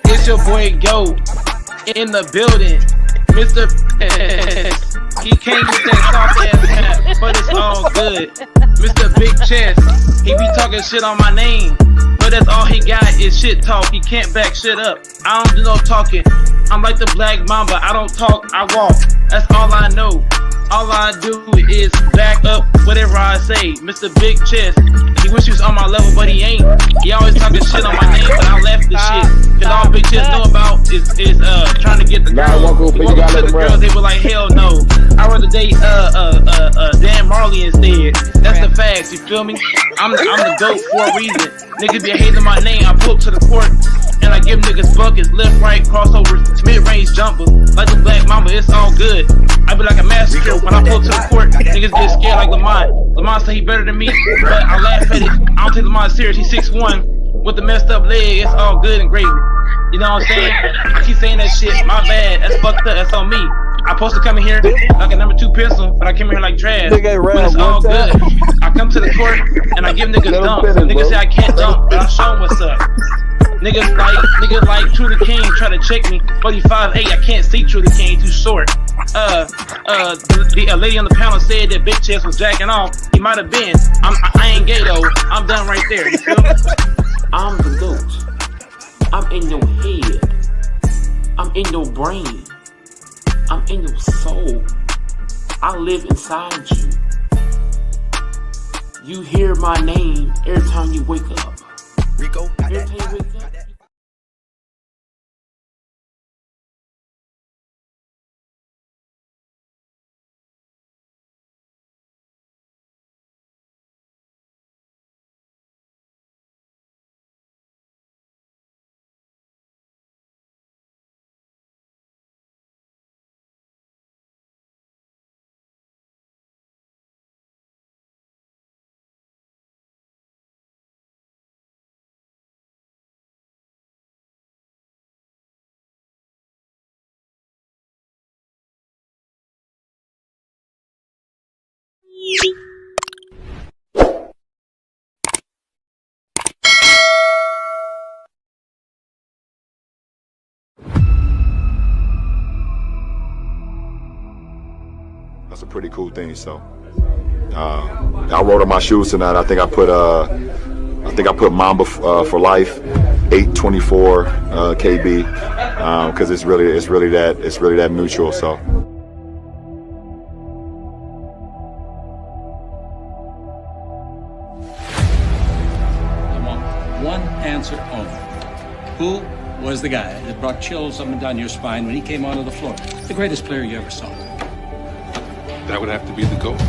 It's your boy Yo in the building. Mr. He can't get that soft ass hat, but it's all good. Mr. Big Chest, he be talking shit on my name, but that's all he got is shit talk. He can't back shit up. I don't do no talking. I'm like the Black Mamba. I don't talk, I walk. That's all I know. All I do is back up whatever I say. Mr. Big Chest, he wish he was on my level, but he ain't. He always talking shit on my name, but I laugh at the shit. Cause all Big Chest know about is trying to get the girls. He walk up to the girls, they were like, hell no. I'd rather date Dan Marley instead. That's the facts, you feel me? I'm the GOAT for a reason. Niggas be hating my name, I pull up to the court and I give niggas buckets, left, right, crossovers, mid-range jumpers, like the Black Mamba, it's all good. I be like a massacre when I pull up to the court, niggas get scared like Lamont. Lamont say he better than me, but I laugh at it. I don't take Lamont serious, he's 6'1", with the messed up leg, it's all good and gravy. You know what I'm saying? I keep saying that shit, my bad, that's fucked up, that's on me. I'm supposed to come in here like a number 2 pistol, but I came in here like trash. But it's all good. I come to the court and I give niggas dumps. Niggas say I can't dump, but I show them what's up. Niggas like True the King try to check me, but he 5'8", I can't see True the King, too short. The lady on the panel said that Big Chest was jacking off. He might have been. I ain't gay though. I'm done right there. You feel me? I'm the GOAT. I'm in your head. I'm in your brain. I'm in your soul. I live inside you. You hear my name every time you wake up. Rico, every time you wake up. That's a pretty cool thing. So I wrote on my shoes tonight. I think I put Mamba for life, 824 KB, because it's really that mutual. So. I want one answer only. Who was the guy that brought chills up and down your spine when he came onto the floor? The greatest player you ever saw. That would have to be the GOAT.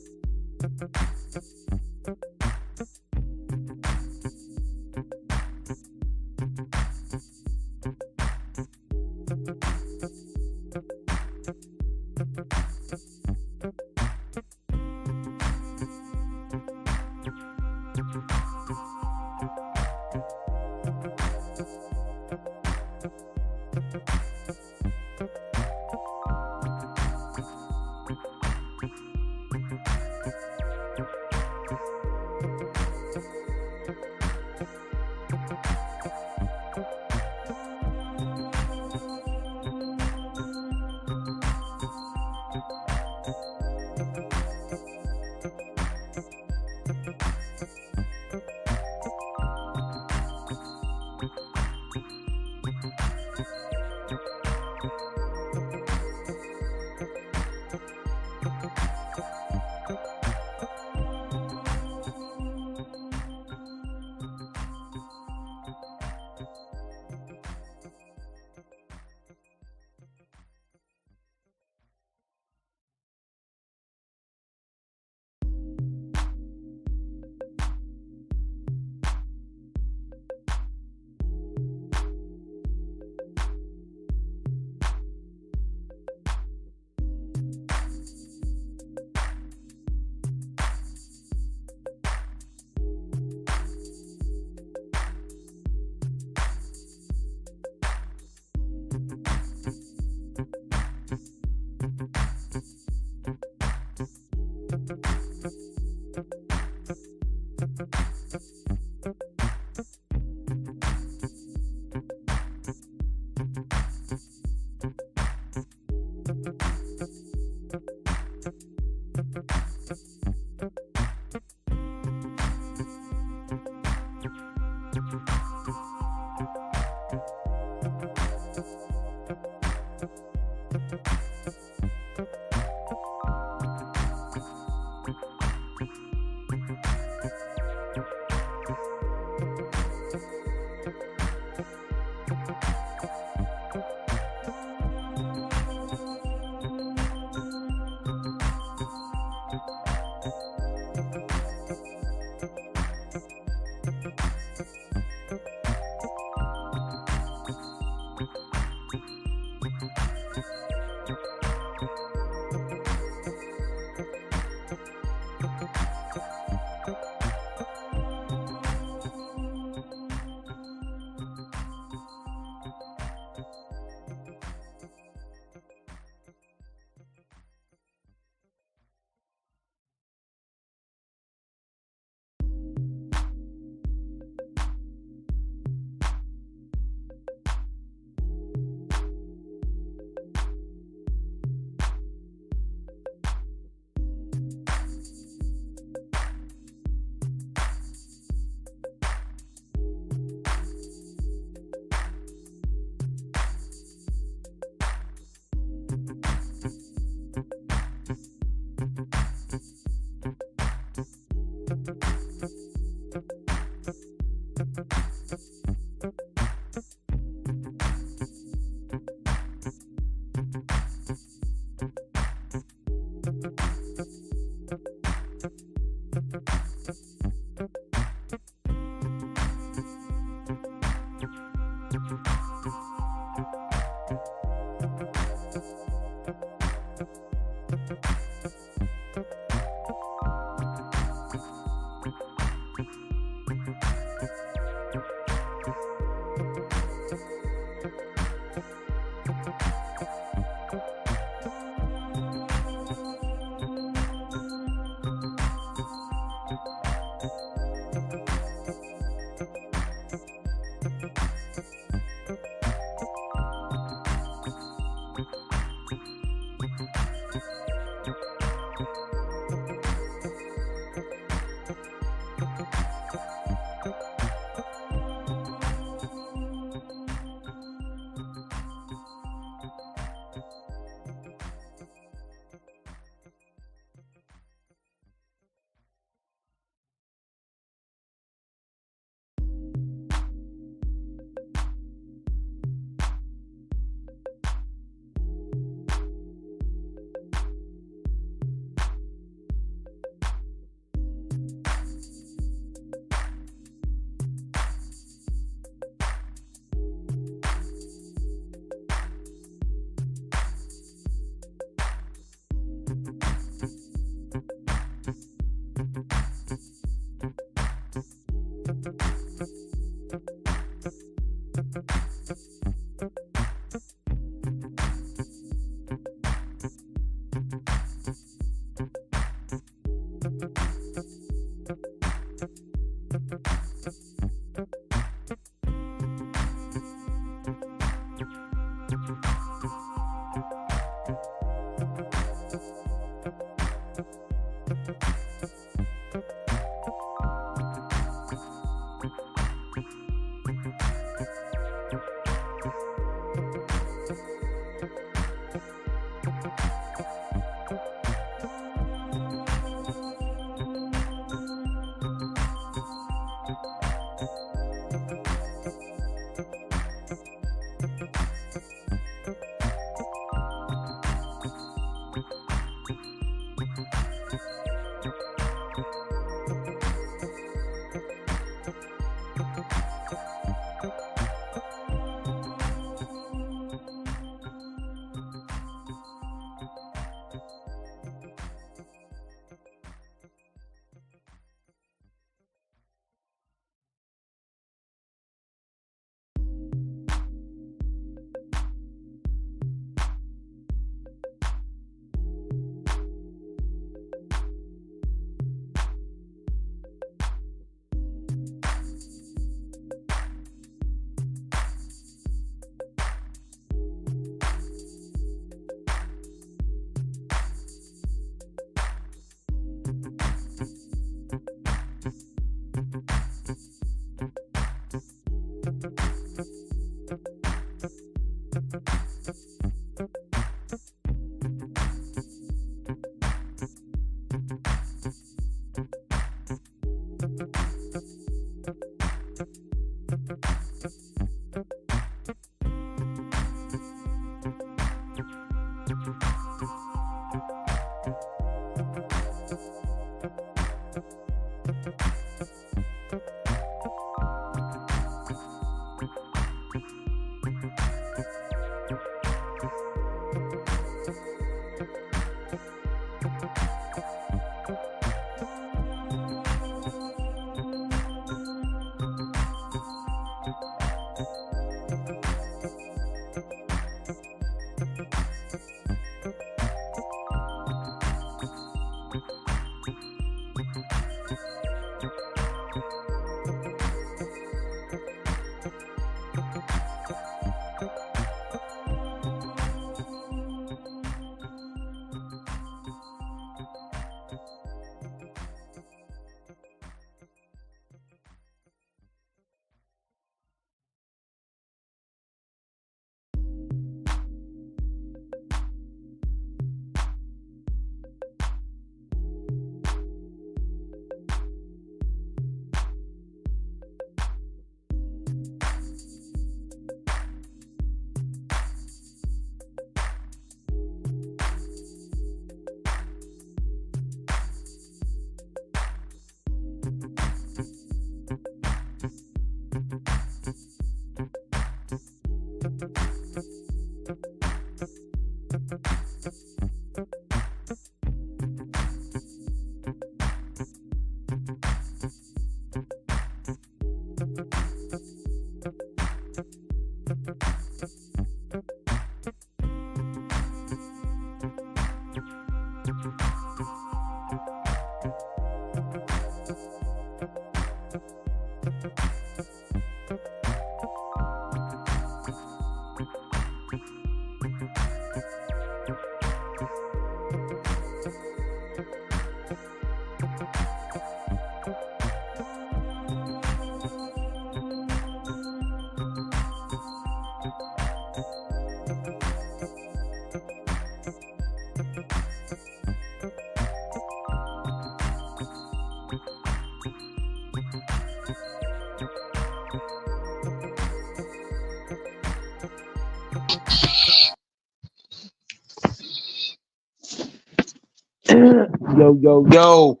Yo.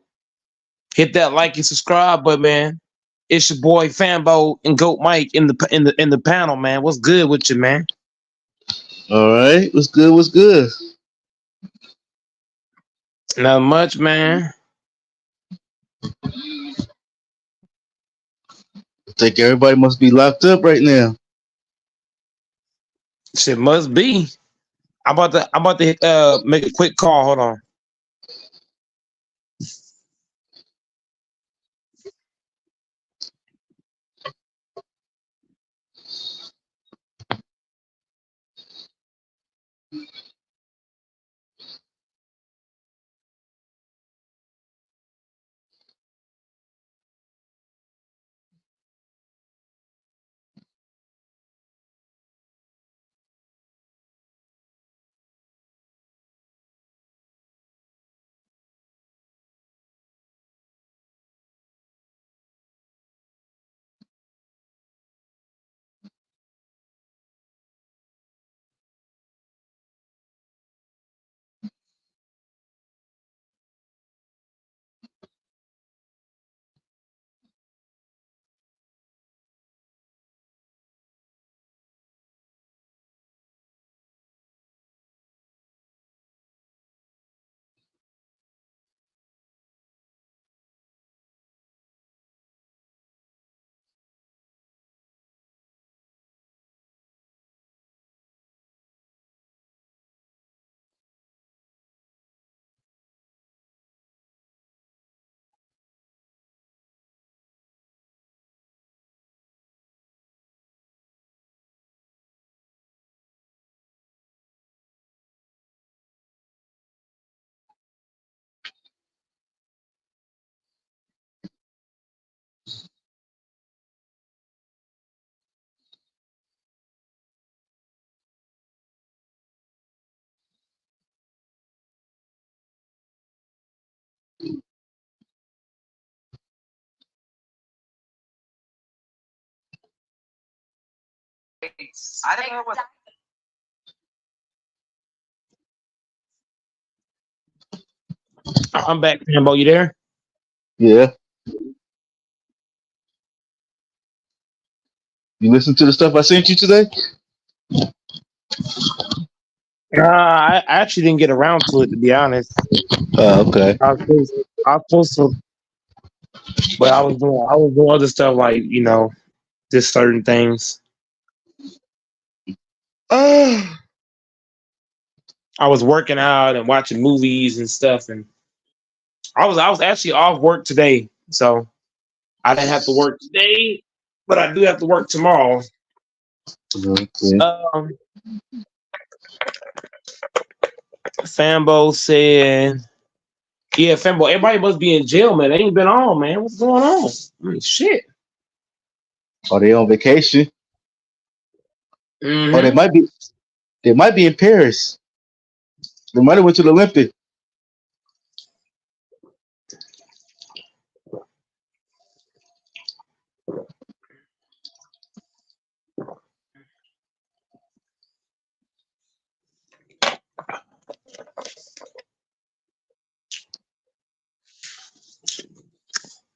Hit that like and subscribe button, man. It's your boy Fambo and Goat Mike in the panel, man. What's good with you, man? All right, what's good? What's good? Not much, man. I think everybody must be locked up right now. Shit must be. I'm about to make a quick call. Hold on. I'm back, Rambo. You there? Yeah. You listen to the stuff I sent you today? I actually didn't get around to it, to be honest. Oh, okay. I was supposed to, but I was doing other stuff like just certain things. I was working out and watching movies and stuff, and I was actually off work today, so I didn't have to work today, but I do have to work tomorrow. Okay. Fambo said, "Yeah, Fambo, everybody must be in jail, man. They ain't been on, man. What's going on? I mean, shit." Are they on vacation? Or Mm-hmm. they might be in Paris. They might have went to the Olympics.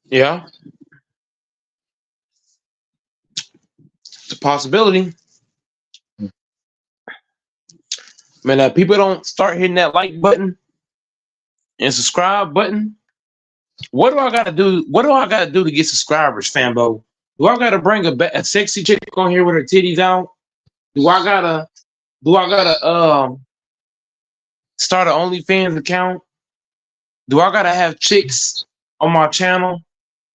Yeah, it's a possibility. Man, people don't start hitting that like button and subscribe button. What do I gotta do? What do I gotta do to get subscribers, Fambo? Do I gotta bring a sexy chick on here with her titties out? Do I gotta start an OnlyFans account? Do I gotta have chicks on my channel?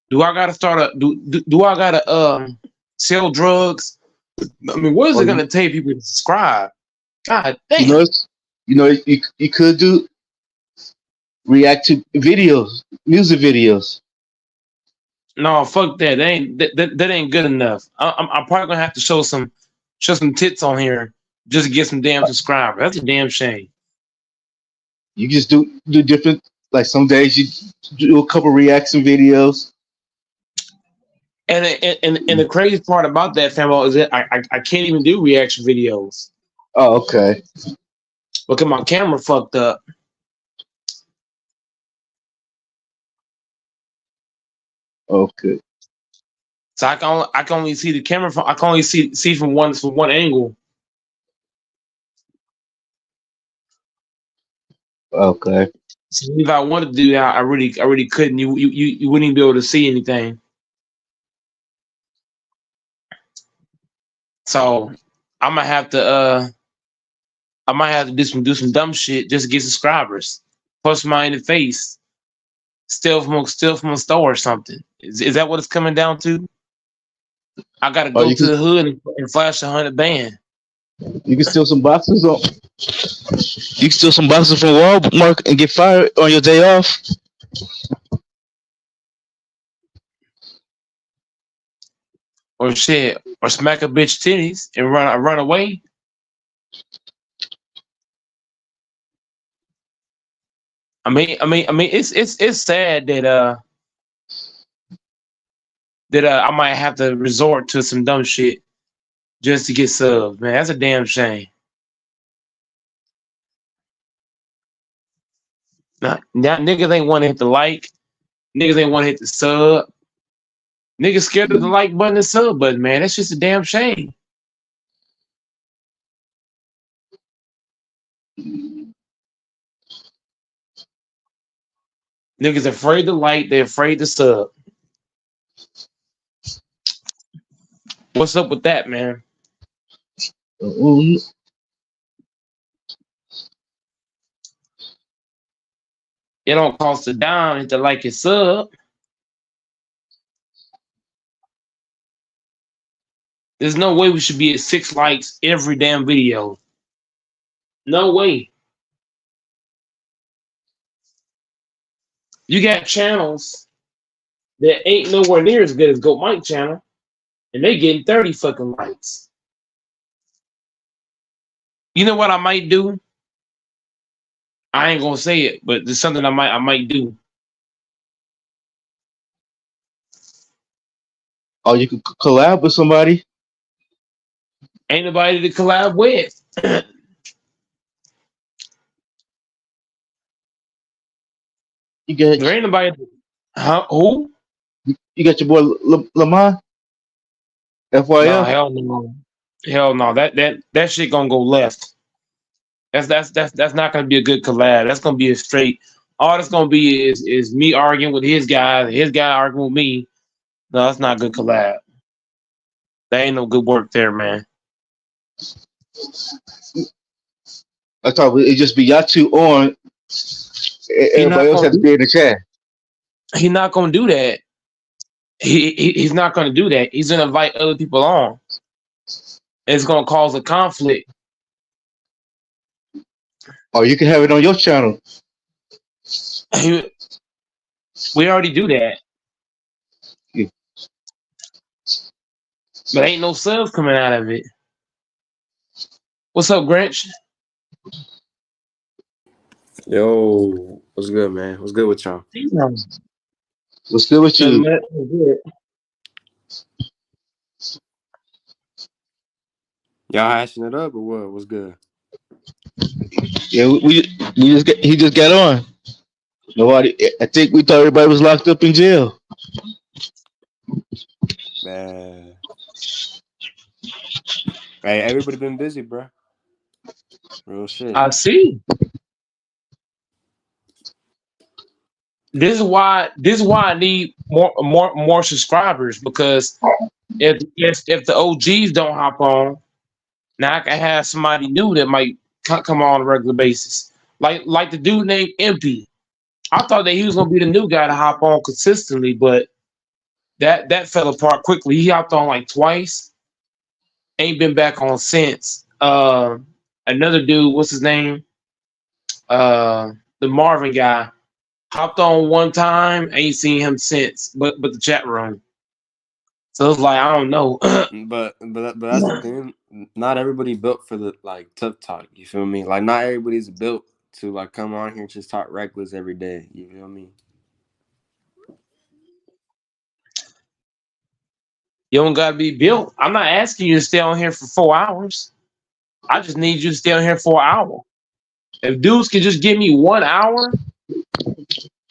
Do I gotta start a do I gotta sell drugs? I mean, what is Or it gonna take people to subscribe? God you damn. know, you could do react to videos, music videos. No, fuck that. That ain't good enough. I'm probably gonna have to show some tits on here just to get some damn subscribers. That's a damn shame. You just do different. Like some days you do a couple reaction videos. And the crazy part about that, Famo, is that I can't even do reaction videos. Oh, okay. Look at my camera fucked up. Okay. So I can only see the camera from I can only see from one angle. Okay. So if I wanted to do that, I really couldn't. You wouldn't even be able to see anything. So I might have to do some dumb shit just to get subscribers. Post mine in the face. Steal from a store or something. Is that what it's coming down to? I gotta Or go to the hood and flash 100 band. you can steal some boxes on. You can steal some boxes from Walmart and get fired on your day off. Or shit. Or smack a bitch titties and run away. It's sad that I might have to resort to some dumb shit just to get subs, man. That's a damn shame. Now niggas ain't want to hit the like. Niggas ain't want to hit the sub. Niggas scared of the like button and sub button, man. That's just a damn shame. Niggas afraid to like, they're afraid to sub. What's up with that, man? Mm-hmm. It don't cost a dime to like and sub. There's no way we should be at 6 likes every damn video. No way. You got channels that ain't nowhere near as good as Goat Mike channel, and they getting 30 fucking likes. You know what I might do? I ain't gonna say it, but there's something I might do. Or you could collab with somebody. Ain't nobody to collab with. You got There ain't nobody. Huh? Who? you got your boy Lamar Nah, FYF. hell no. Hell no. That shit gonna go left. That's not gonna be a good collab. That's gonna be a straight. All that's gonna be is me arguing with his guy arguing with me. No, that's not good collab. That ain't no good work there, man. I thought it just be y'all two on. He Everybody not else gonna has to be do. in the chat. He not gonna do that. He's not gonna do that. He's gonna invite other people on. It's gonna cause a conflict. Or you can have it on your channel. We already do that, Yeah. but ain't no subs coming out of it. What's up, Grinch? Yo, what's good, man? What's good with y'all? Nothing What's good with you? much. Good. Y'all hashing it up or what? What's good? Yeah, he just got on. Nobody. I think we thought everybody was locked up in jail. Man. Hey, everybody been busy, bro. Real shit. I see. This is why I need more subscribers, because if the OGs don't hop on, now I can have somebody new that might come on a regular basis. Like the dude named Impy. I thought that he was gonna be the new guy to hop on consistently, but that fell apart quickly. He hopped on like twice, ain't been back on since. Another dude, what's his name? The Marvin guy hopped on one time, ain't seen him since. But the chat room. So it's like I don't know. But that's the thing. Not everybody built for the like tough talk. You feel me? Like not everybody's built to like come on here and just talk reckless every day. You feel me? You don't gotta be built. I'm not asking you to stay on here for 4 hours. I just need you to stay on here for an hour. If dudes can just give me 1 hour,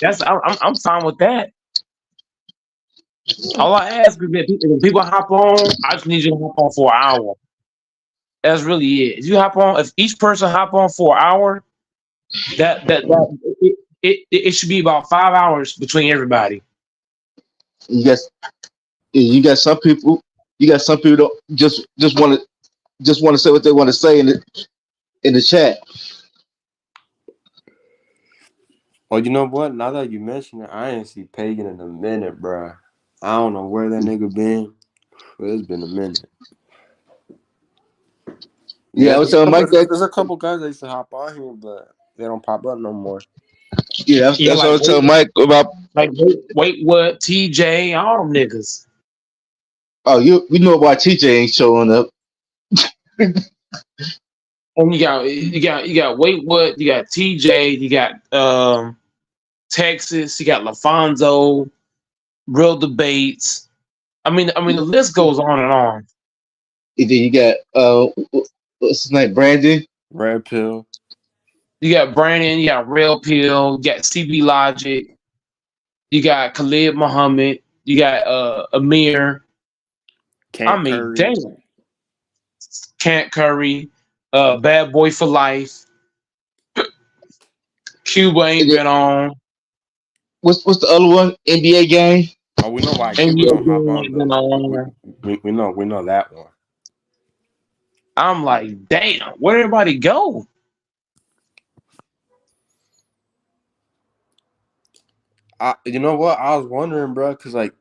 I'm fine with that. All I ask is that when people hop on, I just need you to hop on for an hour. That's really it. If you hop on, if each person hop on for an hour, it should be about 5 hours between everybody. You got you got some people. You got some people don't just want to say what they want to say in the chat. Oh, you know what? Now that you mention it, I ain't see Pagan in a minute, bro. I don't know where that nigga been, but it's been a minute. Yeah, I was telling Mike that. There's a couple guys that used to hop on here, but they don't pop up no more. Yeah, that's what I was telling Mike about. Like wait, what? TJ, all them niggas. Oh, we know why TJ ain't showing up. And you got wait, what? You got TJ, you got Texas, you got LaFonso, Real Debates. I mean the list goes on and on. And then you got what's his name, Brandon. Red Pill. You got Brandon, you got Real Pill, you got CB Logic, you got Khalid Muhammad, you got Amir. Can't Damn. Curry. Can't Curry, Bad Boy for Life. Cuba ain't been on. What's the other one? NBA game. Oh, we know why Cuba don't hop on Been on. we know that one. I'm like, damn, where'd everybody go? You know what? I was wondering, bro, because like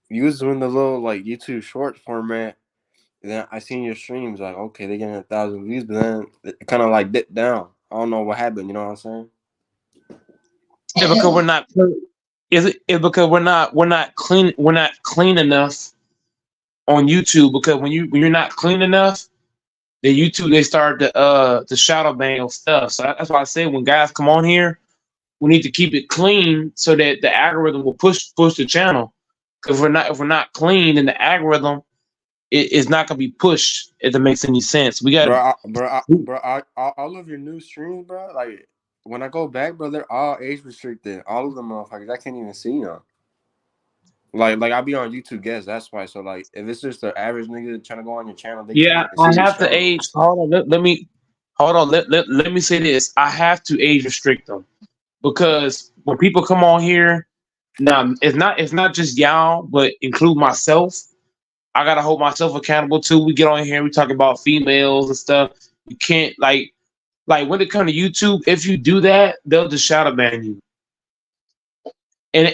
you was doing the little like YouTube short format, and then I seen your streams like, okay, they're getting 1,000 views, but then it kind of like dipped down. I don't know what happened. You know what I'm saying? It's because we're not. It's because we're not clean enough on YouTube. Because when you're not clean enough, then YouTube they start to shadow ban your stuff. So that's why I say when guys come on here, we need to keep it clean so that the algorithm will push the channel. Because if we're not clean, then the algorithm it's not gonna be pushed if it makes any sense. We got All of your new streams, bro. Like when I go back, bro, they're all age restricted. All of them motherfuckers, I can't even see them. Like I be on YouTube guests. That's why. So like, if it's just the average nigga trying to go on your channel, they can't yeah. even I see your have to show. age. Hold on. Let me hold on. Let me say this. I have to age restrict them because when people come on here, now it's not just y'all, but include myself. I gotta hold myself accountable too. We get on here, we talk about females and stuff. You can't like when it comes to YouTube, if you do that, they'll just shadow ban you. And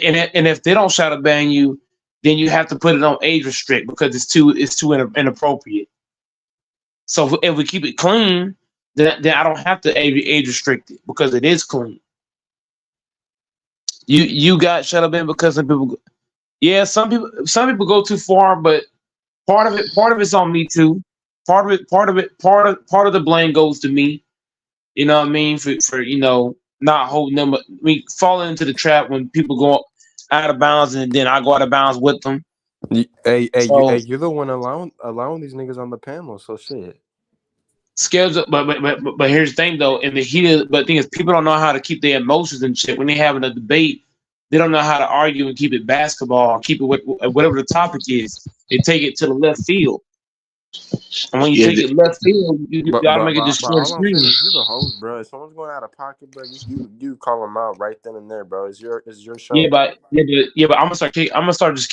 if they don't shadow ban you, then you have to put it on age restrict because it's too inappropriate. So if we keep it clean, then I don't have to age restrict it because it is clean. You got shadow ban because some people, yeah, some people go too far, but part of it's on me too. Part of the blame goes to me. You know what I mean? For not holding them, but falling into the trap when people go out of bounds and then I go out of bounds with them. So You're the one allowing these niggas on the panel. So shit. scales up, but here's the thing though. In the heat of, but the thing is, people don't know how to keep their emotions and shit when they having a debate. They don't know how to argue and keep it basketball, keep it whatever the topic is. They take it to the left field. And when you take it left field, you gotta make it just But short all I'm saying screen. is you're the host, bro. If someone's going out of pocket, bro, you call them out right then and there, bro. It's your Yeah, show. but I'm gonna start just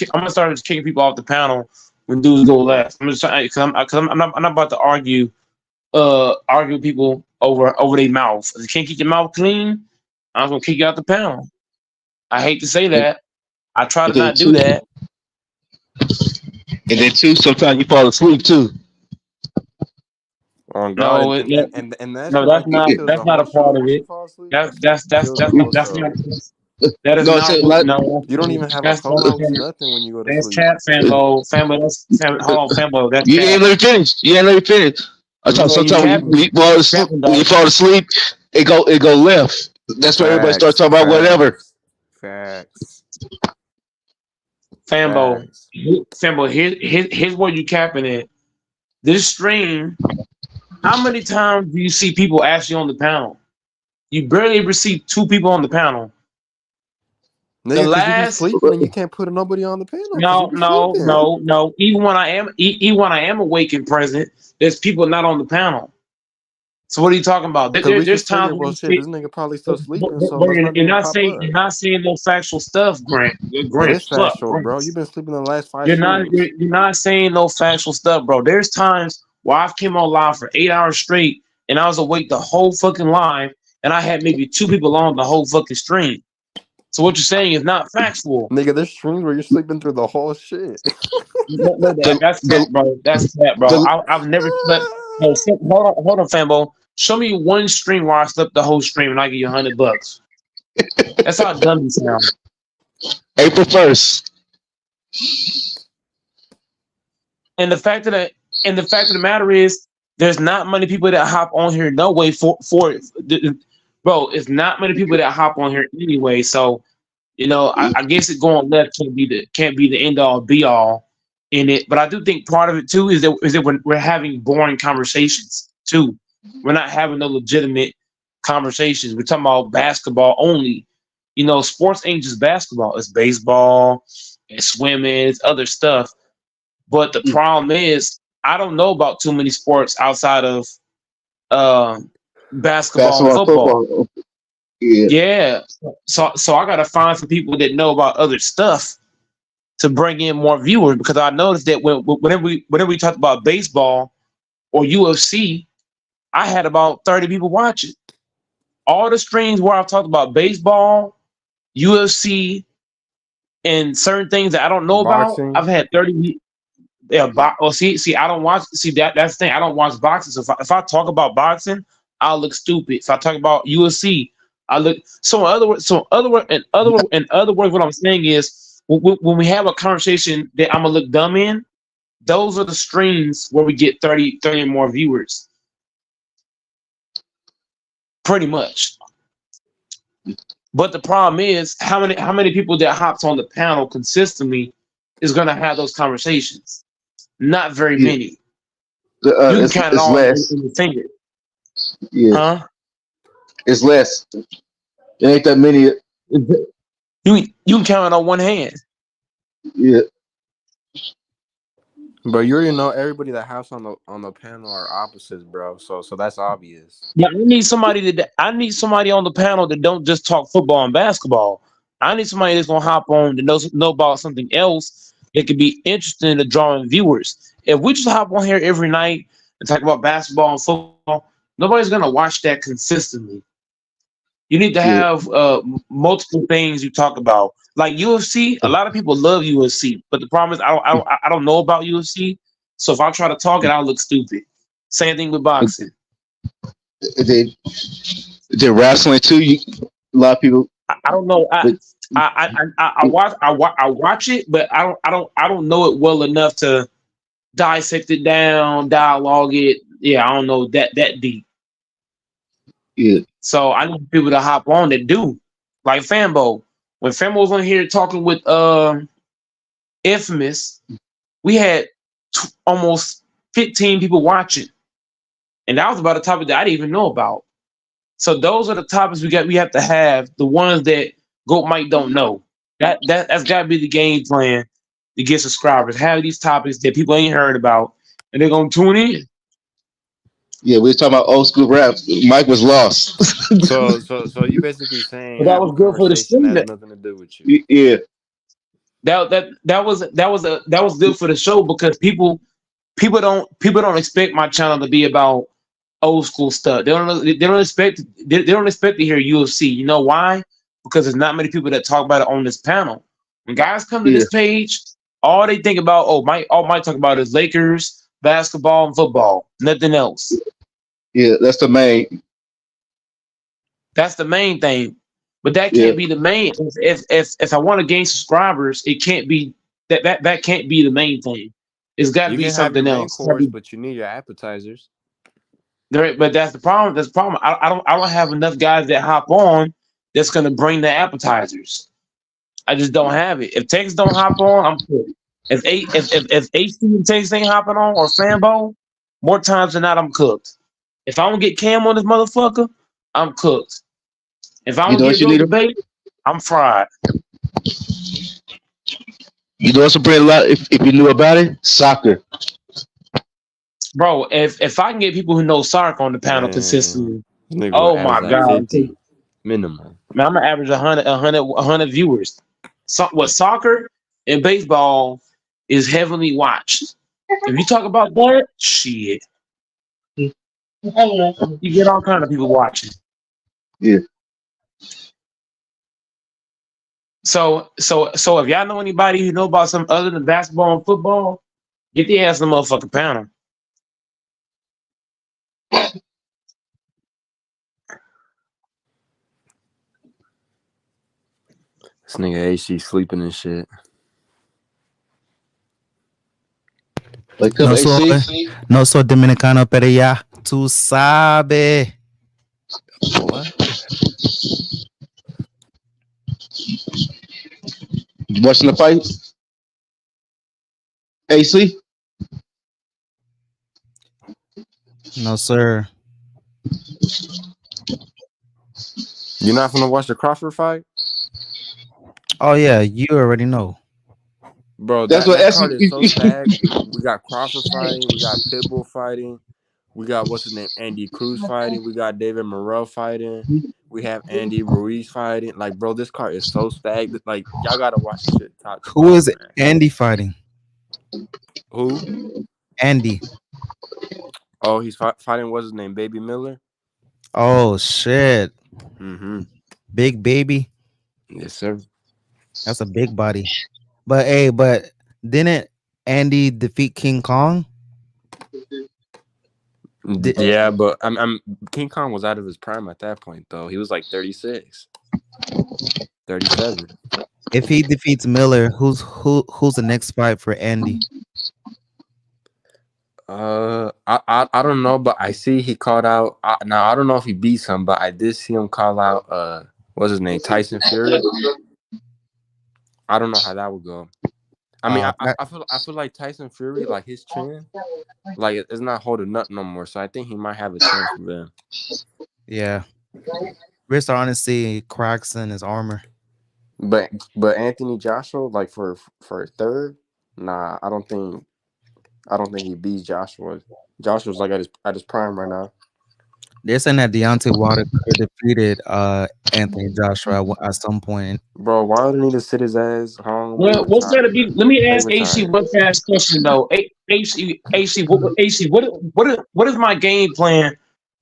kicking people off the panel when dudes go left. I'm just trying because I'm not about to argue with people over their mouth. If you can't keep your mouth clean, I'm gonna kick you out the panel. I hate to say that. I try to And then not do too, that. sometimes you fall asleep too. On God, No, and that no, shit right there kills the that's not whole a show. part of Once you it. fall asleep, That's that shit that's that's kills that's the not whole that's show. not that is No, it's not a what lot. no You don't even have a that's co-host, nothing when you go to that's sleep. chat fanboy hold on fanboy that's You chat. ain't let me finish. You ain't let me finish. I thought Yeah, you sometimes capping when you though. fall asleep, it go left. That's where everybody starts Facts, talking about whatever. facts, facts, Fanboy. facts. Fanboy, here's where you capping it. This stream, how many times do you see people actually on the panel? You barely ever see two people on the panel. The Nigga, cause you be last sleeping and you can't put nobody on the panel because you no, be no, sleeping. no, no. Even when I am awake and present, there's people not on the panel. So what are you talking about? Cause we can There's times figure, when well, you shit, see, this nigga probably still sleeping, so but must not you're even not pop saying up. no factual stuff, Grant. It Grant, is fuck, factual, Grant. bro. You've been sleeping the last 5 streams. You're not saying no factual stuff, bro. There's times where I've came on live for 8 hours straight and I was awake the whole fucking live and I had maybe two people on the whole fucking stream. So what you're saying is not factual. Nigga, there's streams where you're sleeping through the whole shit. The That's cat, the bro. That's cat, bro. the I've never slept. No, hold on, fanbo. Show me one stream where I slept the whole stream and I give you $100. That's how dumb you sound. April 1st. And the fact of the matter is, there's not many people that hop on here no way bro. It's not many people that hop on here anyway. So I guess it going left can't be the end all be all in it. But I do think part of it too is that we're having boring conversations too. We're not having no legitimate conversations. We're talking about basketball only. Sports ain't just basketball. It's baseball, it's swimming, it's other stuff. But the problem is, I don't know about too many sports outside of uh, basketball and Basketball, football. football. Yeah. Yeah, so I gotta find some people that know about other stuff to bring in more viewers because I noticed that whenever we talked about baseball or UFC, I had about 30 people watching. All the streams where I've talked about baseball, UFC, and certain things that I don't know about, Boxing. I've had 30. Yeah, see, I don't watch. See, that's the thing. I don't watch boxing. So if I talk about boxing, I'll look stupid. If I talk about UFC, I look. So in other words, what I'm saying is, when we have a conversation that I'm gonna look dumb in, those are the streams where we get 30 or more viewers, pretty much. But the problem is, how many people that hops on the panel consistently is gonna have those conversations. Not very Yeah, many. You can count it it's all less. in your finger. Yeah, Huh? it's less. It ain't that many. You can count it on one hand. Yeah, But you already know everybody that house on the panel are opposites, bro. So that's obvious. Yeah, I need somebody on the panel that don't just talk football and basketball. I need somebody that's gonna hop on that know about something else that could be interesting to drawing viewers. If we just hop on here every night and talk about basketball and football, nobody's gonna watch that consistently. You need to yeah, have multiple things you talk about. Like UFC, a lot of people love UFC, but the problem is I don't know about UFC. So if I try to talk it, I'll look stupid. Same thing with boxing. they they're wrestling too. A lot of people, I don't know. but I watch it, but I don't know it well enough to dissect it down, dialogue it. Yeah, I don't know that deep. yeah, So I need people to hop on that do. Like Fambo. When Fambo was on here talking with Infamous, we had almost 15 people watching. And that was about a topic that I didn't even know about. So those are the topics we have to have, the ones that Goat Mike don't know. That's gotta be the game plan to get subscribers. Have these topics that people ain't heard about and they're gonna tune in. yeah. We was talking about old school rap. Mike was lost. So you basically But saying that have a was good for the conversation that stream. has nothing to do with you. Yeah, That was good for the show because people don't expect my channel to be about old school stuff. They don't expect to hear UFC. You know why? Because there's not many people that talk about it on this panel. When guys come to yeah, this page, all they think about might talk about is Lakers, basketball, and football. Nothing else. yeah. That's the main. That's the main thing. But that Yeah, can't be the main. If I want to gain subscribers, it can't be that can't be the main thing. It's got to You be can have your something main else. It's gotta course, be- but you need your appetizers. But that's the problem. That's the problem. I don't have enough guys that hop on that's gonna bring the appetizers. I just don't have it. If Tex don't hop on, I'm cooked. If HT and Tex ain't hopping on or Fambo, more times than not, I'm cooked. If I don't get Cam on this motherfucker, I'm cooked. If I you don't know what get you Bill need. Debate, I'm fried. You know what's bring a lot. If you knew about it, soccer. Bro, if I can get people who know soccer on the panel Man, consistently, this nigga will oh average my like god, 50 minimum. man, I'm gonna average 100 viewers. What soccer and baseball is heavily watched. If you talk about that, shit, you get all kind of people watching. Yeah, So if y'all know anybody who know about something other than basketball and football, get the ass in the motherfucking panel. This nigga HG sleeping and shit. like come No soy, AC. no soy dominicano, pero ya tú sabes. What? You watching the fight? AC. No sir. You're not gonna watch the Crawford fight? Oh yeah, you already know. Bro, That's that, what that AC. card is so stacked. We got Crawford fighting, we got Pitbull fighting, we got what's his name, Andy Cruz fighting, we got David Morrell fighting, we have Andy Ruiz fighting. Like, bro, this card is so stacked. Like, y'all gotta watch this shit top to Who is bottom, man. Andy fighting? Who? Andy. Oh, he's fighting what's his name, Baby Miller. Oh shit. Mm-hmm. Big baby. Yes, sir. That's a big body. But hey, didn't Andy defeat King Kong? Yeah, but I'm King Kong was out of his prime at that point, though. He was like 36, 37. If he defeats Miller, who's the next fight for Andy? I don't know, but I see he called out. Now I don't know if he beat him, but I did see him call out. What's his name? Tyson Fury. I don't know how that would go. I mean, That, I feel like Tyson Fury, like his chin, like it's not holding up no more. So I think he might have a chance for them. yeah, we're starting to see cracks in his armor. But Anthony Joshua, like for a third, nah, I don't think he beats Joshua. Joshua's like at his prime right now. They're saying that Deontay Wilder could have defeated Anthony Joshua at some point. Bro, Wilder need to sit his ass home and Well, what's retire, gonna bro. be? Let me Stay ask AC retired. one fast question though. AC, what is my game plan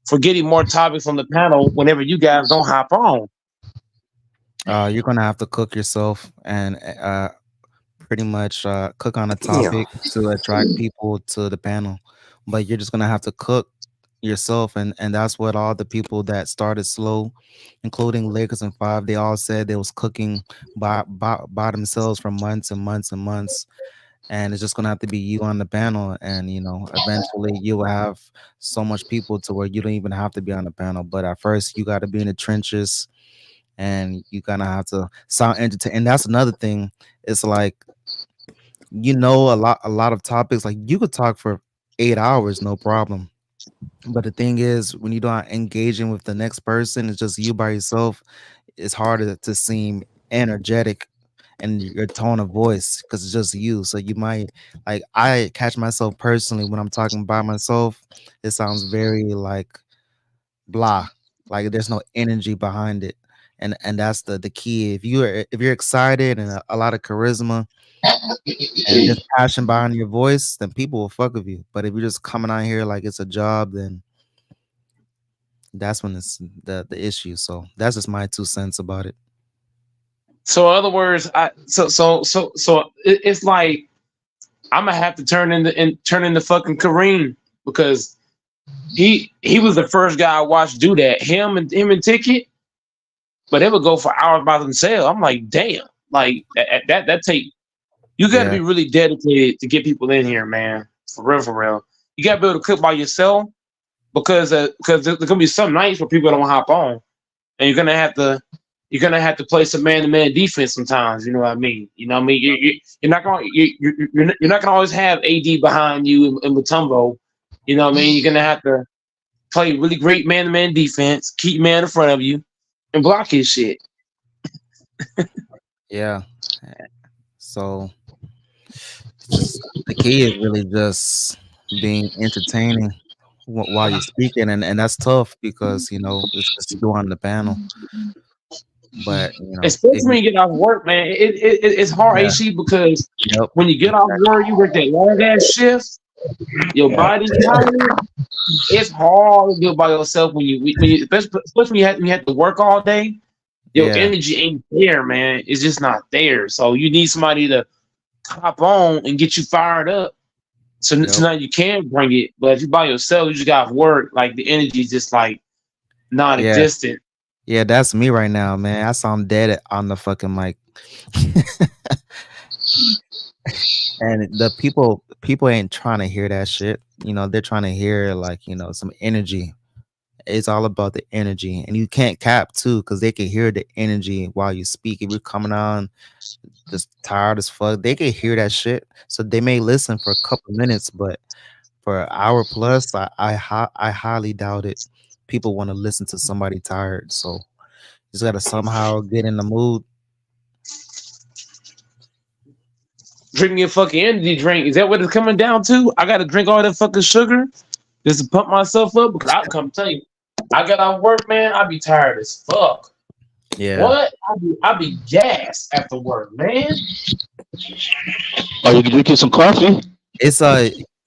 for getting more topics on the panel whenever you guys don't hop on? You're gonna have to cook yourself and pretty much cook on a Damn. topic to attract people to the panel. But you're just gonna have to cook yourself, and that's what all the people that started slow, including Lakers and Five, they all said they was cooking by themselves for months and months and months. And it's just gonna have to be you on the panel, and eventually you will have so much people to where you don't even have to be on the panel. But at first, you got to be in the trenches, and you gonna have to sound entertaining. And that's another thing. It's like a lot of topics. Like you could talk for 8 hours, no problem. But the thing is, when you're not engaging with the next person, it's just you by yourself. It's harder to seem energetic and your tone of voice because it's just you. So you might like I catch myself personally when I'm talking by myself. It sounds very like blah, like there's no energy behind it. And that's the key. If you're excited and a lot of charisma and just passion behind your voice, then people will fuck with you. But if you're just coming out here like it's a job, then that's when it's the issue. So that's just my 2 cents about it. So, in other words, it's like I'm gonna have to turn into fucking Kareem because he was the first guy I watched do that. Him and Ticket, but they would go for hours by themselves. I'm like, damn, like that take. You got to Yeah, be really dedicated to get people in here, man. For real, for real. You got to be able to cook by yourself because there's gonna be some nights where people don't hop on, and you're gonna have to play some man-to-man defense sometimes. You know what I mean? You know what I mean? You're not gonna you're not gonna always have AD behind you and Mutombo. You know what I mean? You're gonna have to play really great man-to-man defense, keep man in front of you, and block his shit. yeah. So it's just the key is really just being entertaining while you're speaking, and that's tough because it's just you on the panel. But Especially when you get off work, man. It's hard, yeah, AC, because yep, when you get off exactly, work, you work that long ass shift. Your body's tired. It's hard to do it by yourself especially when you have to work all day. Your yeah, energy ain't there, man. It's just not there. So you need somebody to hop on and get you fired up. So yep, now you can bring it. But if you by yourself, you just got work. Like the energy is just like yeah, non-existent. yeah. That's me right now, man. I sound dead on the fucking mic. And the people ain't trying to hear that shit. They're trying to hear like some energy. It's all about the energy, and you can't cap too because they can hear the energy while you speak. If you're coming on just tired as fuck, they can hear that shit. So they may listen for a couple minutes, but for an hour plus, I highly doubt it. People want to listen to somebody tired, so you just gotta somehow get in the mood. Drinking a fucking energy drink. Is that what it's coming down to? I got to drink all that fucking sugar just to pump myself up because I'll come tell you, I got off work, man. I be tired as fuck. Yeah, What? I be gassed after work, man. Are you drinking some coffee? it's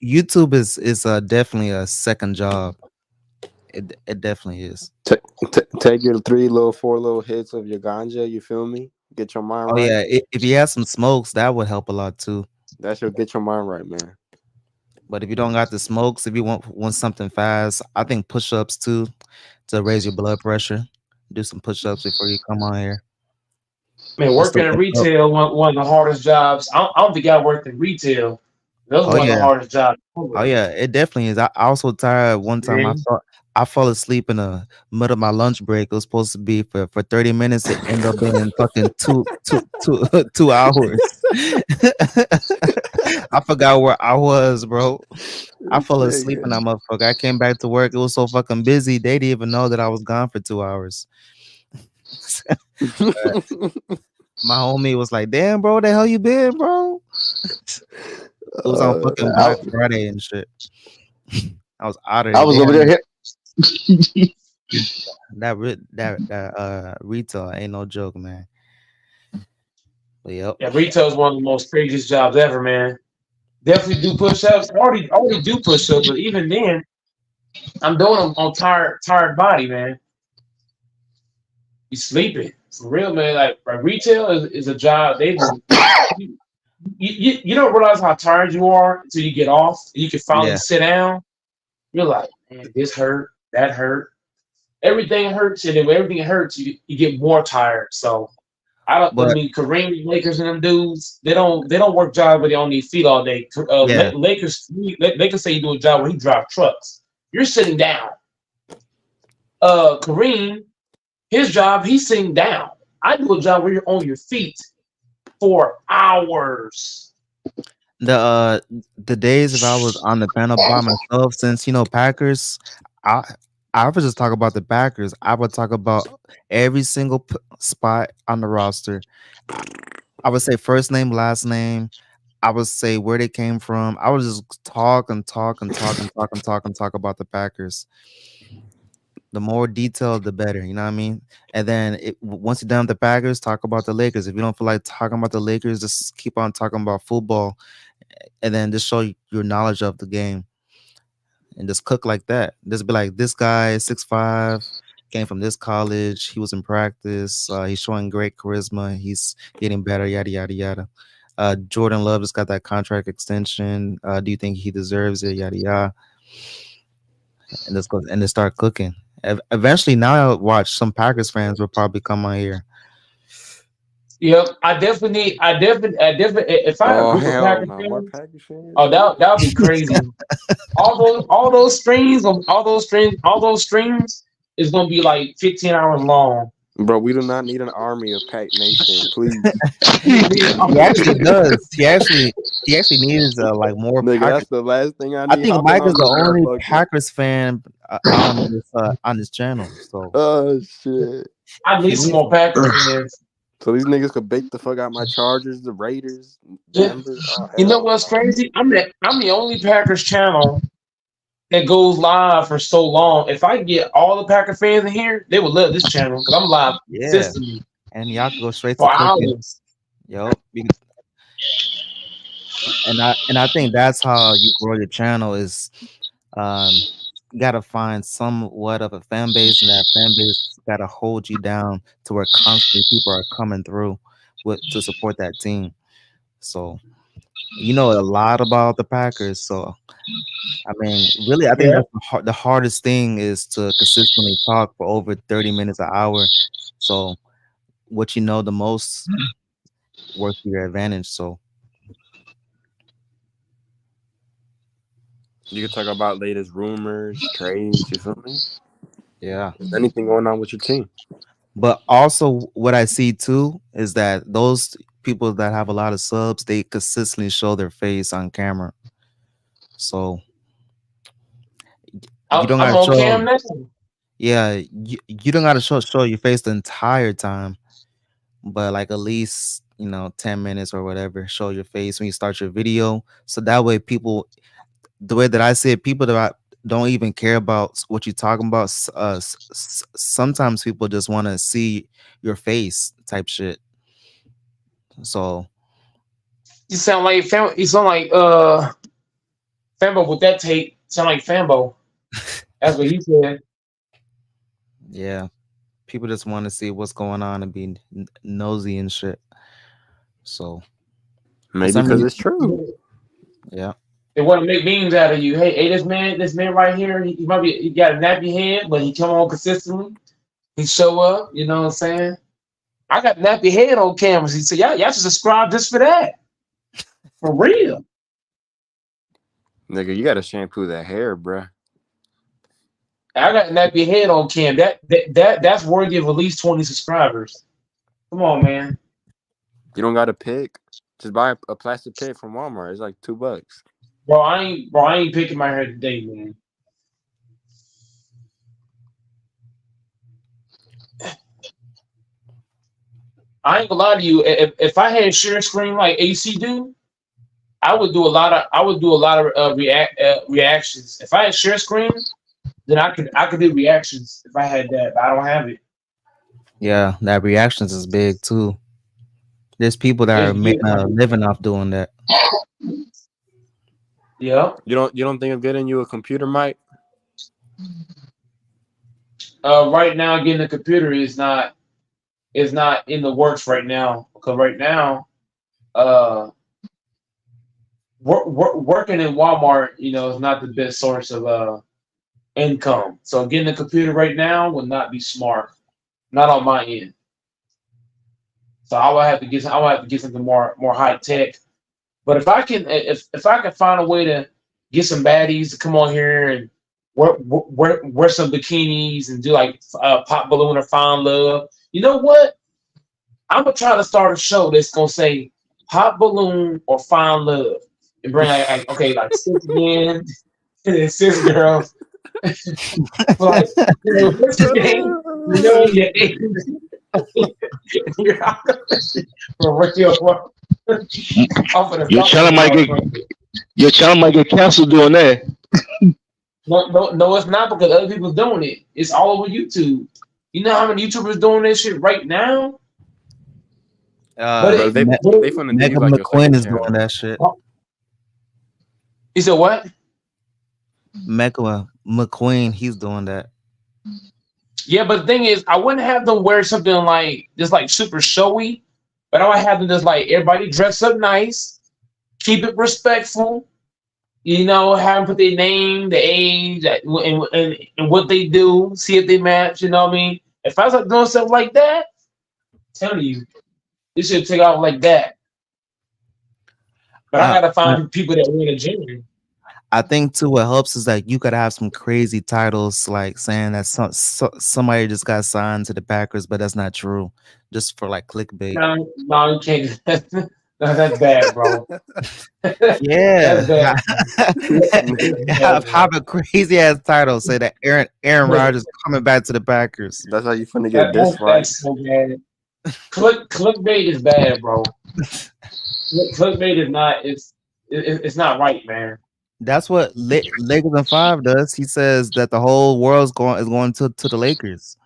YouTube is definitely a second job. It definitely is. Take your four little hits of your ganja. You feel me? Get your mind Oh right. yeah, if you had some smokes, that would help a lot too. That should get your mind right, man. But if you don't got the smokes, if you want something fast, I think push-ups too to raise your blood pressure. Do some push-ups before you come on here. Man, Just to working in wake up. retail, one of the hardest jobs. I don't think I worked in retail, Those are Oh one of the yeah. hardest jobs Oh ever. yeah, it definitely is. I also tired one time. Man. I fell asleep in the middle of my lunch break. It was supposed to be for 30 minutes. It ended up being fucking two 2 hours. I forgot where I was, bro. I This fell asleep in nigga. that motherfucker. I came back to work. It was so fucking busy. They didn't even know that I was gone for 2 hours. My homie was like, "Damn, bro, the hell you been, bro?" It was on fucking I, Black Friday and shit. I was out of I there. was They over had there. me Hit, that retail ain't no joke, man. But yep. Yeah, retail is one of the most craziest jobs ever, man. Definitely do push-ups. I already do push-ups, but even then, I'm doing them on tired body, man. You sleeping. For real, man. Like retail is a job they will you don't realize how tired you are until you get off and you can finally Yeah. sit down. You're like, man, this hurt, that hurt. Everything hurts, and then when everything hurts, you get more tired. So I But mean, Kareem, Lakers, and them dudes, they don't work jobs where they on their feet all day. yeah. Lakers say you do a job where he drive trucks. You're sitting down. Kareem, his job, he's sitting down. I do a job where you're on your feet for hours. The the days if I was on the panel by myself, since Packers, I I would just talk about the Packers. I would talk about every single spot on the roster. I, I would say first name, last name. I would say where they came from. I would just talk and talk and talk and talk and talk and talk about the Packers. The more detailed, the better. You know what I mean? And then once you're done with the Packers, talk about the Lakers. If you don't feel like talking about the Lakers, just keep on talking about football, and then just show your knowledge of the game, and just cook like that. Just be like, this guy is 6'5", came from this college. He was in practice. He's showing great charisma. He's getting better. Yada yada yada. Jordan Love just got that contract extension. Do you think he deserves it? Yada yada. And just go and just start cooking. Eventually, now watch some Packers fans will probably come on here. Yep, I definitely, if I had a Oh group of hell Packers no, more fans, Packers fans. oh, that would be crazy. All those streams on all those streams is gonna be like 15 hours long. Bro, we do not need an army of Pack Nation, please. He actually does. He actually needs like more Nigga, Packers. that's the last thing I I need think hopping Mike is on the this only motherfucker. Packers fan on this channel. So Oh shit. I he need some needs more Packers fans. So these niggas could bake the fuck out my Chargers, the Raiders, Yeah. Denver. Oh You know hell what's no. crazy? I'm the only Packers channel that goes live for so long. If I get all the Packer fans in here, they would love this channel because I'm live yeah, consistently and y'all can go straight to for cooking. hours. Yo, and I think that's how you grow your channel is um you gotta find somewhat of a fan base, and that fan base gotta hold you down to where constantly people are coming through with to support that team. So you know a lot about the Packers. So I mean, really, I think Yeah. that's the hardest thing is to consistently talk for over 30 minutes an hour. So what you know the most works to your advantage. So You could talk about latest rumors, trades, you feel me? yeah. Is anything going on with your team? But also what I see too is that those people that have a lot of subs, they consistently show their face on camera. So you don't I'm gotta on show cam now. yeah, you don't gotta show your face the entire time, but like at least 10 minutes or whatever, show your face when you start your video. So that way people the way that I see it, people that don't even care about what you're talking about. Sometimes people just want to see your face, type shit. So You sound like Fambo with that tape. Sound like Fambo. That's what he said. yeah, people just want to see what's going on and be nosy and shit. So for Maybe some because reason, it's true. yeah, They want to make memes out of you. Hey, this man right here, he got a nappy head, but he come on consistently. He show up. You know what I'm saying? I got nappy head on cameras. He said, y'all should subscribe just for that. For real. Nigga, you gotta shampoo that hair, bruh. I got nappy head on cam. That's worthy of at least 20 subscribers. Come on, man. You don't got a pick. Just buy a plastic pick from Walmart. It's like $2. Bro, I ain't picking my hair today, man. I ain't gonna lie to you. If I had share screen like AC do, I would do a lot of reactions. If I had share screen, then I could do reactions if I had that, but I don't have it. Yeah, that reactions is big too. There's people that are It's making big. a living off doing that. Yeah. You don't think of getting you a computer mic? Right now, getting a computer is not in the works right now because right now, uh, working in Walmart, is not the best source of income. So getting a computer right now would not be smart, not on my end. So I would have to get something more high tech. But if I can find a way to get some baddies to come on here and wear some bikinis and do like pop balloon or find love, you know what? I'm gonna try to start a show that's gonna say pop balloon or find love and bring like 6 men and 6 girls. Like, what's the game? Your age. Your channel might get canceled doing that. No, it's not because other people's doing it. It's all over YouTube. You know how many YouTubers doing this shit right now? Bro, they finna give you Megan like your McQueen second is channel. doing that shit. You said what? Megan McQueen, he's doing that. Yeah, but the thing is, I wouldn't have them wear something like just like super showy, but I would have them just like everybody dress up nice, keep it respectful, have them put their name, the age, and what they do, see if they match, you know what I mean? If I was like doing stuff like that, I'm telling you, this should take off like that. But I gotta find people that win a gym. I think too what helps is that you could have some crazy titles like saying that somebody just got signed to the Packers, but that's not true. Just for like clickbait. No, you can't. No, that's bad, bro. Yeah. That's bad. have a crazy ass title say that Aaron Rodgers coming back to the Packers. That's how you finna get dislikes. So bad. Clickbait is bad, bro. Clickbait is not. It's not right, man. That's what Lakers and 5 does. He says that the whole world's going to the Lakers.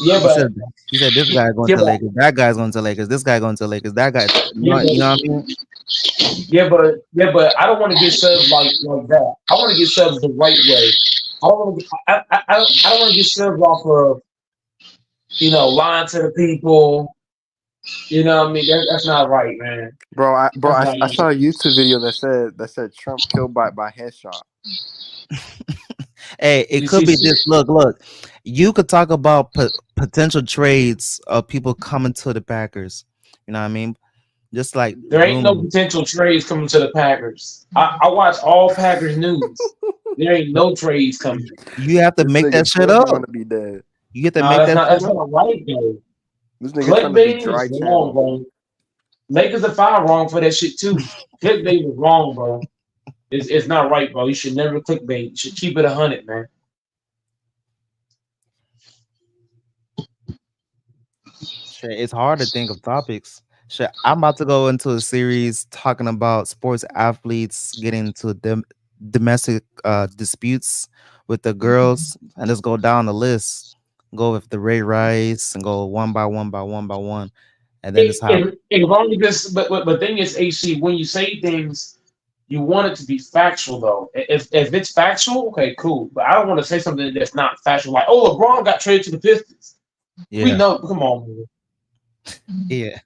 Yeah, but he said this guy going to Lakers, that guy's going to Lakers, this guy going to Lakers, that guy. You know what I mean? Yeah, but I don't want to get subs like that. I want to get subs the right way. I don't want to get subs off of lying to the people. You know what I mean? That's not right, man. Bro, I saw a YouTube video that said Trump killed by headshot. Hey, it could be this. Look. You could talk about potential trades of people coming to the Packers. You know what I mean? Just like there ain't no potential trades coming to the Packers. I watch all Packers news. There ain't no trades coming. You have to make that shit up. Want to be dead. You get to make that. That's not right, though. This nigga trying to be dry is wrong, bro. Lakers are fine wrong for that shit too. Clickbait was wrong, bro. It's not right, bro. You should never clickbait. You should keep it 100, man. Shit, it's hard to think of topics. Shit, I'm about to go into a series talking about sports athletes getting into domestic disputes with the girls, and just go down the list. Go with the Ray Rice and go one by one, and then it's how. But the thing is, AC, when you say things, you want it to be factual, though. If it's factual, okay, cool. But I don't want to say something that's not factual, like, oh, LeBron got traded to the Pistons. Yeah. We know. Come on, man. Yeah.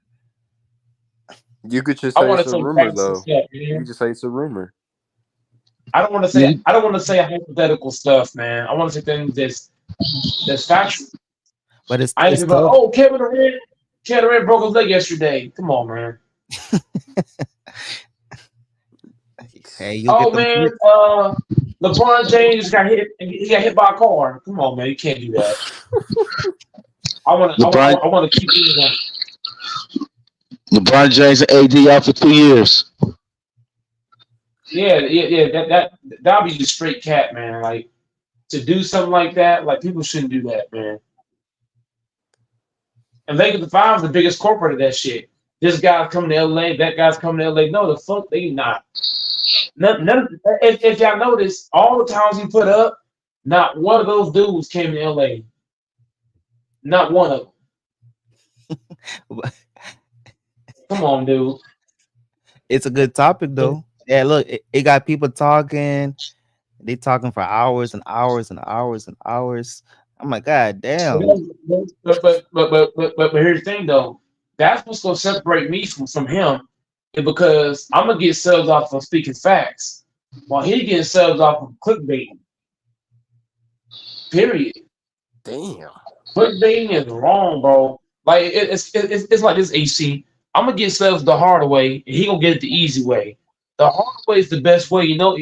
You could just say it's a rumor, though. Stuff, you could just say it's a rumor. I don't want to say. I don't want to say hypothetical stuff, man. I want to say things that's factual. But it's oh, Kevin Durant broke his leg yesterday. Come on, man. Hey, you'll Oh get them man, clicks. LeBron James got hit. He got hit by a car. Come on, man, you can't do that. LeBron I want to keep doing that. LeBron James and AD out for 2 years. Yeah. That'll be the straight cat, man. Like to do something like that, like people shouldn't do that, man. And Lakers the Five is the biggest corporate of that shit. This guy's coming to LA, that guy's coming to LA. No, the fuck they not. If y'all notice, all the times he put up, not one of those dudes came to LA. Not one of them. Come on, dude. It's a good topic though. Yeah, look, it got people talking. They talking for hours and hours and hours and hours. I'm like, God damn. But here's the thing though. That's what's gonna separate me from him, is because I'm gonna get subs off of speaking facts, while he getting subs off of clickbait. Period. Damn. Clickbaiting is wrong, bro. Like it's like this. AC. I'm gonna get subs the hard way, and he gonna get it the easy way. The hard way is the best way. You know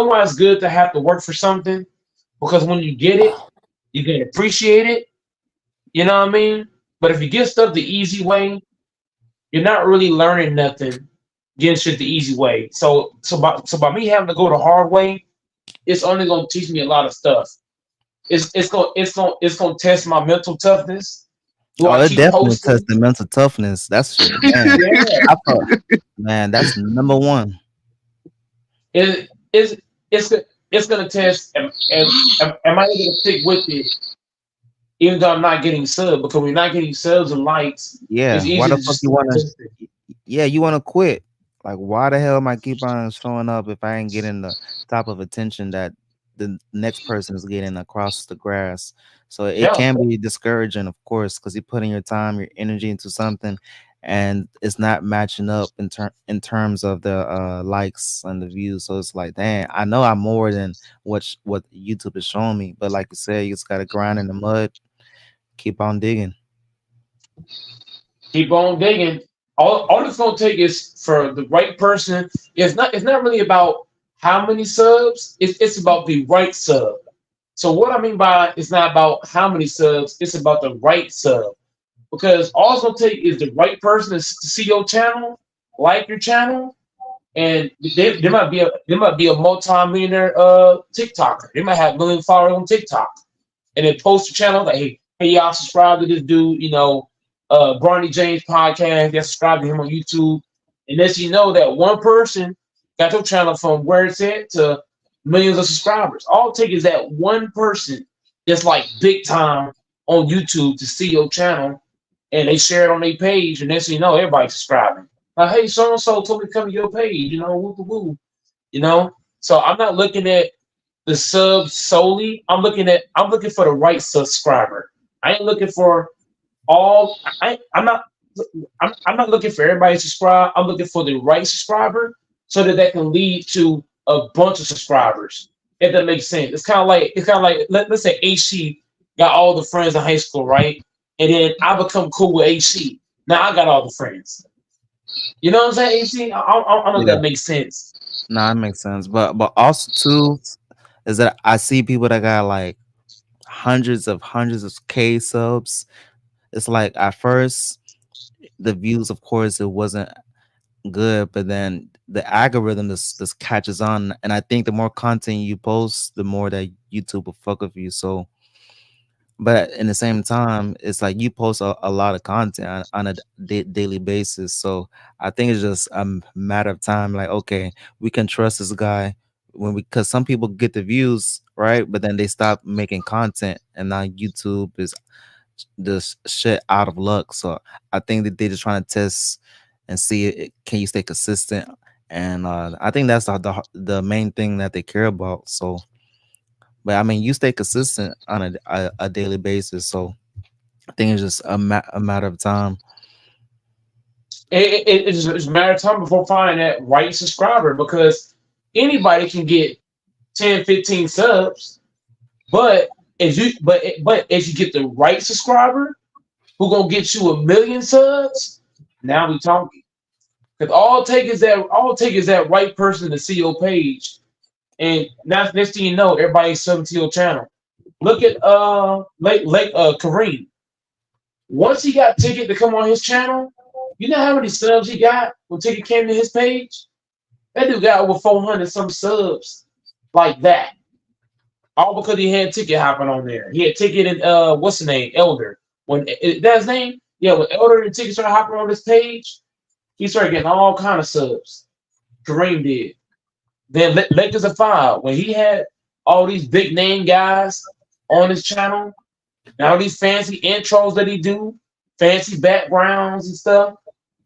why it's good to have to work for something, because when you get it, you can appreciate it. You know what I mean? But if you get stuff the easy way, you're not really learning nothing. Getting shit the easy way. So by me having to go the hard way, it's only gonna teach me a lot of stuff. It's gonna test my mental toughness. Do Oh, I it keep definitely tests posting? the mental toughness. That's shit, man. Yeah. I thought, man, that's number one. It is it's gonna test am I able to stick with it even though I'm not getting subs, because we're not getting subs and likes, it's Yeah. Why easy the to fuck just you wanna? test it. Yeah, you wanna quit? Like, why the hell am I keep on showing up if I ain't getting the type of attention that the next person is getting across the grass? So it Yeah. can be discouraging, of course, because you're putting your time, your energy into something, and it's not matching up in terms of the likes and the views. So it's like, dang, I know I'm more than what YouTube is showing me, but like you said, you just gotta grind in the mud, keep on digging. Keep on digging. All it's gonna take is for the right person. It's not really about how many subs, it's about the right sub. So what I mean by it's not about how many subs, it's about the right sub. Because all it's gonna take is the right person to see your channel, like your channel, and there might be a multi-millionaire TikToker. They might have a million followers on TikTok, and then post your channel like, hey, y'all subscribe to this dude, Barney James podcast. Y'all subscribe to him on YouTube, and then you know that one person got your channel from where it's at to millions of subscribers. All it takes is that one person that's like big time on YouTube to see your channel, and they share it on their page, and then you know everybody's subscribing. Like, hey, so and so told me to come to your page, woo woo, So I'm not looking at the subs solely. I'm looking for the right subscriber. I ain't looking for all. I'm not looking for everybody to subscribe. I'm looking for the right subscriber so that can lead to a bunch of subscribers. If that makes sense. It's kind of like let's say HC got all the friends in high school, right? And then I become cool with HC. Now I got all the friends. You know what I'm saying, HC? I don't know if Yeah, that makes sense. no, it makes sense. But also too is that I see people that got like hundreds of K subs. It's like at first the views, of course, it wasn't good, but then the algorithm just catches on, and I think the more content you post, the more that YouTube will fuck with you. So, but in the same time, it's like you post a lot of content on a daily basis. So I think it's just a matter of time. Like, okay, we can trust this guy when because some people get the views, right? But then they stop making content, and now YouTube is this shit out of luck. So I think that they're just trying to test and see can you stay consistent. And I think that's the main thing that they care about. So, but I mean, you stay consistent on a daily basis. So I think it's just a matter of time. It's a matter of time before finding that right subscriber, because anybody can get 10, 15 subs, but if you get the right subscriber who gonna get you 1 million subs, now we talking. Because all it take is that right person to see your page, and next thing you know, everybody's subbing to your channel. Look at Kareem. Once he got Ticket to come on his channel, you know how many subs he got when Ticket came to his page? That dude got over 400 some subs like that. All because he had Ticket hopping on there. He had Ticket and what's the name? Elder. That's his name? Yeah, when Elder and Ticket started hopping on this page, he started getting all kind of subs. Kareem did. Then Lakers of Fire, when he had all these big name guys on his channel, and all these fancy intros that he do, fancy backgrounds and stuff,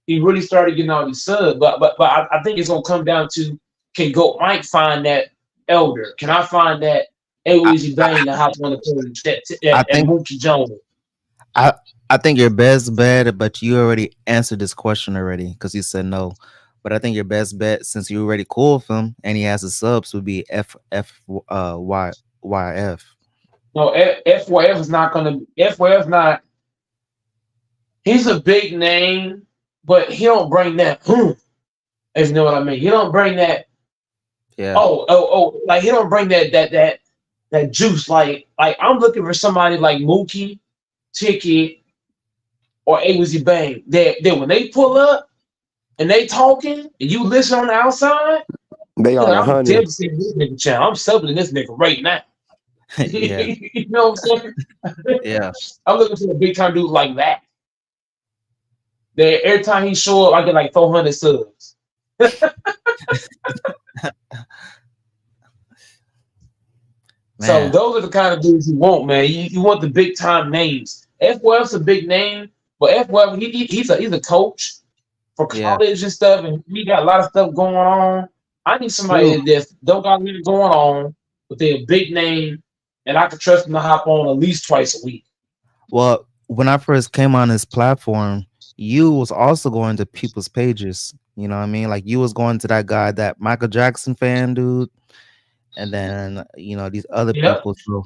he really started getting all these subs. But I think it's gonna come down to, can Goat Mike find that Elder? Can I find that Easy Bang that hops on the page and Mookie Jones? I think your best bet, but you already answered this question already because you said no. But I think your best bet, since you're already cool with him and he has the subs, would be FYF. No, FYF is not gonna. FYF not. He's a big name, but he don't bring that. If you know what I mean, he don't bring that. Yeah. Oh, like he don't bring that juice. Like I'm looking for somebody like Mookie, Ticket, or Easy Bang. That when they pull up and they talking, and you listen on the outside, They are I'm 100. devastating this nigga channel. I'm subbing this nigga right now. Yeah. You know what I'm saying? Yeah. I'm looking for a big time dude like that. That every time he show up, I get like 400 subs. So those are the kind of dudes you want, man. You want the big time names. FWF's a big name, but FWF he's a coach for college and stuff, and he got a lot of stuff going on. I need somebody that don't got anything going on, but they're a big name, and I can trust them to hop on at least twice a week. Well, when I first came on this platform, you was also going to people's pages. You know what I mean? Like you was going to that guy, that Michael Jackson fan dude, and then these other people. So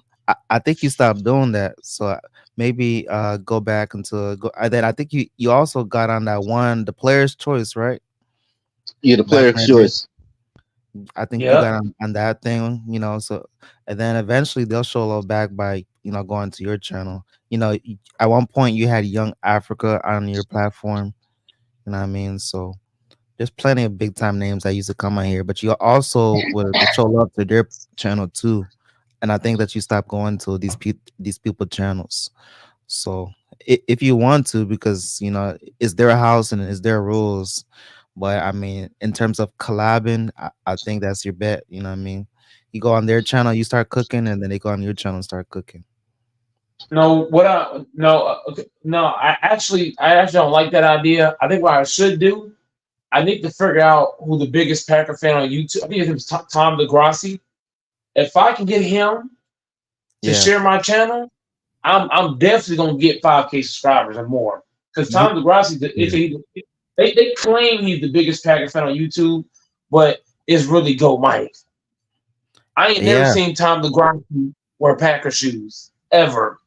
I think you stopped doing that. So maybe go back into then I think you also got on that one, the Player's Choice, right? Yeah, the Player's Choice. I think you got on that thing, so, and then eventually they'll show love back by going to your channel. At one point you had Young Africa on your platform, you know what I mean? So there's plenty of big time names that used to come on here, but you also would show love to their channel too. And I think that you stopped going to these people channels. So if you want to, because it's their house and it's their rules. But I mean, in terms of collabing, I think that's your bet. You know what I mean? You go on their channel, you start cooking, and then they go on your channel and start cooking. I actually don't like that idea. I think what I should do, I need to figure out who the biggest Packer fan on YouTube. I think it was Tom DeGrassi. If I can get him to share my channel, I'm definitely gonna get 5K subscribers or more. Because Tom DeGrassi, they claim he's the biggest Packer fan on YouTube, but it's really Goat Mike. I ain't never seen Tom DeGrassi wear Packer shoes ever.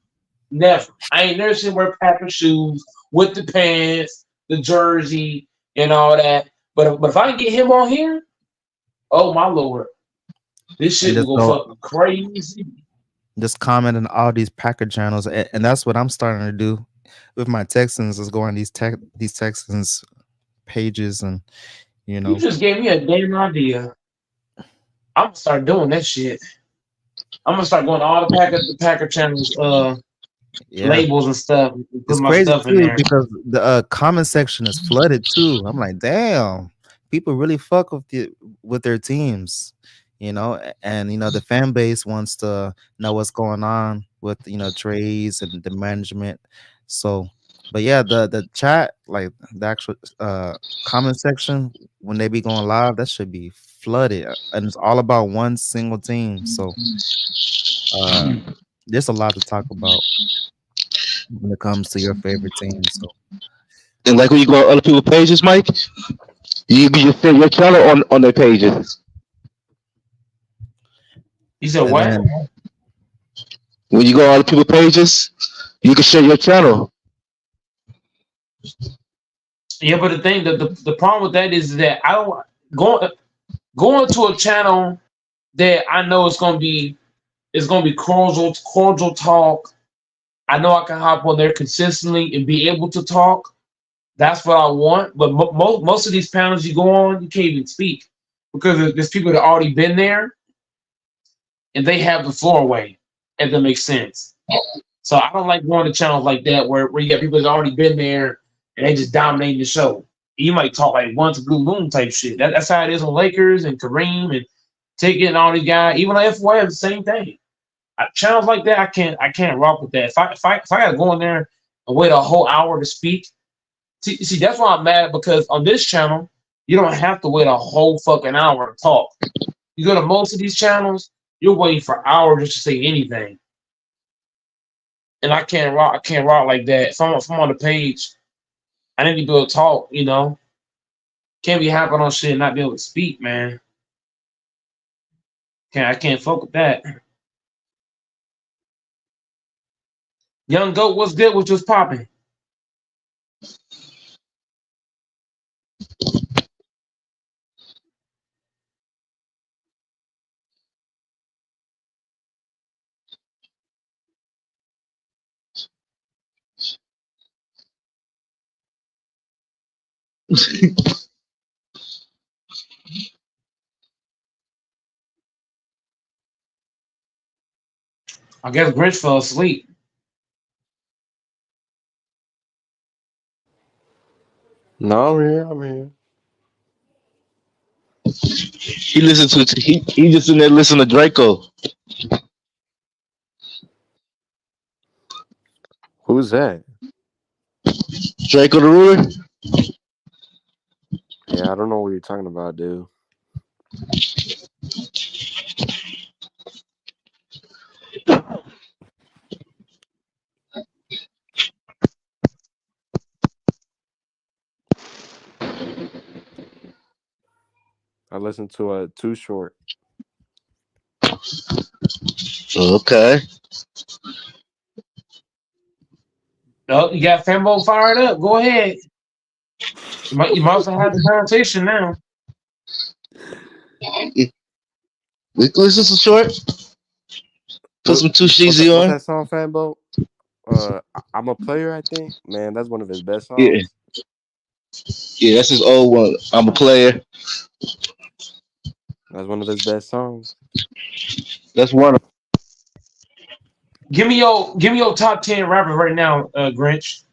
Never. I ain't never seen him wear Packer shoes with the pants, the jersey, and all that. But if I can get him on here, oh my lord, this shit will go fucking crazy. Just comment on all these Packer channels, and that's what I'm starting to do with my Texans. Is go on these Texans pages, and you just gave me a damn idea. I'm gonna start doing that shit. I'm gonna start going to all the Packer channels, labels and stuff. It's crazy too because the comment section is flooded too. I'm like, damn, people really fuck with their teams, and the fan base wants to know what's going on with trades and the management. So, but yeah, the chat, like the actual comment section when they be going live, that should be flooded, and it's all about one single team. So there's a lot to talk about when it comes to your favorite team. So, and like when you go on other people's pages, Mike, you just share your channel on their pages. You said what? When you go on other people's pages, you can share your channel. Yeah, but the thing, the problem with that is that I don't going to a channel that I know it's gonna be cordial talk. I know I can hop on there consistently and be able to talk. That's what I want. But most of these panels you go on, you can't even speak because there's people that already been there and they have the floor away. If that makes sense. So I don't like going to channels like that where you got people that already been there and they just dominate the show. You might talk like once blue moon type shit. That's how it is on Lakers and Kareem and Ticket and all these guys. Even on FYI, the same thing. Channels like that, I can't rock with that. If I gotta go in there and wait a whole hour to speak, see that's why I'm mad because on this channel you don't have to wait a whole fucking hour to talk. You go to most of these channels, you're waiting for hours just to say anything, and I can't rock. I can't rock like that. If I'm on the page, I need to be able to talk. Can't be hopping on shit and not be able to speak, man. I can't fuck with that. Young Goat, what's good? What's just popping? I guess Grinch fell asleep. No, I'm here. I'm here. He just in there listening to Draco. Who's that? Draco the Ruler. Yeah, I don't know what you're talking about, dude. I listened to a Too Short. Okay. Oh, you got Fembo fired up. Go ahead. You might also have the conversation now. We can listen to short. Put some Too What's Sheezy what's on. that song, Fanbo? I'm a player. I think, man, that's one of his best Yeah. songs. Yeah, that's his old one. I'm a player. That's one of his best songs. That's one. Give me your top 10 rappers right now, Grinch.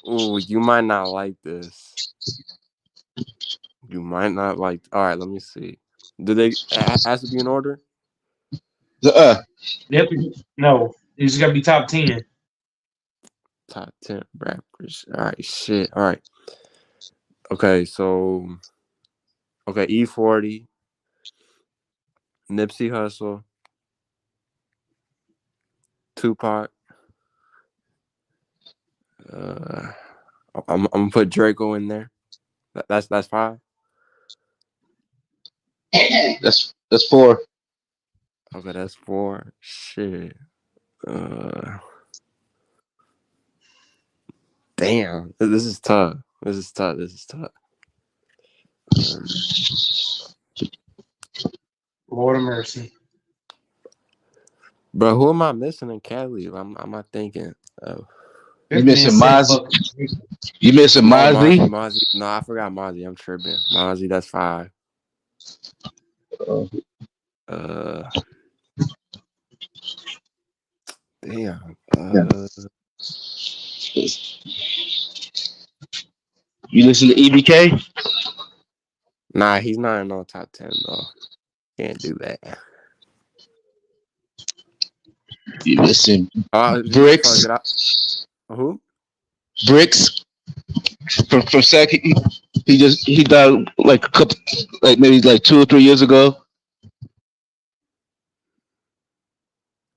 Ooh, you might not like this. You might not like. All right, let me see. Do they has to be in order? Yep. No, you just gotta be top 10. Top 10 rappers. All right, shit. All right. Okay, so E40, Nipsey Hussle, Tupac. I'm gonna put Draco in there. That's 5. That's 4. Okay, that's 4. Shit. Damn. This is tough. This is tough. Lord of mercy. Bro, who am I missing in Cali? I'm not thinking of. You This man missing said, Mozzie? "Fuck." You missing Oh, Mozzie? Mozzie. No, I forgot Mozzie. I'm tripping. Mozzie, that's 5. Damn. You listen to EBK? Nah, he's not in no top 10 though. Can't do that. You listen Bricks? Who? Bricks from Sac. He died like a couple, like maybe like 2 or 3 years ago.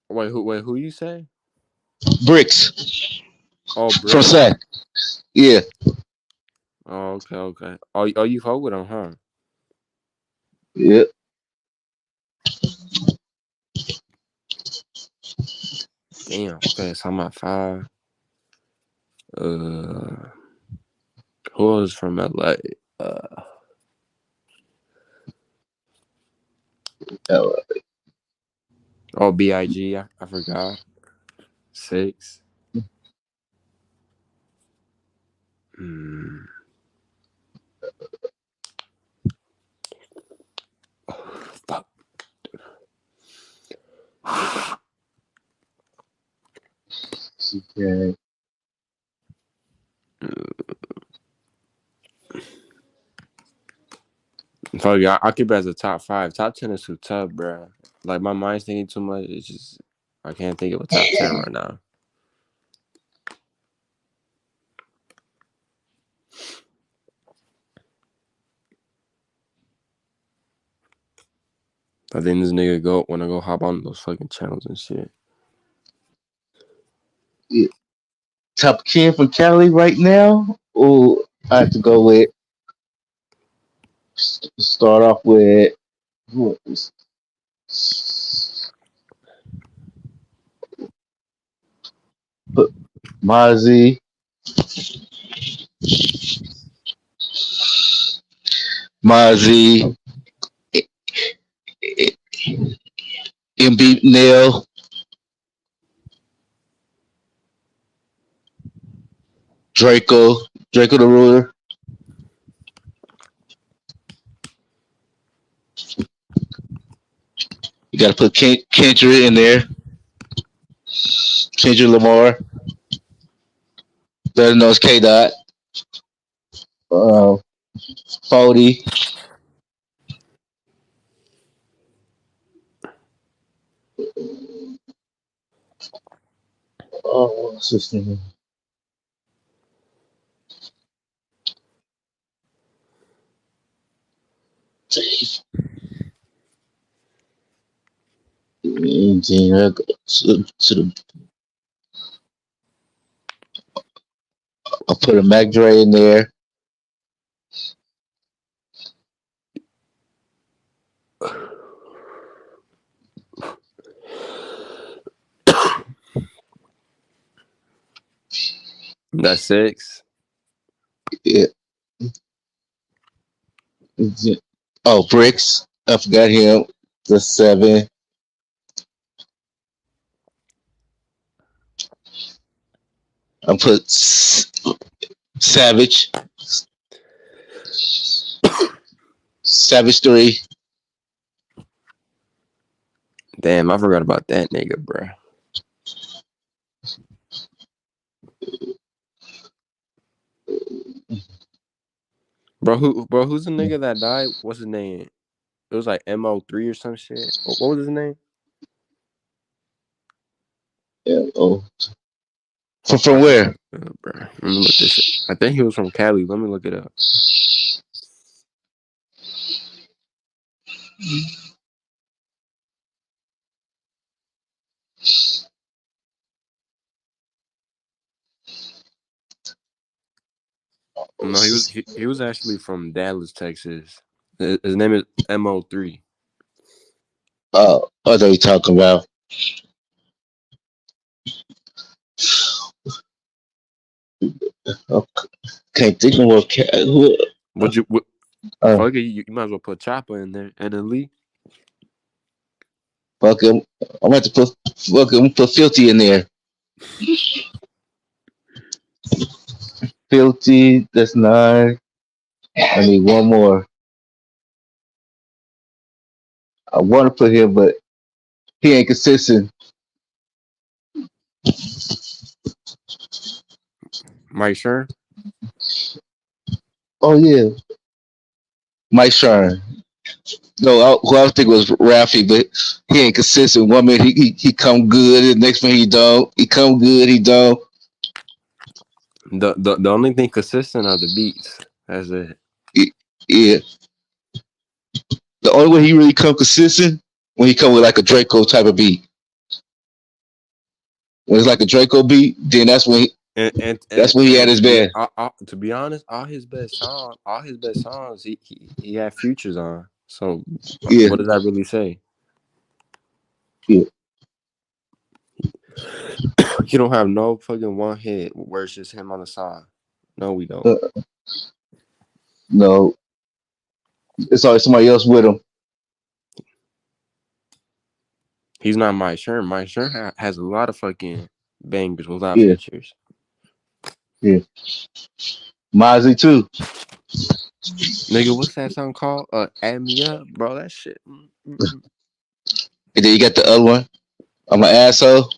Wait, who you say? Bricks Oh, from Brick. Sac. Yeah. Oh, okay. Oh, you fuck with him, huh? Yeah. Damn. Okay, so I'm at 5. Who was from LA? Oh, Big. I forgot. 6. Fuck. Okay. Fuck yeah, I keep it as a top 5. Top 10 is too tough, bro. Like my mind's thinking too much. It's just I can't think of a top 10 right now. I think this nigga wanna go hop on those fucking channels and shit. Yeah. Top kid from Cali right now. Oh, I have to go with. Start off with. Who is- Put Mozzie, Mozzie, MB Nail, Draco the Ruler. You got to put Kendrick in there. Kendrick Lamar. Better known as K Dot. 40. Oh, what's his name? And then I go to the. I'll put a Mac Dre in there. That's 6. Yeah. Oh, Bricks. I forgot him. That's 7. I put Savage. Savage 3. Damn, I forgot about that nigga, bro. Who's the nigga that died? What's his name? It was like MO3 or some shit. What was his name? Yeah. Oh. From where? Bro, let me look this shit. I think he was from Cali. Let me look it up. No, he was actually from Dallas, Texas. His name is MO3. Oh, I thought you talking about. Okay. Can't think of what. Who? Fuck it, you might as well put Chopper in there and then Lee. Fuck him. I'm going to put Filthy in there. Filthy. That's 9. I need one more. I want to put him, but he ain't consistent. Mike Sure. Oh yeah, Mike Sharn. No, who I was thinking was Rafi, but he ain't consistent. One minute he come good, and the next minute he don't. He come good, he don't. The only thing consistent are the beats. That's it. Yeah. The only way he really come consistent when he come with like a Draco type of beat. When it's like a Draco beat, then that's when he had his band. To be honest, all his best songs, he had features on. So Yeah. what does that really say? Yeah. You don't have no fucking one hit where it's just him on the song. No, we don't. No, it's always somebody else with him. He's not my shirt. My shirt has a lot of fucking bangers without Yeah, features. yeah. Mozzie too. Nigga, what's that song called? Add Me Up, bro. That shit. And then you got the other one. I'm an asshole.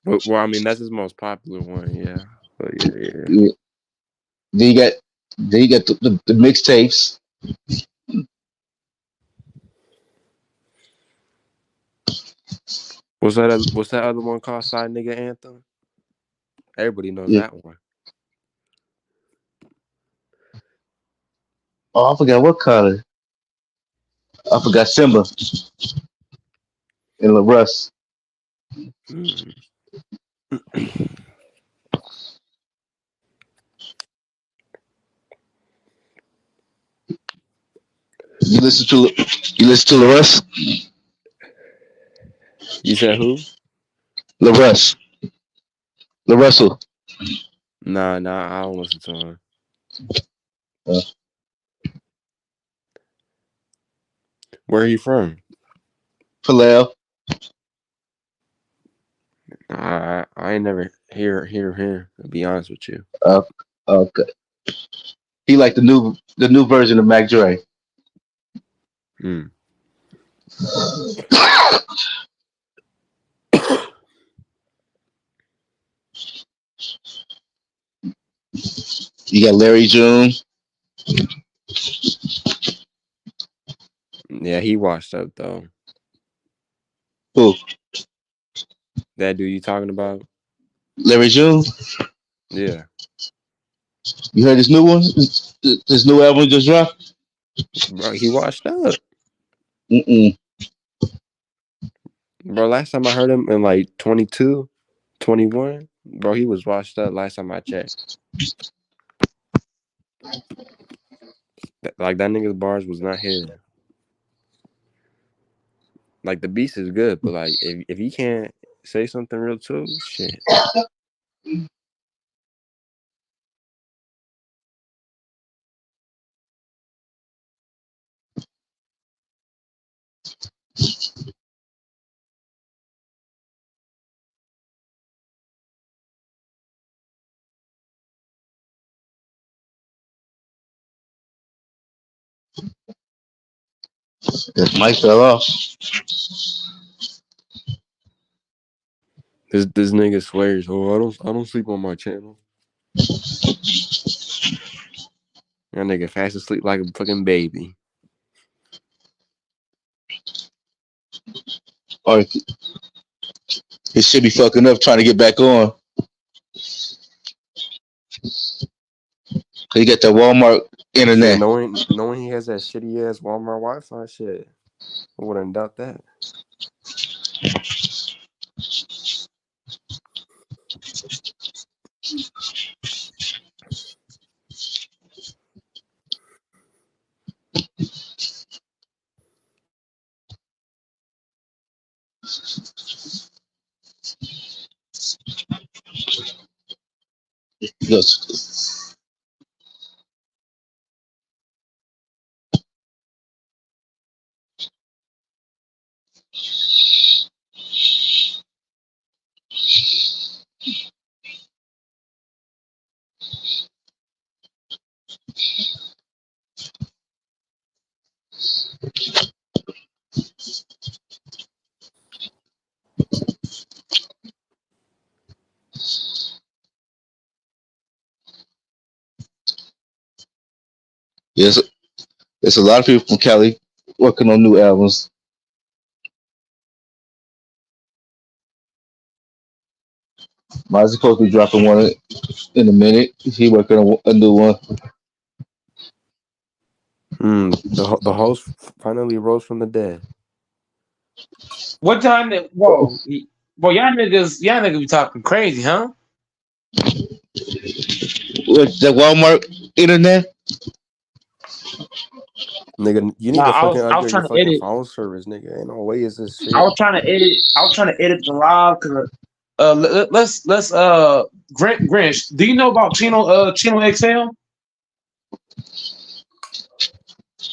Well, I mean, that's his most popular one, yeah. But yeah. Yeah. Then you got the mixtapes. What's that other one called? Side Nigga Anthem? Everybody knows Yeah. that one. Oh, I forgot what color. I forgot Simba and LaRuss. Mm. You listen to LaRuss? You said who? LaRuss. LaRussell. Nah, I don't listen to him. Where he from? Phalel. I ain't never hear him, to be honest with you. Okay. He like the new version of Mac Dre. Mm. You got Larry June. Yeah, he washed up though. Who? That dude you talking about? Larry June. Yeah. You heard his new one? His new album just dropped? Bro, he washed up. Mm-mm. Bro, last time I heard him in like 22, 21, bro, he was washed up last time I checked. Like, that nigga's bars was not hitting. Like, the beast is good, but like, if he can't say something real too, shit. His mic fell off. This nigga swears, oh, I don't sleep on my channel. That nigga fast asleep like a fucking baby. Or he should be fucking up trying to get back on. He got that Walmart Shit, internet. knowing he has that shitty ass Walmart Wi-Fi, shit, I wouldn't doubt that. Yes. Yes. There's a lot of people from Cali working on new albums. Mine's supposed to be dropping one in a minute. He working on a new one. The host finally rose from the dead. What time that? Whoa, y'all niggas be talking crazy, huh? With the Walmart internet. Nigga, you need Nah, to fucking I was upgrade your trying to fucking edit. phone service, nigga. Ain't no way is this I shit. was trying to edit. I was trying to edit the live because Let's Grinch. Do you know about Chino XL?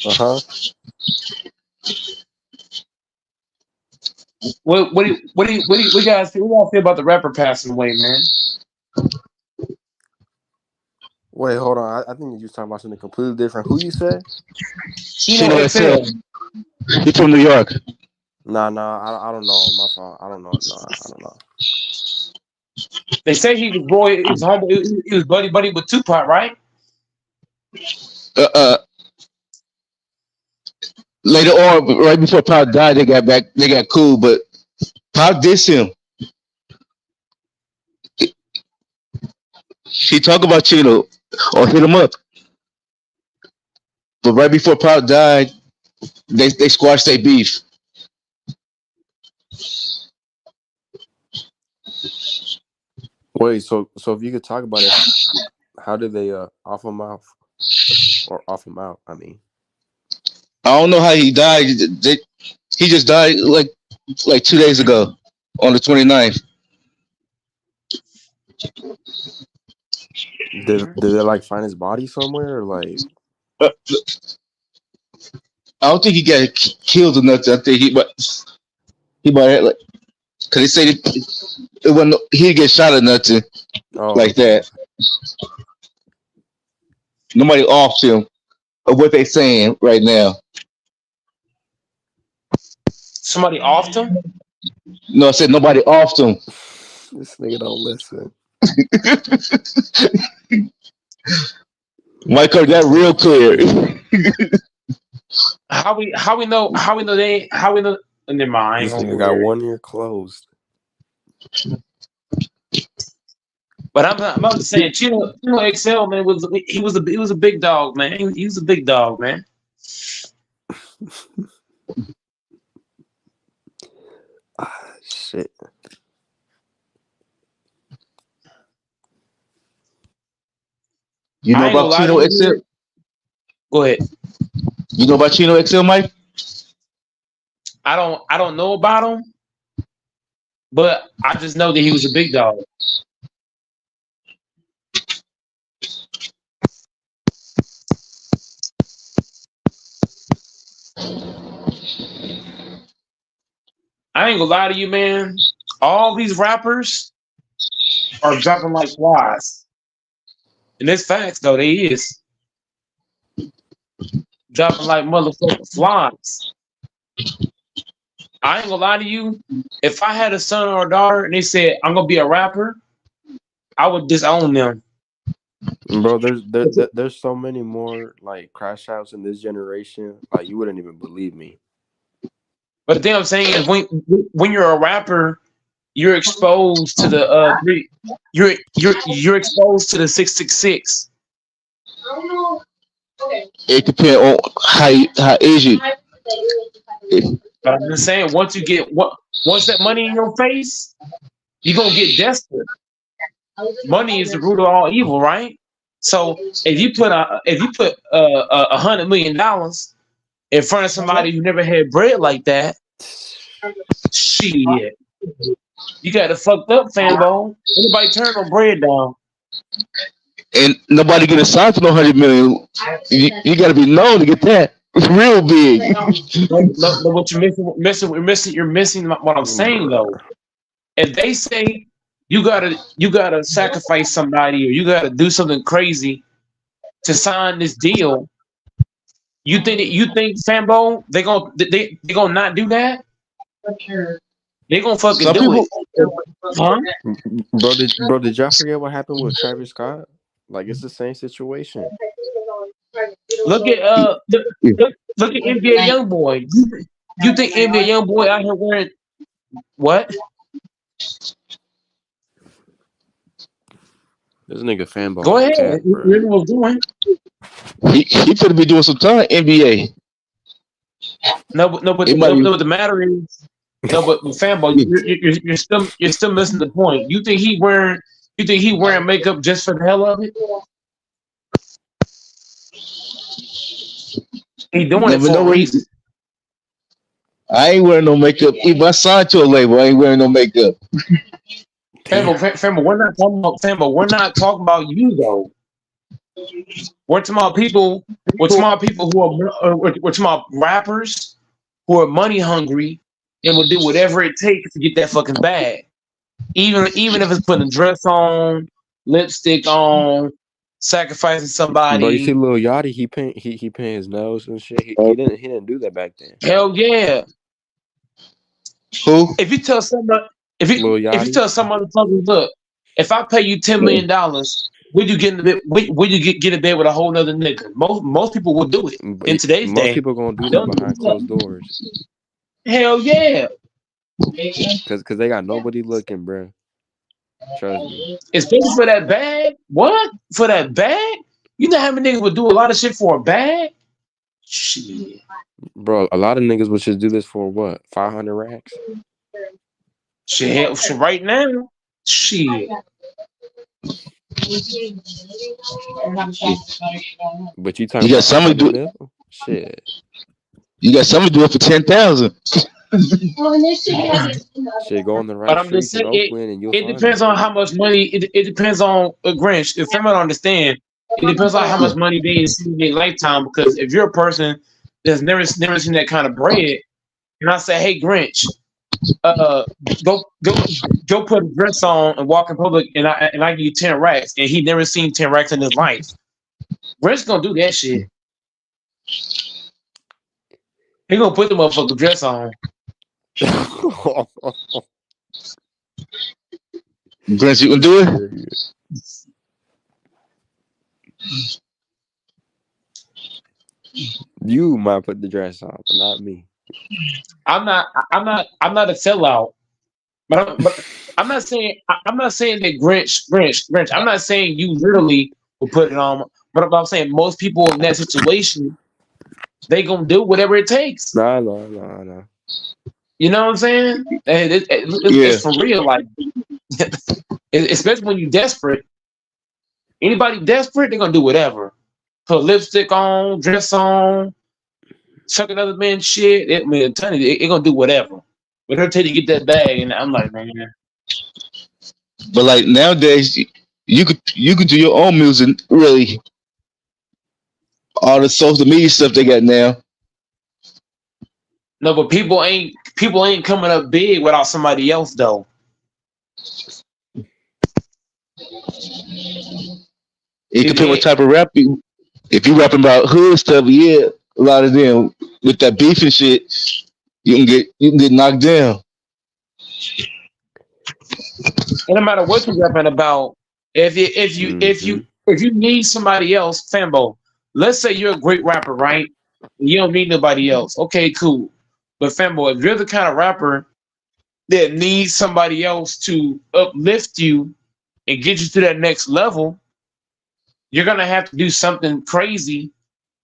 Uh-huh. What do you guys feel about the rapper passing away, man? Wait, hold on. I think you was talking about something completely different. Who you said? Chino Chino XL. XL. He from New York. Nah, I don't know. My fault. I don't know. No, I don't know. They say he was he was buddy with Tupac, right? Uh, uh, Later on, right before Pac died, they got back. They got cool, but Pac dissed him. He talk about Chino or hit him up, but right before Pac died, they squashed their beef. Wait, so if you could talk about it, how did they off him out or off him out? I mean, I don't know how he died. He just died like 2 days ago on the 29th. did they like find his body somewhere or like? Uh, I don't think he got killed or nothing. I think he might have, like, cause they said it wasn't, he didn't get shot or nothing Oh, like that. Nobody offed him of what they saying right now. Somebody offed him. No, I said nobody offed him. this nigga don't listen. Mike heard that real clear. How we know never mind. I ain't This gonna nigga go got there. 1 ear closed. But I'm just saying, Chino XL, man, he was a big dog, man. He was a big dog, man. Shit. You I know ain't gonna about lie to Chino you, XL? man. Go ahead. You know about Chino XL, Mike? I don't know about him, but I just know that he was a big dog. I ain't gonna lie to you, man. All these rappers are dropping like flies. And it's facts though, they is. Dropping like motherfucking flies. I ain't gonna lie to you. If I had a son or a daughter and they said I'm gonna be a rapper, I would disown them. Bro, there's so many more like crash outs in this generation. Like you wouldn't even believe me. But the thing I'm saying is when you're a rapper, you're exposed to the you're exposed to the 666. It depends on how is you. But I'm just saying once that money in your face, you're gonna get desperate. Money is the root of all evil, right? So if you put $100 million in front of somebody who never had bread like that, shit, you got it fucked up, fanbo. Anybody turn no bread down? And nobody get assigned for no 100 million. You got to be known to get that. It's real big. No, what you're missing what I'm saying though. If they say you gotta sacrifice somebody or you gotta do something crazy to sign this deal, you think Sambo they gonna not do that? They gonna fucking Some do people, it, huh? Bro, did y'all forget what happened with Travis Scott? Like it's the same situation. Look at look at NBA YoungBoy. You think NBA YoungBoy out here wearing what? This nigga fanboy. Go ahead. Cat, bro. Remember what doing? he could be doing some time NBA. No, but the matter is, no, but fanboy, you're still missing the point. You think he wearing makeup just for the hell of it? He doing it for a reason. I ain't wearing no makeup. If I signed to a label, I ain't wearing no makeup. Fambo, we're not talking about Fambo. We're not talking about you though. We're talking about people. We're talking about people who are. We're talking about rappers who are money hungry and will do whatever it takes to get that fucking bag. Even if it's putting a dress on, lipstick on, sacrificing Bro, you see somebody. Lil Yachty, he paint his nose and shit. He didn't do that back then. Hell yeah! Who? If you tell someone, Lil if you Yachty, tell someone, look, if I pay you $10 million, would you get in the bed? Would you get in bed with a whole nother nigga? Most people will do it in today's most day. people gonna do that They'll behind do closed doors. hell yeah! Cause they got nobody looking, bro. Trust me, Especially for that bag. What for that bag? You know how many niggas would do a lot of shit for a bag? Shit. bro. A lot of niggas would just do this for what? 500 racks. Shit, right now. Shit. But you talking You got about somebody do it. middle? Shit. You got somebody do it for 10,000. Shit, go on the But right I'm just streets in saying, Oakland and you'll it find depends it. on how much money. It depends on a Grinch. If someone understand, it depends on how much money they see in their lifetime. Because if you're a person that's never seen that kind of bread, and I say, hey Grinch, go put a dress on and walk in public, and I give you 10 racks, and he never seen 10 racks in his life. Grinch gonna do that shit. He gonna put the motherfucking dress on. Grinch, you can do it? You might put the dress on, but not me. I'm not a sellout. But I'm not saying that Grinch. I'm not saying you literally will put it on. But I'm saying most people in that situation, they gonna do whatever it takes. No. You know what I'm saying? It's for real, like especially when you're desperate. Anybody desperate, they're gonna do whatever. Put lipstick on, dress on, suck another man's shit. I'm telling you, they're gonna do whatever. Whatever it takes to get that bag. And I'm like, man. But like nowadays, you could do your own music. Really, all the social media stuff they got now. No, but people ain't coming up big without somebody else though. It depends what type of rap you. If you rapping about hood stuff, yeah, a lot of them with that beef and shit, you can get knocked down. And no matter what you're rapping about, if you need somebody else, Fambo, let's say you're a great rapper, right? And you don't need nobody else. Okay, cool. But Fambo, if you're the kind of rapper that needs somebody else to uplift you and get you to that next level, you're gonna have to do something crazy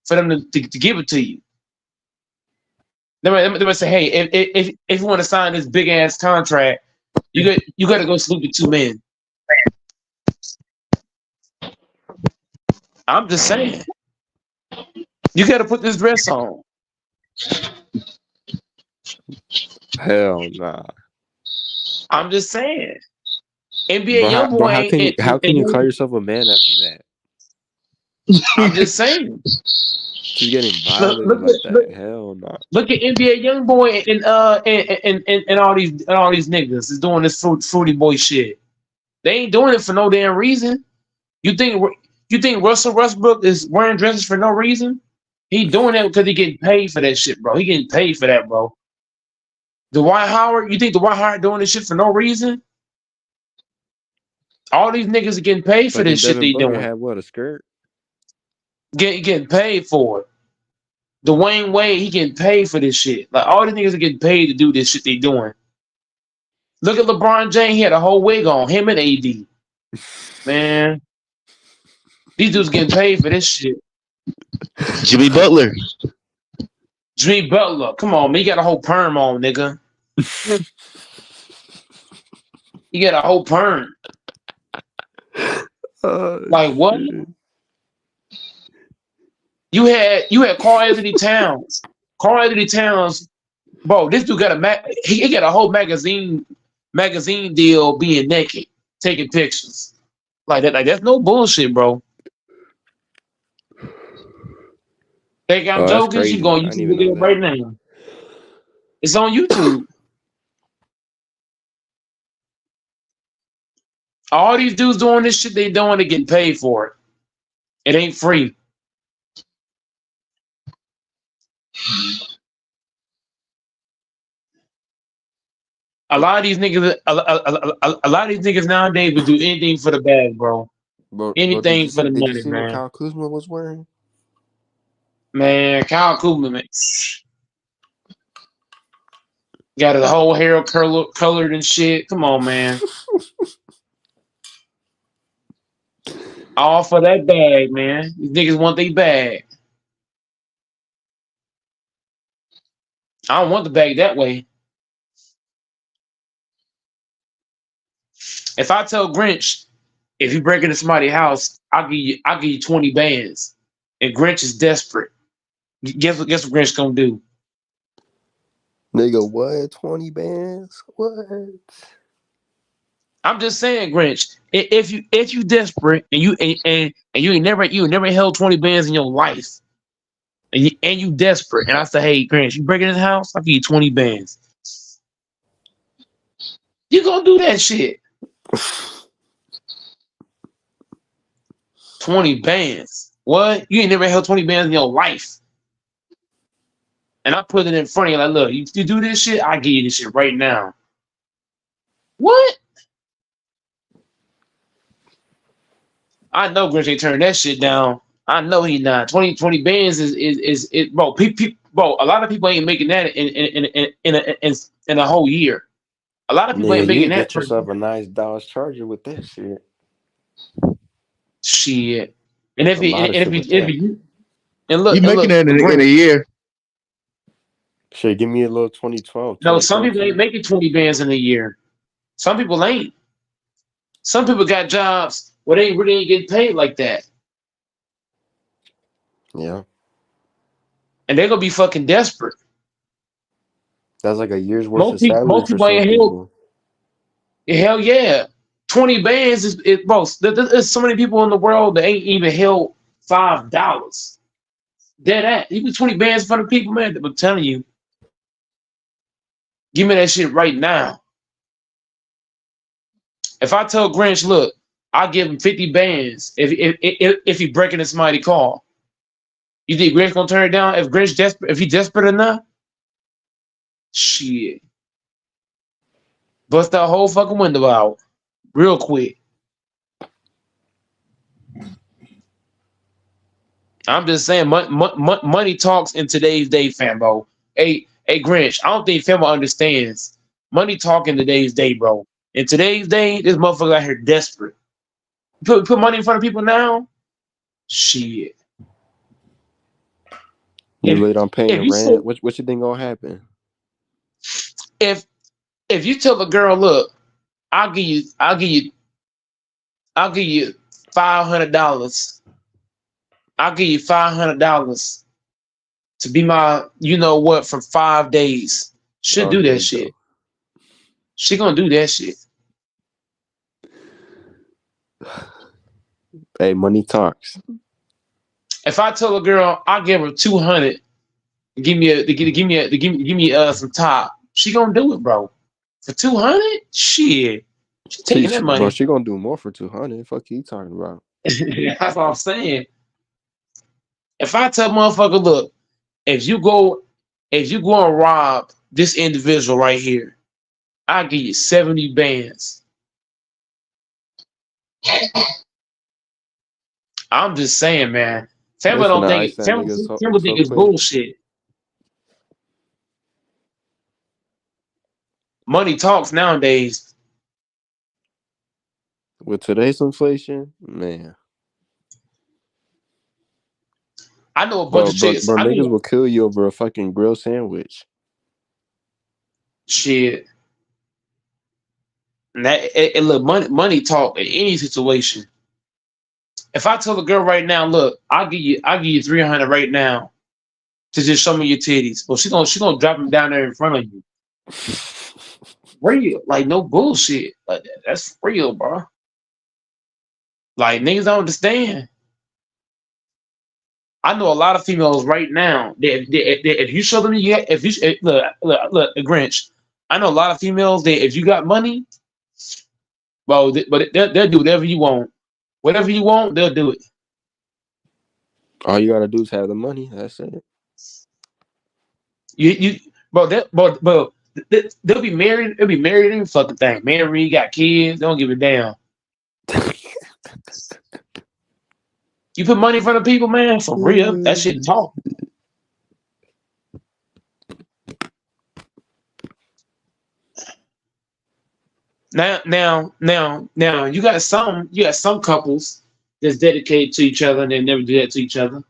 for them to give it to you. They might say, hey, if you want to sign this big ass contract, you got to go sleep with 2 men. I'm just saying, you got to put this dress on. Hell nah. I'm just saying. NBA Bro, YoungBoy. how can you call yourself a man after that? I'm just saying. She's getting violated like that. Hell no. Nah. Look at NBA YoungBoy and all these niggas is doing this fruity boy shit. They ain't doing it for no damn reason. You think Russell Westbrook is wearing dresses for no reason? He doing that because he getting paid for that shit, bro. He getting paid for that, bro. Dwight Howard, you think Dwight Howard doing this shit for no reason? All these niggas are getting paid for this shit they doing. Had what, a skirt? Getting paid for it. Dwayne Wade, he getting paid for this shit. Like all these niggas are getting paid to do this shit they doing. Look at LeBron James, he had a whole wig on, him and AD. Man. These dudes getting paid for this shit. Jimmy Butler. Jimmy Butler. Come on, man. You got a whole perm on, nigga. You got a whole perm. Like what? Shit. You had Carl Anthony Towns. Carl Anthony Towns, bro, this dude got he got a whole magazine deal being naked. taking pictures like that. Like that's no bullshit, bro. Think I'm Oh, that's joking? She crazy. going I didn't YouTube even know video that. right now. It's on YouTube. All these dudes doing this shit, they doing to get paid for it. It ain't free. A lot of these niggas, a lot of these niggas nowadays would do anything for the bag, bro. Bro, Anything for the did you money, see what man. Kyle Kuzma was wearing? Man, Kyle Kuzma, man. Got his whole hair colored and shit. Come on, man. All for that bag, man. These niggas want their bag. I don't want the bag that way. If I tell Grinch, if you break into somebody's house, I'll give you 20 bands. And Grinch is desperate. Guess what Grinch gonna do? Nigga, what? 20 bands? What? I'm just saying, Grinch. If you desperate and you ain't never held 20 bands in your life, and you desperate, and I say, hey, Grinch, you break in his house, I'll give you 20 bands. You gonna do that shit? 20 bands. What? You ain't never held 20 bands in your life. And I put it in front of you like, look, you do this shit, I give you this shit right now. What? I know Grinch ain't turning that shit down. I know he not. 20 bands is bro. Bro, a lot of people ain't making that in a whole year. A lot of people Nigga, ain't you making could that get for yourself a nice Dodge Charger with that shit. shit. And if A lot of shit with that. you You making that in a Grinch, year? Shit, give me a little 2012, no, some people ain't 2013. making 20 bands in a year. Some people ain't. Some people got jobs where they really ain't getting paid like that. Yeah. And they're gonna be fucking desperate. That's like a year's worth of salary Most for people some ain't held. people. Hell yeah. 20 bands is most. There's so many people in the world that ain't even held $5. Dead at. Even 20 bands in front of people, man. I'm telling you. Give me that shit right now. If I tell Grinch, look, I'll give him 50 bands if he breaking his mighty car. You think Grinch gonna turn it down? If he desperate enough? Shit. Bust that whole fucking window out. Real quick. I'm just saying, money talks in today's day, Fambo. Hey, Grinch, I don't think Fambo understands. Money talk in today's day, bro. In today's day, this motherfucker out here desperate. Put money in front of people now? Shit. You late on paying If you rent. say, What you think gonna happen? if you tell a girl, look, I'll give you $500. I'll give you $500 to be my, you know what, for 5 days. She'll Oh, do here that we go. shit. She gonna do that shit. Hey, money talks. If I tell a girl I give her 200, give me some top, she gonna do it, bro. For 200, shit, she taking that Bro, money. she gonna do more for 200. Fuck you talking about? That's what I'm saying. If I tell motherfucker, look, if you go and rob this individual right here, I'll give you 70 bands. I'm just saying, man. They Family don't finna think ice that family nigga think so it's quick. bullshit. Money talks nowadays. With today's inflation, man. I know a bunch Bro, of chicks. I niggas know will kill you over a fucking grilled sandwich. shit. And look, money talk in any situation. If I tell a girl right now, look, I'll give you 300 right now to just show me your titties. Well, she gonna drop them down there in front of you. real. Like no bullshit. Like that's real, bro. Like niggas don't understand. I know a lot of females right now that if you show them you get, if you look the Grinch, I know a lot of females that if you got money, bro, they'll do whatever you want, they'll do it. All you gotta do is have the money. That's it. You bro, they'll be married. They'll be married any fucking thing. Married, got kids. They don't give a damn. You put money in front of people, man, for real. That shit talk. Now, you got some couples that's dedicated to each other and they never do that to each other.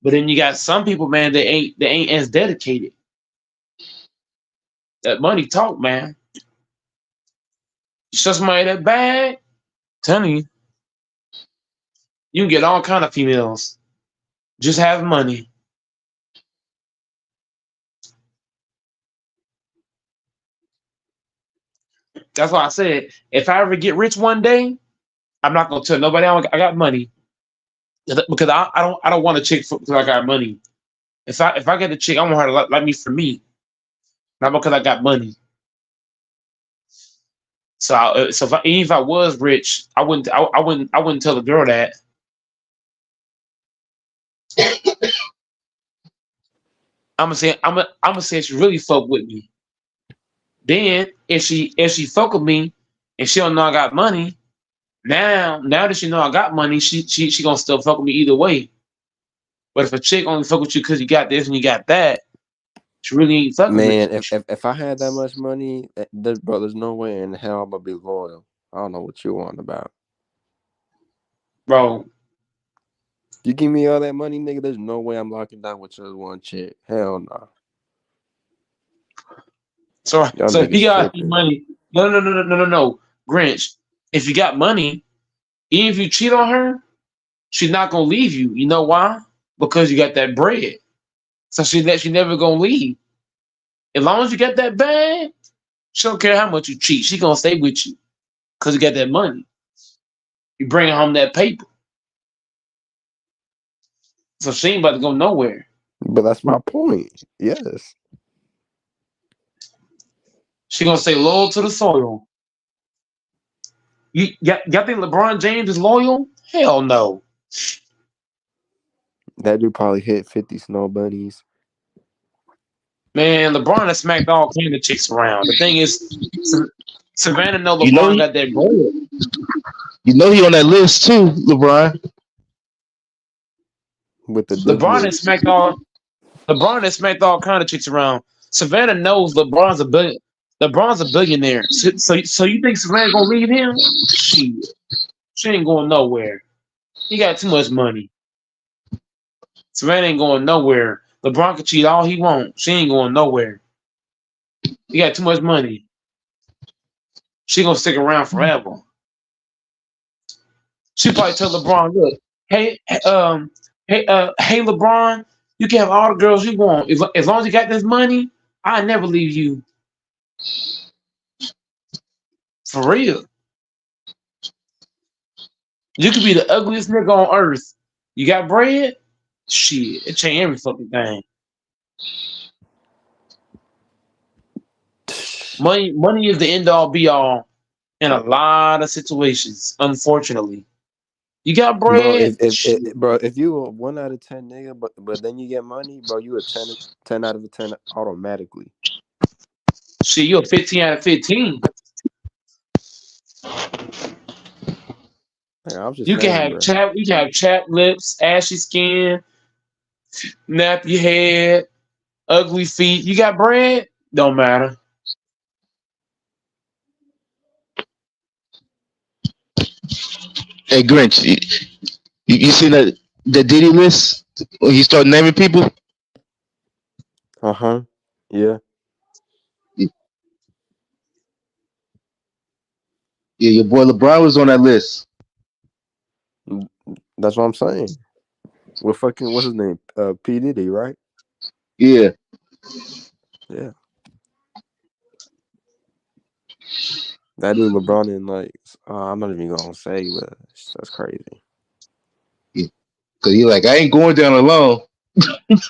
But then you got some people, man, they ain't as dedicated. That money talk, man. You show somebody that bag, telling you can get all kind of females. Just have money. That's why I said if I ever get rich one day, I'm not gonna tell nobody I got money because I don't want a chick because I got money. If I get a chick, I want her to like me for me, not because I got money. So even if I was rich, I wouldn't tell the girl that. I'm gonna say she really fuck with me. Then if she fuck with me and she don't know I got money, now that she know I got money, she gonna still fuck with me either way. But if a chick only fuck with you because you got this and you got that, she really ain't fucking Man, with you. if I had that much money, there's no way in hell I'm gonna be loyal. I don't know what you want about, Bro. You give me all that money, nigga. There's no way I'm locking down with just one chick. Hell no. So Y'all if you niggas got tripping. money, no, Grinch. If you got money, even if you cheat on her, she's not gonna leave you. You know why? Because you got that bread. So she never gonna leave. As long as you get that bag, she don't care how much you cheat. She gonna stay with you because you got that money. You bring home that paper. So she ain't about to go nowhere. But that's my point. Yes. She gonna stay loyal to the soil. Y'all think LeBron James is loyal? Hell no. That dude probably hit 50 snow bunnies. Man, LeBron has smacked all kind of chicks around. The thing is, Savannah know You know LeBron got that bread. You know he on that list too, LeBron. With the LeBron has smacked all kind of chicks around. Savannah knows LeBron's a billionaire. So you think Savannah gonna leave him? She ain't going nowhere. He got too much money. Savannah ain't going nowhere. LeBron can cheat all he wants. She ain't going nowhere. He got too much money. She gonna stick around forever. She probably tell LeBron, look, hey, LeBron, you can have all the girls you want. As long as you got this money, I never leave you. For real. You could be the ugliest nigga on earth. You got bread? Shit, it change every fucking thing. Money is the end all be all in a lot of situations, unfortunately. You got bread? Bro, if you a 1 out of 10 nigga, but then you get money, bro, you a 10 out of 10 automatically. Shit, you a 15 out of 15. You can have chapped lips, ashy skin, nappy head, ugly feet. You got bread? Don't matter. Hey Grinch, you seen the Diddy list when he started naming people? Yeah. Yeah, your boy LeBron was on that list. That's what I'm saying. What's his name? P. Diddy, right? Yeah. Yeah. That dude LeBron and like, I'm not even gonna say, but that's crazy. Cause he like, I ain't going down alone. That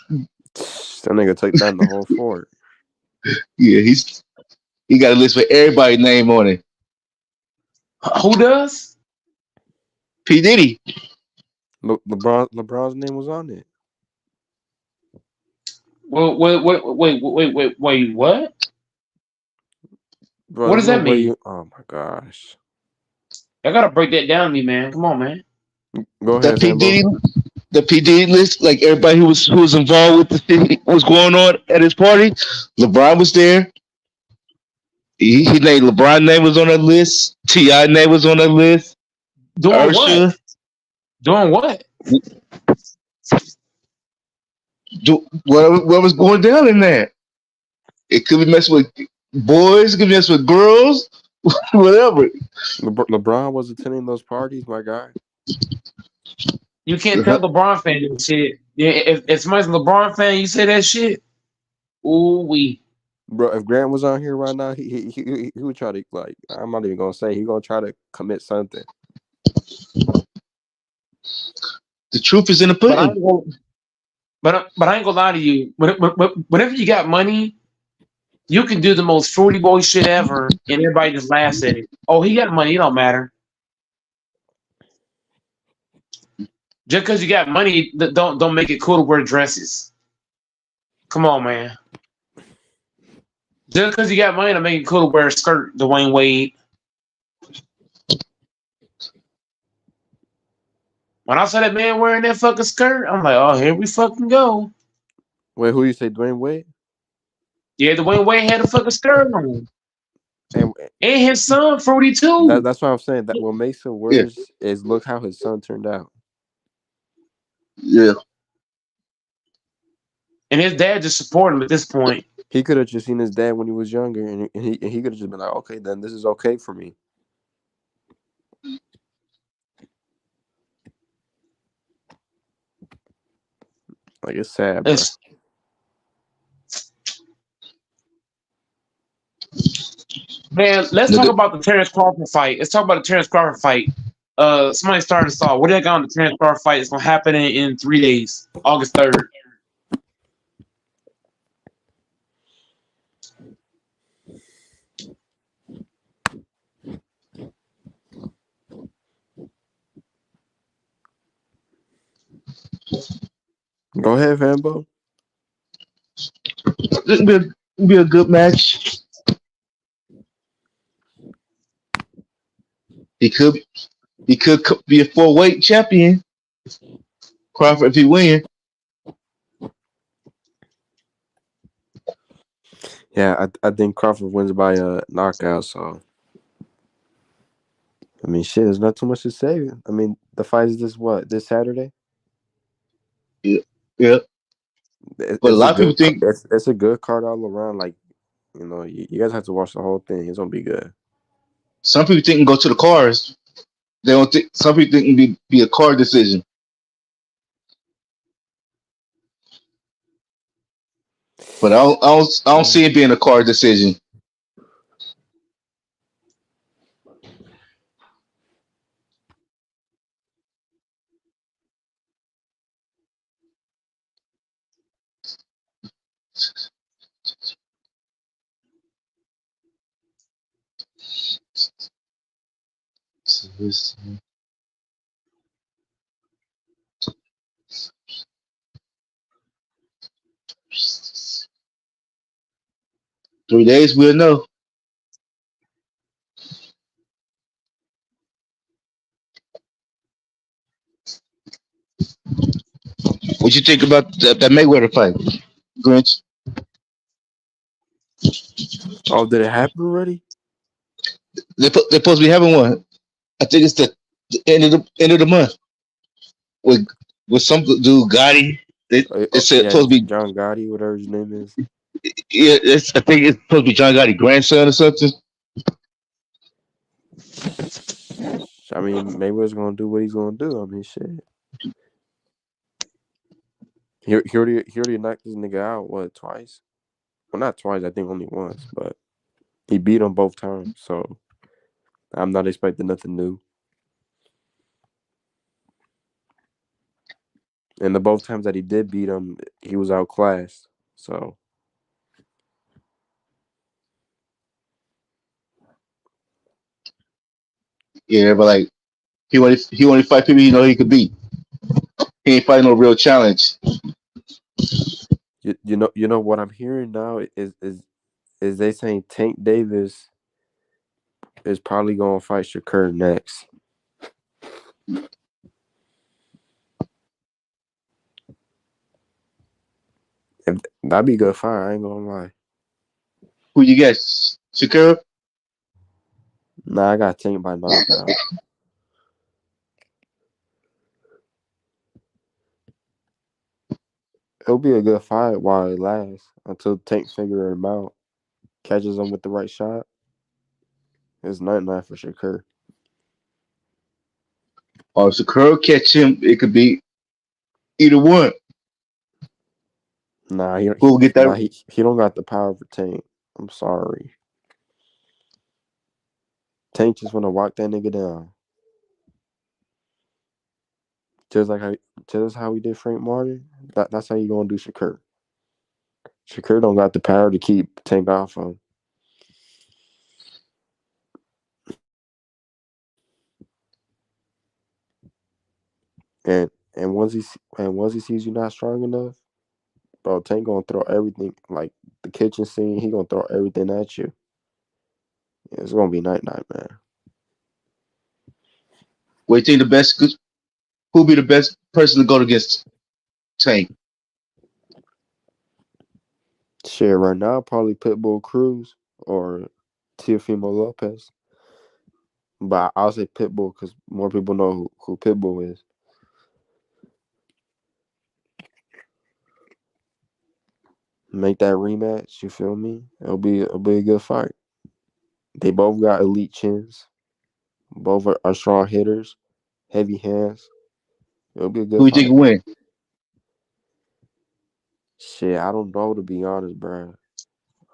nigga took down the whole fort. Yeah, he got a list with everybody's name on it. Who does? P Diddy. LeBron's name was on it. Wait, what? Bro, What there's does no that way mean? you. Oh my gosh. I gotta break that down to me, man. Come on, man. Go The ahead, P Fambo. Diddy, the P Diddy list, like everybody who was involved with the thing was going on at his party. LeBron was there. He named LeBron name was on that list. Ti name was on that list. Doing what? Ursha, Doing what? what was going down in there? It could be messing with boys, it could be messing with girls, whatever. LeBron was attending those parties, my guy. You can't tell LeBron fan that shit. Yeah, if somebody's a LeBron fan, you say that shit. Ooh wee. Bro, if Grant was on here right now, he would try to like. I'm not even gonna say he gonna try to commit something. The truth is in the But I pudding. ain't gonna, but I ain't gonna lie to you. Whenever you got money, you can do the most fruity boy shit ever, and everybody just laughs at it. Oh, he got money. It don't matter. Just because you got money, don't make it cool to wear dresses. Come on, man. Just because you got money, to make it cool to wear a skirt, Dwayne Wade. When I saw that man wearing that fucking skirt, I'm like, oh, here we fucking go. Wait, who you say, Dwayne Wade? Yeah, Dwayne Wade had a fucking skirt on. And his son, Fruity, too. that's what I'm saying. That what makes it Yeah, worse is look how his son turned out. yeah. And his dad just supported him at this point. He could have just seen his dad when he was younger, and he could have just been like, okay, then this is okay for me. Like, it's sad, bro. Man, let's talk about the Terrence Crawford fight. Let's talk about the Terrence Crawford fight. Somebody started to saw. What they got on the Terrence Crawford fight? It's gonna happen in 3 days, August 3rd. Go ahead, Fambo. It'll be a good match. He could be a 4-weight champion. Crawford if he win. Yeah, I think Crawford wins by a knockout. So, I mean, shit, there's not too much to say. I mean, the fight is this Saturday? Yeah, yeah. But a It's a lot of people good think it's a good card all around. Like, you guys have to watch the whole thing. It's gonna be good. some people think go to the cars. They don't think some people think it be a car decision. But I don't see it being a car decision. So it's 3 days, we'll know. What you think about that Mayweather fight, Grinch? Oh, did it happen already? They're supposed to be having one. I think it's the end of the month with some dude Gotti. It's Yeah, supposed to be John Gotti, whatever his name is. I think it's supposed to be John Gotti grandson or something. I mean, Mayweather's gonna do what he's gonna do. I mean, shit. He already knocked this nigga out, what, twice? Well, not twice, I think only once, but he beat him both times, so I'm not expecting nothing new. And the both times that he did beat him, he was outclassed. So Yeah, but like he only fight people he know he could beat. He ain't fighting no real challenge. you know what I'm hearing now is they saying Tank Davis is probably gonna fight Shakur next. If, that'd be a good fight. I ain't gonna lie. Who you get? Shakur? Nah, I got Tank by knockout. It'll be a good fight while it lasts until Tank figure him out, catches him with the right shot. It's 99 for Shakur. Or if Shakur catch him, it could be either one. Nah, he Who will get nah that? he don't got the power for Tank. I'm sorry. Tank just wanna walk that nigga down. Just like how he did Frank Martin. That's how you gonna do Shakur. Shakur don't got the power to keep Tank off him. And once he sees you not strong enough, bro, Tank gonna throw everything like the kitchen scene. He gonna throw everything at you. It's gonna be night night, man. What you think the best? Who'll be the best person to go against Tank? Shit, right now probably Pitbull Cruz or Teofimo Lopez. But I'll say Pitbull because more people know who Pitbull is. Make that rematch. You feel me? It'll be a good fight. They both got elite chins. Both are strong hitters, heavy hands. It'll be a good Who you think fight. will win? Shit, I don't know to be honest, bro.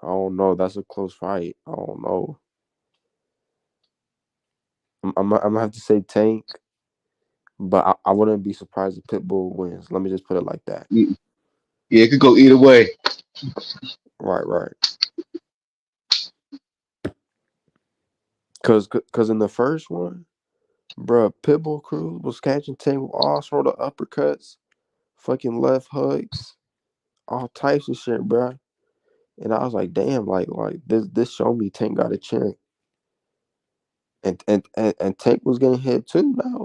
I don't know. That's a close fight. I don't know. I'm gonna have to say Tank, but I wouldn't be surprised if Pitbull wins. Let me just put it like that. Yeah, it could go either way. Right, right. Cause in the first one, bro, Pitbull Cruz was catching Tank with all sort of uppercuts, fucking left hooks, all types of shit, bro. And I was like, damn, like this showed me Tank got a chin. And Tank was getting hit too now.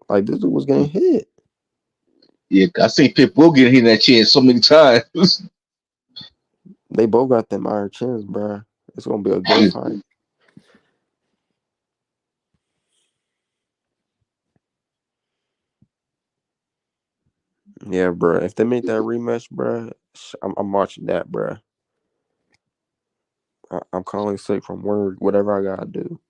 Like this dude was getting hit. Yeah, I seen Pitbull getting hit in that chin so many times. They both got them iron chins, bro. It's gonna be a good fight. Yeah, bro. If they make that rematch, bro, I'm watching that, bro. I'm calling sick from work, whatever I gotta do.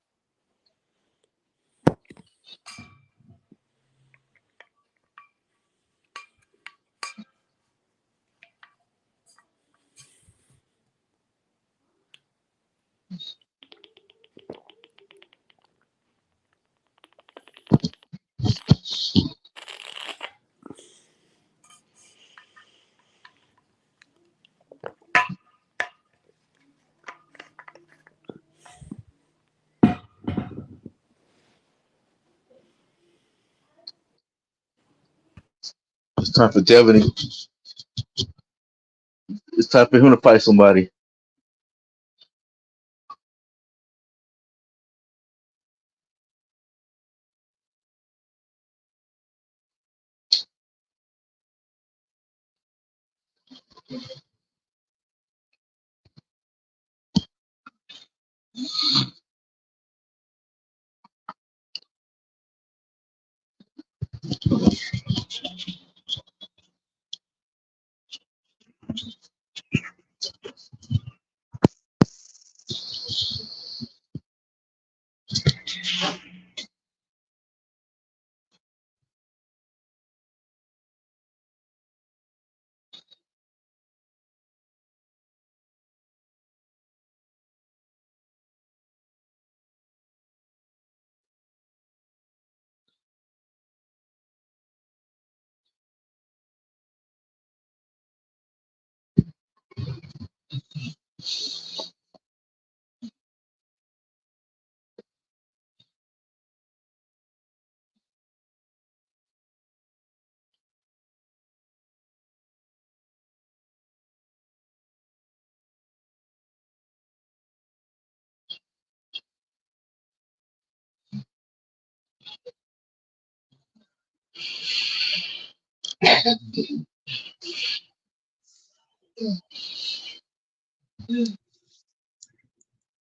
It's time for Devin. It's time for him to fight somebody.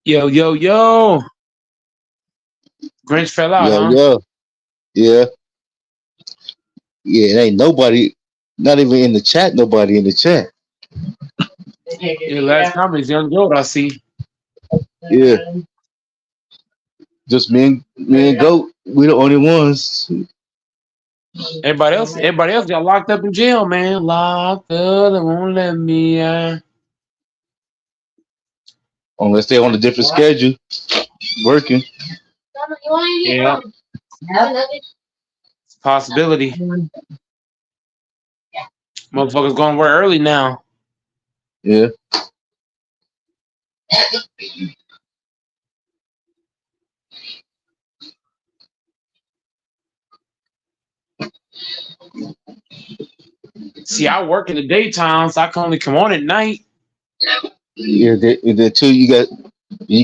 Yo, yo, yo. Grinch fell out, Yo, huh? yo, yeah, yeah. It ain't nobody, not even in the chat. Nobody in the chat. Yeah, last comment is Young Goat, I see. Yeah, just me and Goat. We the only ones. Everybody else got locked up in jail, man. Locked up, they won't let me Unless they're on a different schedule, working. Yeah, possibility. Motherfuckers going to work early now. Yeah. See, I work in the daytime, so I can only come on at night. Yeah, then too, you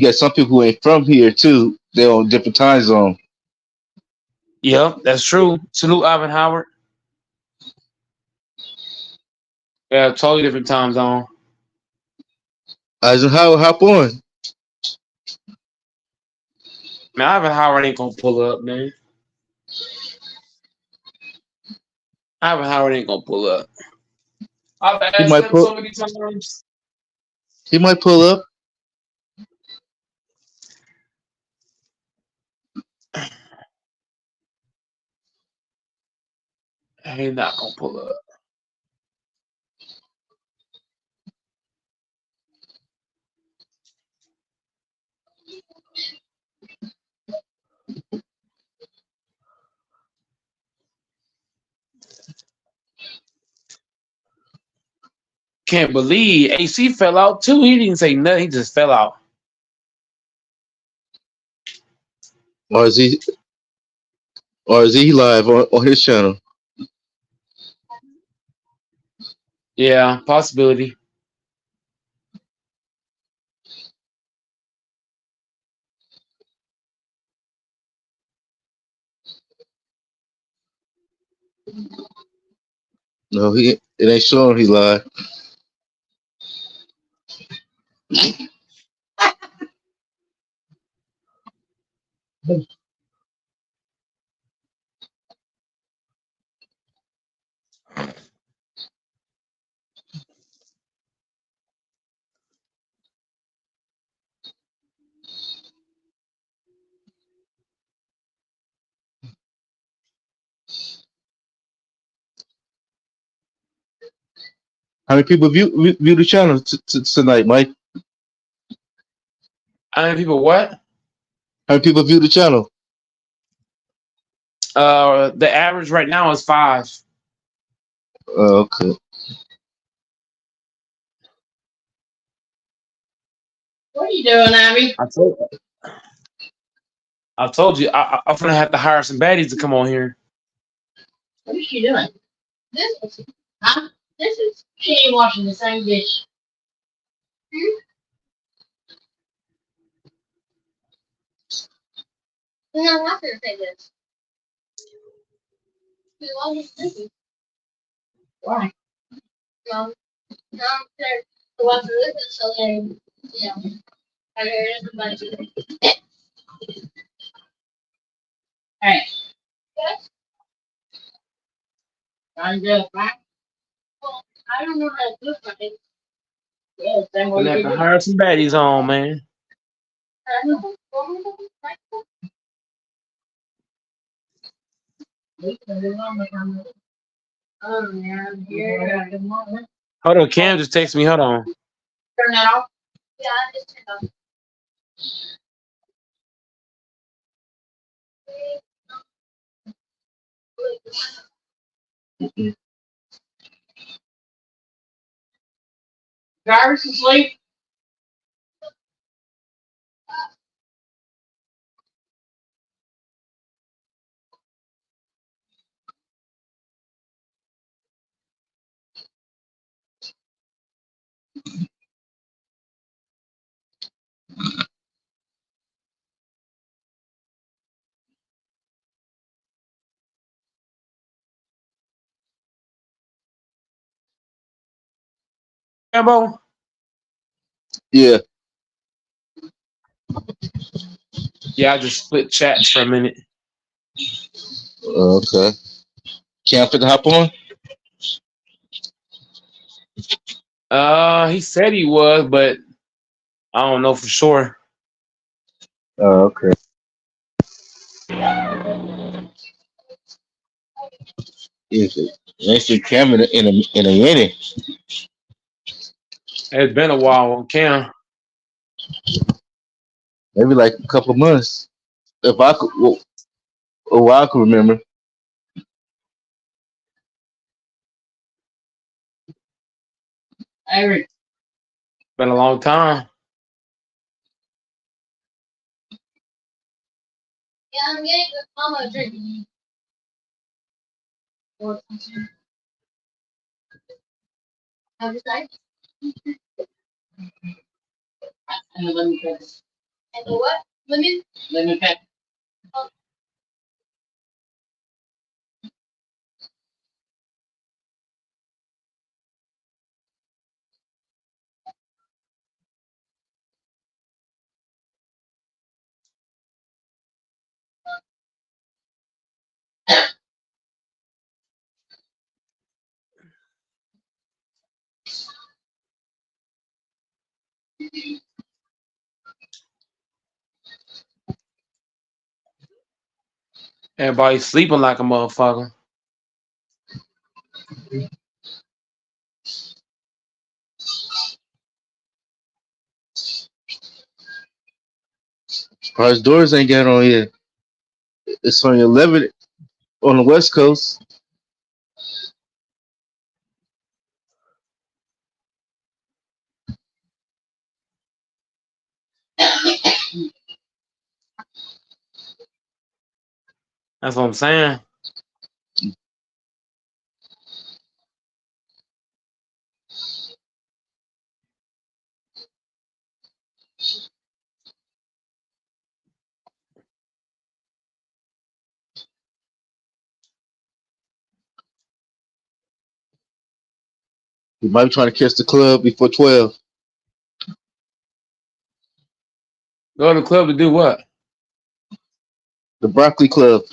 got some people who ain't from here too. They're on different time zone. Yep, that's true. Salute Ivan Howard. Yeah, totally different time zone. Eisenhower, hop on. Man, Ivan Howard ain't gonna pull up, man. Ivan Howard ain't gonna pull up. I've He asked might him pull. so many times. He might pull up. He's not gonna pull up. Can't believe AC fell out too. He didn't say nothing. He just fell out. Or is he? Or is he live on his channel? Yeah, possibility. No, it ain't showing he live. How many people view the channel tonight, Mike? How many people what? How many people view the channel? The average right now is 5. Okay. What are you doing, Abby? I told you I'm gonna have to hire some baddies to come on here. What is she doing? This is, huh? This is, she ain't washing the same dish. Hmm? No, I'm not gonna say this. You love this cookie. Why? No, no, I'm scared to watch the liquor, so then, you know, I heard everybody do it. Alright. Yes? I'm good, right? Well, I don't know how to do it. Yes, then what Gonna do have you to do? hire some baddies on, man. I don't know. Oh, yeah, here. Good morning. Hold on, Cam just texted me. Hold on. Turn that off? Yeah, I just turned off. Jarvis asleep? Rambo? Yeah. Yeah, I just split chats for a minute. Okay. Can't fit the hop on? He said he was, but I don't know for sure. Oh, okay. Yes, they should Cam in a minute. It's been a while on cam. Maybe like a couple months. If I could, a while I could remember. Eric. Been a long time. Yeah, I'm getting the mama drink. Have you tried? And the lemon pepper. And the what? Lemon? Lemon pepper. Oh. Everybody sleeping like a motherfucker. Surprised doors ain't got on yet. It's on 11 on the West Coast. That's what I'm saying. You might be trying to catch the club before 12. Go to the club to do what? The Broccoli Club.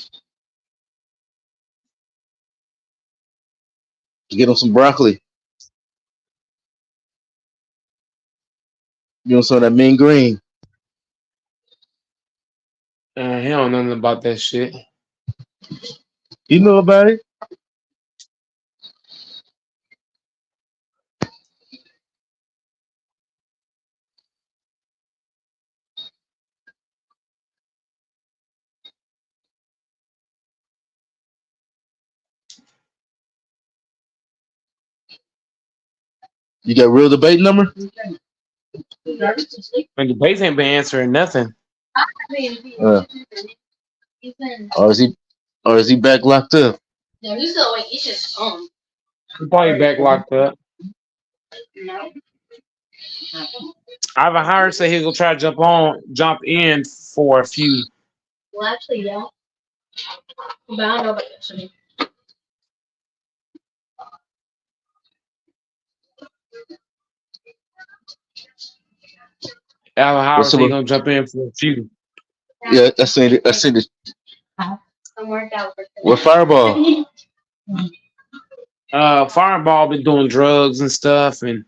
Get him some broccoli. Get him some of that mean green. He don't know nothing about that shit. You know about it? You got real debate number? And the base ain't been answering nothing. Or is he back locked up? He probably back locked up. Ivan Howard said he'll try to jump in for a few. Well, actually, yeah. But I don't know about yesterday. Alvin Howard What's said he's up? gonna jump in for a few. Yeah, I seen it. I seen it. I'm worked out for today. What Fireball? Fireball been doing drugs and stuff, and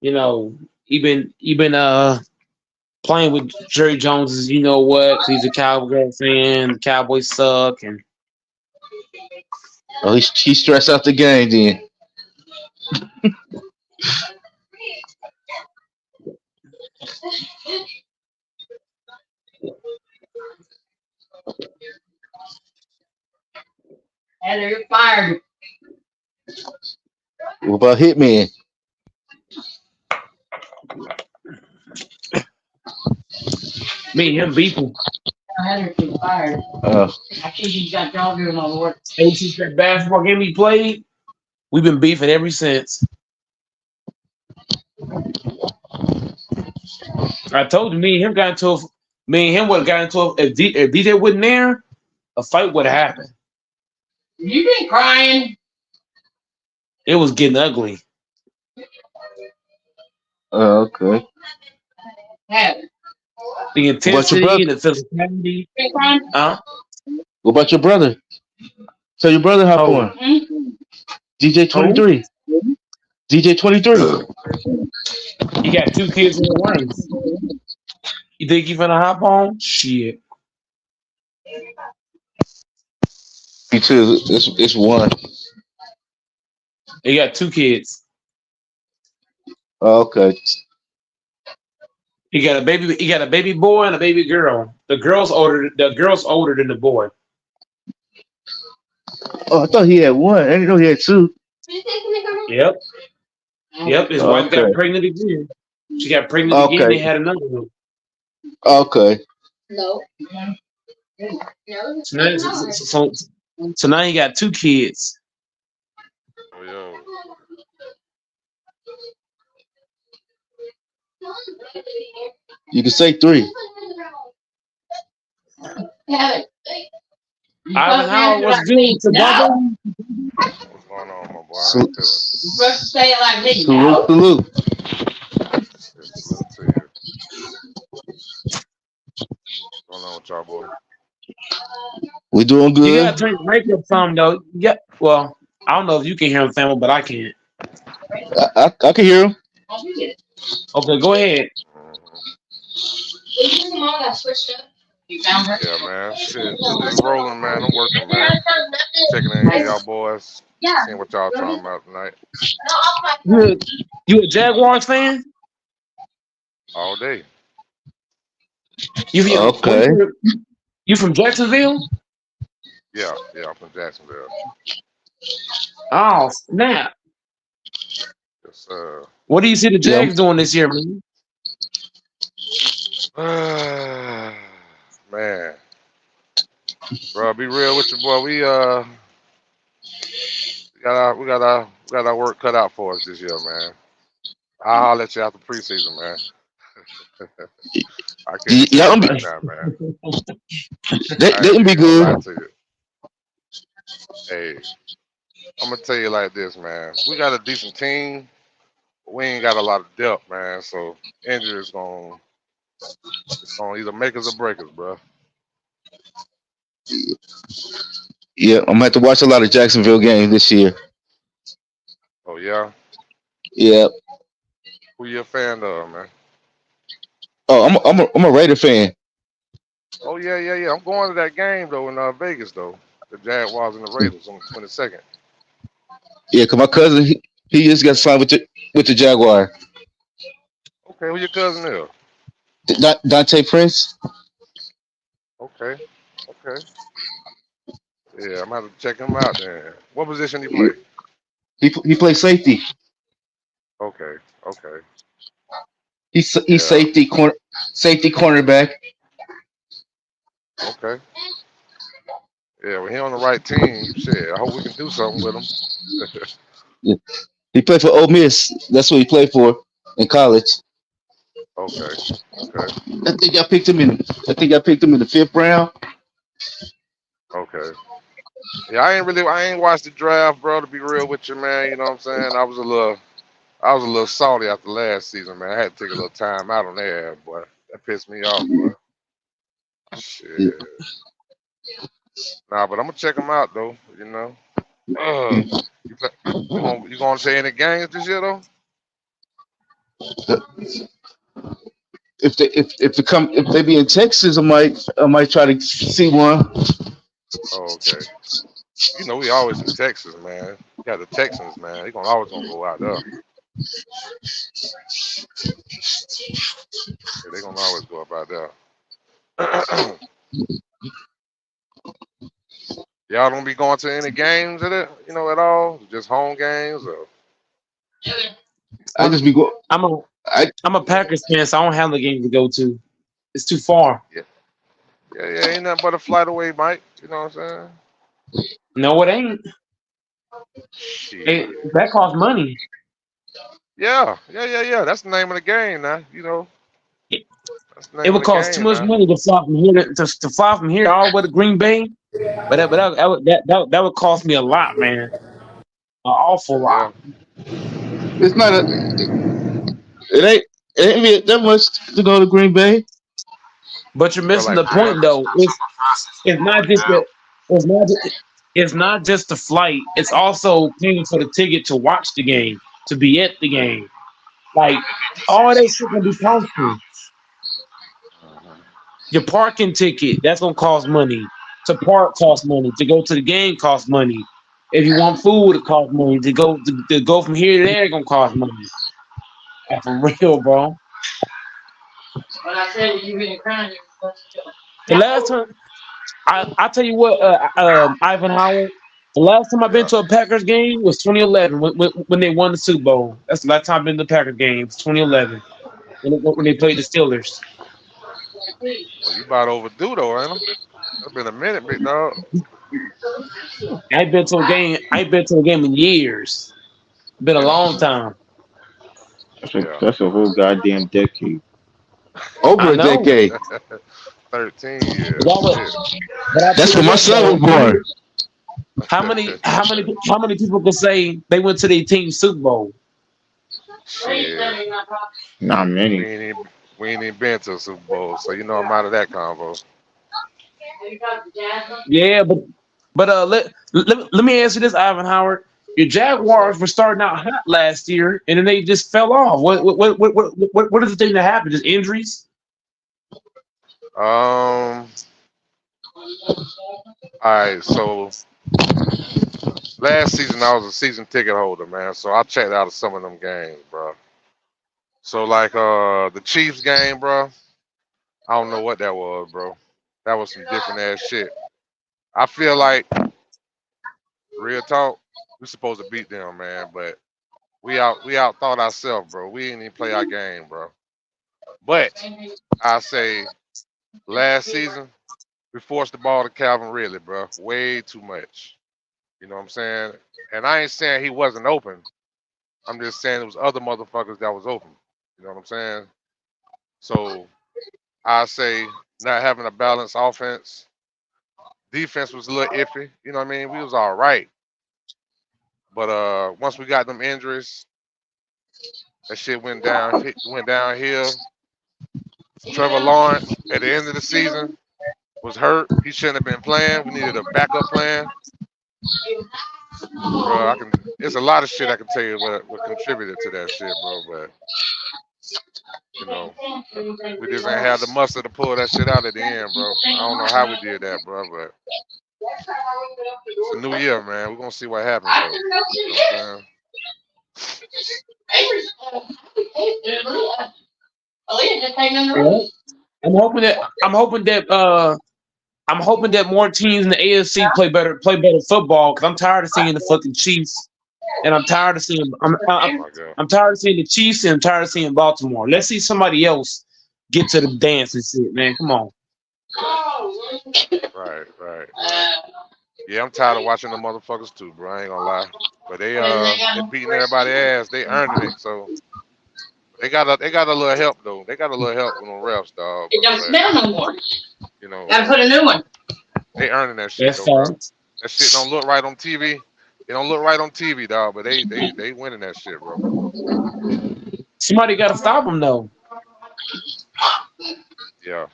you know, he been playing with Jerry Jones's, you know what? 'Cause he's a Cowboy fan. The Cowboys suck, and Oh, he stressed out the game then. Heather, you're fired. What about Hitman? me and him beefing. Heather, you're fired. Actually, you got dog room on work. Ever since that basketball game he played, we've been beefing ever since. I told you, me and him would have got into if DJ wasn't there, a fight would have happened. You been crying? It was getting ugly. Okay. The What about your brother? intensity, the physicality. What about your brother? Tell your brother hop Who? on. DJ Who? 23. DJ 23. He got 2 kids in the race. You think he finna hop on? Shit. Me too. It's one. He got 2 kids. Okay. He got a baby. He got a baby boy and a baby girl. The girl's older. The girl's older than the boy. Oh, I thought he had one. I didn't know he had two. Yep. Yep. His wife Okay. got pregnant again. She got pregnant again. Okay. They had another one. Okay. No. So now, so now he got 2 kids. Oh, yo. You can say three. Ivan Howard was good to brother. What's going on, my boy? How you feeling? Say it like me. Salute, salute. Yes, salute to you. What's going on with y'all, boy? We doing You good. gotta turn your mic up some though. Yeah. Well, I don't know if you can hear him, family, but I can. I can hear him. Okay, go ahead. Yeah, man. Shit, just rolling, man. I'm working, man. Checking in with y'all boys. Seeing what y'all talking about tonight. You a Jaguars fan? All day. Okay. You from Jacksonville? Yeah, I'm from Jacksonville. Oh snap! Yes, What do you see the Yeah. Jags doing this year, man? man. Bro, be real with you, boy. We got our work cut out for us this year, man. I'll holler at you after preseason, man. I can't tell Y'all you be, right now, man. they I can ain't be even gonna lie good. to you. Hey, I'm gonna tell you like this, man. We got a decent team, but we ain't got a lot of depth, man. So injury is gonna either make us or break us, bro. Yeah, I'm gonna have to watch a lot of Jacksonville games this year. Oh yeah, Yeah. who you a fan of, man? Oh, I'm a Raider fan. Oh yeah. I'm going to that game though in Vegas though. The Jaguars and the Raiders on the 22nd. Yeah, cause my cousin he just got signed with the Jaguar. Okay, who your cousin is? Dante Prince. Okay. Yeah, I'm gonna have to check him out then. What position he play? He plays safety. Okay. He's Yeah. safety cornerback. Okay. Yeah, well, he on the right team. Shit, I hope we can do something with him. Yeah. He played for Ole Miss. That's what he played for in college. Okay. I think I picked him in the 5th round. Okay. Yeah, I ain't watched the draft, bro, to be real with you, man. You know what I'm saying? I was a little salty after last season, man. I had to take a little time out on there, boy. That pissed me off, boy. Yeah. Shit. Nah, but I'm gonna check him out though, you know. You play, you gonna say any games this year though? If they be in Texas, I might try to see one. Oh, okay. You know we always in Texas, man. You got the Texans, man. They always gonna go out there. Yeah, they gonna always go up out there. Y'all don't be going to any games at it, you know, at all? Just home games or I just be go. I'm a Packers fan, so I don't have the game to go to. It's too far. yeah, ain't nothing but a flight away, Mike. You know what I'm saying? No, it ain't. Shit. That costs money. Yeah. That's the name of the game now, you know. That's the It name of would the cost too game much now. money to fly from here to fly from here all the way to Green Bay. But that would cost me a lot, man. An awful Yeah. lot. It's not a. It ain't that much to go to Green Bay. But you're Felt missing like the point, though. It's not just yeah. that. It's not just the flight. It's also paying for the ticket to watch the game, to be at the game. Like all that shit gonna be costing. Your parking ticket, that's gonna cost money. To park costs money. To go to the game costs money. If you want food, it costs money. To go from here to there, it's gonna cost money. Like, for real, bro. When I said you been crying, The last time I tell you what, Ivan Howard. The last time I've been Yeah. to a Packers game was 2011 when they won the Super Bowl. That's the last time I've been to a Packers game. It's 2011 when they played the Steelers. Well, you about overdue though, ain't it? It's been a minute, big dog. I ain't been to a game. I ain't been to a game in years. Been a long time. Yeah. That's a whole goddamn decade. I Over a know. decade. 13 But, years. that was, Shit. but I tell That's you when my what, son was though, born. how many people can say they went to their team Super Bowl? Shit. Not We many. ain't even we ain't even been to a Super Bowl, so you know I'm out of that convo. Yeah, but let me answer this, Ivan Howard. Your What's up? Jaguars were starting out hot last year, and then they just fell off. What is the thing that happened? Just injuries? All right, so last season I was a season ticket holder, man. So I checked out of some of them games, bro. So like the Chiefs game, bro. I don't know what that was, bro. That was some different ass shit. I feel like real talk, we supposed to beat them, man, but we out thought ourselves, bro. We didn't even play our game, bro. But I say last season we forced the ball to Calvin Ridley, bro. Way too much. You know what I'm saying? And I ain't saying he wasn't open. I'm just saying it was other motherfuckers that was open. You know what I'm saying? So I say not having a balanced offense. Defense was a little iffy. You know what I mean? We was all right. But once we got them injuries, that shit went downhill. Trevor Lawrence at the end of the season was hurt. He shouldn't have been playing. We needed a backup plan. Bro, it's a lot of shit I can tell you what contributed to that shit, bro. But you know, we just ain't had the muscle to pull that shit out at the end, bro. I don't know how we did that, bro, but it's a new year, man. We're gonna see what happens though. You know what I'm saying? Yeah. I'm hoping that more teams in the AFC play better football because I'm tired of seeing the fucking Chiefs and I'm tired of seeing Oh my god. I'm tired of seeing the Chiefs and I'm tired of seeing Baltimore. Let's see somebody else get to the dance and shit, man. Come on. Right. Yeah, I'm tired of watching the motherfuckers too, bro. I ain't gonna lie. But they beating everybody ass. They earning it, so they got a little help though. They got a little help with them refs, dog. It don't But smell no more. you know, Gotta put a new one. they earning that shit That's though, bro. fine. That shit don't look right on TV. It don't look right on TV, dog. But they winning that shit, bro. Somebody got to stop them though. Yeah,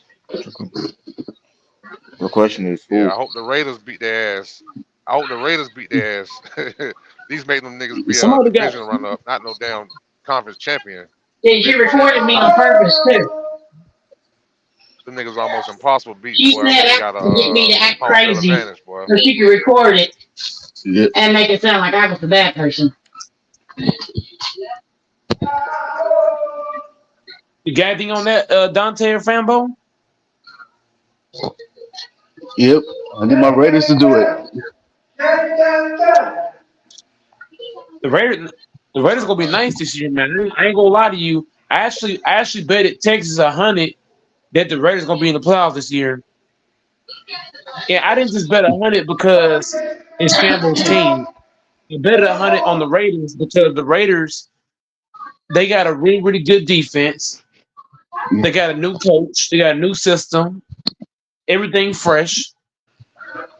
The question is yeah. who? I hope the Raiders beat their ass. I hope the Raiders beat their ass. These make them niggas be a Somebody got division runner up, not no damn conference champion. Yeah, she recorded me on purpose too. Them niggas almost impossible to beat, She boy, when said they that got a to get me to act home field crazy advantage, boy. so she could record it Yep. and make it sound like I was the bad person. you got anything on that, Dante or Fambo? Yep. I need my Raiders to do it. The Raiders gonna be nice this year, man. I ain't gonna lie to you. I actually betted Texas 100 that the Raiders gonna be in the playoffs this year. Yeah, I didn't just bet 100 because it's Fambo's team. I bet 100 on the Raiders because the Raiders they got a really good defense. They got a new coach. They got a new system. Everything fresh,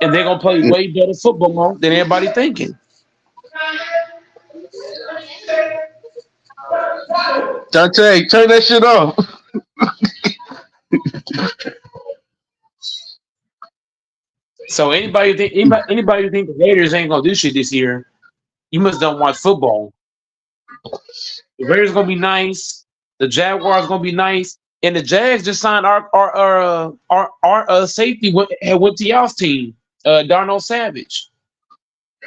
and they're gonna play way better football than everybody thinking. Dante, turn that shit off. So anybody who think the Raiders ain't gonna do shit this year, you must don't watch football. The Raiders gonna be nice. The Jaguars gonna be nice, and the Jags just signed our safety went to y'all's team, Darnell Savage.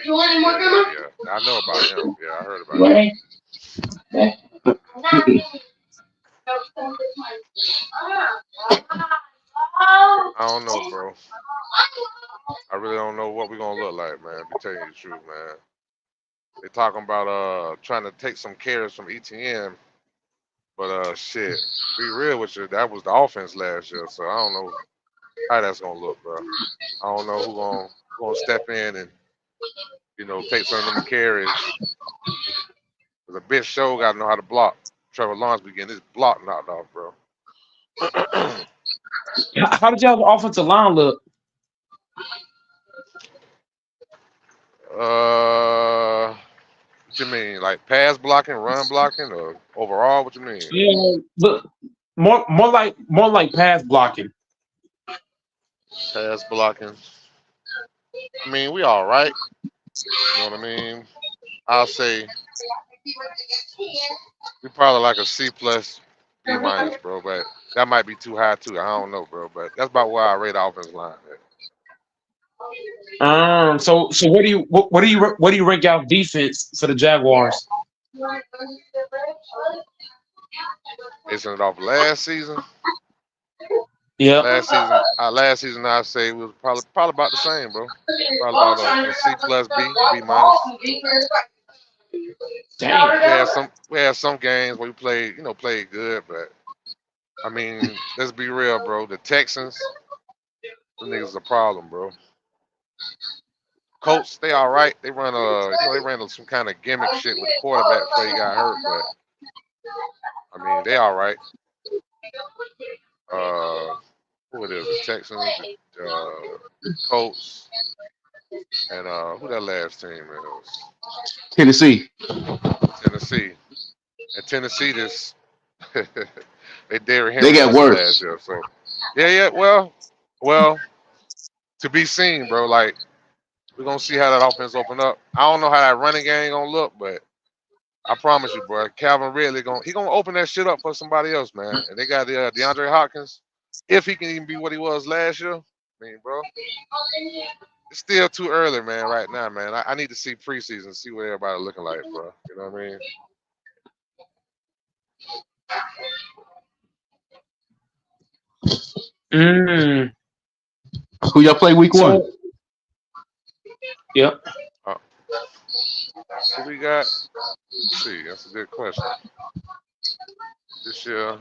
You want any more, Yeah, Grandma? yeah, yeah. I know about him. Yeah, I heard about him. Right. I don't know, bro. I really don't know what we're gonna look like, man. Be telling you the truth, man. They talking about trying to take some carries from ETN, but shit. Be real with you, that was the offense last year, so I don't know how that's gonna look, bro. I don't know who gonna step in and take some of them carries. Cause a bitch show gotta know how to block. Trevor Lawrence be getting his block knocked off, bro. How did y'all's offensive line look? What you mean? Like pass blocking, run blocking, or overall? What you mean? Yeah, look more like pass blocking. Pass blocking. I mean, we all right. You know what I mean? I'll say we probably like a C plus, B minus, bro. But that might be too high too. I don't know, bro. But that's about where I rate the offensive line at. So what do you rank out defense for the Jaguars? Basing it off last season. Yeah. Last season I say was probably about the same, bro. Probably about a C plus, B minus. Damn. We had some games where we played good, but I mean, let's be real, bro. The Texans, the niggas a problem, bro. Colts, they all right. They run they ran some kind of gimmick shit with the quarterback before he got hurt, but I mean, they all right. Who it is? The Texans, the Colts, and who that last team is? Tennessee. Tennessee. And Tennessee just they Derrick They Henry got us last worse. year, so yeah. Well, to be seen, bro. Like we're gonna see how that offense open up. I don't know how that running game gonna look, but I promise you, bro, Calvin Ridley gonna open that shit up for somebody else, man. And they got the DeAndre Hopkins, if he can even be what he was last year. I mean, bro, it's still too early, man. Right now, man, I need to see preseason, see what everybody looking like, bro. You know what I mean? Mm. Who y'all play week one? So yep. Who we got? Let's see, that's a good question. This year,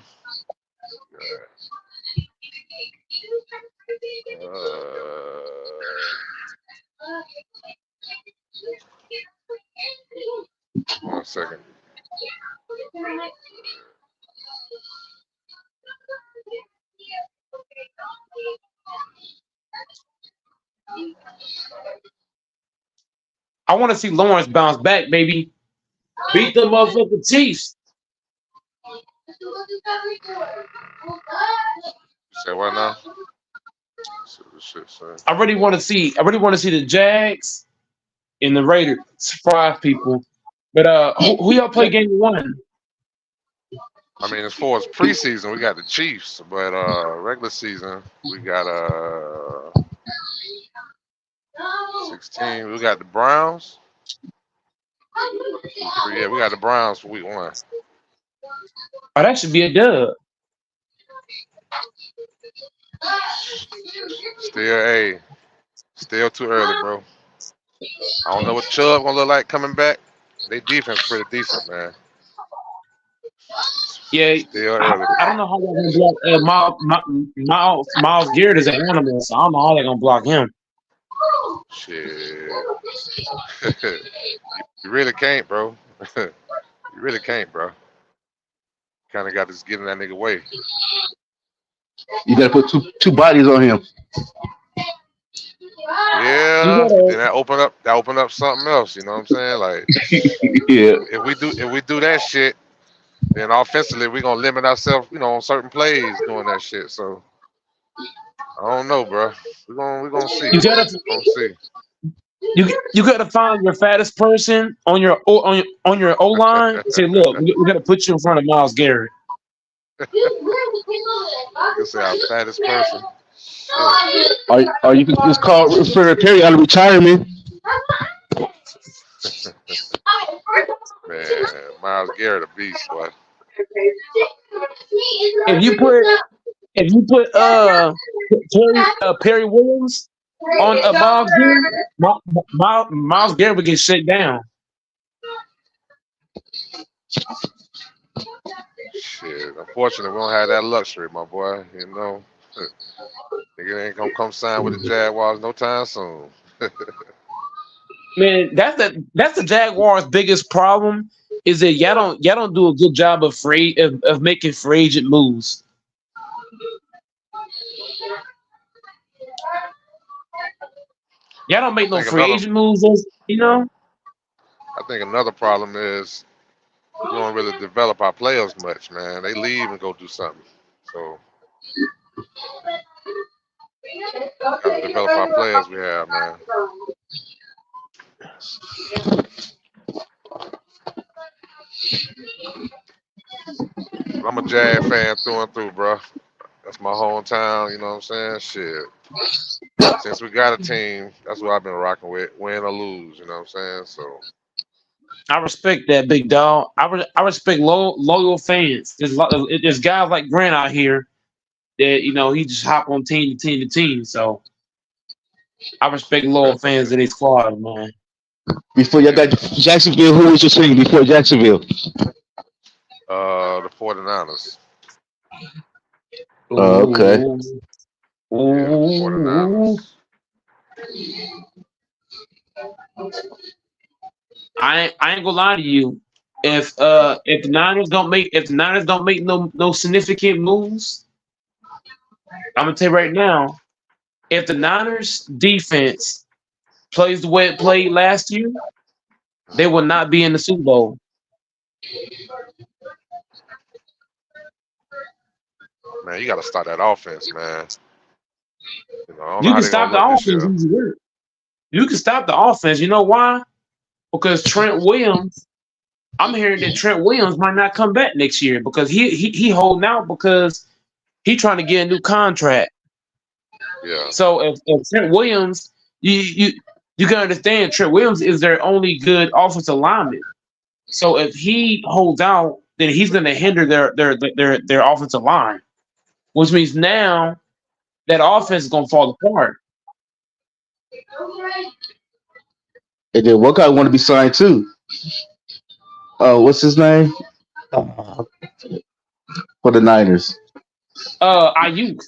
one second. I want to see Lawrence bounce back, baby. Beat the motherfucking Chiefs. Say what now? See what this shit say. I really want to see the Jags and the Raiders surprise people. But who y'all play game one? I mean, as far as preseason, we got the Chiefs, but regular season, we got 16. We got the Browns. Yeah, we got the Browns for week one. Oh, that should be a dub. Still too early, bro. I don't know what Chubb gonna look like coming back. They defense pretty decent, man. Yeah, Still early. I don't know how they're gonna block Miles Garrett is an animal, so I don't know how they're gonna block him. Shit. You really can't, bro. You really can't, bro. Kind of got to just get in that nigga way. You gotta put two bodies on him. Yeah, then that open up something else. You know what I'm saying? Like, Yeah. if we do that shit, Then offensively, we're gonna limit ourselves, on certain plays doing that shit. So I don't know, bro. We're gonna see. You gotta Gonna see. you gotta find your fattest person on your O line. Say, look, we gotta put you in front of Miles Garrett. You say our fattest person. Shit, Or you can just call Fred Perry out of retirement. man. Miles Garrett, a beast, boy. If you put Perry Williams on Miles Garrett, Miles Garrett would get shut down. Shit. Unfortunately, we don't have that luxury, my boy. Nigga ain't gonna come sign with the Jaguars no time soon. Man, that's the Jaguars' biggest problem is that y'all don't do a good job of making free agent moves. Y'all don't make I no think free another agent moves, you know. I think another problem is we don't really develop our players much, man. They leave and go do something. So gotta develop our players we have, man. I'm a Jag fan through and through, bro. That's my hometown, you know what I'm saying? Shit. Since we got a team, that's what I've been rocking with, win or lose, you know what I'm saying? So I respect that, big dog. I respect loyal fans. There's guys like Grant out here that he just hop on team to team to team. So I respect loyal fans of their squad, man. Before y'all got Jacksonville, who was your team before Jacksonville? the 49ers. Okay. Yeah, the 49ers. I ain't gonna lie to you. If the Niners don't make no significant moves, I'm gonna tell you right now. If the Niners defense plays the way it played last year, they will not be in the Super Bowl. Man, you gotta start that offense, man. I don't know You how can they gonna stop the look this offense year. easy work. You can stop the offense. You know why? Because Trent Williams. I'm hearing that Trent Williams might not come back next year because he holding out because he trying to get a new contract. Yeah. So if Trent Williams, you can understand Trent Williams is their only good offensive lineman. So if he holds out, then he's going to hinder their offensive line, which means now that offense is going to fall apart. And then one guy want to be signed too. What's his name? For the Niners. Ayuk.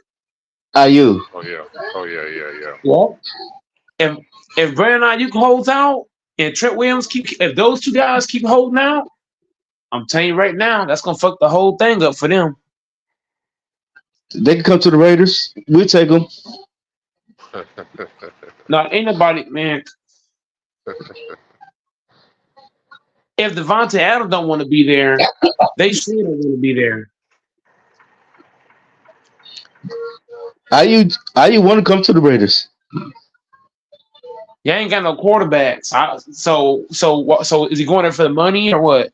IU. Oh yeah. Oh yeah. Well, if Brandon Ayuk holds out and Trent Williams if those two guys keep holding out, I'm telling you right now, that's gonna fuck the whole thing up for them. They can come to the Raiders. We'll take them. Now, ain't nobody, man. If Devontae Adams don't want to be there, they should don't want to be there. IU want to come to the Raiders. You ain't got no quarterbacks. So is he going there for the money or what?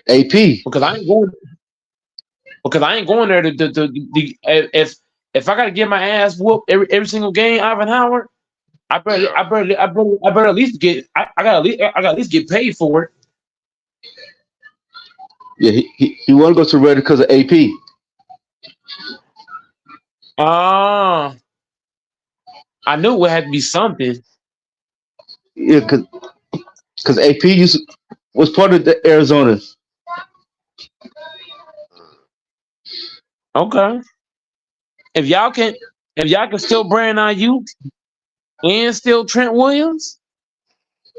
AP. Because I ain't going there if I gotta get my ass whooped every single game, Ivan Howard. I better at least get I gotta at least get paid for it. Yeah, he want to go to the Raiders because of AP. I knew it would have to be something. Yeah, because AP was part of the Arizona. Okay. If y'all can still brand Ayuk and still Trent Williams,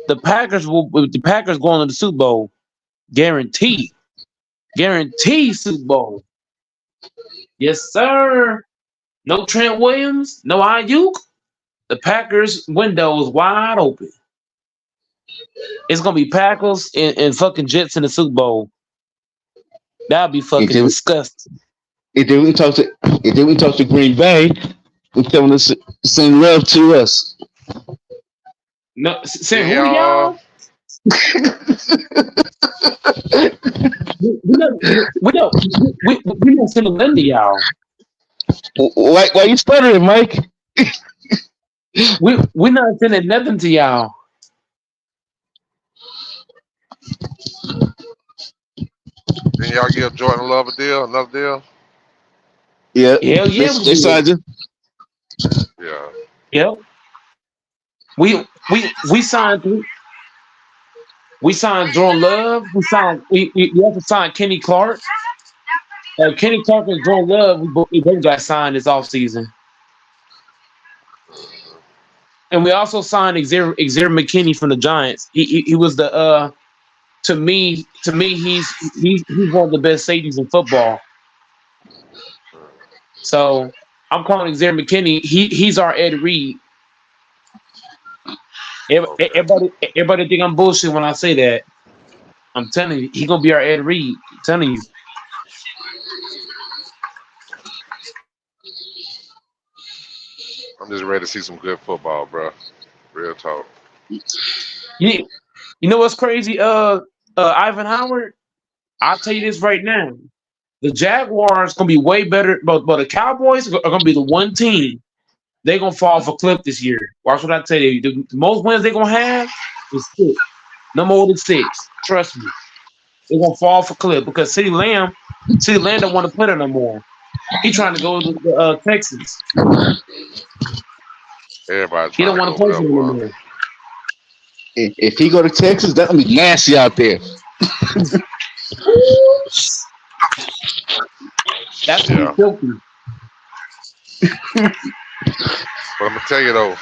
the Packers going to the Super Bowl. Guaranteed Super Bowl. Yes, sir. No Trent Williams, no Ayuk. The Packers window is wide open. It's gonna be Packers and fucking Jets in the Super Bowl. That'd be And fucking then, disgusting. and then we talk to Green Bay. We tell them to send love to us. No, say Then who y'all, y'all? We don't send them to y'all. Why you stuttering, Mike? We're not sending nothing to y'all. then y'all give Jordan Love a deal, another deal. Yeah, Hell yeah, they we signed did. him. Yeah. Yep. We signed Jordan Love. We also signed Kenny Clark. Kenny Clark and Jordan Love, we both got signed this offseason. And we also signed Xavier McKinney from the Giants. He was the to me he's one of the best safeties in football. So I'm calling Xavier McKinney. He's our Ed Reed. Okay. Everybody think I'm bullshit when I say that. I'm telling you, he's gonna be our Ed Reed. I'm telling you. I'm just ready to see some good football, bro. Real talk. You, you know what's crazy? Ivan Howard. I'll tell you this right now. The Jaguars gonna be way better, but the Cowboys are gonna be the one team. They're gonna fall off a cliff this year. Watch what I tell you. The most wins they're gonna have is 6. No more than 6. Trust me. They're gonna fall off a cliff because CeeDee Lamb don't want to play there no more. He trying to go to the Texans. Everybody He trying don't to want to go play over for there, them no boy. more. If he go to Texas, that gonna be nasty out there. That's gonna be Yeah. filthy. But I'm gonna tell you though,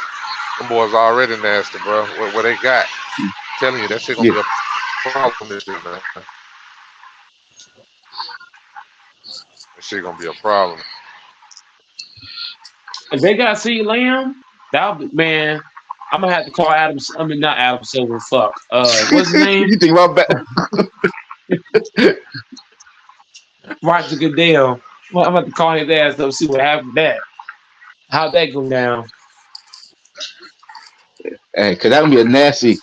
them boys already nasty, bro. What they got? I'm telling you, that shit gonna Yeah, be a problem this year, man. That shit gonna be a problem. If they got CeeDee Lamb, that'll be, man. I'm gonna have to call Adam. I mean, not Adam Silver. Fuck. What's his name? you think about that? Roger Goodell. Well, I'm about to call his ass up, see what happened with that. How'd that go down? Hey, cause that gonna be a nasty.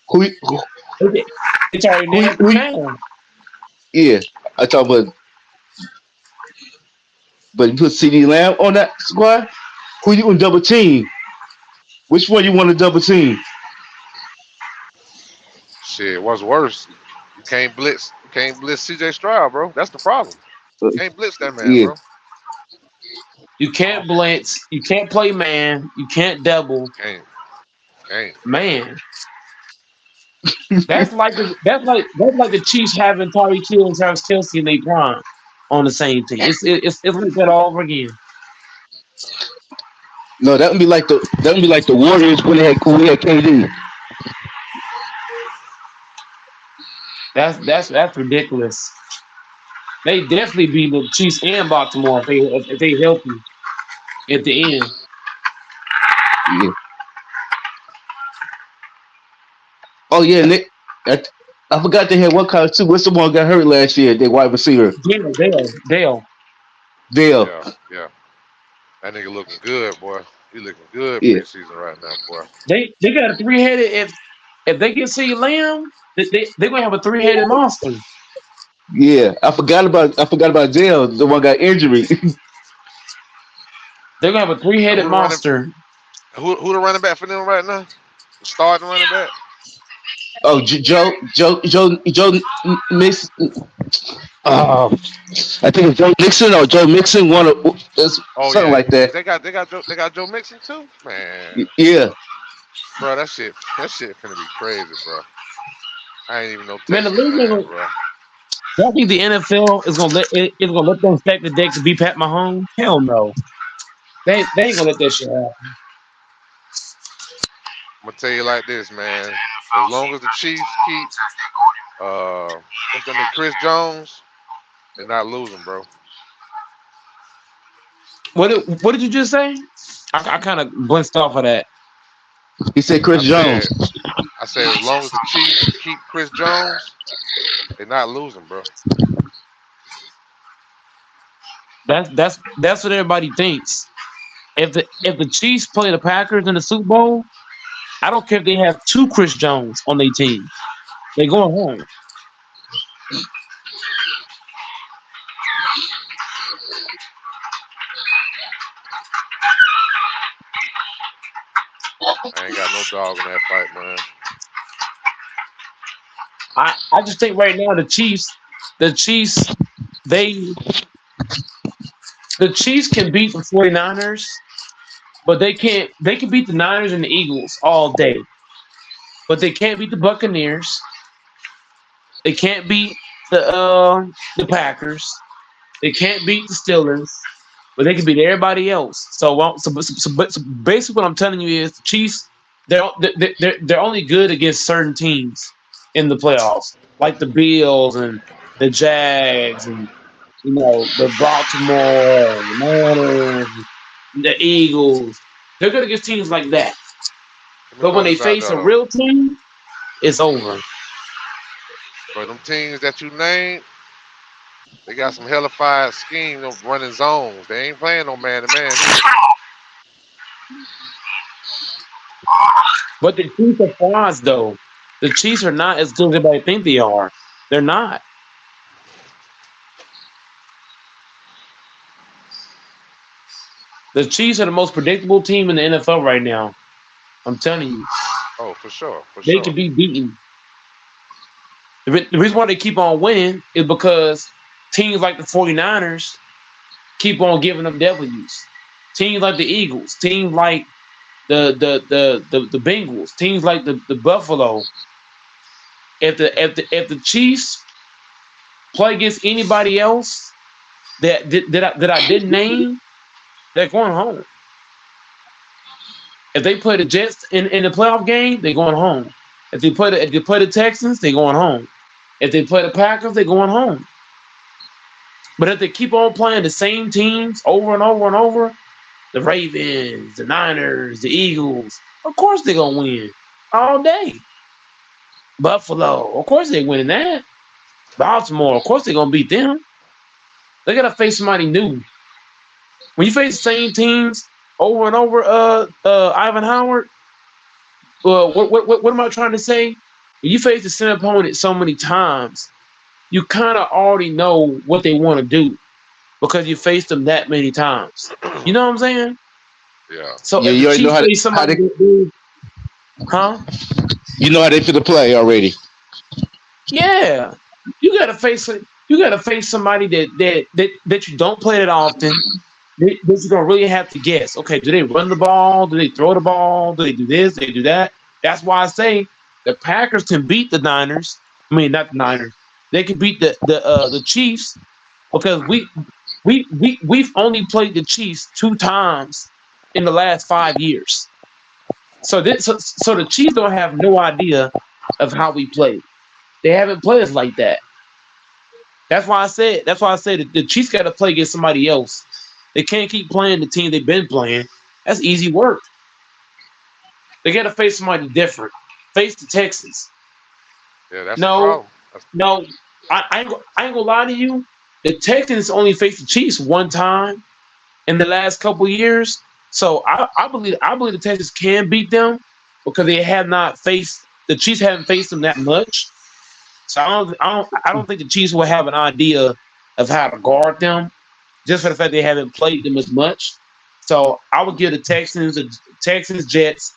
Who? Who? It's already nasty Who now. yeah, I talk about. But you put CD Lamb on that squad. Who you gonna double team? Which one you want to double team? Shit, what's worse? You can't blitz. You can't blitz CJ Stroud, bro. That's the problem. Uh, Can't blitz that man, yeah, bro. You can't blitz. You can't play man. You can't double. Can't. Can't. Man, that's like the Chiefs having Tyreek Hill and Travis Kelce and they prime on the same team. It's like that all over again. no, that would be like the Warriors when they had KD. That's ridiculous. They definitely beat the Chiefs and Baltimore if they healthy at the end. Yeah. Oh yeah, Nick. I forgot they had one college too. What's the one got hurt last year? They wide receiver Dale. Dale. Yeah. Yeah. That nigga looking good, boy. He looking good Yeah, preseason right now, boy. They got a 3-headed. If they get CeeDee Lamb, they're gonna have a 3-headed monster. yeah. I forgot about Dale. The one got injury. They're gonna have a And 3-headed monster. who the running back for them right now? The starting running back? Oh, Joe Mix. I think it's Joe Mixon or Joe Mixon. Oh Something yeah. like that. They got Joe Mixon too? Man. Yeah. Bro, that shit finna be crazy, bro. I ain't even no Man, the Texans league fan, ain't bro. I think the NFL is gonna let them stack the deck to beat Pat Mahomes. Hell no, they ain't gonna let that shit happen. I'm gonna tell you like this, man. As long as the Chiefs keep what's that nigga, Chris Jones, they're not losing, bro. What did you just say? I kind of blinched off of that. He said I Chris said Jones. say as long as the Chiefs keep Chris Jones, they're not losing, bro. That's what everybody thinks. If the Chiefs play the Packers in the Super Bowl, I don't care if they have two Chris Jones on their team. They're going home. I ain't got no dog in that fight, man. I just think right now the Chiefs, they the Chiefs can beat the 49ers, but they can beat the Niners and the Eagles all day. But they can't beat the Buccaneers. They can't beat the Packers. They can't beat the Steelers, but they can beat everybody else. So basically, what I'm telling you is the Chiefs they're only good against certain teams in the playoffs, like the Bills and the Jags and the Baltimore, the Niners, the Eagles. They're good against teams like that. Let me But throw when they this out face there a though. real team, it's over. For them teams that you named, they got some hellified scheme of running zones. They ain't playing no man to man either. But the Chiefs are frauds, though. The Chiefs are not as good as everybody think they are. They're not. The Chiefs are the most predictable team in the NFL right now. I'm telling you, Oh, for sure, for they sure. can be beaten. The reason why they keep on winning is because teams like the 49ers keep on giving them W's. Teams like the Eagles, teams like the Bengals, teams like the Buffalo. If the Chiefs play against anybody else that I didn't name, they're going home. If they play the Jets in the playoff game, they're going home. If they play the Texans, they're going home. If they play the Packers, they're going home. But if they keep on playing the same teams over and over and over, the Ravens, the Niners, the Eagles, of course they're gonna win all day. Buffalo, of course they're winning that. Baltimore, of course they're gonna beat them. They gotta face somebody new. When you face the same teams over and over, Ivan Howard, what am I trying to say? When you face the same opponent so many times, you kind of already know what they want to do because you faced them that many times. You know what I'm saying? Yeah. So Yeah, if the you already know Chiefs face somebody, huh? you know how they fit the play already. Yeah, you gotta face somebody that you don't play that often. That you're gonna really have to guess. Okay, do they run the ball? Do they throw the ball? Do they do this? Do they do that? That's why I say the Packers can beat the Niners. I mean, not the Niners. They can beat the Chiefs because we've only played the Chiefs 2 times in the last 5 years. So the Chiefs don't have no idea of how we play. They haven't played us like that. That's why I said that the Chiefs got to play against somebody else. They can't keep playing the team they've been playing. That's easy work. They got to face somebody different. Face the Texans. Yeah, that's the No, problem. no, I ain't gonna lie to you. The Texans only faced the Chiefs 1 time in the last couple of years. So I believe the Texans can beat them because they have not faced the Chiefs haven't faced them that much. So I don't think the Chiefs will have an idea of how to guard them just for the fact they haven't played them as much. So I would give the Texans, Jets,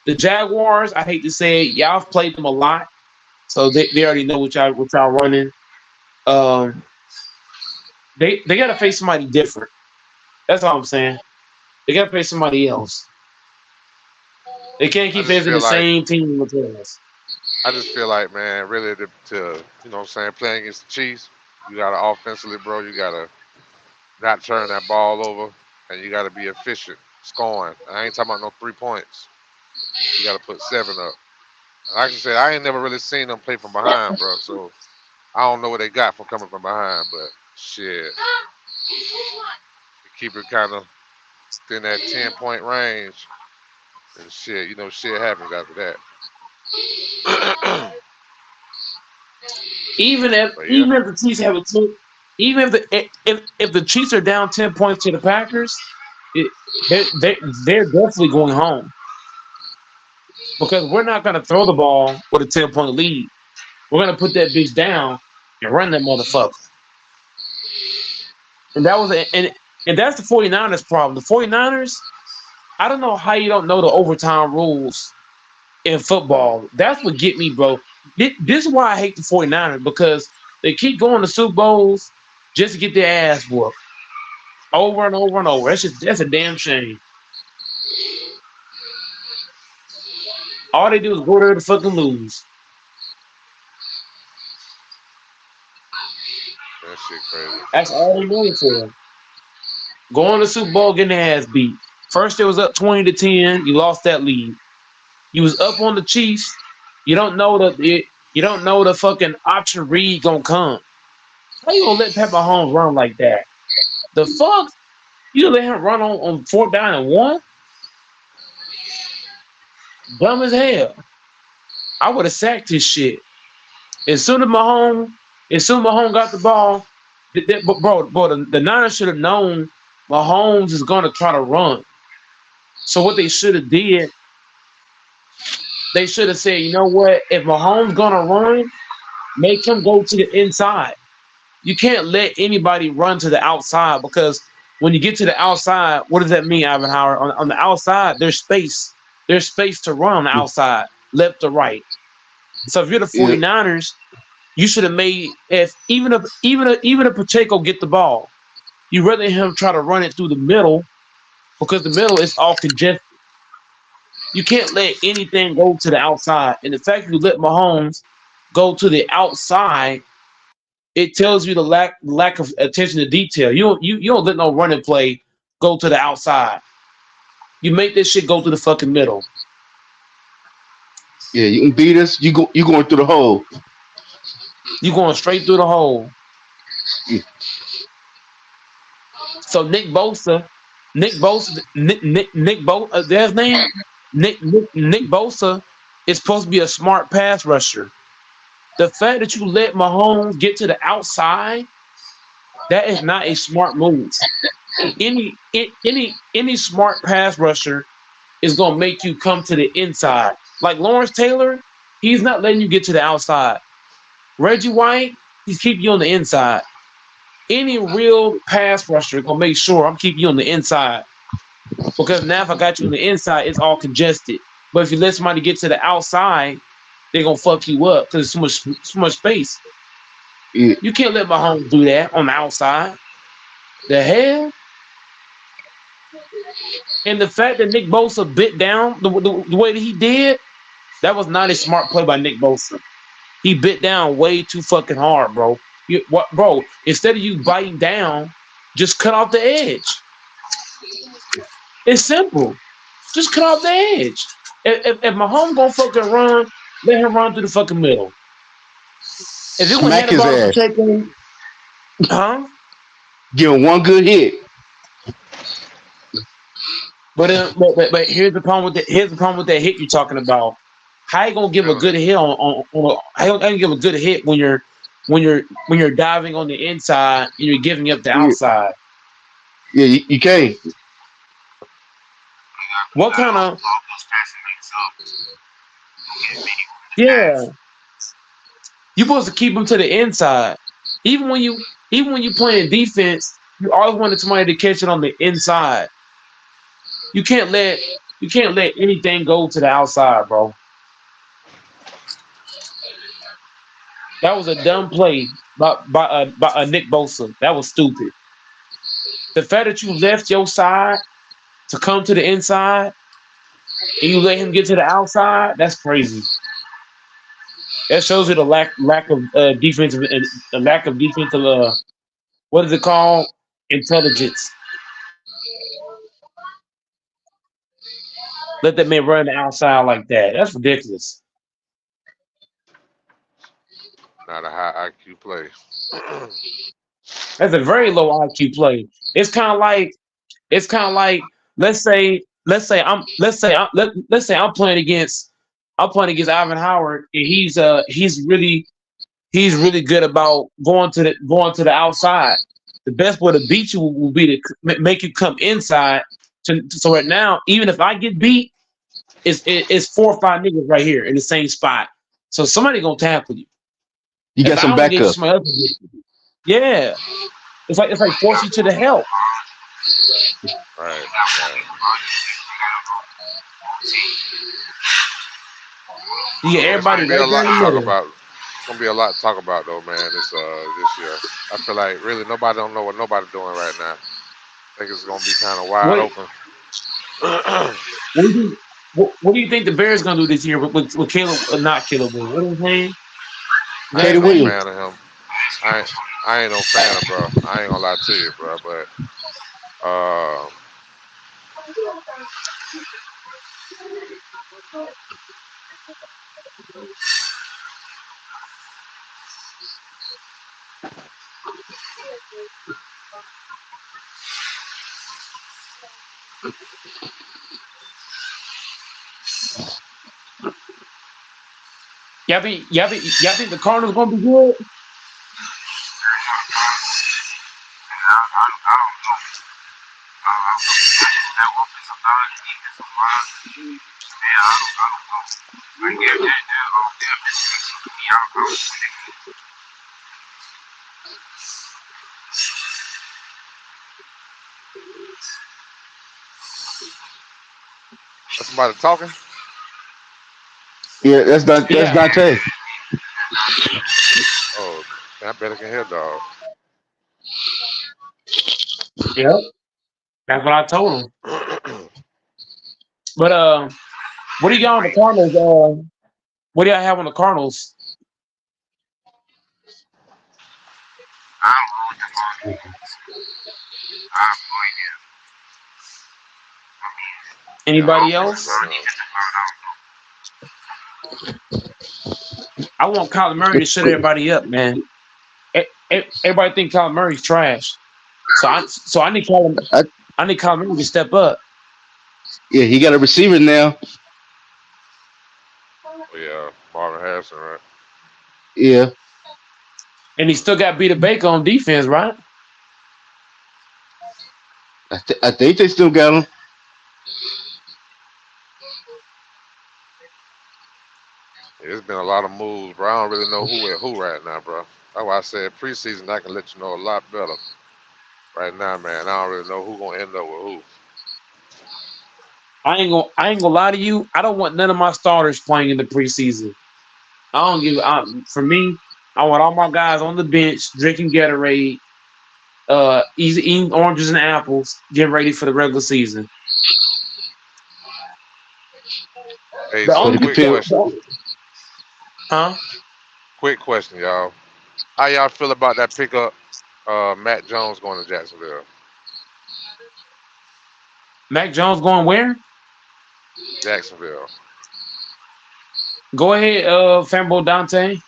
the Jaguars. I hate to say it, y'all have played them a lot, so they already know what y'all running. Um, they got to face somebody different. That's all I'm saying. They got to face somebody else. They can't I keep just facing feel the like same team in the playoffs. man, really to you know what I'm saying, playing against the Chiefs, you gotta offensively, bro, you gotta not turn that ball over and you gotta be efficient scoring. I ain't talking about no 3 points. You gotta put 7 up. Like I said, I ain't never really seen them play from behind, bro. So I don't know what they got for coming from behind, but shit, keep it kind of within that 10-point range, and shit, you know, shit happens after that. But yeah, Even if the Chiefs have a two, even if the Chiefs are down 10 points to the Packers, it, they're definitely going home because we're not going to throw the ball with a 10 point lead. We're going to put that bitch down and run that motherfucker. And that was and that's the 49ers problem. The 49ers, I don't know how you don't know the overtime rules in football. That's what get me, bro. This is why I hate the 49ers because they keep going to Super Bowls just to get their ass whooped over and over and over. That's a damn shame. All they do is go there to fucking lose. that shit crazy. That's all they know it for. Going to the Super Bowl, getting their ass beat. First, it was up 20-10. You lost that lead. You was up on the Chiefs. You don't know you don't know the fucking option read gonna come. How you gonna let Pepper Holmes run like that? The fuck? You let him run on 4th down and 1? Dumb as hell. I would have sacked his shit. As soon as Mahomes got the ball, bro, the Niners should have known Mahomes is gonna try to run. So what they should have did, they should have said, you know what? If Mahomes gonna run, make him go to the inside. You can't let anybody run to the outside because when you get to the outside, what does that mean, Ivan Howard? On the outside, there's space. There's space to run on the outside, left or right. So if you're the Yeah, 49ers, you should have made if Pacheco get the ball, you rather him try to run it through the middle because the middle is all congested. You can't let anything go to the outside. And the fact you let Mahomes go to the outside, it tells you the lack of attention to detail. You don't let no running play go to the outside. You make this shit go to the fucking middle. yeah, you can beat us. You going through the hole. You going straight through the hole. Yeah. So Nick Bosa, their name, Nick Bosa is supposed to be a smart pass rusher. The fact that you let Mahomes get to the outside, that is not a smart move. Any smart pass rusher is gonna make you come to the inside. Like Lawrence Taylor, he's not letting you get to the outside. Reggie White, he's keeping you on the inside. Any real pass rusher gonna make sure I'm keeping you on the inside. Because now if I got you on the inside, it's all congested. But if you let somebody get to the outside, they're gonna fuck you up because there's too much space. Yeah, You can't let Mahomes do that on the outside. The hell? And the fact that Nick Bosa bit down the way that he did, that was not a smart play by Nick Bosa. He bit down way too fucking hard, bro. Bro? Instead of you biting down, just cut off the edge. It's simple. Just cut off the edge. If Mahomes gonna fucking run, let him run through the fucking middle. If you're gonna smack hand the his ball to ass. Pacheco, huh? Give him one good hit. But here's the problem with that hit you're talking about. How you gonna give a good hit how you gonna give a good hit when you're diving on the inside and you're giving up the Yeah, outside? yeah, you can't. What kind of yeah? You're supposed to keep them to the inside. Even when you playing defense, you always wanted somebody to catch it on the inside. You can't let anything go to the outside, bro. That was a dumb play by Nick Bosa. That was stupid. The fact that you left your side to come to the inside and you let him get to the outside, that's crazy. That shows you the lack of defensive and the lack of defensive what is it called? Intelligence. Let that man run the outside like that. That's ridiculous. Not a high IQ play. That's a very low IQ play. It's kind of like let's say I'm playing against I'm playing against Ivan Howard, and he's really good about going to the outside. The best way to beat you will be to make you come inside. So right now, even if I get beat, it's 4 or 5 niggas right here in the same spot. So somebody gonna tackle you. You If got I some don't get you, backup. somebody else will get you. Yeah, it's like force you to the help. Right. Yeah, Yeah, it's everybody gonna be a right there lot in to the talk middle. about. It's gonna be a lot to talk about though, man. This year. I feel like really nobody don't know what nobody's doing right now. I think it's gonna be kind of wide What open. what do you what do you think the Bears gonna do this year with Caleb? Not Caleb. What is his name? Is that I Katie his ain't no name? Williams. fan of him. I ain't, I ain't no fan of bro. I ain't gonna lie to you, bro. But uh, Y'all think the Cardinals gonna be good? that's somebody talking. Yeah, that's Yeah. Dante. Oh, I better can hear dog. Yep. That's what I told him. But what do you got on the Cardinals? What do y'all have on the Cardinals? Yeah, I Anybody don't know, else? bro. I want Kyler Murray to shut everybody up, man. Everybody think Kyler Murray's trash. So I need I, Kyler Murray to step up. yeah, he got a receiver now. Oh, yeah, Marvin Harrison, right? Yeah, And he still got Vita Baker on defense, right? I think they still got him. Yeah, it's been a lot of moves, bro. I don't really know who at who right now, bro. That's why I said preseason I can let you know a lot better. Right now, man, I don't really know who gonna end up with who. I ain't gonna lie to you. I don't want none of my starters playing in the preseason. I don't give. For me, I want all my guys on the bench drinking Gatorade, eating oranges and apples, getting ready for the regular season. Hey, The so So they only can quick feel. question, huh? y'all. How y'all feel about that pickup? Matt Jones going to Jacksonville. Mac Jones going where? Jacksonville. Go ahead, Fanbo Dante.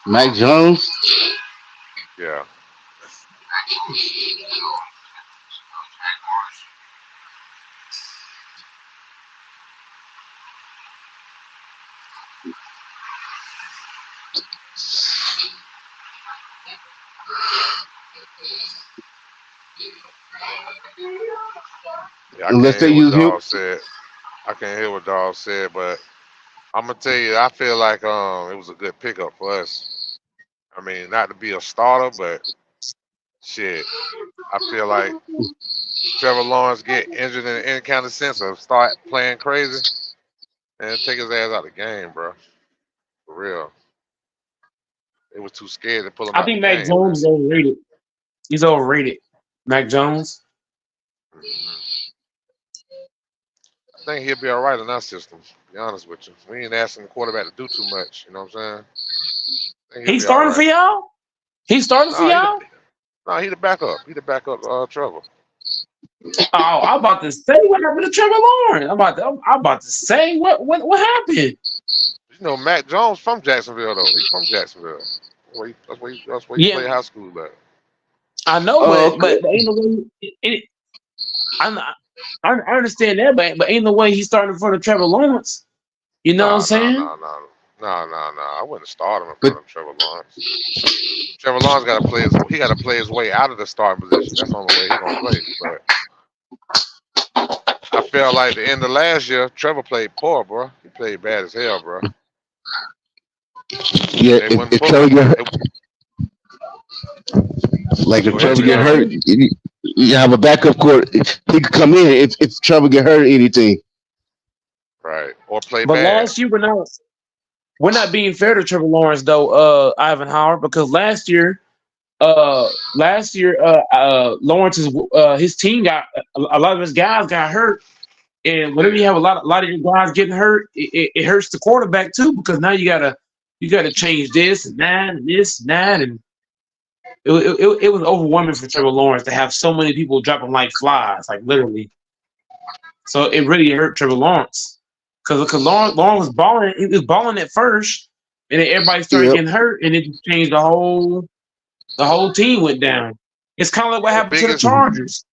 Mac Jones. Yeah. Yeah, I Unless can't they hear what use him. Dawg said. I can't hear what Dawg said, but I'm gonna tell you, I feel like it was a good pickup for us. I mean, not to be a starter, but shit, I feel like Trevor Lawrence get injured in any kind of sense of start playing crazy and take his ass out of the game, bro. For real. They was too scared to pull him I out the think Mac game, man. Jones is overrated. He's overrated. Mac Jones. Hmm. I think he'll be all right in our system, to be honest with you. We ain't asking the quarterback to do too much, you know what I'm saying? I think he'll He be all starting for right. y'all. He starting for No, y'all. he the backup. He the backup Trevor. Oh, I'm about to say what happened to Trevor Lawrence. I'm about to say what happened. You know, Matt Jones from Jacksonville though. He from Jacksonville. That's where he Yeah, played high school at. I know, Oh, but okay. ain't no way. I'm not. I understand that, but ain't no way he's starting in front of Trevor Lawrence. You know what I'm No, no, saying? no, no, no, no, no. I wouldn't start him in But front of Trevor Lawrence. Trevor Lawrence got to play his. He got to play his way out of the starting position. That's the only way he gonna play. But I felt like the end of last year, Trevor played poor, bro. He played bad as hell, bro. yeah, They wouldn't if put Trevor him. get hurt, like if Go ahead, Trevor Big get dog. hurt, you have a backup court. He could come in if Trevor get hurt or anything. Right, or play But bad. last year we're not being fair to Trevor Lawrence though, Ivan Howard, because Lawrence's his team got a lot of his guys got hurt, and whenever you Yeah, have a lot of your guys getting hurt, it hurts the quarterback too, because now you gotta change this and that and this and that, and it was overwhelming for Trevor Lawrence to have so many people dropping like flies, like literally. So it really hurt Trevor Lawrence because Lawrence was balling. He was balling at first, and then everybody started Yep. getting hurt, and it just changed the whole team went down. It's kind of like what the happened to the biggest. Chargers.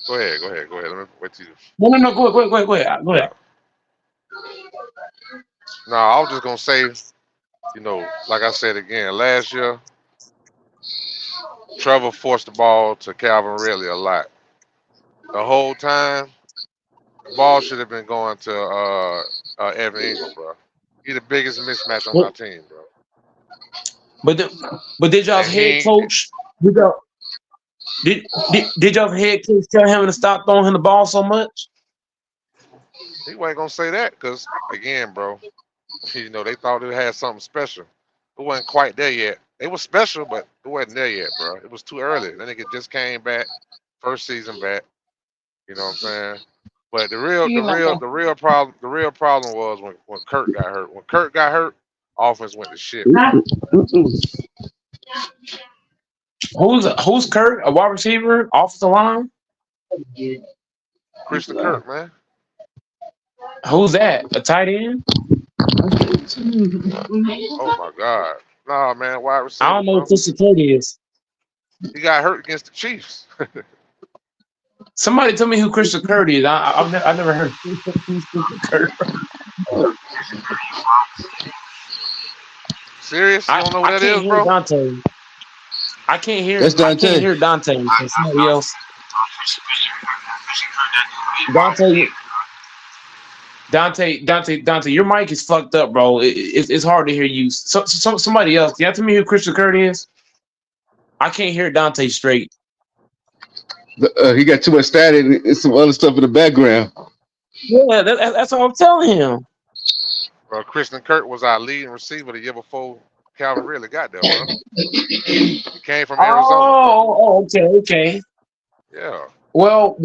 Go ahead, go ahead, go ahead. Let me wait till you. No. Go ahead. No, I was just gonna say, like I said again, last year Trevor forced the ball to Calvin Ridley a lot. The whole time, the ball should have been going to Evan Ingram, bro. He the biggest mismatch on our But team, bro. but did y'all's And head he coach did y'all did y'all's head coach tell him to stop throwing him the ball so much? he wasn't gonna say that because again, bro, they thought it had something special. It wasn't quite there yet. It was special, but it wasn't there yet, bro. It was too early. That nigga just came back, first season back. You know what I'm saying? But the real problem was when Kurt got hurt. When Kurt got hurt, offense went to shit, bro. Who's Kurt? A wide receiver, offensive line? Christian Kirk, man. Who's that? A tight end? Oh my God. Nah, man, wide I receiver, don't know bro. what Christian Kurt is. He got hurt against the Chiefs. Somebody tell me who Christian Kurt is. I've never heard who's Christian Kurt. Serious? You don't know who I that can't is, hear bro? Dante. That's I can't Dante. hear Dante. So somebody else. Dante. Dante, your mic is fucked up, bro. It's hard to hear you. So somebody else. Can you tell me who Christian Kurt is? I can't hear Dante straight. He got too much static and some other stuff in the background. Yeah, that's what I'm telling him. Bro, Christian Kirk was our leading receiver the year before Calvin Ridley got there, bro. He came from Arizona, bro. Okay. Yeah. Well,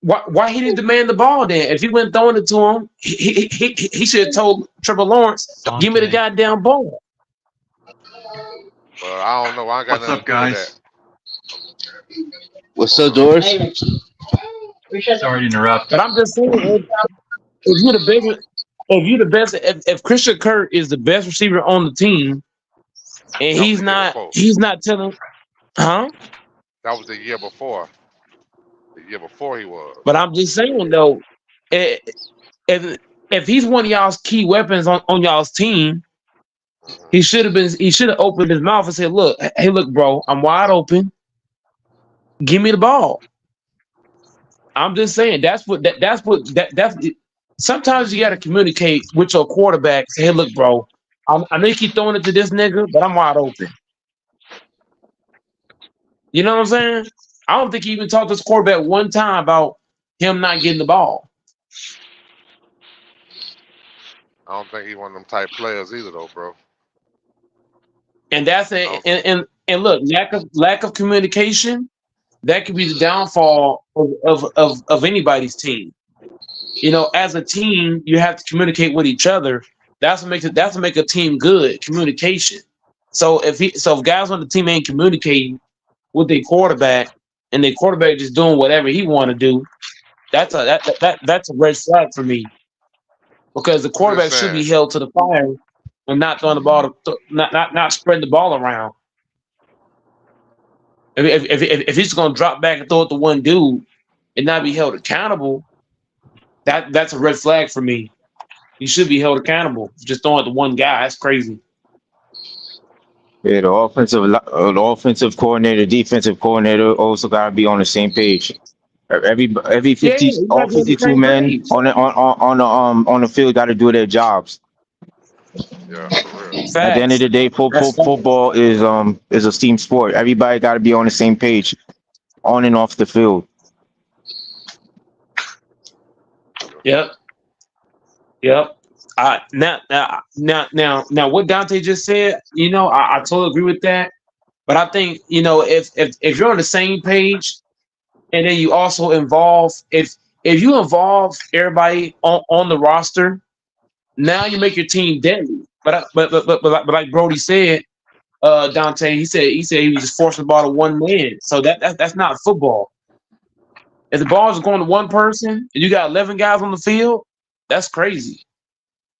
why he didn't demand the ball then? If he went throwing it to him, he should have told Trevor Lawrence, "Give me the goddamn ball." But I don't know. I ain't got nothing to do with that. What's up, Doris? Sorry to interrupt. But I'm just saying, if if Christian Kirk is the best receiver on the team, and That was the year before. he's not telling, huh? That was the year before. The year before he was. But I'm just saying though, if he's one of y'all's key weapons on y'all's team, he should have opened his mouth and said, look, bro, I'm wide open. Give me the ball. I'm just saying sometimes you got to communicate with your quarterback. Say, hey, look, bro, I know you keep throwing it to this nigga, but I'm wide open. You know what I'm saying? I don't think he even talked to his quarterback one time about him not getting the ball. I don't think he's one of them type players either, though, bro. And that's it. And look, lack of communication, that could be the downfall of anybody's team. You know, as a team, you have to communicate with each other. That's what make a team good. Communication. So if guys on the team ain't communicating with their quarterback, and their quarterback just doing whatever he want to do, that's a red flag for me. Because the quarterback should be held to the fire and not throwing the ball, not spreading the ball around. If he's gonna drop back and throw it to one dude, and not be held accountable, that's a red flag for me. You should be held accountable. Just throwing it to one guy, that's crazy. Yeah, the offensive coordinator, defensive coordinator also gotta be on the same page. Every Yeah, 50 you all gotta be on the 52 same men page. on the field got to do their jobs. Yeah, for real. At the end of Facts. the day, That's facts. football is a team sport. Everybody got to be on the same page on and off the field. Yep. Yep. Now, what Dante just said, I totally agree with that. But I think, if you're on the same page, and then you also involve, if you involve everybody on the roster, now you make your team deadly. But like Brody said, Dante, he said he was just forcing the ball to one man. So that's not football. If the ball is going to one person and you got 11 guys on the field, that's crazy.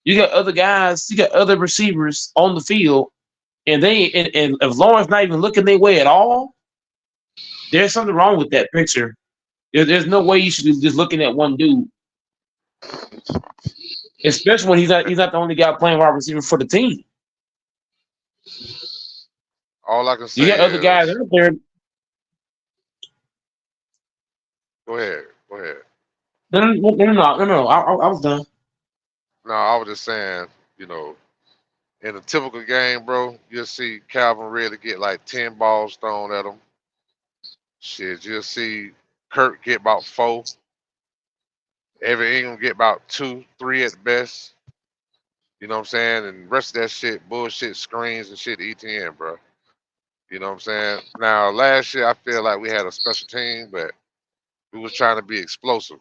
You got other guys, you got other receivers on the field, and if Lawrence not even looking their way at all, there's something wrong with that picture. There's no way you should be just looking at one dude, especially when he's not the only guy playing wide receiver for the team. All I can You say got other guys is, out there. go ahead, go ahead. No. I was done. No, I was just saying, you know, in a typical game, bro, you'll see Calvin really get like 10 balls thrown at him. Shit, you'll see Kirk get about 4. Every Ingram get about 2, 3 at the best. You know what I'm saying? And the rest of that shit, bullshit screens and shit, ETN, bro. You know what I'm saying? Now, last year, I feel like we had a special team, but we was trying to be explosive.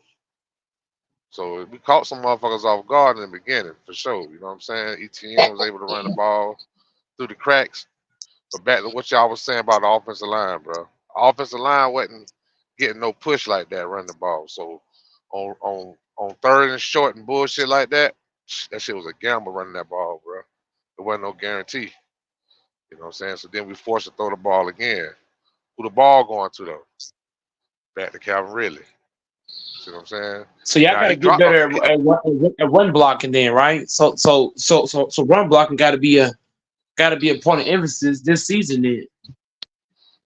So we caught some motherfuckers off guard in the beginning, for sure. You know what I'm saying? ETN was able to run the ball through the cracks. But back to what y'all was saying about the offensive line, bro. Offensive line wasn't getting no push like that running the ball. So on third and short and bullshit like that, that shit was a gamble running that ball, bro. There wasn't no guarantee. You know what I'm saying? So then we forced to throw the ball again. Who the ball going to though? Back to Calvin Ridley. See what I'm saying? So y'all Now got to he get dropped a, better at run blocking, then, right? So run blocking got to be a point of emphasis this season. Then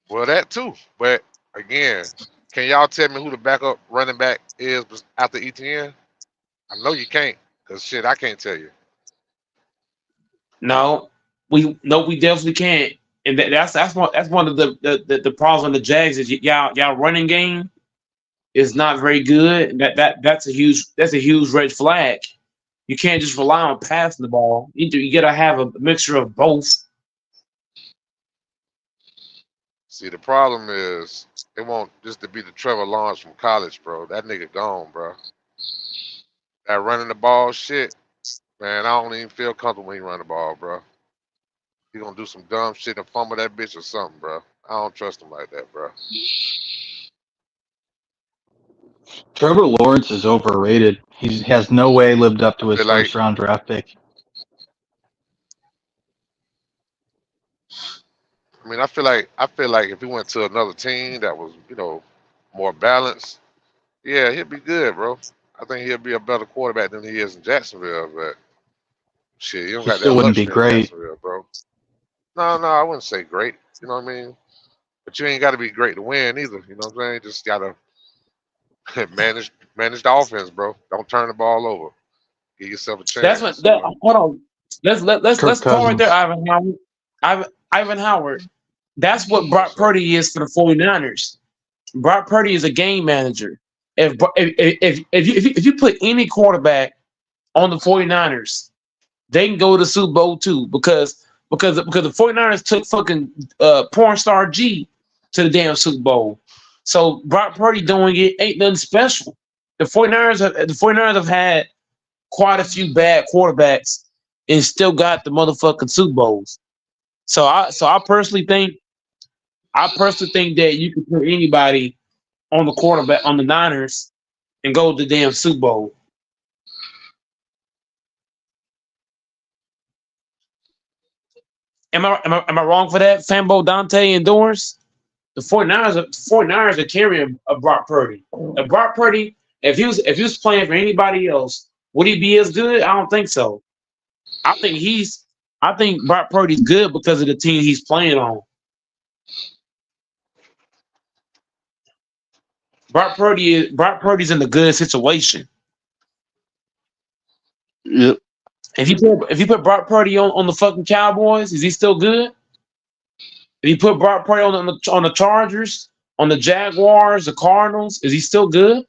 well, that too. But again, can y'all tell me who the backup running back is after ETN? I know you can't, cause shit, I can't tell you. no, we definitely can't. And that's one of the problems on the Jags is y'all running game is not very good. That's a huge red flag. You can't just rely on passing the ball. You gotta have a mixture of both. See, the problem is they want just to be the Trevor Lawrence from college, bro. That nigga gone, bro. That running the ball shit, man. I don't even feel comfortable when he run the ball, bro. He gonna do some dumb shit and fumble that bitch or something, bro. I don't trust him like that, bro. Trevor Lawrence is overrated. He has no way lived up to I his feel like, first round draft pick. I feel like if he went to another team that was, more balanced, yeah, he'll be good, bro. I think he'll be a better quarterback than he is in Jacksonville, but shit, you don't He got that still wouldn't be luxury in great. Jacksonville, bro. No, I wouldn't say great. You know what I mean? But you ain't got to be great to win either. You know what I'm saying? Just gotta manage the offense, bro. Don't turn the ball over. Give yourself a That's what chance. that hold on. Let's Kirk pause right there, Cousins. Ivan Howard. Ivan Howard. That's what What's Brock up? Purdy is for the 49ers. Brock Purdy is a game manager. If you put any quarterback on the 49ers, they can go to the Super Bowl too because the 49ers took fucking porn star G to the damn Super Bowl. So Brock Purdy doing it ain't nothing special. The 49ers have had quite a few bad quarterbacks and still got the motherfucking Super Bowls. So I personally think that you can put anybody on the quarterback on the Niners and go to the damn Super Bowl. Am I wrong for that? Fambo Dante and Doors? The 49ers are carrying a Brock Purdy. And Brock Purdy, if he was playing for anybody else, would he be as good? I don't think so. I think Brock Purdy's good because of the team he's playing on. Brock Purdy's in a good situation. Yep. If you put Brock Purdy on the fucking Cowboys, is he still good? If you put Brock Purdy on the Chargers, on the Jaguars, the Cardinals, is he still good?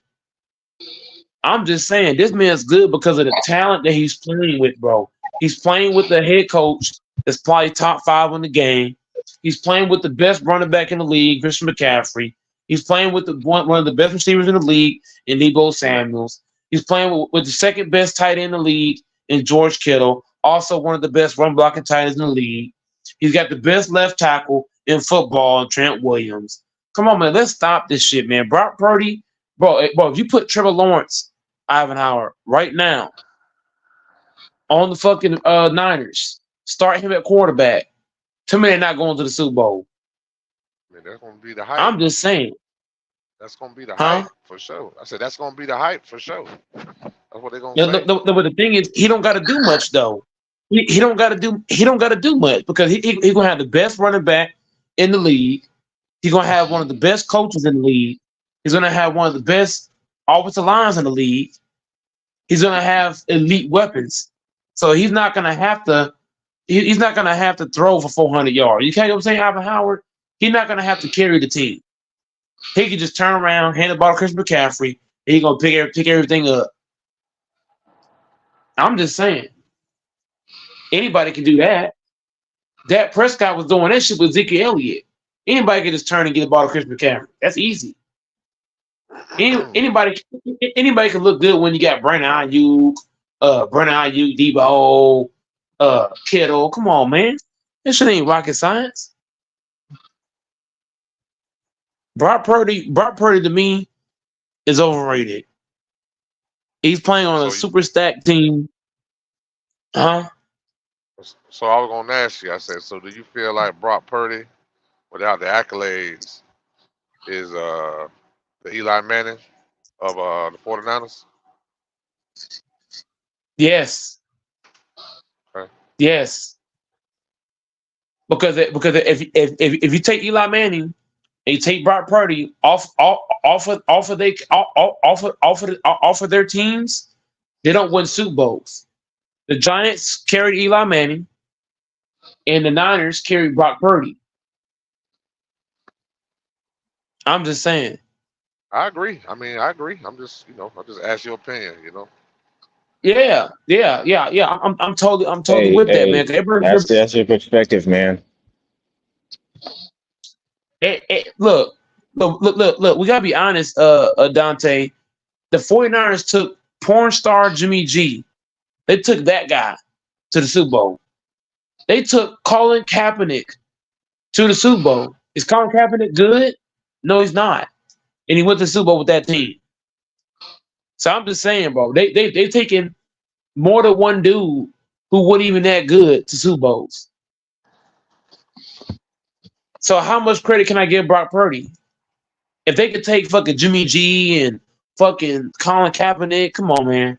I'm just saying this man's good because of the talent that he's playing with, bro. He's playing with the head coach that's probably top 5 in the game. He's playing with the best running back in the league, Christian McCaffrey. He's playing with one of the best receivers in the league, in Deebo Samuels. He's playing with the second best tight end in the league, in George Kittle, also one of the best run blocking tight ends in the league. He's got the best left tackle in football, Trent Williams. Come on, man, let's stop this shit, man. Brock Purdy, bro, if you put Trevor Lawrence, Eisenhower, right now on the fucking Niners, start him at quarterback. To me, they're not going to the Super Bowl. I mean, that's gonna be the hype. I'm just saying. That's gonna be the Huh? hype for sure. I said that's gonna be the hype for sure. That's what they're gonna Yeah, say. but the thing is, he don't got to do much though. He don't got to do much because he gonna have the best running back in the league. He's gonna have one of the best coaches in the league. He's gonna have one of the best offensive lines in the league. He's gonna have elite weapons. So he's not gonna have to. He's not gonna have to throw for 400 yards. You can't. Know what I'm saying, Alvin Howard. He's not gonna have to carry the team. He can just turn around, hand the ball to Christian McCaffrey, and he's gonna pick everything up. I'm just saying. Anybody can do that. Dak Prescott was doing that shit with Ezekiel Elliott. Anybody can just turn and get the ball to Christian McCaffrey. That's easy. Anybody can look good when you got Brandon Ayuk, Debo, Kittle. Come on, man. This shit ain't rocket science. Brock Purdy to me is overrated. He's playing on a super stacked team. Huh? So I was gonna ask you. I said, so do you feel like Brock Purdy, without the accolades, is the Eli Manning of the 49ers? Yes. Okay. Yes. Because if you take Eli Manning and you take Brock Purdy off of their teams, they don't win Super Bowls. The Giants carried Eli Manning, and the Niners carried Brock Purdy. I'm just saying. I agree. I mean, I agree. I'm just ask your opinion. Yeah. I'm totally with that, man. That's your perspective, man. Look. We gotta be honest, Dante. The 49ers took porn star Jimmy G. They took that guy to the Super Bowl. They took Colin Kaepernick to the Super Bowl. Is Colin Kaepernick good? No, he's not. And he went to the Super Bowl with that team. So I'm just saying, bro, they've taken more than one dude who wasn't even that good to Super Bowls. So how much credit can I give Brock Purdy? If they could take fucking Jimmy G and fucking Colin Kaepernick, come on, man.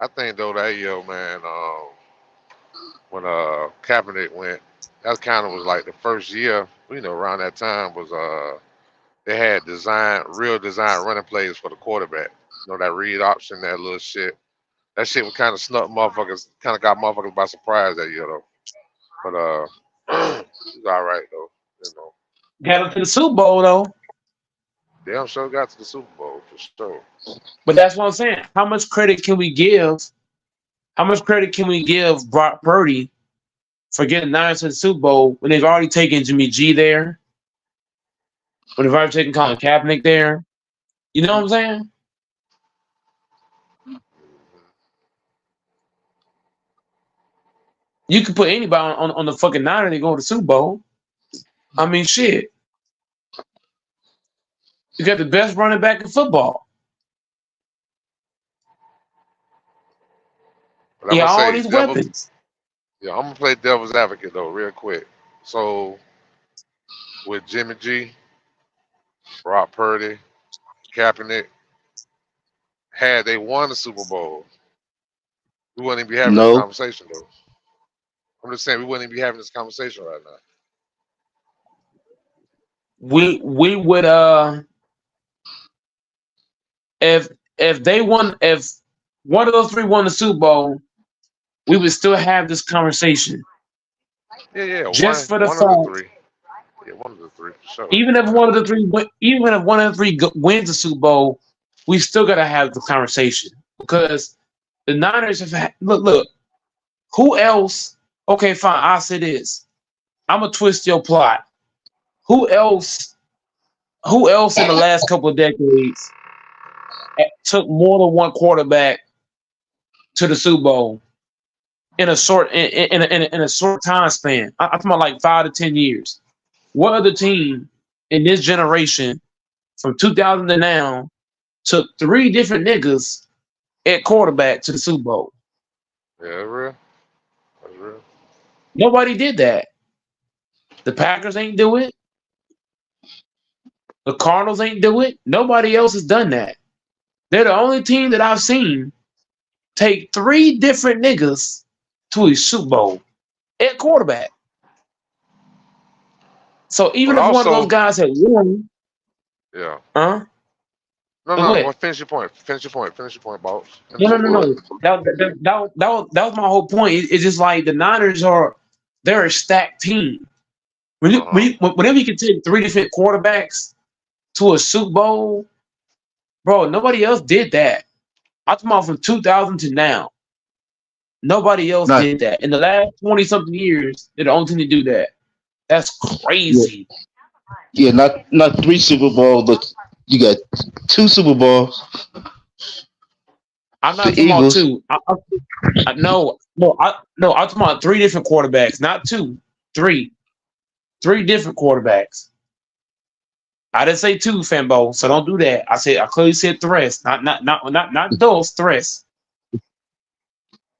I think though that year, man, when Kaepernick went, that kind of was like the first year, around that time was they had real design running plays for the quarterback. That read option, that little shit. That shit was kind of got motherfuckers by surprise that year though. But it's all right though. Got him to the Super Bowl though. Damn sure got to the Super Bowl for sure. But that's what I'm saying. How much credit can we give? How much credit can we give Brock Purdy for getting Niners to the Super Bowl when they've already taken Jimmy G there? When they've already taken Colin Kaepernick there? You know what I'm saying? You can put anybody on the fucking Niners and go to the Super Bowl. I mean, shit. You got the best running back in football. Yeah, all these weapons. Yeah, I'm gonna play devil's advocate though, real quick. So, with Jimmy G, Brock Purdy, Kaepernick, had they won the Super Bowl, we wouldn't even be having this No. conversation though. I'm just saying we wouldn't even be having this conversation right now. We would if one of those three won the Super Bowl, we would still have this conversation. Yeah, Just for the one of the fact, three. Yeah, one of the three for sure. even if one of the three wins the Super Bowl, we still gotta have the conversation because the Niners have look. Who else? Okay, fine. I'll say this. I'm gonna twist your plot. Who else? Who else in the last couple of decades took more than one quarterback to the Super Bowl in a short in a short time span? I'm talking about like 5 to 10 years. What other team in this generation from 2000 to now took 3 different niggas at quarterback to the Super Bowl? Yeah, that's real. That's real. Nobody did that. The Packers ain't do it. The Cardinals ain't do it. Nobody else has done that. They're the only team that I've seen take 3 different niggas to a Super Bowl at quarterback. So even But if one of those also, guys had won, yeah. huh? No, Go ahead. well, finish your point. Finish your point, boss. No. That was my whole point. It's just like the Niners they're a stacked team. Whenever you can take 3 different quarterbacks to a Super Bowl, bro, nobody else did that. I'm talking about from 2000 to now. Nobody else Not did that. In the last 20-something years, they're the only team to do that. That's crazy. yeah, not 3 Super Bowls, but you got 2 Super Bowls. I'm not The talking about Eagles. 2. I'm talking about 3 different quarterbacks, not 2, 3. 3 different quarterbacks. I didn't say 2, Fanbo, so don't do that. I clearly said 3, not those 3.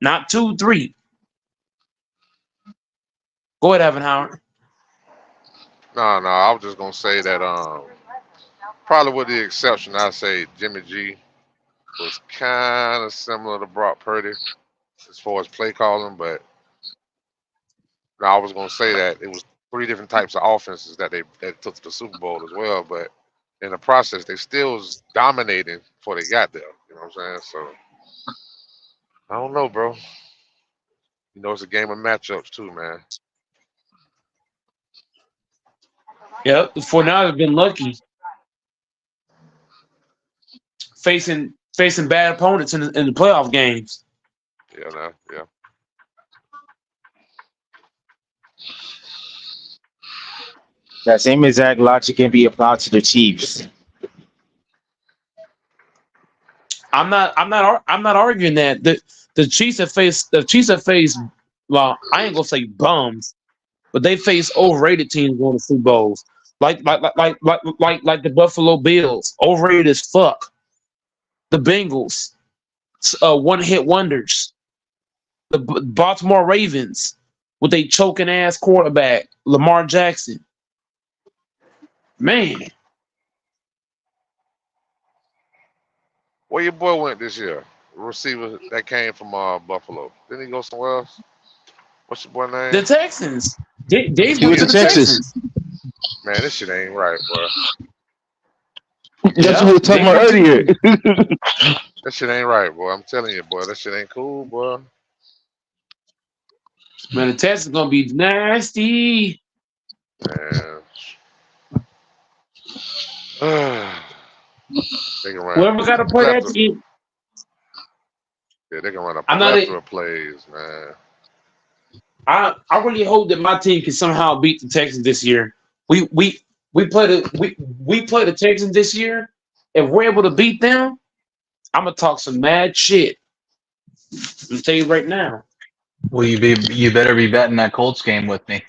Not 2, 3. Go ahead, Evan Howard. No, I was just gonna say that probably with the exception, I say Jimmy G was kind of similar to Brock Purdy as far as play calling, but no, I was gonna say that it was 3 different types of offenses that took to the Super Bowl as well, but in the process they still was dominating before they got there. You know what I'm saying? So I don't know, bro. You know, it's a game of matchups too, man. Yep, the 49ers have been lucky facing bad opponents in the playoff games. Yeah. That same exact logic can be applied to the Chiefs. I'm not arguing that the Chiefs have faced well, I ain't gonna say bums, but they face overrated teams going to Super Bowls. Like the Buffalo Bills, overrated as fuck. The Bengals, one-hit wonders. The Baltimore Ravens with a choking ass quarterback, Lamar Jackson. Man, Where your boy went this year? Receiver that came from Buffalo. Didn't he go somewhere else? What's your boy name? the Texans. Dave He went went to to the Texas. Texans. Man, this shit ain't right, bro. That's Yeah, what we were talking Dave about went to earlier. That shit ain't right, boy. I'm telling you, boy. That shit ain't cool, boy. Man, the Texans gonna be nasty. Man. They can run Whoever got to play that plethora. team, Yeah, they can run a I'm not. plethora of plays, man. I really hope that my team can somehow beat the Texans this year. We play the Texans this year. If we're able to beat them, I'm gonna talk some mad shit. I'm tell you right now. Well, you better be betting that Colts game with me.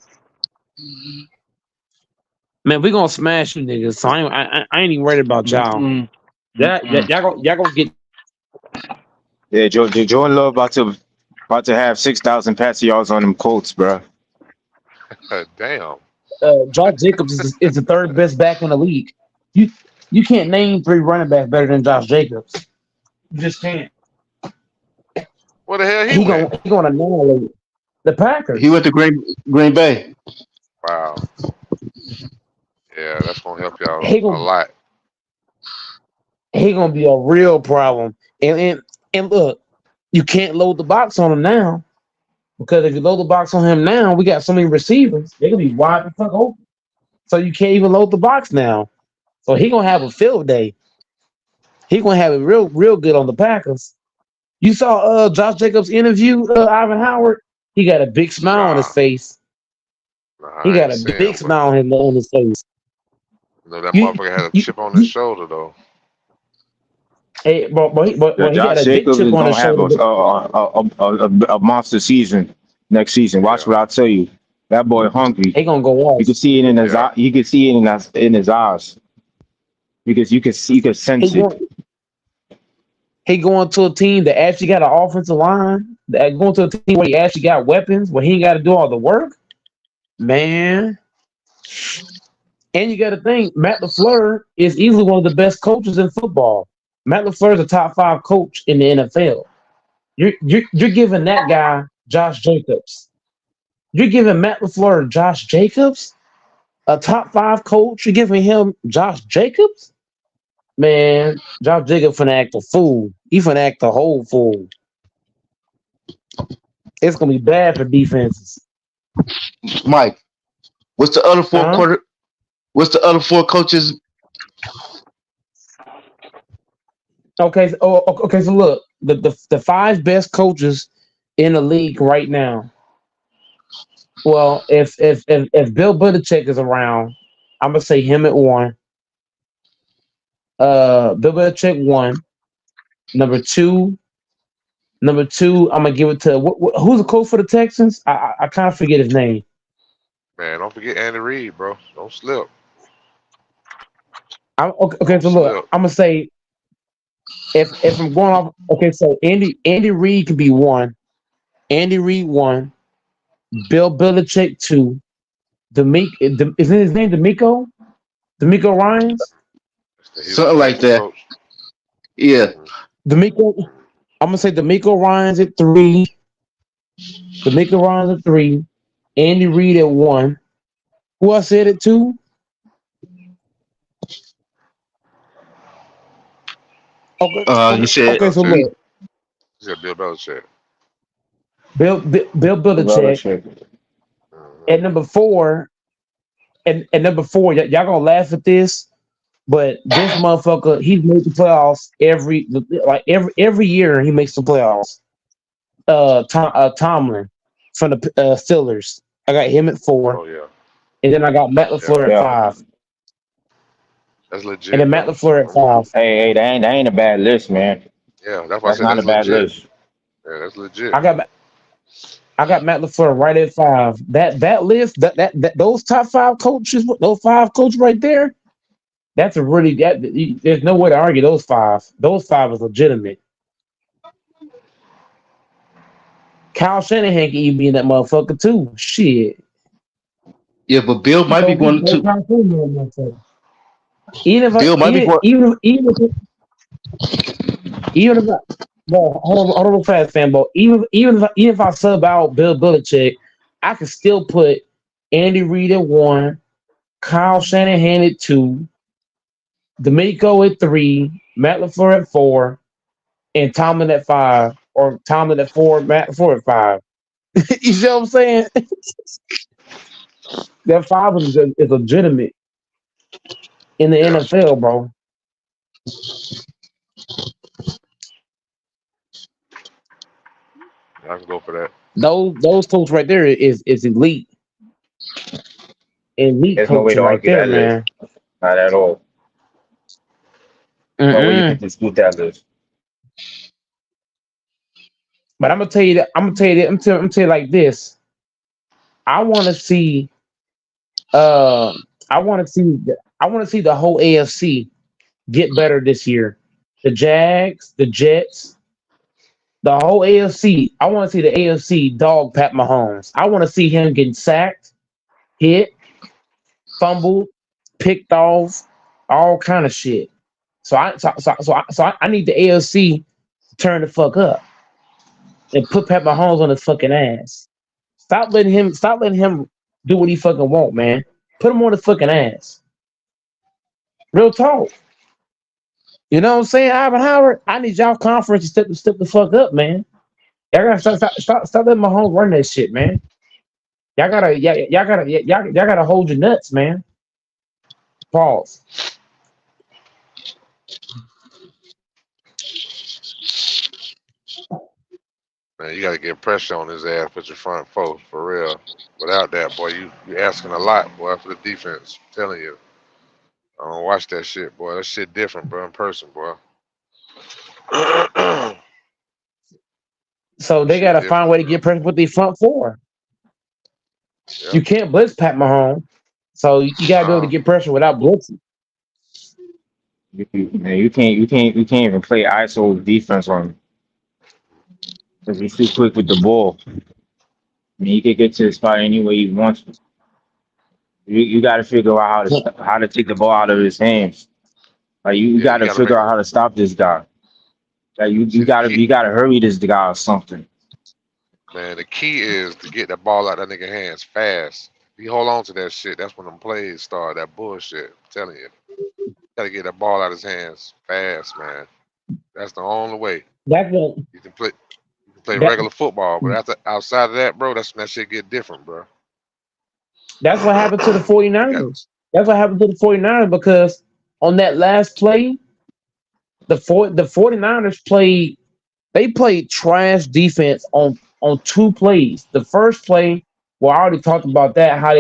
Man, we gonna smash you niggas. So I ain't even worried about y'all. Y'all gonna get. Yeah, Jordan Love about to have 6,000 passing yards on them Colts, bro. Damn. Josh Jacobs is the third best back in the league. You you can't name three running backs better than Josh Jacobs. You just can't. Where the hell he He went? gonna annihilate the He Packers. went to Green Bay. Wow. Yeah, that's gonna help y'all He a gonna lot. he gonna be a real problem. And look, you can't load the box on him now because if you load the box on him now, we got so many receivers. They're gonna be wide the fuck open. So you can't even load the box now. So he gonna have a field day. He gonna have it real good on the Packers. You saw Josh Jacobs interview Ivan Howard. He got a big smile on his Nah, face. nah, He I got ain't a seen big him, but smile on his face. you know that You, motherfucker had a you, chip on his you shoulder though. hey, Yeah, he got Josh a big Jacobs chip is on his gonna have shoulder. a monster season next season. Watch Yeah, what I tell you. That boy hungry. He gonna go You can off. see it in his yeah. eye. You can see it in his eyes because you can He sense it. going he going to a team that actually got an offensive line. That going to a team where he actually got weapons, where he ain't got to do all the work. Man, and you got to think Matt LaFleur is easily one of the best coaches in football. Matt LaFleur is a top five coach in the NFL. You're giving that guy Josh Jacobs. You're giving Matt LaFleur Josh Jacobs, a top five coach. You're giving him Josh Jacobs. Man, Josh Jacobs finna act a fool. He finna act a whole fool. It's gonna be bad for defenses. Mike, what's the other four Huh? quarter? What's the other four coaches? Okay. Okay. So look, the five best coaches in the league right now. Well, if Bill Belichick is around, I'm gonna say him at one. Bill Belichick one. Number two. Number two, I'm gonna give it to who's the coach for the Texans? I kind of forget his name. Man, don't forget Andy Reid, bro. Don't slip. Okay. Don't So look, slip. I'm gonna say if I'm going off. Okay, so Andy Reid can be one. Andy Reid one. Bill Belichick two. Isn't his name D'Amico? D'Amico Ryans? He's the Something like Texans that. coach. Yeah. Hmm. D'Amico. I'm gonna say D'Amico Ryans at three. D'Amico Ryans at three. Andy Reid at one. Who I said it two? Okay. You Okay. said Okay. So Belichick. look, He said Bill Belichick. Bill Belichick Belichick. Hmm. at number four. And number four, y'all gonna laugh at this, but this motherfucker, he's made the playoffs every year. He makes the playoffs. Tomlin from the Steelers. I got him at four, Oh yeah, and then I got Matt yeah. LaFleur at Yeah. five, That's and then legit Matt though. LaFleur at five. Hey, that ain't a bad list, man. Yeah, that's why I That's said not a that's bad legit. list. Yeah, that's legit. I got I got Matt LaFleur right at five. That list, that those top five coaches, those five coaches right there. That's a really there's no way to argue those five. Those five is legitimate. Kyle Shanahan can even be in that motherfucker too. Shit. yeah, but Bill might be going Throw to. Kyle Shanahan in that motherfucker. Even if I Bill might be going. even if I no, hold on real fast, fanboy. Even if I sub out Bill Belichick, I can still put Andy Reid at one, Kyle Shanahan at two, D'Amico at three, Matt LaFleur at four, and Tomlin at five, or Tomlin at four, Matt LaFleur at five. You see what I'm saying? That five is legitimate in the Yeah, NFL, bro. I can go for that. Those coach right there is elite There's no way coaching to right argue there, that list. man. Not at all. No way you can Mm-mm. dispute that list. But I'm gonna tell you that I'm gonna tell you that I'm gonna tell you like this. I want to see uh I want to see the whole AFC get better this year. The Jags, the Jets, the whole AFC. I want to see the AFC dog Pat Mahomes. I want to see him getting sacked, hit. fumbled, picked off, all kind of shit. So I need the AFC to turn the fuck up and put Pat Mahomes on his fucking ass. Stop letting him do what he fucking want, man. Put him on his fucking ass. Real talk. You know what I'm saying, Ivan Howard? I need y'all conference to step the fuck up, man. Y'all gotta stop letting Mahomes run that shit, man. Y'all gotta hold your nuts, man. Pause. Man, you got to get pressure on his ass, put your front foot for real. Without that, boy, you asking a lot, boy, for the defense. I'm telling you. I don't watch that shit, boy. That shit different, bro, in person, boy. So they Shit gotta find a different, way to bro. get pressure with the front four. Yep. You can't blitz Pat Mahomes. So you gotta be able to get pressure without blitzing. You can't even play ISO defense on him because he's too quick with the ball. I mean, he can get to the spot any way he wants to. You got to figure out how to take the ball out of his hands. Like you Yeah, got you to got to make figure him. out how to stop this guy. Like See, the key, you gotta hurry this guy or something. man, the key is to get that ball out that nigga hands fast. If you hold on to that shit, that's when them plays start. That bullshit. I'm telling you. Got to get that ball out his hands fast, man. That's the only way. That's what You can play. You can play that regular football, but outside of that, bro, that's when that shit get different, bro. that's what happened to the You got 49ers. That's what happened to the 49ers because on that last play, the 49ers played trash defense on two plays. The first play, well, I already talked about that, how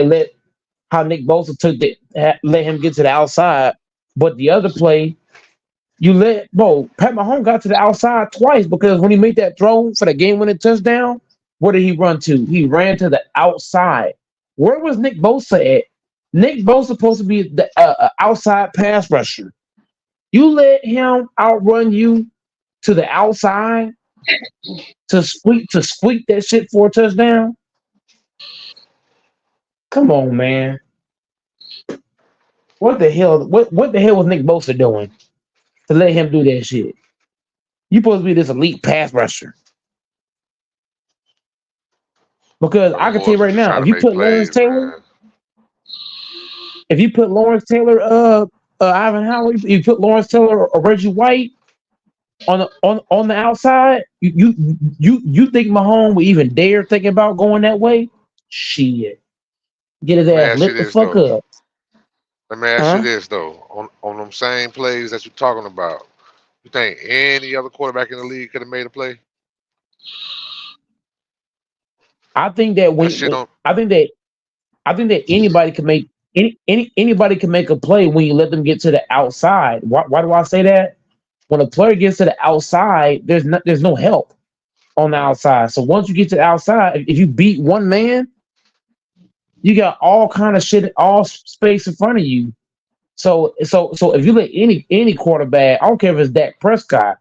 Nick Bosa let him get to the outside. But the other play, Pat Mahomes got to the outside twice because when he made that throw for the game-winning touchdown, where did he run to? He ran to the outside. Where was Nick Bosa at? Nick Bosa supposed to be the outside pass rusher. You let him outrun you to the outside to squeak that shit for a touchdown. Come on, man. What the hell? What the hell was Nick Bosa doing to let him do that shit? You supposed to be this elite pass rusher. Because Them I can tell boys you was right just now, trying to make plays, man. If you put Lawrence Taylor, Ivan Howard, if you put Lawrence Taylor or Reggie White on the outside, you think Mahomes would even dare think about going that way? Shit, get his Let me ass ask you lit the this fuck though. up, Let me ask you huh? this though. On them same plays that you're talking about, you think any other quarterback in the league could have made a play? I think that That shit don't. I think that anybody can make anybody can make a play when you let them get to the outside. Why do I say that? When a player gets to the outside, there's no help on the outside. So once you get to the outside, if you beat one man, you got all kind of shit, all space in front of you. So if you let any quarterback, I don't care if it's Dak Prescott,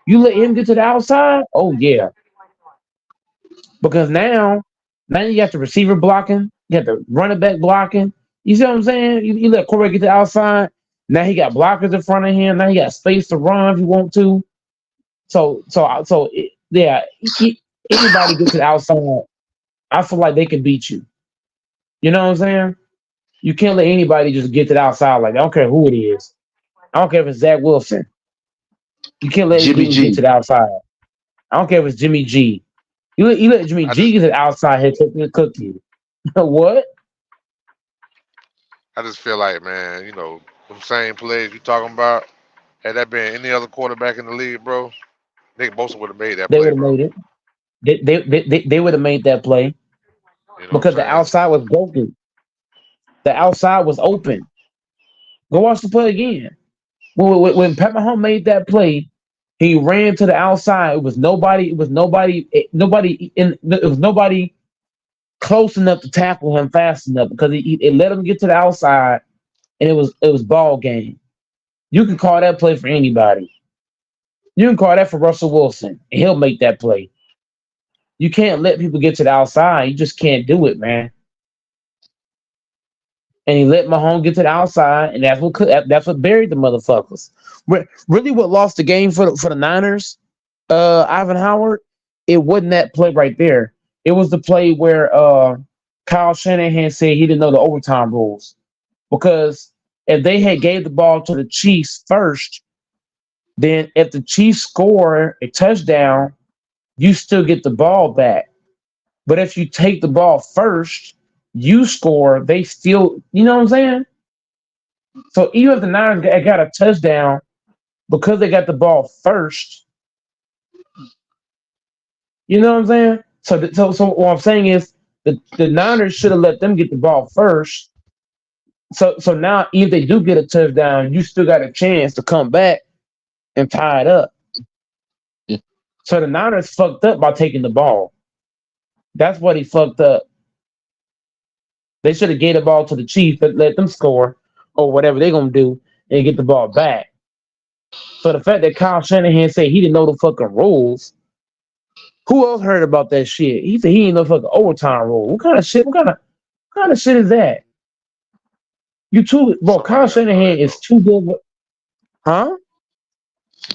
you let him get to the outside. Oh yeah, because now you got the receiver blocking, you got the running back blocking. You see what I'm saying? You let quarterback get to the outside. Now he got blockers in front of him. Now he got space to run if you want to. Yeah, anybody get to the outside, I feel like they can beat you. You know what I'm saying? You can't let anybody just get to the outside like that. I don't care who it is. I don't care if it's Zach Wilson. You can't let this Jimmy dude get G. to the outside. I don't care if it's Jimmy G. You let Jimmy I G just get to the outside, he'll cook you. What? I just feel like, man, them same plays you talking about. Had that been any other quarterback in the league, bro, Nick Bosa would have made that They play, would have bro. made it. They would have made that play You know what I'm because the saying? outside was broken. The outside was open. Go watch the play again. When Pat Mahomes made that play, he ran to the outside. It was nobody. It was nobody. It was nobody close enough to tackle him fast enough because it let him get to the outside, and it was ball game. You can call that play for anybody. You can call that for Russell Wilson, and he'll make that play. You can't let people get to the outside. You just can't do it, man. and he let Mahomes get to the outside, and that's what buried the motherfuckers. Really, what lost the game for the Niners, Ivan Howard, it wasn't that play right there. It was the play where Kyle Shanahan said he didn't know the overtime rules, because if they had gave the ball to the Chiefs first, then if the Chiefs score a touchdown, you still get the ball back. But if you take the ball first, you score, they still, you know what I'm saying? So even if the Niners got a touchdown because they got the ball first, you know what I'm saying? So what I'm saying is the Niners should have let them get the ball first. So now if they do get a touchdown, you still got a chance to come back and tie it up. Yeah. So the Niners fucked up by taking the ball. That's what he fucked up. They should have gave the ball to the Chiefs, but let them score or whatever they're gonna do and get the ball back. So the fact that Kyle Shanahan said he didn't know the fucking rules, who else heard about that shit? He said he didn't know fucking overtime rule. What kind of shit? What kind of shit is that? You too, bro. Kyle Shanahan is too good. Huh?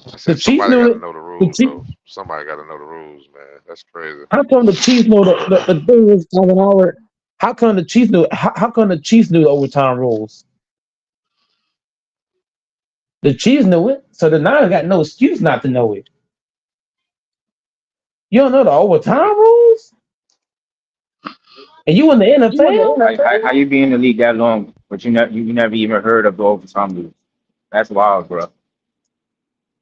I The said Chiefs somebody knew got it. to know the The rules, Chiefs, though. Somebody got to know the rules, man. That's crazy. how come the Chiefs know the thing is Kevin Howard? How come the Chiefs knew? How come the Chiefs knew the overtime rules? The Chiefs knew it, so the Niners got no excuse not to know it. You don't know the overtime rules, and you in the NFL. How you be in the league that long, but you never even heard of the overtime rules? That's wild, bro.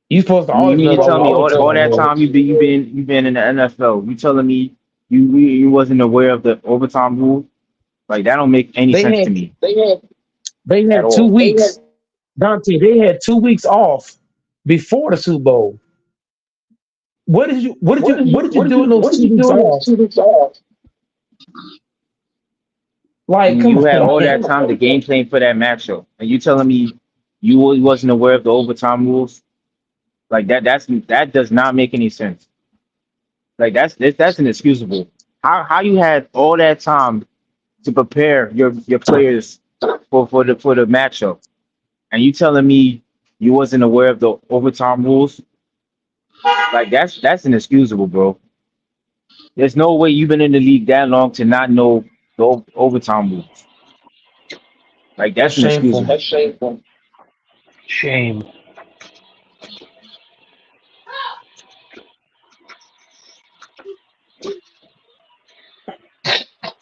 You supposed to You always mean know to the tell me all overtime that rules. time you been in the NFL? You telling me you wasn't aware of the overtime rule? Like that don't make any They sense had to me they at had two all. weeks, Dante. They had 2 weeks off before the Super Bowl. What did you do in those 2 weeks off? I Like, mean, come you had on, all man. that time to game plan for that matchup, and you telling me wasn't aware of the overtime rules? Like that does not make any sense. Like that's inexcusable. How you had all that time to prepare your players for the matchup, and you telling me you wasn't aware of the overtime rules? Like that's inexcusable, bro. There's no way you've been in the league that long to not know the overtime rules. Like That's that's shameful. inexcusable. Shame.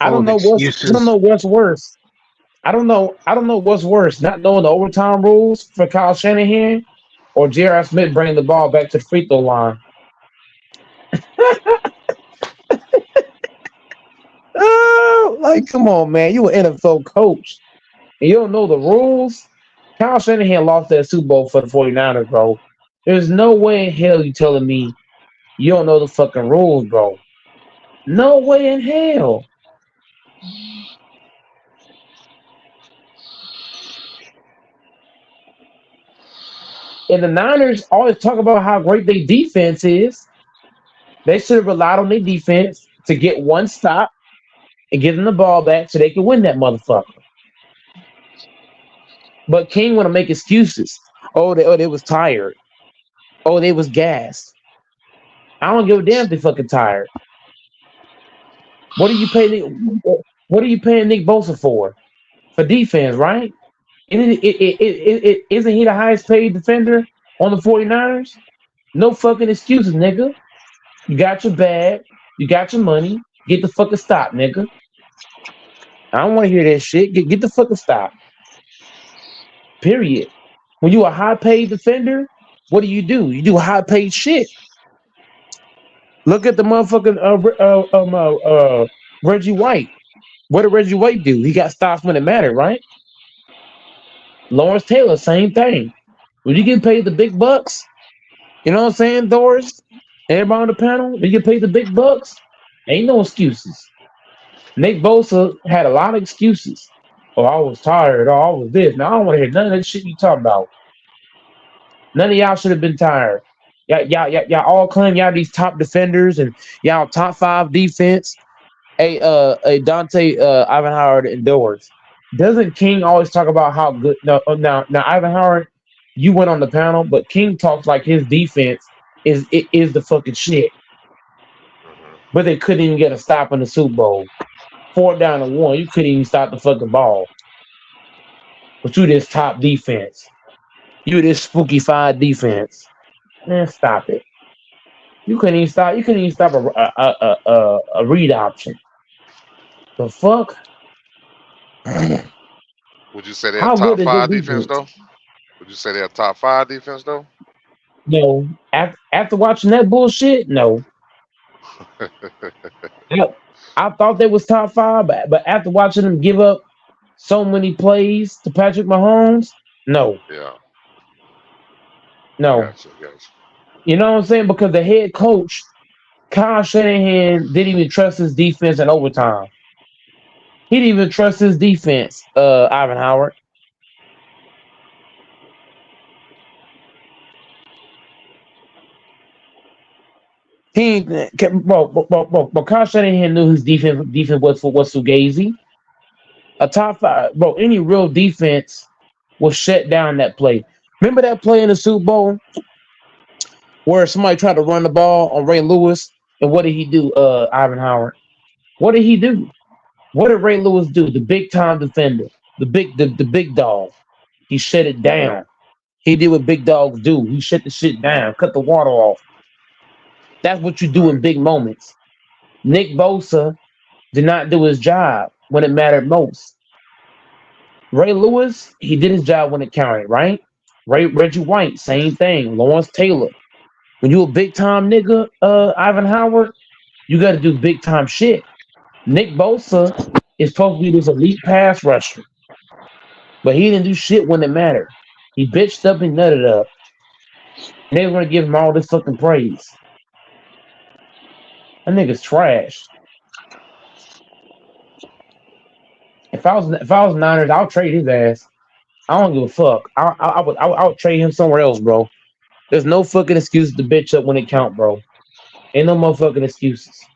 I Full don't of know what's I don't excuses. know what's worse. I don't know what's worse, not knowing the overtime rules for Kyle Shanahan or J.R. Smith bringing the ball back to the free throw line. Oh, like, come on, man. You an NFL coach and you don't know the rules. Kyle Shanahan lost that Super Bowl for the 49ers, bro. There's no way in hell you telling me you don't know the fucking rules, bro. No way in hell. And the Niners always talk about how great their defense is. They should have relied on their defense to get one stop and give them the ball back so they could win that motherfucker. But King want to make excuses. They was tired. Oh, they was gassed. I don't give a damn if they fucking tired. What are you paying? What are you paying Nick Bosa for? For defense, right? Isn't he the highest paid defender on the 49ers? No fucking excuses, nigga. You got your bag. You got your money. Get the fucking stop, nigga. I don't want to hear that shit. Get the fucking stop. Period. When you a high paid defender, what do? You do high paid shit. Look at the motherfucking Reggie White. What did Reggie White do? He got stops when it mattered, right? Lawrence Taylor, same thing. When you get paid the big bucks, you know what I'm saying, Doris? Everybody on the panel, you get paid the big bucks. Ain't no excuses. Nick Bosa had a lot of excuses. Oh, I was tired. Oh, I was this. Now I don't want to hear none of that shit you talking about. None of y'all should have been tired. Y'all all claim y'all these top defenders and y'all top five defense. Hey, Dante, Ivan Howard, and Doors. Doesn't King always talk about how good? No, now, Ivan Howard, you went on the panel, but King talks like his defense is the fucking shit. Hmm. But they couldn't even get a stop in the Super Bowl. 4 down to 1, you couldn't even stop the fucking ball. But you this top defense. You this spooky five defense. Man, stop it. You couldn't even stop. You couldn't even stop a read option. The fuck? Would you say they're a How top good is your five defense defense? though? Would you say they're a top five defense though? No. After watching that bullshit, no. I, I thought they was top five, but after watching them give up so many plays to Patrick Mahomes, no, Yeah, I no. got you. Got you. You know what I'm saying? Because the head coach, Kyle Shanahan, didn't even trust his defense in overtime. He didn't even trust his defense, Ivan Howard. He but Kyle Shanahan knew his defense was fugazi. A top five, bro. Any real defense will shut down that play. Remember that play in the Super Bowl where somebody tried to run the ball on Ray Lewis, and what did he do, Ivan Howard? What did he do? What did Ray Lewis do? The big time defender, the big dog. He shut it down. He did what big dogs do. He shut the shit down, cut the water off. That's what you do in Right. big moments. Nick Bosa did not do his job when it mattered most. Ray Lewis, he did his job when it counted, right? Reggie White, same thing. Lawrence Taylor. When you a big time nigga, Ivan Howard, you got to do big time shit. Nick Bosa is supposed to be this elite pass rusher, but he didn't do shit when it mattered. He bitched up and nutted up. And they were gonna give him all this fucking praise. That nigga's trash. If I was Niners, I'll trade his ass. I don't give a fuck. I would trade him somewhere else, bro. There's no fucking excuse to bitch up when it count, bro. Ain't no motherfucking excuses.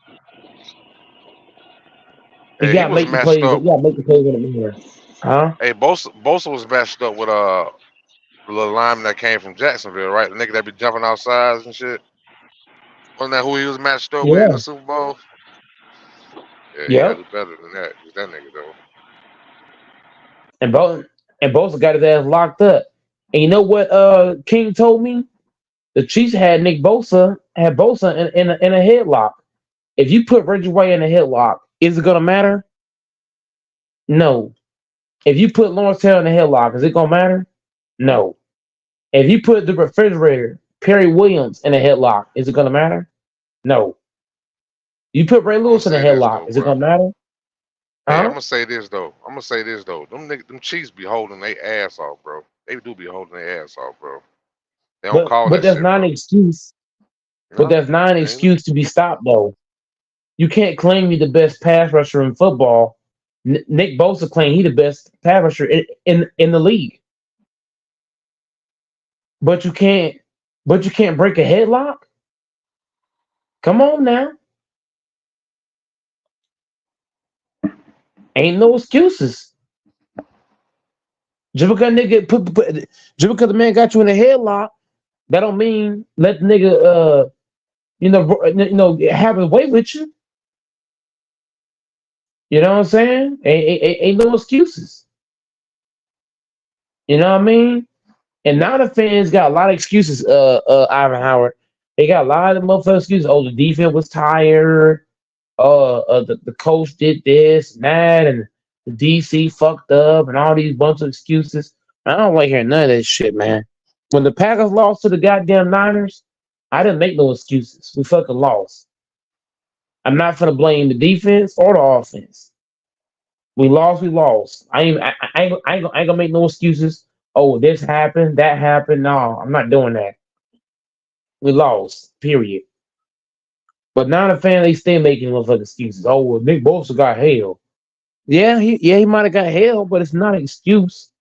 You Hey, he gotta was make the matched plays. You up. gotta make the plays when it matters. Huh? Hey, Bosa was matched up with the little lineman that came from Jacksonville, right? The nigga that be jumping outside and shit. Wasn't that who he was matched up with in Yeah. the Super Bowl? Yeah, he got to Yep. do better than that. That nigga though. And Bosa got his ass locked up. And you know what? King told me the Chiefs had Bosa in a headlock. If you put Reggie White in a headlock, is it gonna matter? No. If you put Lawrence Taylor in a headlock, is it gonna matter? No. If you put the refrigerator, Perry Williams, in a headlock, is it gonna matter? No. You put Ray I'm gonna Lewis in a say this headlock, though, is it bro. gonna matter? Hey, I'm Huh? gonna say this though. Them Chiefs be holding their ass off, bro. They do be holding their ass off, bro. They don't But call but that that's shit, not an bro. excuse. But No, that's not an it ain't. excuse to be stopped though. You can't claim you're the best pass rusher in football. Nick Bosa claimed he the best pass rusher in the league. But you can't break a headlock? Come on now. Ain't no excuses. Just because just because the man got you in a headlock, that don't mean let the nigga have his way with you. You know what I'm saying? Ain't no excuses. You know what I mean? And now the fans got a lot of excuses, Ivan Howard. They got a lot of motherfucking excuses. Oh, the defense was tired. The coach did this and that, and the DC fucked up, and all these bunch of excuses. I don't like hearing none of that shit, man. When the Packers lost to the goddamn Niners, I didn't make no excuses. We fucking lost. I'm not gonna blame the defense or the offense. We lost. We lost. I ain't gonna make no excuses. Oh, this happened, that happened. No, I'm not doing that. We lost. Period. But now the fans they still making motherfucking excuses. Oh, well, Nick Bosa got hell. Yeah, he might have got hell, but it's not an excuse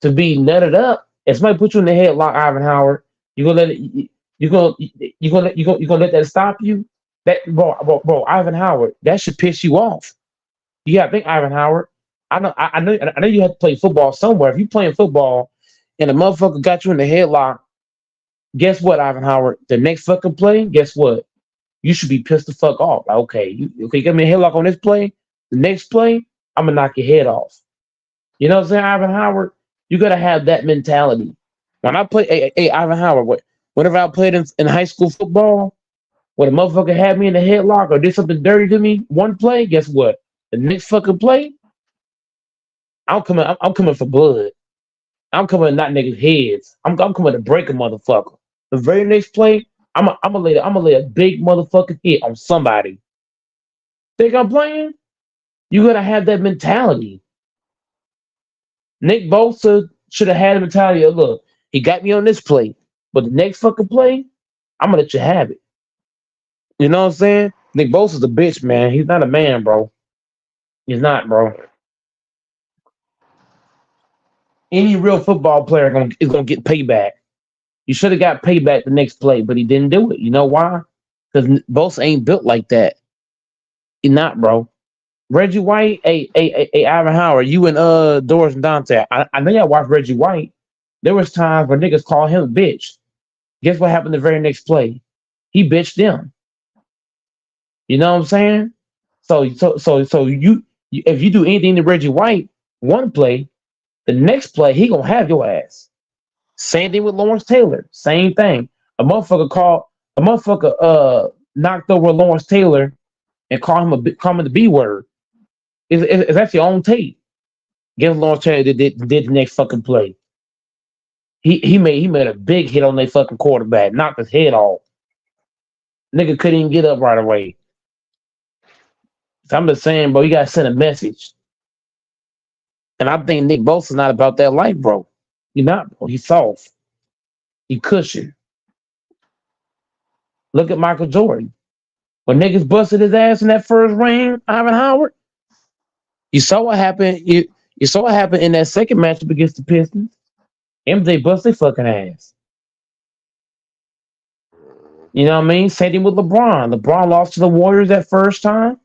to be nutted up. If somebody put you in the headlock, Ivan Howard, you gonna let it, you gonna let that stop you? That bro, Ivan Howard, that should piss you off. You gotta think, Ivan Howard. I know you have to play football somewhere. If you playing football and a motherfucker got you in the headlock, guess what, Ivan Howard? The next fucking play, guess what? You should be pissed the fuck off. Like, okay, you get me a headlock on this play. The next play, I'm gonna knock your head off. You know what I'm saying, Ivan Howard? You gotta have that mentality. When I play, hey Ivan Howard, whenever I played in high school football, when a motherfucker had me in the headlock or did something dirty to me, one play, guess what? The next fucking play, I'm coming for blood. I'm coming to knock niggas' heads. I'm coming to break a motherfucker. The very next play, I'm gonna lay a big motherfucking hit on somebody. Think I'm playing? You gotta have that mentality. Nick Bosa should have had a mentality of, look, he got me on this play, but the next fucking play, I'm gonna let you have it. You know what I'm saying? Nick Bosa's a bitch, man. He's not a man, bro. He's not, bro. Any real football player is gonna get payback. You should have got payback the next play, but he didn't do it. You know why? Because Bosa ain't built like that. He not, bro. Reggie White, hey, Ivan Howard, you and Doris and Dante. I know y'all watched Reggie White. There was times where niggas call him a bitch. Guess what happened the very next play? He bitched them. You know what I'm saying? So you if you do anything to Reggie White, one play, the next play he gonna have your ass. Same thing with Lawrence Taylor. Same thing. A motherfucker knocked over Lawrence Taylor and call him the B word. Is that's your own tape. Guess Lawrence Taylor did the next fucking play. He made a big hit on their fucking quarterback, knocked his head off. Nigga couldn't even get up right away. So I'm just saying, bro, you gotta send a message. And I think Nick Bosa's not about that life, bro. He's not, bro. He's soft. He cushion. Look at Michael Jordan. When niggas busted his ass in that first ring, Ivan Howard, you saw what happened. You saw what happened in that second matchup against the Pistons. MJ bust their fucking ass. You know what I mean? Same thing with LeBron. LeBron lost to the Warriors that first time.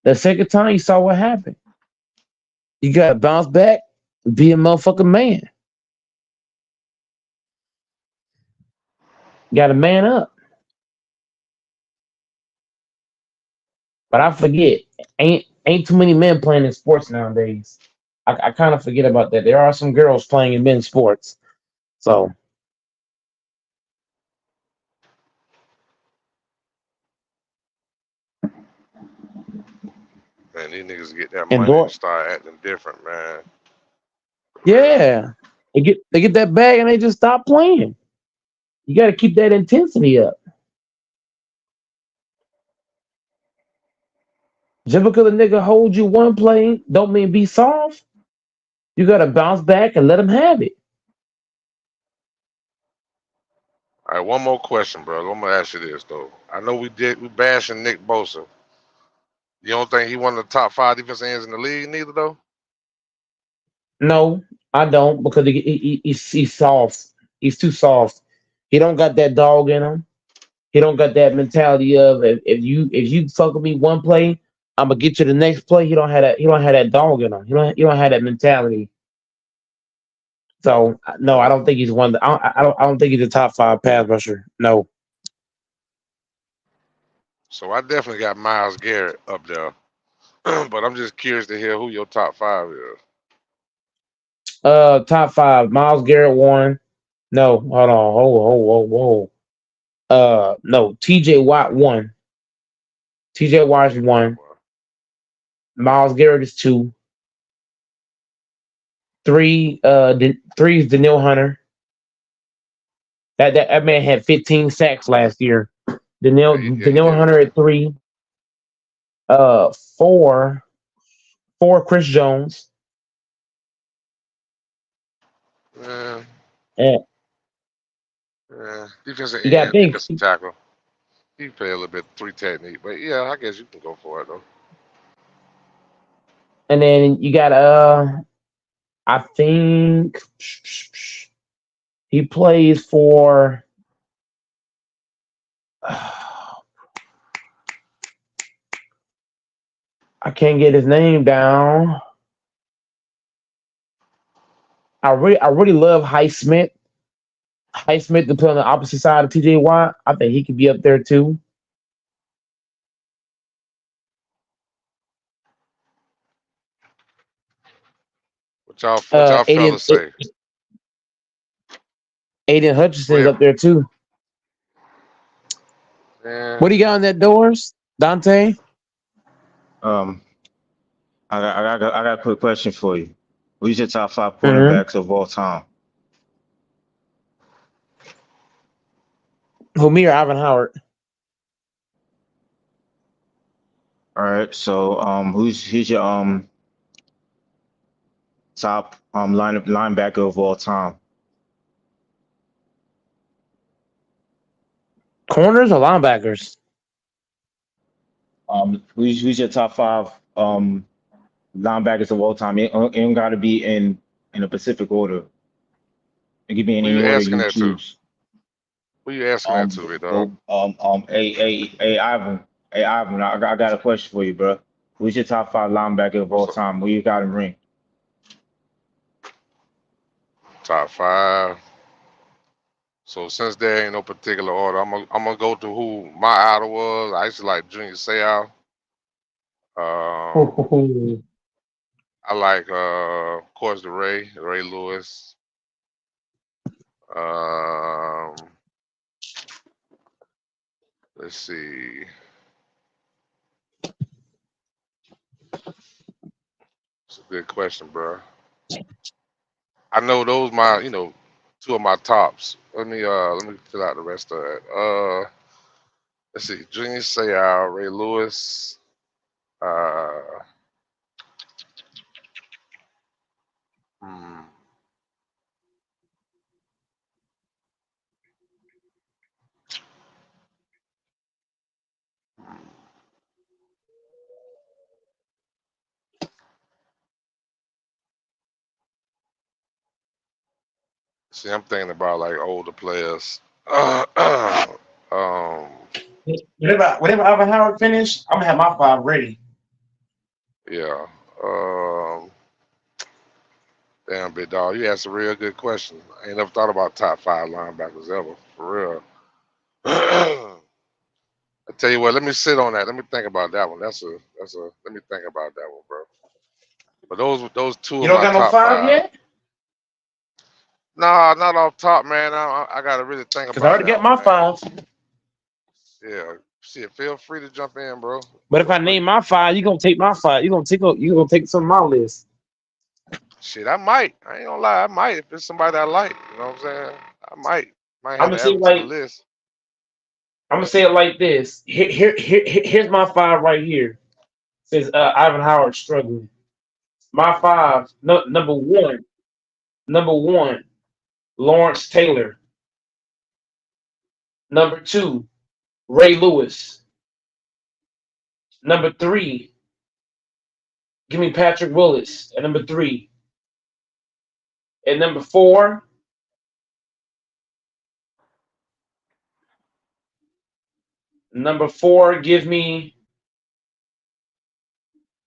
The second time, you saw what happened. You got to bounce back, be a motherfucking man. You got to man up. But I forget, ain't too many men playing in sports nowadays. I kind of forget about that. There are some girls playing in men's sports. So Man, these niggas get that and money and start acting different, man. yeah, they get that bag and they just stop playing. You got to keep that intensity up. Just because a nigga hold you one play, don't mean be soft. You got to bounce back and let him have it. All right, one more question, bro. I'm gonna ask you this though. I know we bashing Nick Bosa. You don't think he one of the top 5 defensive ends in the league, neither though? No, I don't because he's soft. He's too soft. He don't got that dog in him. He don't got that mentality of if you fuck with me one play, I'm gonna get you the next play. He don't have that. He don't have that dog in him. He don't have that mentality. So no, I don't think he's one. I don't think he's a top 5 pass rusher. No. So I definitely got Myles Garrett up there. But I'm just curious to hear who your top 5 is. Top 5. Myles Garrett 1. No, hold on. Whoa. No. T.J. Watt 1. T.J. Watt is 1. Myles Garrett is 2. 3. 3 is Daniil Hunter. That man had 15 sacks last year. Daniil Hunter at 3. 4 Chris Jones. Yeah. Defensive You got to end, think. defensive tackle. He play a little bit 3 technique, but yeah, I guess you can go for it though. And then you got I think he plays for I can't get his name down. I really love Highsmith. Highsmith to play on the opposite side of TJ Watt. I think he could be up there too. What y'all Aiden, fellas say? Aiden Go Hutchinson's ahead. up there too. Man. What do you got on that doors, Dante? Um, I got a quick question for you. Who's your top 5 Mm-hmm. quarterbacks of all time? Who, me or Ivan Howard? All right. So who's your top linebacker of all time? Corners or linebackers? Who's your top 5 linebackers of all time? It ain't got to be in a specific order. It could be in Who any you order asking you that to? choose. Who you asking that to, big dog? Hey, Ivan. Hey, Ivan, I got a question for you, bro. Who's your top 5 linebacker of all What's up? time? Who you got him ring? Top 5. So since there ain't no particular order, I'm gonna go to who my idol was. I used to like Junior Seau. I like of course the Ray Lewis. Let's see. It's a good question, bro. I know those my two of my tops. Let me fill out the rest of it. Let's see. Junior Seau, Ray Lewis. Uh, hmm. See, I'm thinking about like older players. Whenever Ivan Howard finished, I'm gonna have my 5 ready. Yeah. Damn, big dog, you asked a real good question. I ain't never thought about top 5 linebackers ever, for real. I tell you what, let me sit on that. Let me think about that one. That's a. Let me think about that one, bro. But those two You of don't my got no top 5 5. yet? Nah, not off top, man. I gotta really think Because I about already that got one, my man. 5. Yeah, shit. Feel free to jump in, bro. But if Feel I free. name my 5, you gonna take my 5. You gonna take some of my list. Shit, I might. I ain't gonna lie. I might if it's somebody I like. You know what I'm saying? I might I'm have gonna to add say them to the like list. I'm gonna say it like this. Here's my 5 right here. Says Ivan Howard struggling. My 5, no, number one, Lawrence Taylor. Number 2, Ray Lewis. Number 3, give me Patrick Willis at number 3. At number 4,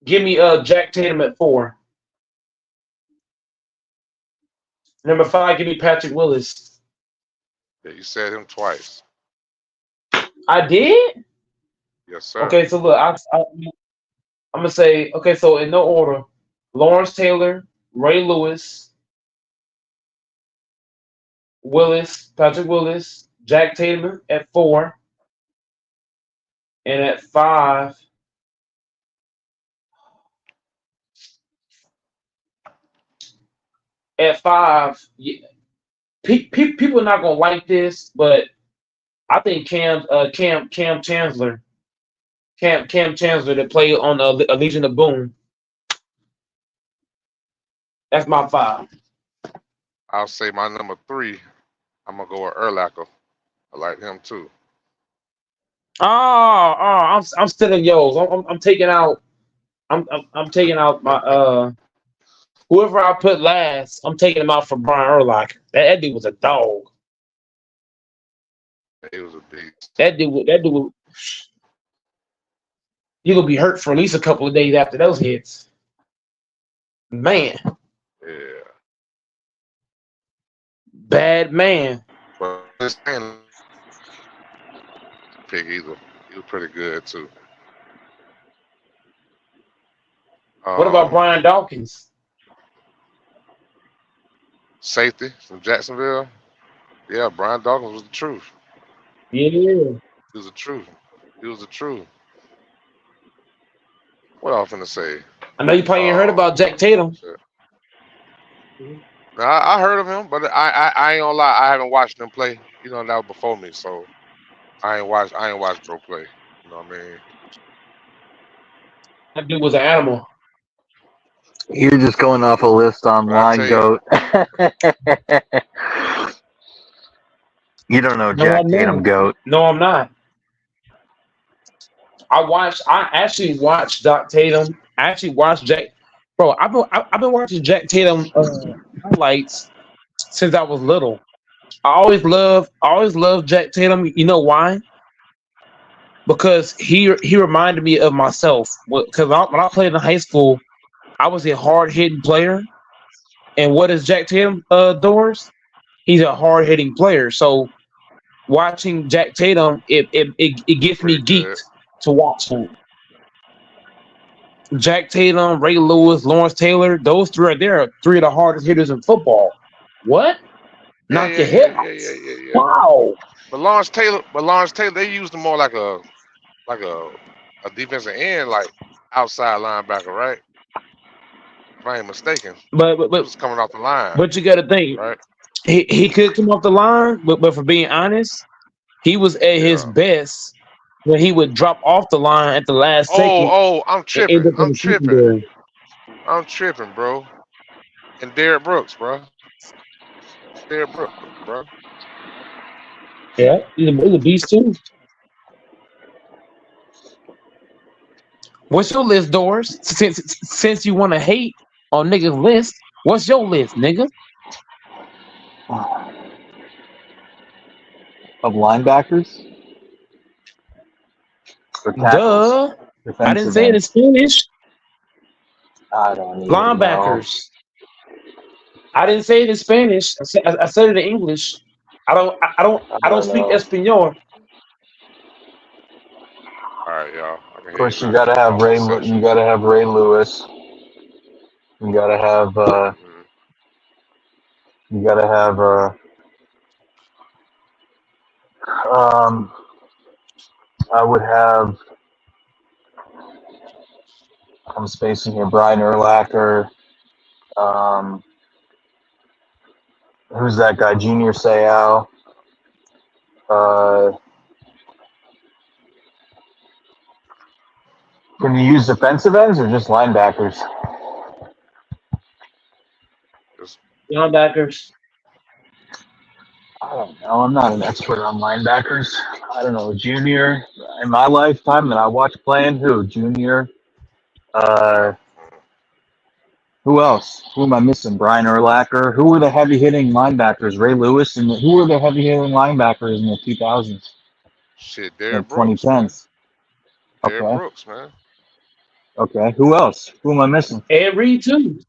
give me Jack Tatum at 4. Number 5, give me Patrick Willis. Yeah, you said him twice. I did? Yes, sir. Okay, so look, I'm gonna say, okay, so in no order, Lawrence Taylor, Ray Lewis, Patrick Willis, Jack Tatum at 4, and at 5, people are not gonna like this, but I think Cam Chancellor, Cam Chancellor that played on the Legion of Boom. That's my 5. I'll say my number 3. I'm gonna go with Urlacher. I like him too. I'm still in yours. I'm taking out. I'm taking out my whoever I put last. I'm taking him out for Brian Urlacher. That dude was a dog. He was a beast. That dude. You gonna be hurt for at least a couple of days after those hits. Man. Yeah. bad man. But this ain't pick either. He was pretty good too. What about Um, Brian Dawkins? Safety from Jacksonville. Yeah, Brian Dawkins was the truth. Yeah. He was the truth. He was the truth. What I was finna say? I know you probably ain't heard about Jack Tatum. Shit. Now, I heard of him, but I ain't gonna lie. I haven't watched him play. You know, that was before me, so I ain't watched bro play. You know what I mean? That dude was an animal. You're just going off a list But I online, tell you, goat. You don't know No, Jack I'm Tatum, not. goat. No, I'm not. I actually watched Doc Tatum. I actually watched Jack. Bro, I've been watching Jack Tatum highlights since I was little. I always loved Jack Tatum. You know why? Because he reminded me of myself. Because when I played in high school, I was a hard hitting player. And what is Jack Tatum doors? He's a hard hitting player. So watching Jack Tatum, it he's gets me pretty geeked good. to watch him. Jack Tatum, Ray Lewis, Lawrence Taylor, those three right there are three of the hardest hitters in football. What? Yeah, Knock yeah, your yeah, head yeah, out. yeah, yeah, yeah. Wow. But Lawrence Taylor, they used him more like a defensive end, like outside linebacker, right? If I ain't mistaken, But but he but, was coming off the line, but you gotta think, right? he could come off the line, but for being honest, he was at his Yeah. best when he would drop off the line at the last second I'm and end tripping. up in I'm the tripping. secondary. I'm tripping, bro. And Derrick Brooks, bro. Derrick Brooks, bro. Yeah, he's a beast too. What's your list, Doris? Since you want to hate on niggas' list, what's your list, nigga? Of linebackers or tackles, Duh. I didn't defensive say it in ends. Spanish. I don't even know. Linebackers. I didn't say it in Spanish. I said it in English. I I don't don't speak know. Espanol. All right, y'all. I can Of hear you course, you now. gotta Get have off Ray. reception. You gotta have Ray Lewis. You gotta have. Mhm. You gotta have. Um. I would have. I'm spacing here. Brian Urlacher. Um. Who's that guy? Junior Seau. Uh. Can you use defensive ends or just linebackers? Just Linebackers. I don't know. I'm not an expert on linebackers. I don't know. Junior in my lifetime that I watched playing. Who? Junior. Uh. Who else? Who am I missing? Brian Urlacher. Who were the heavy hitting linebackers? Ray Lewis. And who were the heavy hitting linebackers in the 2000s shit. and Derrick Brooks, man. 2010s? Derrick Okay. Brooks, man. Okay. Who else? Who am I missing? Ed Reed too.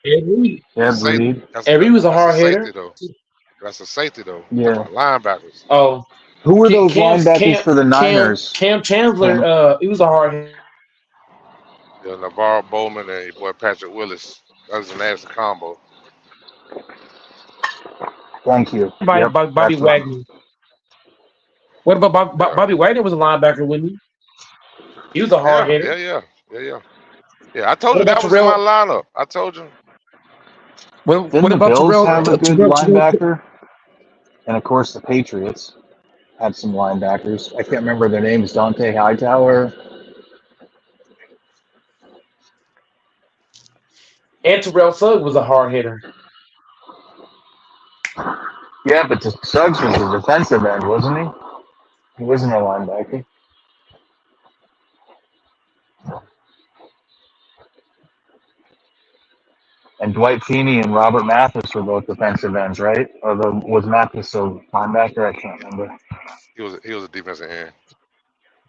Ed Reed. That's a Ed safety. Reed. Ed Reed was a That's a hard hitter. safety though. That's a safety though. Talking Yeah. about linebackers. Oh, Who were those linebackers for the Niners? Cam Chandler. Cam. He was a hard hitter. Yeah, Navarro Bowman and your boy Patrick Willis. That was a nasty combo. Thank you. Bobby, Yep. Bobby That's what. Wagner. What about Yeah. Bobby Wagner? Was a linebacker, wasn't he? He was a hard Yeah, hitter. yeah, yeah. Yeah, yeah. Yeah, I told What you about that was in my Terrell? lineup. I told you. Didn't What the about Bills Terrell? have a good Terrell? linebacker? And of course, the Patriots had some linebackers. I can't remember their names. Dante Hightower. And Terrell Suggs was a hard hitter. Yeah, but Suggs was a defensive end, wasn't he? He wasn't a linebacker. And Dwight Feeney and Robert Mathis were both defensive ends, right? Or was Mathis a linebacker? I can't remember. He was a defensive end.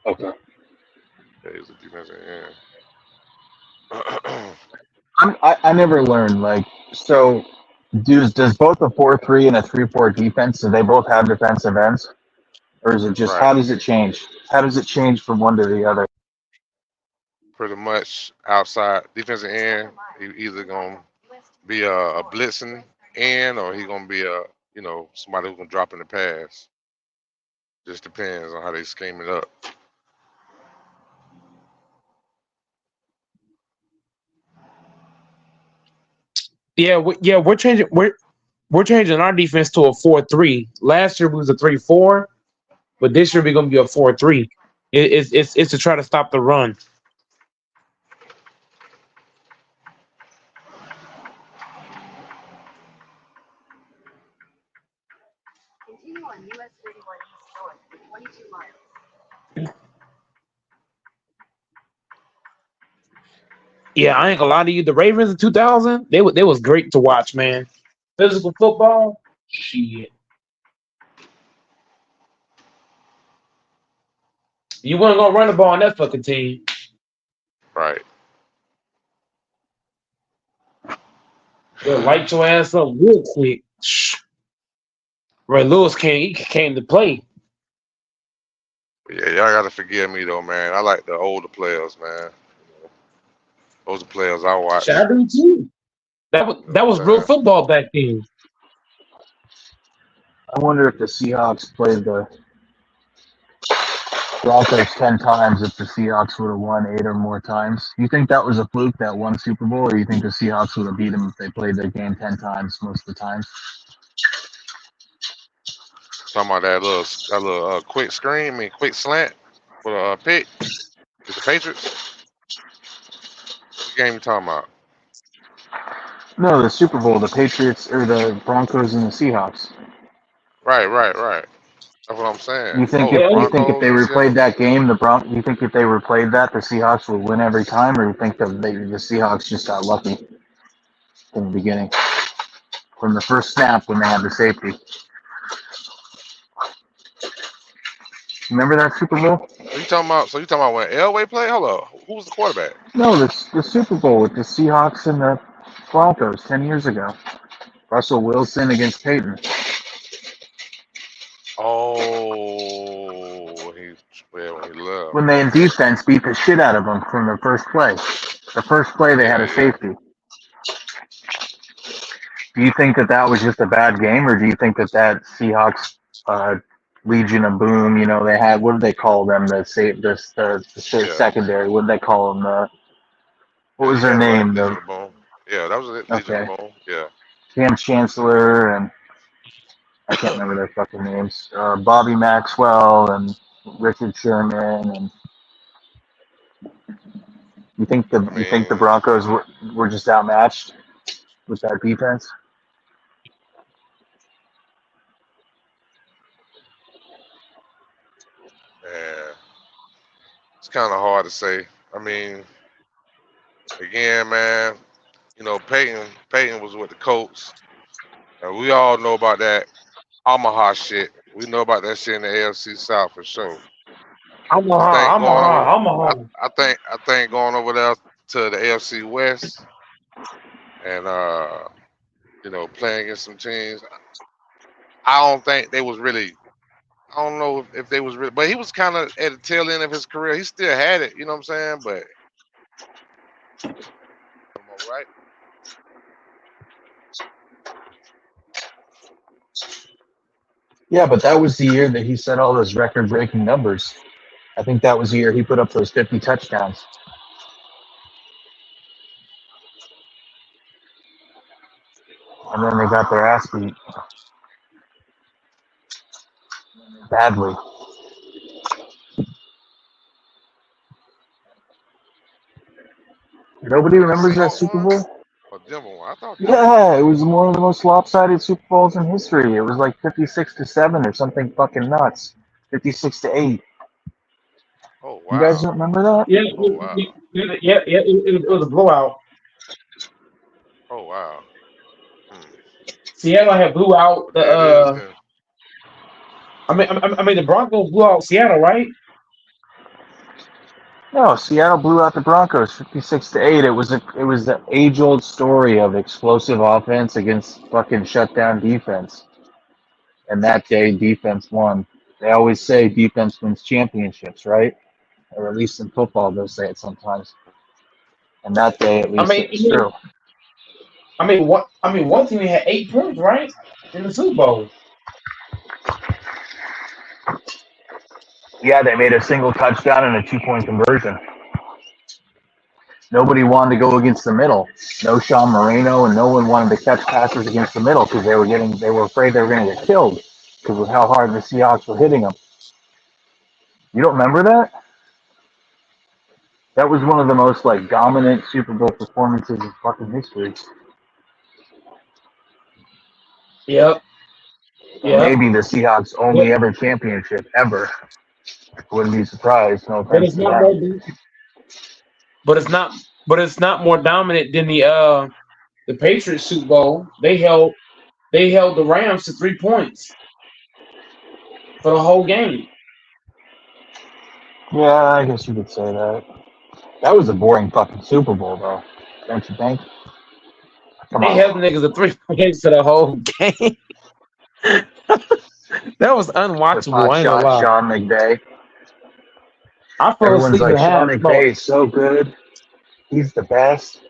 Okay. Yeah, he was a defensive end. I never learned, like, so Does both a 4-3 and a 3-4 defense? Do they both have defensive ends, or is it just Right. how does it change? How does it change from one to the other? Pretty much outside defensive end. He either gonna be a blitzing end or he gonna be somebody who can drop in the pass. Just depends on how they scheme it up. Yeah, we're changing. We're changing our defense to a 4-3. Last year we was a 3-4, but this year we're gonna be a 4-3. It's to try to stop the run. Yeah, I ain't gonna lie to you. The Ravens in 2000, they was great to watch, man. Physical football, shit. You wasn't gonna run the ball on that fucking team. Right. They'll light your ass up real quick. Ray Lewis came to play. Yeah, y'all gotta forgive me though, man. I like the older players, man. Those are players I watch. I do too. That was real football back then. I wonder if the Seahawks played the Broncos 10 times, if the Seahawks would have won 8 or more times. You think that was a fluke, that one Super Bowl, or you think the Seahawks would have beat them if they played their game 10 times most of the time? Talking about that little quick screen, quick slant for a pick. Is the Patriots? What game you talking about? No, the Super Bowl, the Patriots or the Broncos and the Seahawks. Right. That's what I'm saying. You think The if they Broncos and replayed Seahawks? that game, you think if they replayed that, the Seahawks would win every time, or you think the Seahawks just got lucky from the beginning, from the first snap when they had the safety? Remember that Super Bowl? So you talking about when Elway played? Hold up. Who was the quarterback? No, the Super Bowl with the Seahawks and the Broncos 10 years ago. Russell Wilson against Peyton. Oh, when he left. When they in defense beat the shit out of them from the first play. The first play they had a safety. Do you think that was just a bad game, or do you think that Seahawks Legion of Boom, they had, what do they call them? The secondary. What did they call them? What was their name? Legion of Boom. Yeah, that was it. Legion of Boom. Yeah. Cam Chancellor and I can't remember their fucking names. Bobby Maxwell and Richard Sherman, and you think the Broncos were just outmatched with that defense? Yeah. It's kind of hard to say. I mean, again, man, Peyton was with the Colts, and we all know about that Omaha shit. We know about that shit in the AFC South for sure. Omaha. I think going over there to the AFC West and playing against some teams, I don't think they was really. I don't know if they was really, but he was kind of at the tail end of his career. He still had it, you know what I'm saying? But right. Yeah, but that was the year that he set all those record-breaking numbers. I think that was the year he put up those 50 touchdowns. And then they got their ass beat badly. Nobody remembers that Super Bowl? Yeah, it was one of the most lopsided Super Bowls in history. It was like 56-7 or something fucking nuts. 56-8. Oh wow! You guys don't remember that? Yeah, it was a blowout. Oh wow! Seattle had blew out the. I mean, the Broncos blew out Seattle, right? No, Seattle blew out the Broncos 56-8. It was the age-old story of explosive offense against fucking shutdown defense. And that day, defense won. They always say defense wins championships, right? Or at least in football, they'll say it sometimes. And that day, at I least, mean, it was true. one team had 8 points, right, in the Super Bowl. Yeah, they made a single touchdown and a 2-point conversion. Nobody wanted to go against the middle. No Sean Moreno, and no one wanted to catch passes against the middle because they were afraid they were going to get killed because of how hard the Seahawks were hitting them. You don't remember that? That was one of the most like dominant Super Bowl performances in fucking history. Yep. And Yep. maybe the Seahawks' only ever championship ever. Wouldn't be surprised. No But offense it's to not them. more. But it's not more dominant than the Patriots Super Bowl. They held the Rams to 3 points for the whole game. Yeah, I guess you could say that. That was a boring fucking Super Bowl, though. Don't you think? Come They on. held the niggas to 3 points for the whole game. That was With unwatchable. hot I ain't gonna shot lie. Sean McVay. I fell Everyone's asleep at like, Sean half. No, McVay is so good. He's the best.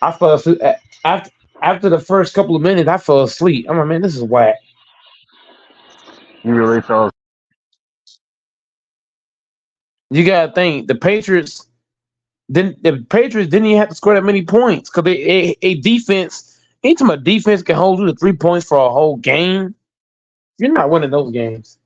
I fell asleep after the first couple of minutes. I fell asleep. I'm like, man, this is whack. You really felt You gotta think the Patriots didn't even have to score that many points because a defense. Anytime a defense can hold you to 3 points for a whole game, you're not winning those games.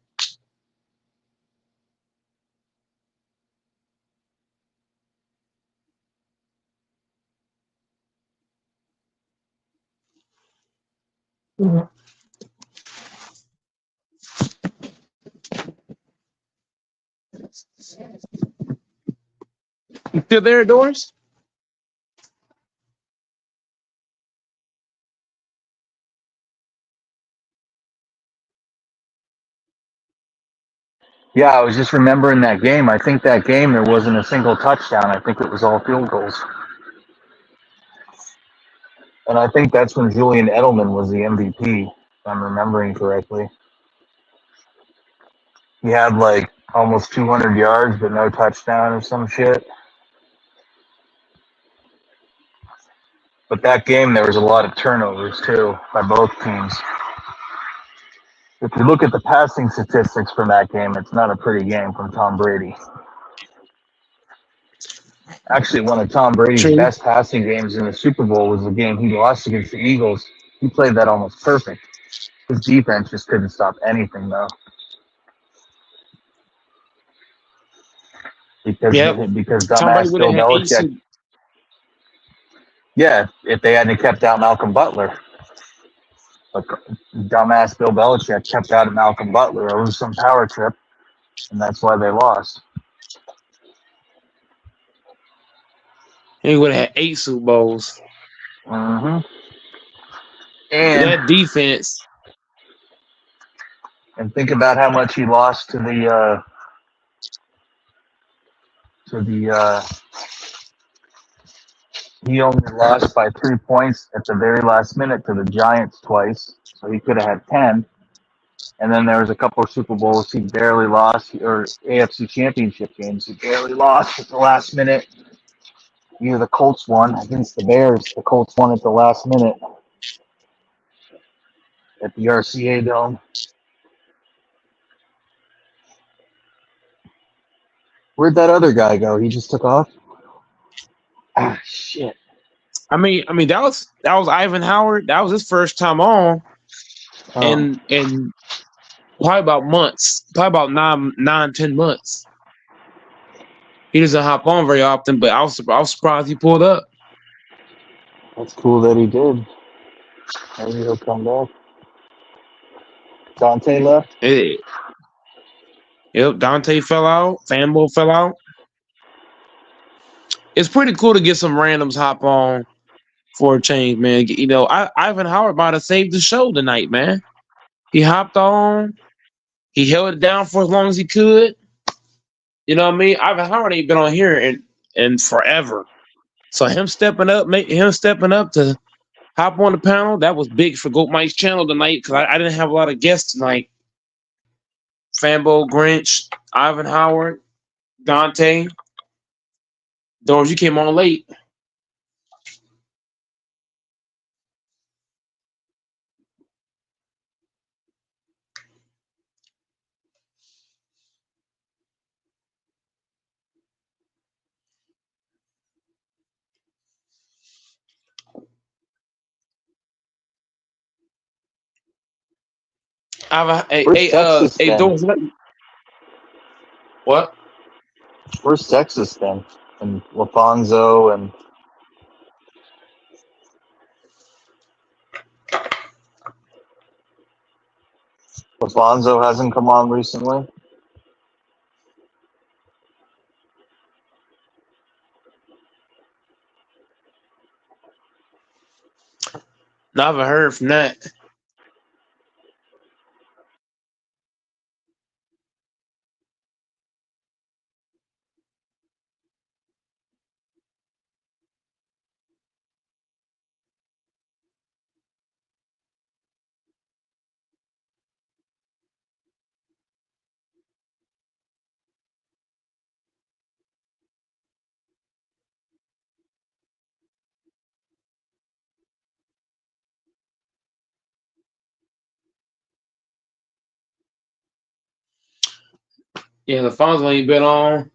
You still there, Doris? Yeah, I was just remembering that game. I think that game there wasn't a single touchdown. I think it was all field goals. And I think that's when Julian Edelman was the MVP, if I'm remembering correctly. He had like almost 200 yards, but no touchdown or some shit. But that game, there was a lot of turnovers too by both teams. If you look at the passing statistics from that game, it's not a pretty game from Tom Brady. Actually, one of Tom Brady's True. best passing games in the Super Bowl was the game he lost against the Eagles. He played that almost perfect. His defense just couldn't stop anything, though. Because Yep. Tom Brady dumbass would Bill have had 8 Belichick. Yeah, if they hadn't kept out Malcolm Butler. But dumbass Bill Belichick kept out Malcolm Butler over some power trip, and that's why they lost. He would have had 8 Super Bowls. Mm-hmm. That defense. And think about how much he lost to the he only lost by 3 points at the very last minute to the Giants twice, so he could have had 10. And then there was a couple of Super Bowls he barely lost, or AFC Championship games he barely lost at the last minute. Either the Colts won against the Bears. The Colts won at the last minute at the RCA Dome. Where'd that other guy go? He just took off? Ah, shit. I mean that was Ivan Howard. That was his first time on, and probably about months, probably about 9-10 months. He doesn't hop on very often, but I was surprised he pulled up. That's cool that he did. Maybe he'll come back. Dante left? Yep, Dante fell out. Fanbo fell out. It's pretty cool to get some randoms hop on for a change, man. You know, Ivan Howard might have saved the show tonight, man. He hopped on. He held it down for as long as he could. You know what I mean? Ivan Howard ain't been on here in forever. So him stepping up to hop on the panel, that was big for Goat Mike's channel tonight because I didn't have a lot of guests tonight. Fanbo Grinch, Ivan Howard, Dante. Doors, you came on late. Where's Texas then? Doors, what? Where's Texas then? And Lafonso and Lafonso hasn't come on recently. No, I haven't heard from that. Yeah, Alfonso ain't been on.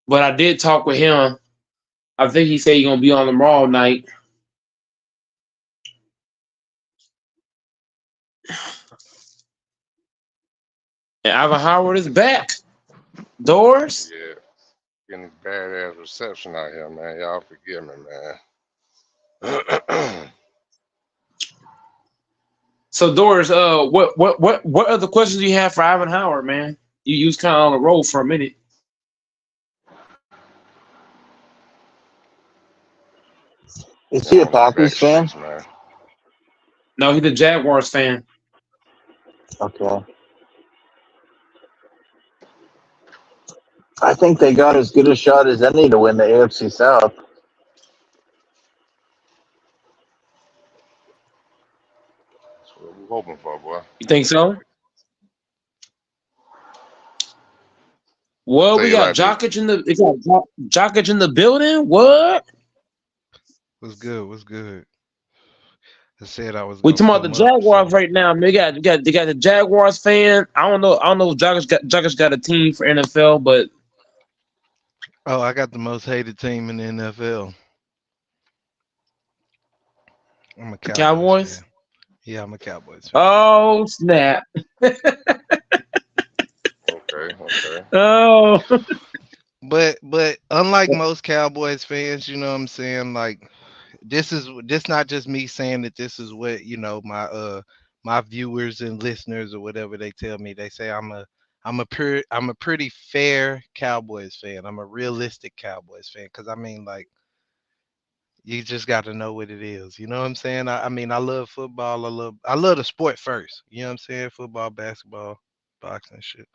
But I did talk with him. I think he said he's gonna be on tomorrow night. And Ivan Howard is back. Doors. Yeah, getting badass reception out here, man. Y'all forgive me, man. So Doris, what other questions do you have for Ivan Howard, man? You was kind of on the roll for a minute. Is he a Packers fan? Man. No, he's a Jaguars fan. Okay. I think they got as good a shot as any to win the AFC South. That's what we're hoping for, boy. You think so? Well, we got Jokic in the Jokic in the building. What? What's good? What's good? I said I was. We talking about the Jaguars right now. They got the Jaguars fan. I don't know if Jokic got a team for NFL, but oh, I got the most hated team in the NFL. I'm a Cowboys. Fan. Yeah, I'm a Cowboys fan. Oh snap! Okay. Oh. But unlike most Cowboys fans, you know what I'm saying? Like this not just me saying that this is what, you know, my viewers and listeners or whatever they tell me. They say I'm a pretty fair Cowboys fan. I'm a realistic Cowboys fan because I mean, like, you just got to know what it is. You know what I'm saying? I mean, I love football. I love the sport first. You know what I'm saying? Football, basketball, boxing, shit.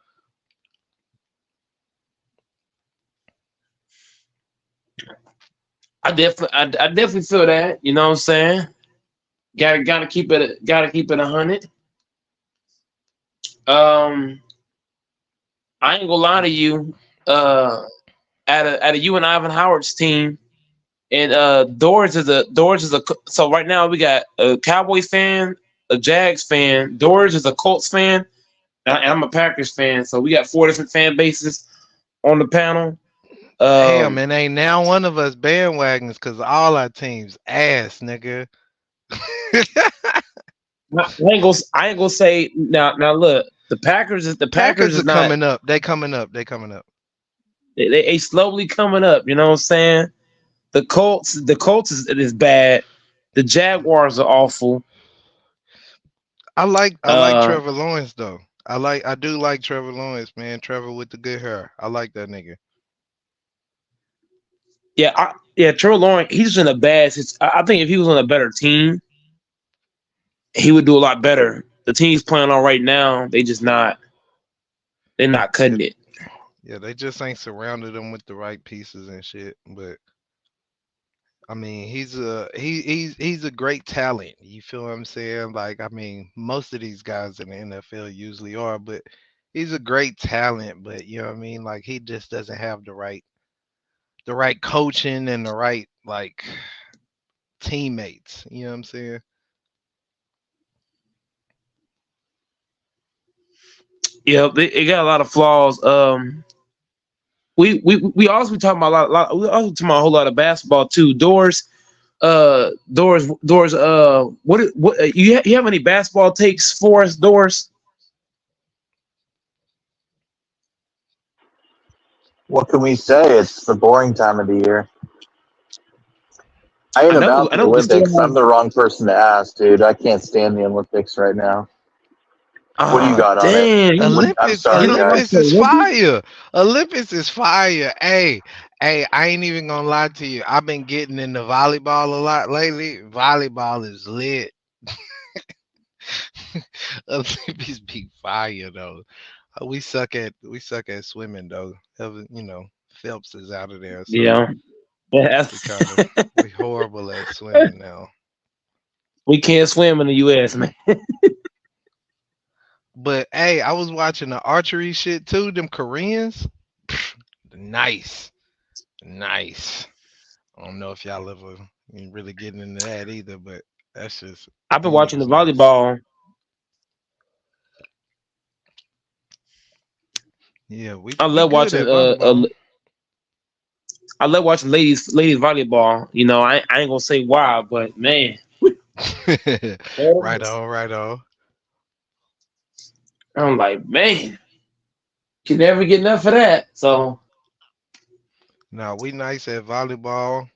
I definitely feel that. You know what I'm saying? Gotta keep it 100. I ain't gonna lie to you. Out of you and Ivan Howard's team, and Doors is a so right now we got a Cowboys fan, a Jags fan, Doors is a Colts fan, and I'm a Packers fan. So we got 4 different fan bases on the panel. Damn, and ain't now one of us bandwagons because all our teams ass, nigga. I ain't gonna say now. Look, the Packers are coming up. They coming up. They slowly coming up. You know what I'm saying? The Colts is bad. The Jaguars are awful. I like Trevor Lawrence though. I do like Trevor Lawrence, man. Trevor with the good hair. I like that nigga. Yeah, Trevor Lawrence. He's in a bad. I think if he was on a better team, he would do a lot better. The team he's playing on right now, they just not. they're not cutting it. Yeah, they just ain't surrounded him with the right pieces and shit. But I mean, he's a great talent. You feel what I'm saying? Like, I mean, most of these guys in the NFL usually are, but he's a great talent. But you know what I mean? Like, he just doesn't have the right coaching and the right like teammates. You know what I'm saying? Yeah, it got a lot of flaws. We also be talking about we also talking about a whole lot of basketball too. Doors. What you have any basketball takes for us, Doors? What can we say? It's the boring time of the year. I ain't about I the know we still Olympics. have. I'm the wrong person to ask, dude. I can't stand the Olympics right now. What do you Ah, got on it? damn! I'm Olympics, You sorry, don't watch Olympics the guys. is Olympics? fire. Olympics is fire. Hey, I ain't even gonna lie to you. I've been getting into volleyball a lot lately. Volleyball is lit. Olympics be fire though. We suck at swimming though. You know, Phelps is out of there, so Yeah. we kind of we horrible at swimming now. We can't swim in the U.S., man. But hey, I was watching the archery shit too. Them Koreans, nice, nice. I don't know if y'all ever really getting into that either, but that's just I've been them watching the niggas nice. volleyball. Yeah, I we love good watching at volleyball. I love watching ladies volleyball. You know, I ain't gonna say why, but man, Right on, right on. I'm like, man, can never get enough of that. So Now we nice at volleyball.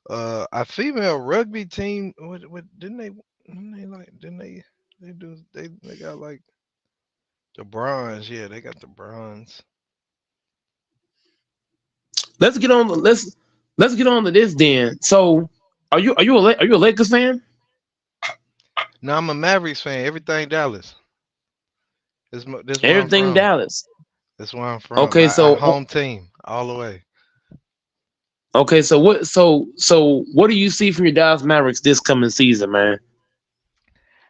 Our female rugby team. What didn't they got like the bronze? Yeah, they got the bronze. let's get on. Let's get on to this then. So, are you a Lakers fan? Now I'm a Mavericks fan. Everything Dallas. This where I'm Everything from. Dallas. That's where I'm from. Okay, I so home team all the way. okay, so what do you see from your Dallas Mavericks this coming season, man?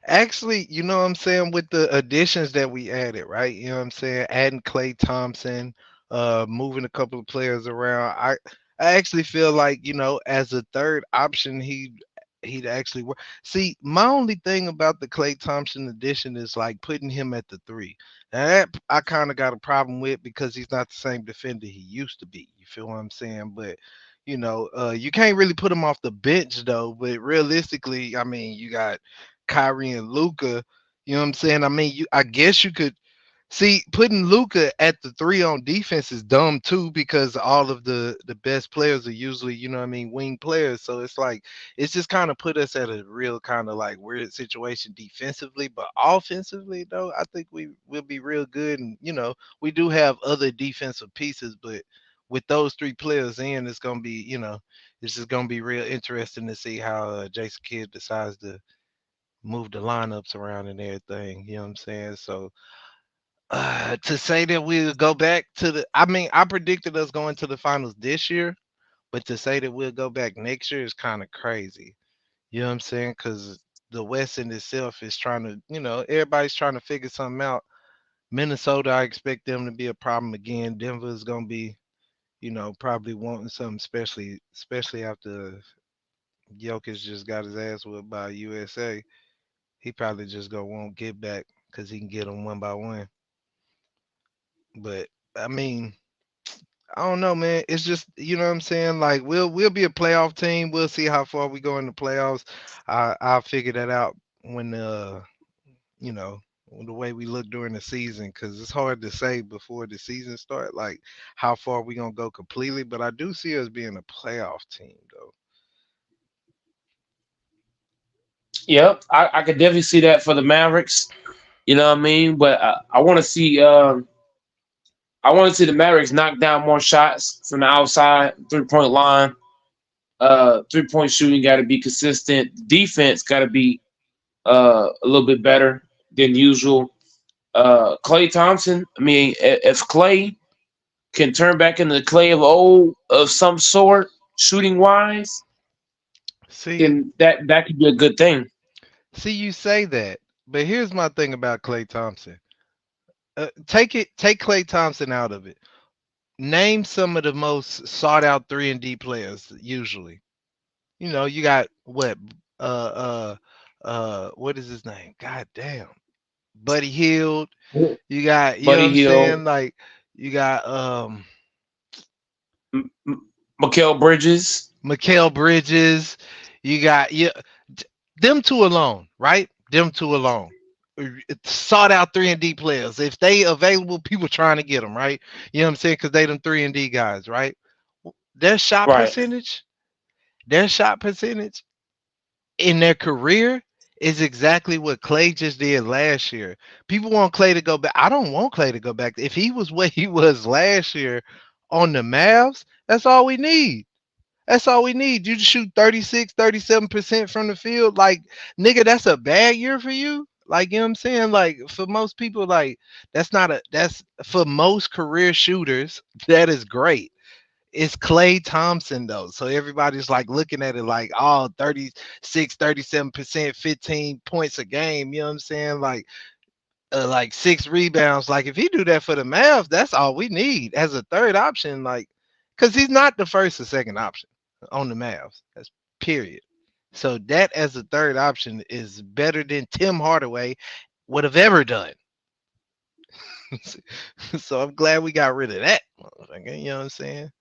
Actually, you know what I'm saying, with the additions that we added, right? You know what I'm saying? Adding Clay Thompson, moving a couple of players around. I actually feel like, as a third option, he'd actually work. See, my only thing about the Clay Thompson addition is like putting him at the three. Now that I kind of got a problem with because he's not the same defender he used to be. You feel what I'm saying? But you can't really put him off the bench though. But realistically, I mean, you got Kyrie and Luca. You know what I'm saying? I mean, I guess you could see putting Luca at the three on defense is dumb too because all of the best players are usually, you know what I mean, wing players. So it's like it's just kind of put us at a real kind of like weird situation defensively, but offensively though, I think we will be real good. And we do have other defensive pieces, but with those three players in, it's just gonna be real interesting to see how Jason Kidd decides to move the lineups around and everything. You know what I'm saying? So to say that we'll go back to I mean, I predicted us going to the finals this year, but to say that we'll go back next year is kind of crazy. You know what I'm saying? Because the West in itself is trying to, everybody's trying to figure something out. Minnesota, I expect them to be a problem again. Denver is gonna be, probably wanting something, especially after Jokic just got his ass whipped by USA. He probably just gonna won't get back because he can get them one by one. But I mean, I don't know, man. It's just what I'm saying. Like we'll be a playoff team. We'll see how far we go in the playoffs. I'll figure that out when you know the way we look during the season because it's hard to say before the season start like how far we gonna go completely. But I do see us being a playoff team though. Yep, I could definitely see that for the Mavericks. You know what I mean? But I want to see the Mavericks knock down more shots from the outside 3-point line. 3-point shooting got to be consistent. Defense got to be a little bit better than usual. Clay Thompson. I mean, if Clay can turn back into the Clay of old of some sort, shooting wise, See, then that could be a good thing. see, you say that, but here's my thing about Clay Thompson. Take Clay Thompson out of it. Name some of the most sought out 3 and D players. Usually, you got what? What is his name? God damn, Buddy Hield. You got, what Buddy I'm Hill, saying? Like, you got Mikael Bridges. Mikael Bridges. You got, yeah, them two alone, right? Them two alone. Sought out 3 and D players. If they available, people trying to get them, right? You know what I'm saying? Because they them 3 and D guys, right? Their shot Right. percentage, their shot percentage in their career is exactly what Clay just did last year. People want Clay to go back. I don't want Clay to go back. If he was what he was last year on the Mavs, that's all we need. That's all we need. You just shoot 36, 37% from the field. Like, nigga, that's a bad year for you. Like, you know what I'm saying? Like, for most people, like, that's for most career shooters, that is great. It's Clay Thompson though. So everybody's like looking at it like, oh, 36, 37%, 15 points a game. You know what I'm saying? Like 6 rebounds. Like, if he do that for the Mavs, that's all we need as a third option. Like, because he's not the first or second option on the Mavs. That's period. So that as a third option is better than Tim Hardaway would have ever done. So I'm glad we got rid of that. You know what I'm saying?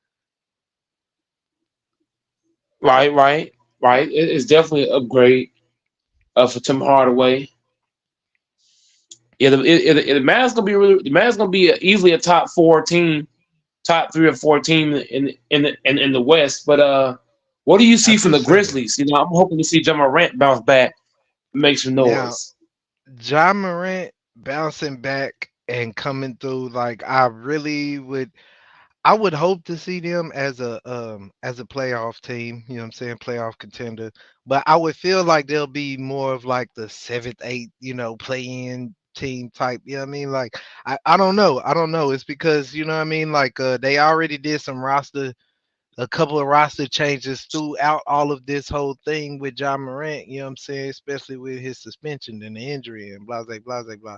Right. It's definitely an upgrade for Tim Hardaway. Yeah, the Mavs gonna be really. The Mavs gonna be easily a top four team, top 3 or 4 team in the West. But what do you I see from do the say that. Grizzlies? I'm hoping to see John Morant bounce back, and make some Now, noise. John Morant bouncing back and coming through, like, I would hope to see them as a playoff team, you know what I'm saying, playoff contender. But I would feel like they'll be more of like the seventh, eighth, play in team type. You know what I mean? Like, I don't know. I don't know. It's because, you know what I mean, like, they already did a couple of roster changes throughout all of this whole thing with John Morant, you know what I'm saying, especially with his suspension and the injury and blah blah blah blah.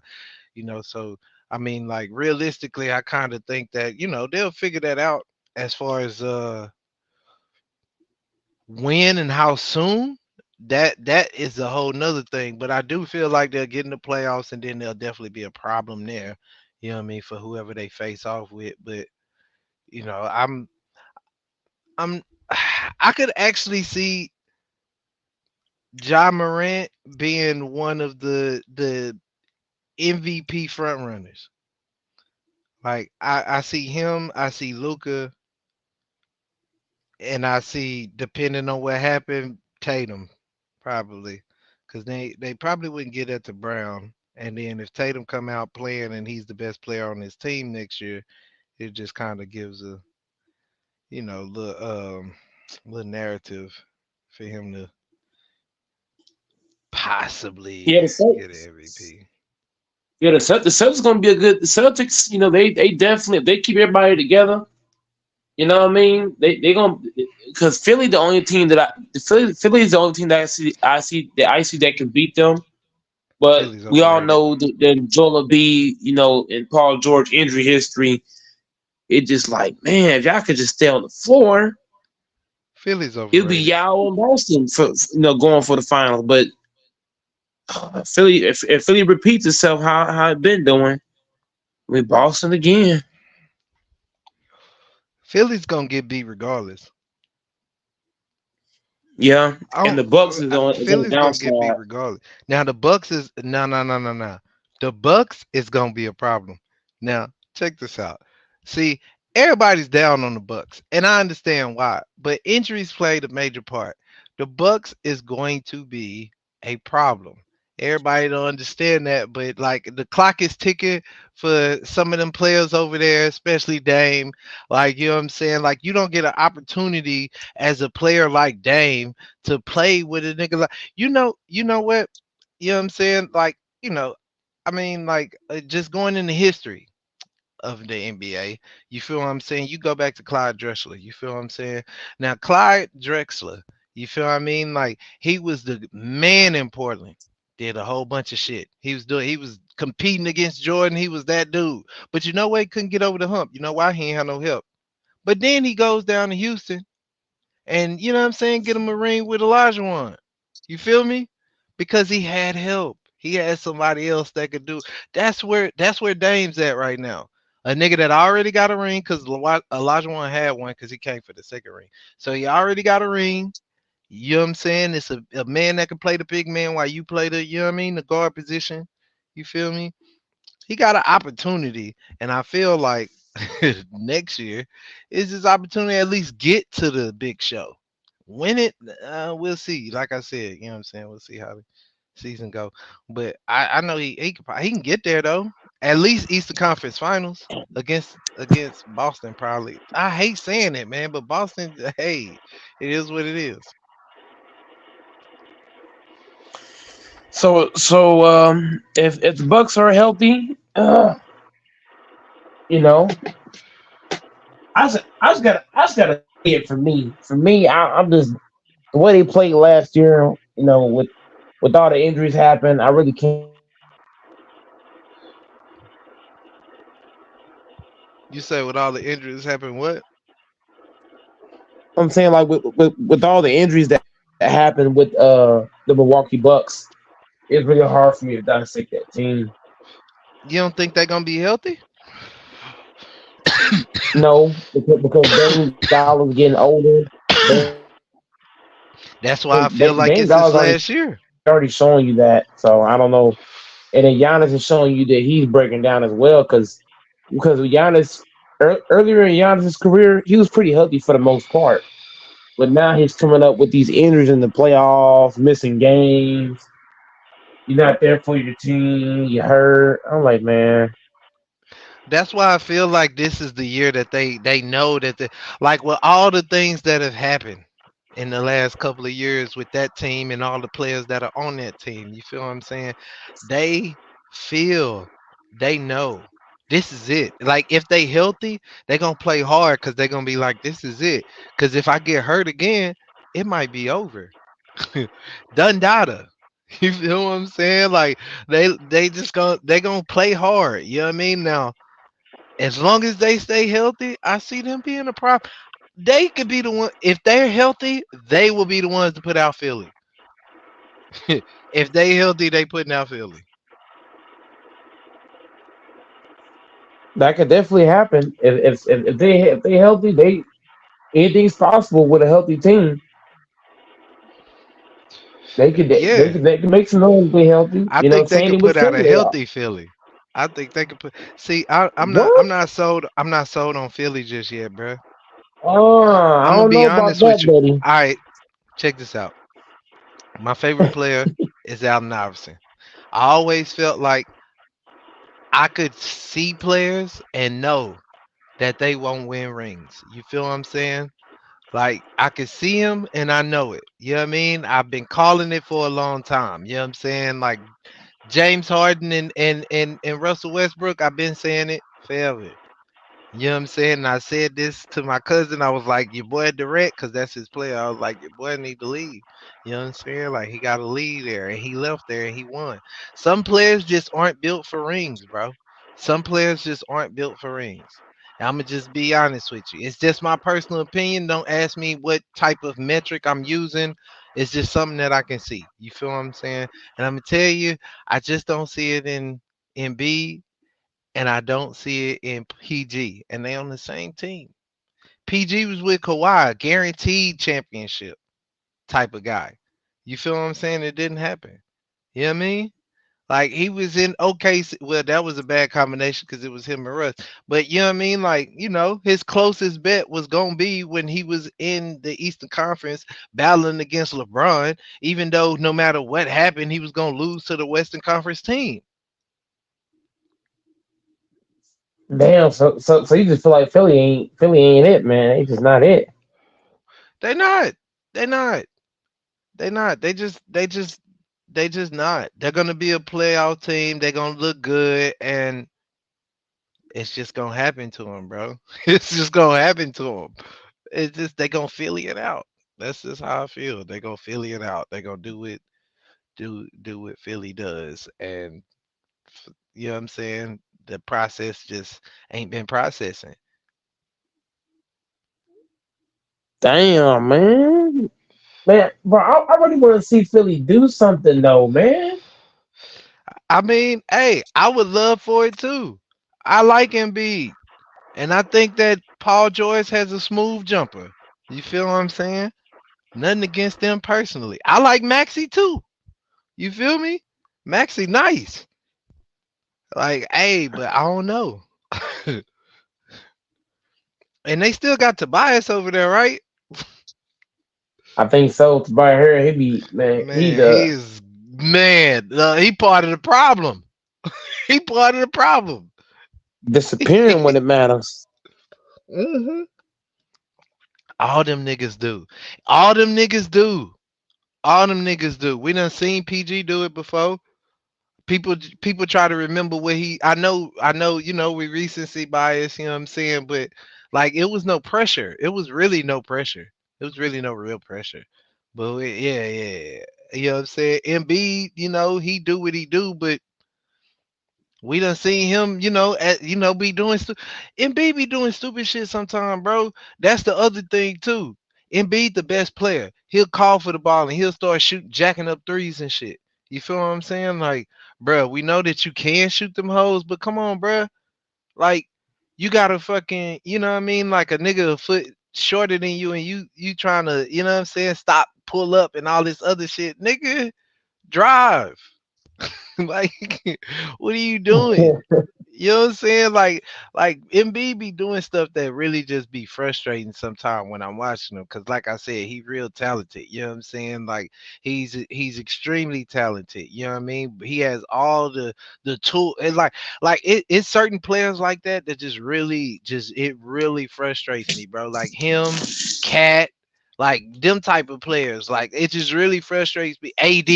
So I mean, like, realistically, I kind of think that, they'll figure that out as far as when and how soon. That is a whole nother thing. But I do feel like they'll get in the playoffs, and then there'll definitely be a problem there, you know what I mean, for whoever they face off with. But you know, I'm I could actually see Ja Morant being one of the MVP front runners. Like, I see him, I see Luca, and I see, depending on what happened, Tatum probably, because they probably wouldn't get that to Brown. And then if Tatum come out playing and he's the best player on his team next year, it just kind of gives a, little little narrative for him to possibly Yeah, get an MVP. The Celtics gonna be a good. The Celtics, they definitely, if they keep everybody together. You know what I mean? They gonna, because Philly the only team that Philly is the only team that I see that can beat them. But Philly's we all overrated. know the Joel Embiid, and Paul George injury history. It just like, man, if y'all could just stay on the floor, Philly's it'll be overrated. y'all and Boston for going for the finals. But Philly, if Philly repeats itself, how it been doing with Boston again? Philly's gonna get beat regardless. Yeah, I and don't. the Bucks is on the Philly's gonna get beat downside. regardless. Now the Bucks is no. The Bucks is gonna be a problem. Now check this out. See, everybody's down on the Bucks, and I understand why. But injuries played a major part. The Bucks is going to be a problem. Everybody don't understand that, but like, the clock is ticking for some of them players over there, especially Dame. Like, you know what I'm saying? Like, you don't get an opportunity as a player like Dame to play with a nigga like, you know what? You know what I'm saying? Like, I mean, like just going into history of the NBA. You feel what I'm saying? You go back to Clyde Drexler. You feel what I'm saying? Now, Clyde Drexler, you feel what I mean? Like he was the man in Portland. Did a whole bunch of shit. He was competing against Jordan. He was that dude. But you know what? He couldn't get over the hump. You know why? He ain't had no help. But then he goes down to Houston and you know what I'm saying, get him a ring with Elijah one. You feel me? Because he had help. He had somebody else that could do. That's where Dame's at right now. A nigga that already got a ring because Elijah one had one because he came for the second ring. So he already got a ring. You know what I'm saying? It's a man that can play the big man while you play the, you know what I mean, the guard position. You feel me? He got an opportunity, and I feel like next year is his opportunity to at least get to the big show. Win it, we'll see. Like I said, you know what I'm saying. We'll see how the season go. But I know he can get there though. At least Eastern Conference Finals against Boston probably. I hate saying it, man, but Boston, hey, it is what it is. If the Bucks are healthy, you know, I just gotta say it for me. For me, I'm just the way they played last year. You know, with all the injuries happen, I really can't You say with all the injuries happen, what? I'm saying like with all the injuries that happened with the Milwaukee Bucks, it's really hard for me to dissect that team. You don't think they're gonna be healthy? No, because Dame Dollar's getting older. That's why I feel Dame like it's Dollar's his already last showing year. you that. So I don't know. And then Giannis is showing you that he's breaking down as well because Giannis earlier in Giannis's career he was pretty healthy for the most part, but now he's coming up with these injuries in the playoffs, missing games. You're not there for your team. You hurt. I'm like, man, That's why I feel like this is the year that they know that like with all the things that have happened in the last couple of years with that team and all the players that are on that team. You feel what I'm saying? They feel they know this is it. Like if they healthy, they're gonna play hard because they're gonna be like, this is it. Because if I get hurt again, it might be over. Done data. You feel what I'm saying? Like they gonna play hard. You know what I mean? Now as long as they stay healthy, I see them being a problem. They could be the one if they're healthy, they will be the ones to put out Philly. If they healthy, they putting out Philly. that could definitely happen. If they healthy, they anything's possible with a healthy team. Yeah, They could make some noise if they healthy. I You know, think they same could thing with put out Philly. a healthy Philly. I think they could put. See, I'm not. What? I'm not sold. I'm not sold on Philly just yet, bro. I I'm gonna don't be know about honest with that, you. buddy. All right, check this out. My favorite player is Allen Iverson. I always felt like I could see players and know that they won't win rings. You feel what I'm saying? Like I can see him and I know it. You know what I mean? I've been calling it for a long time. You know what I'm saying? Like James Harden and Russell Westbrook, I've been saying it forever. You know what I'm saying? And I said this to my cousin. I was like, your boy direct, because that's his player. I was like, your boy need to leave. You know what I'm saying? Like he got to leave there. And he left there and he won. Some players just aren't built for rings, bro. Some players just aren't built for rings. And I'm gonna just be honest with you. It's just my personal opinion. Don't ask me what type of metric I'm using. It's just something that I can see. You feel what I'm saying? And I'm gonna tell you, I just don't see it in B and I don't see it in PG, and they on the same team. PG was with Kawhi, guaranteed championship type of guy. You feel what I'm saying? It didn't happen. You know what I mean? Like he was in OKC. Well, that was a bad combination because it was him and Russ. But you know what I mean? Like, his closest bet was gonna be when he was in the Eastern Conference battling against LeBron, even though no matter what happened, he was gonna lose to the Western Conference team. Damn. So you just feel like Philly ain't it, man. It's just not it. They're not. They're not. They're not. They just They just not. They're gonna be a playoff team. They're gonna look good, and it's just gonna happen to them, bro. It's just gonna happen to them. It's just they gonna feel it out. That's just how I feel. They gonna feel it out. They gonna do what Philly does, and you know what I'm saying. The process just ain't been processing. Damn, man. Man, bro, I really want to see Philly do something though, man. I mean, hey, I would love for it too. I like Embiid, and I think that Paul George has a smooth jumper. You feel what I'm saying? Nothing against them personally. I like Maxi too. You feel me? Maxi nice. Like, hey, but I don't know. And they still got Tobias over there, right? I think so. To buy her, he be man. He Man, the he part of the problem. He part of the problem. disappearing when it matters. Mhm. All them niggas do. All them niggas do. All them niggas do. We done seen PG do it before. People try to remember what he I know, we recency bias, you know what I'm saying? But like it was no pressure. It was really no pressure. It was really no real pressure. But yeah, yeah. You know what I'm saying? Embiid, he do what he do, but we done seen him, be doing Embiid be doing stupid shit sometime, bro. That's the other thing too. Embiid the best player. He'll call for the ball and he'll start shooting, jacking up threes and shit. You feel what I'm saying? Like, bro, we know that you can shoot them hoes, but come on, bro. Like, you gotta fucking, you know what I mean? Like a nigga a foot shorter than you and you trying to, you know what I'm saying, stop, pull up and all this other shit. Nigga, drive. Like, what are you doing? You know what I'm saying? Like MB be doing stuff that really just be frustrating sometimes when I'm watching him. Cause like I said, he real talented. You know what I'm saying? Like he's extremely talented. You know what I mean? He has all the tool and it's certain players like that that just it really frustrates me, bro. Like him, Cat, like them type of players, like it just really frustrates me. AD,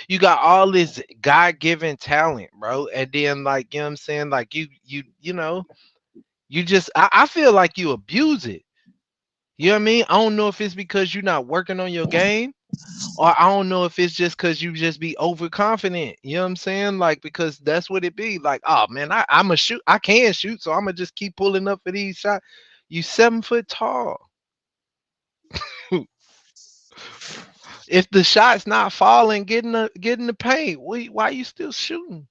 you got all this God-given talent, bro, and then like you know what I'm saying, like you just I feel like you abuse it. You know what I mean? I don't know if it's because you're not working on your game, or I don't know if it's just because you just be overconfident. You know what I'm saying? Like because that's what it be. Like, oh man, I'm a shoot, I can shoot, so I'm gonna just keep pulling up for these shots. You 7 foot tall. If the shot's not falling, get in the paint. Why you still shooting?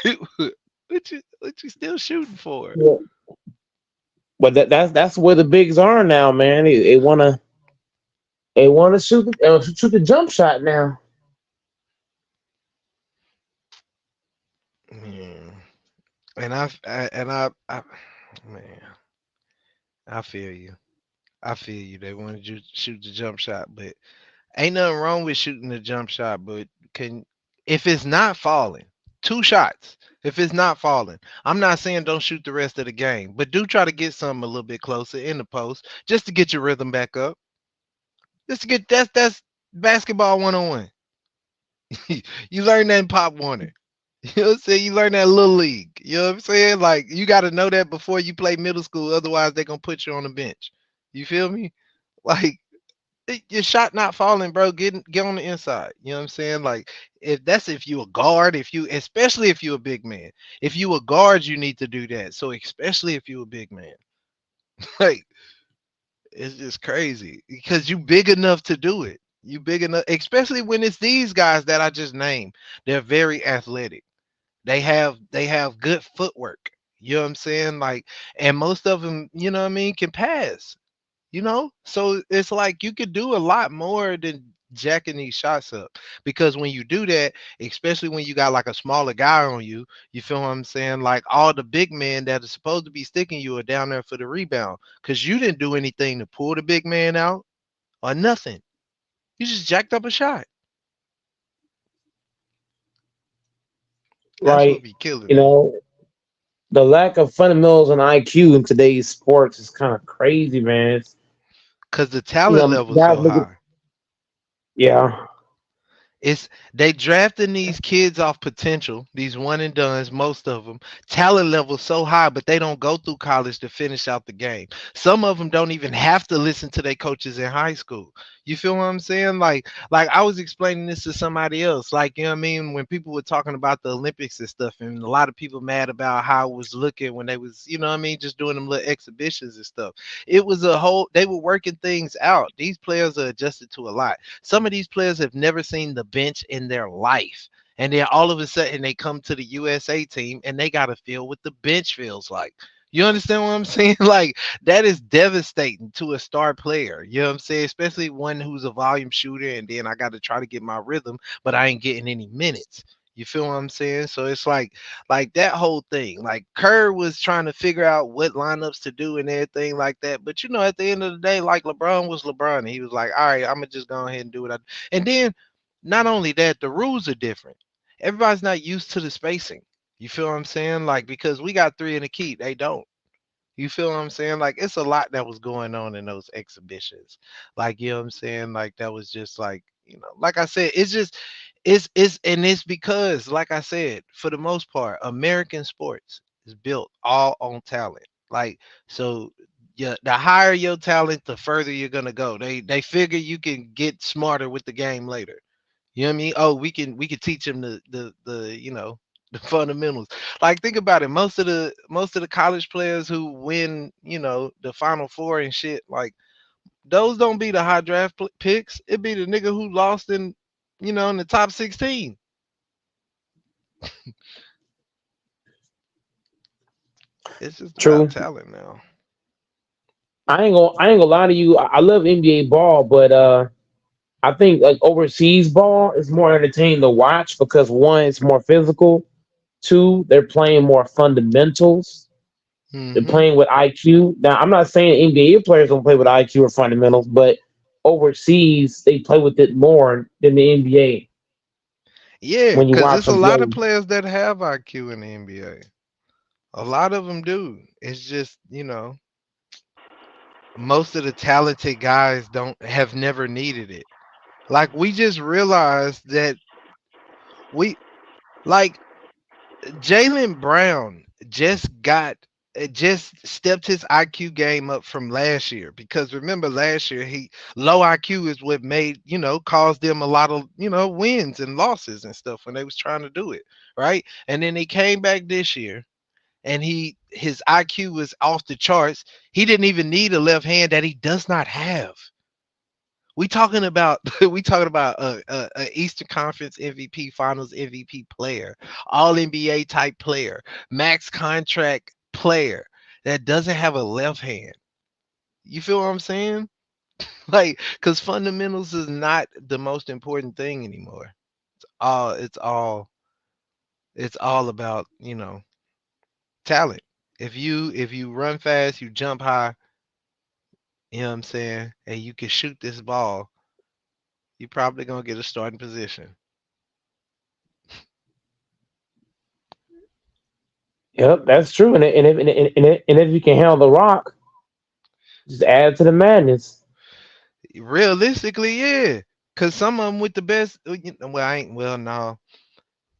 what you still shooting for? Yeah. But that's where the bigs are now, man. They wanna shoot the jump shot now. Yeah. I man, I feel you. I feel you. They wanted you to shoot the jump shot, but ain't nothing wrong with shooting the jump shot. But can if it's not falling, 2 shots. If it's not falling, I'm not saying don't shoot the rest of the game, but do try to get something a little bit closer in the post just to get your rhythm back up. Just to get that's basketball 101. You learn that in Pop Warner. You know what I'm saying? You learn that little league. You know what I'm saying? Like you got to know that before you play middle school. Otherwise, they're gonna put you on the bench. You feel me? Like your shot not falling, bro. Get on the inside. You know what I'm saying? Like if you a guard, if you especially if you a big man. If you a guard, you need to do that. So especially if you a big man. Like it's just crazy because you big enough to do it. You big enough, especially when it's these guys that I just named. They're very athletic. They have good footwork. You know what I'm saying? Like, and most of them, you know what I mean, can pass. So it's like you could do a lot more than jacking these shots up because when you do that, especially when you got like a smaller guy on you, you feel what I'm saying? Like all the big men that are supposed to be sticking you are down there for the rebound because you didn't do anything to pull the big man out or nothing. You just jacked up a shot. That's what Like, be killing you me. know, the lack of fundamentals and IQ in today's sports is kind of crazy, man. Cause the talent level is Guys so look at high. yeah. It's they drafting these kids off potential, these one and dones, most of them, talent level so high, but they don't go through college to finish out the game. Some of them don't even have to listen to their coaches in high school. You feel what I'm saying? Like I was explaining this to somebody else. Like, you know what I mean? When people were talking about the Olympics and stuff, and a lot of people mad about how it was looking when they was, you know what I mean, just doing them little exhibitions and stuff. It was a whole they were working things out. These players are adjusted to a lot. Some of these players have never seen the bench in their life. And then all of a sudden they come to the USA team and they got to feel what the bench feels like. You understand what I'm saying? Like that is devastating to a star player. You know what I'm saying? Especially one who's a volume shooter and then I got to try to get my rhythm, but I ain't getting any minutes. You feel what I'm saying? So it's like that whole thing. Like Kerr was trying to figure out what lineups to do and everything like that. But you know, at the end of the day, like LeBron was LeBron. And he was like, all right, I'm gonna just go ahead and do what I do. And then not only that, the rules are different. Everybody's not used to the spacing. You feel what I'm saying? Like because we got three in the key, they don't. You feel what I'm saying? Like it's a lot that was going on in those exhibitions. Like, you know what I'm saying? Like that was just like, you know, like I said, it's just it's and it's because, like I said, for the most part, American sports is built all on talent. Like so yeah, the higher your talent, the further you're gonna go. They figure you can get smarter with the game later. You know what I mean? Oh, we can teach them the you know the fundamentals. Like think about it. Most of the college players who win, you know, the Final Four and shit, like those don't be the high draft picks. It be the nigga who lost in, you know, in the top 16. It's just about True. talent now. I ain't gonna lie to you. I love NBA ball, but I think like overseas ball is more entertaining to watch because one, it's more physical. Two, they're playing more fundamentals. They're Hmm. playing with IQ. Now, I'm not saying NBA players don't play with IQ or fundamentals, but overseas they play with it more than the NBA Yeah, when you because watch there's a them lot of play. players that have IQ in the NBA. A lot of them do. It's just, you know, most of the talented guys don't have never needed it. Like we just realized that we like Jalen Brown just stepped his IQ game up from last year because remember last year he low IQ is what made, you know, caused them a lot of, you know, wins and losses and stuff when they was trying to do it, right? And then he came back this year and his IQ was off the charts. He didn't even need a left hand that he does not have. We talking about we talking about a Eastern Conference MVP, Finals MVP player, All NBA type player, max contract player that doesn't have a left hand. You feel what I'm saying? Like, because fundamentals is not the most important thing anymore. All it's all about, you know, talent. If you run fast, you jump high, you know what I'm saying, and you can shoot this ball, you probably gonna get a starting position. Yep, that's true. And if you can handle the rock, just add to the madness. Realistically, yeah. Cause some of them with the best, well, I ain't, well, no,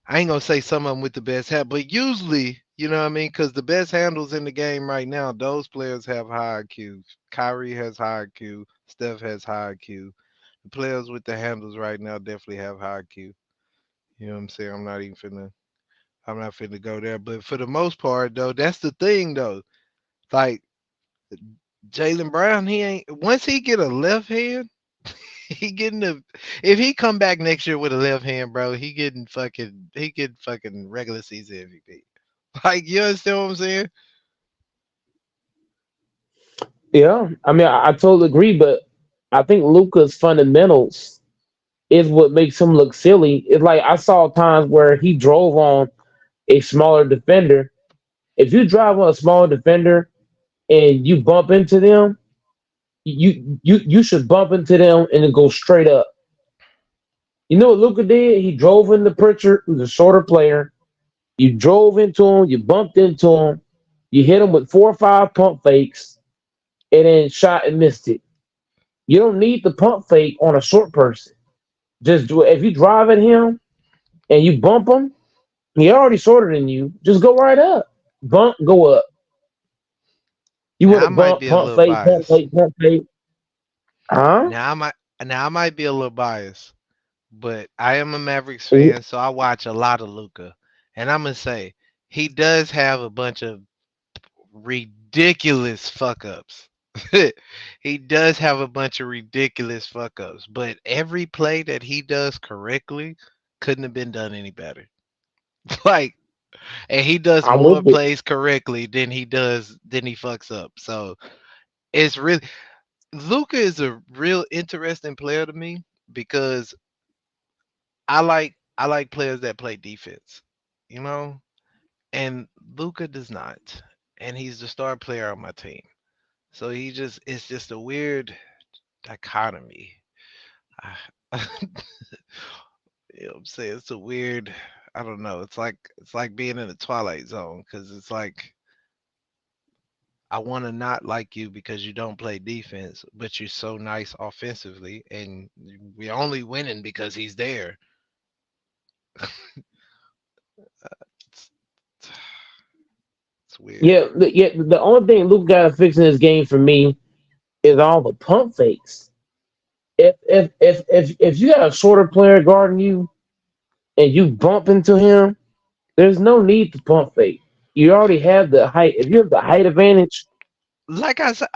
I ain't gonna say some of them with the best hat, but usually, you know what I mean? Cause the best handles in the game right now, those players have high IQ. Kyrie has high IQ. Steph has high IQ. The players with the handles right now definitely have high IQ. You know what I'm saying? I'm not finna go there. But for the most part, though, that's the thing, though. Like Jalen Brown, he ain't, once he get a left hand, he getting the if he come back next year with a left hand, bro, he getting fucking regular season MVP. Like you understand what I'm saying? Yeah, I mean, I totally agree, but I think Luca's fundamentals is what makes him look silly. It's like I saw times where he drove on a smaller defender. If you drive on a smaller defender and you bump into them, you should bump into them and then go straight up. You know what Luca did? He drove into Pritchard, who's a shorter player. You drove into him, you bumped into him, you hit him with 4 or 5 pump fakes, and then shot and missed it. You don't need the pump fake on a short person. Just do it. If you drive at him and you bump him, he already shorter than you. Just go right up. Bump, go up. You want Now to I might bump, be a pump little fake, pump biased. fake, pump fake. Huh? Now I might now I might be a little biased, but I am a Mavericks fan, so I watch a lot of Luca. And I'm gonna say he does have a bunch of ridiculous fuck ups. He does have a bunch of ridiculous fuck ups, but every play that he does correctly couldn't have been done any better. Like, and he does I'm more with you. plays correctly than he fucks up. So it's really Luca is a real interesting player to me because I like players that play defense, you know, and Luca does not, and he's the star player on my team. So it's just a weird dichotomy. I, you know what I'm saying? It's a weird, I don't know. It's like being in the twilight zone because it's like I want to not like you because you don't play defense, but you're so nice offensively, and we're only winning because he's there. It's, it's weird. Yeah. The only thing Luke got to fix in this game for me is all the pump fakes. If you got a shorter player guarding you and you bump into him, there's no need to pump fake. You already have the height. If you have the height advantage, Like I said,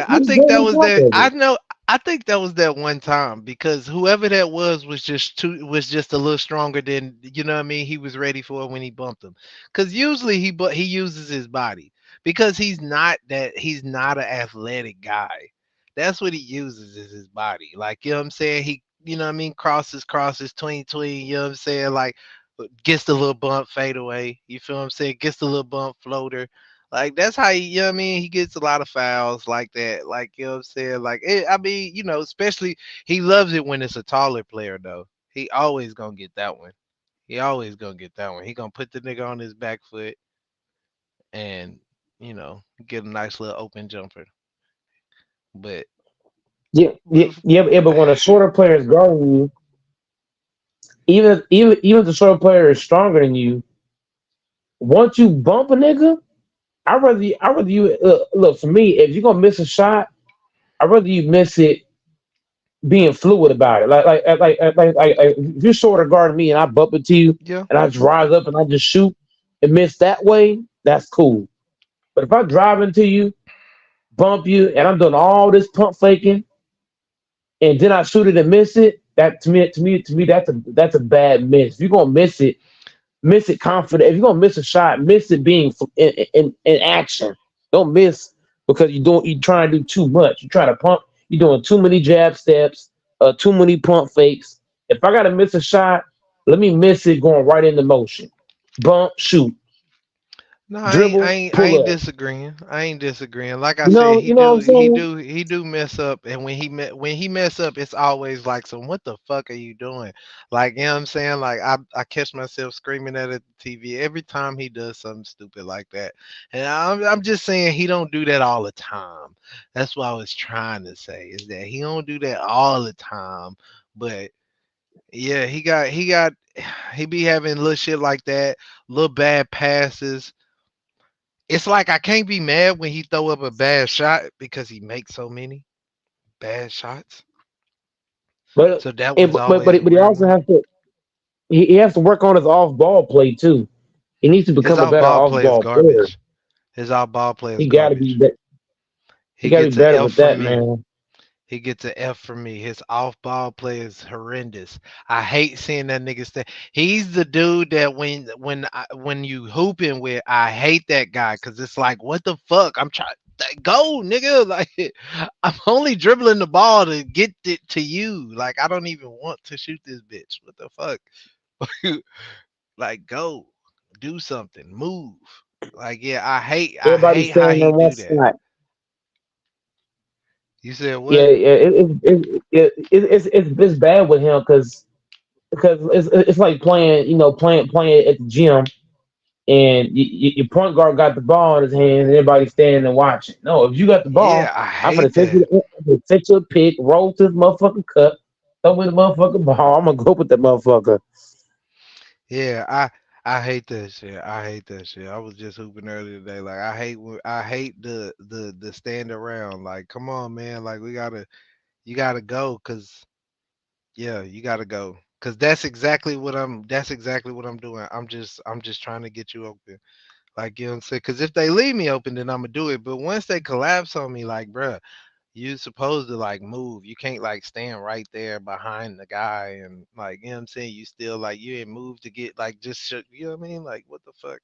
I just think go that on was top that. of I it. know. I think that was that one time because whoever that was just a little stronger than you know what I mean. He was ready for it when he bumped him. Because usually he uses his body because he's not an athletic guy. That's what he uses is his body. Like you know what I'm saying. He you know what I mean crosses tween. You know what I'm saying like gets the little bump fade away. You feel what I'm saying? Gets the little bump floater. Like that's how you know what I mean. He gets a lot of fouls like that. Like you know what I'm saying. Like I mean, especially he loves it when it's a taller player though. He always gonna get that one. He always gonna get that one. He gonna put the nigga on his back foot and get a nice little open jumper. But with But when a shorter player is guarding you, even if the shorter player is stronger than you, once you bump a nigga, I rather you look for me. If you're gonna miss a shot, I'd rather you miss it being fluid about it. If you're shorter guarding me and I bump into you yeah, and I just rise up and I just shoot and miss that way, that's cool. But if I drive into you, bump you, and I'm doing all this pump faking and then I shoot it and miss it, that to me, that's a bad miss. If you're gonna miss it confident. If you're gonna miss a shot, miss it being in action. Don't miss because you trying to do too much. You try to pump. You're doing too many jab steps, too many pump fakes. If I gotta miss a shot, let me miss it going right into motion. Bump, shoot, no, dribble, I pull ain't up. disagreeing. I ain't disagreeing. Like I said, You know what I'm saying? he do mess up, and when he mess up, it's always like some what the fuck are you doing? Like you know what I'm saying? Like I catch myself screaming at the TV every time he does something stupid like that, and I'm just saying he don't do that all the time. That's what I was trying to say is that he don't do that all the time, but yeah, he be having little shit like that, little bad passes. It's like I can't be mad when he throw up a bad shot because he makes so many bad shots. But So that and, was always a but he weird also one. has to he has to work on his off ball play too. He needs to His become a off better ball off play is ball player. garbage. His off ball play is He got to be garbage. he He got to be gets an better F with from that, me. man. He gets an F from me. His off ball play is horrendous. I hate seeing that nigga stay. He's the dude that when you hooping with, I hate that guy because it's like, what the fuck? I'm trying go, nigga. Like I'm only dribbling the ball to get it to you. Like I don't even want to shoot this bitch. What the fuck? Like go, do something, move. Like yeah, I Everybody's hate how staying he on one do that. side. You said Yeah, what? it's bad with him because it's like playing, playing at the gym, and your point guard got the ball in his hand, and everybody's standing and watching. No, if you got the Yeah, ball, I I'm gonna hate that. set you a pick, roll to the motherfucking cup, throw me the motherfucker ball. I'm gonna go with that motherfucker. Yeah, I hate that shit. I hate that shit. I was just hooping earlier today. Like I hate the stand around. Like, come on, man. Like you gotta go, cause yeah, you gotta go. Cause that's exactly what I'm doing. I'm just trying to get you open. Like, you know what I'm saying? Cause if they leave me open, then I'm gonna do it. But once they collapse on me, like, bruh, you supposed to like move. You can't like stand right there behind the guy and like, you know what I'm saying? You still like you ain't moved to get like just you know what I mean? Like, what the fuck?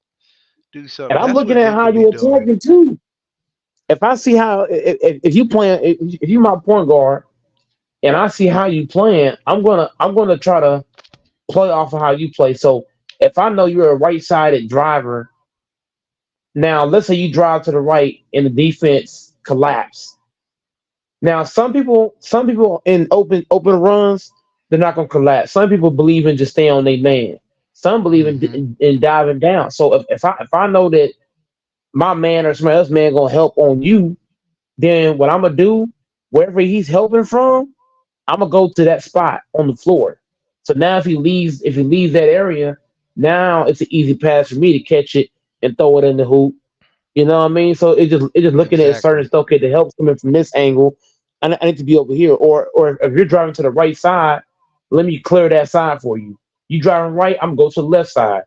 Do And something. I'm That's looking what at how Luca be you doing. attacking too. If I see how if you playing if you my point guard and I see how you playing, I'm gonna try to play off of how you play. So if I know you're a right sided driver, now let's say you drive to the right and the defense collapse. Now some people in open runs, they're not gonna collapse. Some people believe in just stay on their man. Some believe Hmm. in diving down. So if I know that my man or somebody else man gonna help on you, then what I'm gonna do, wherever he's helping from, I'm gonna go to that spot on the floor. So now if he leaves that area, now it's an easy pass for me to catch it and throw it in the hoop. You know what I mean? So it just looking at certain Exactly. stuff. Okay, the help's coming from this angle. I need to be over here. Or if you're driving to the right side, let me clear that side for you. You driving right, I'm gonna go to the left side.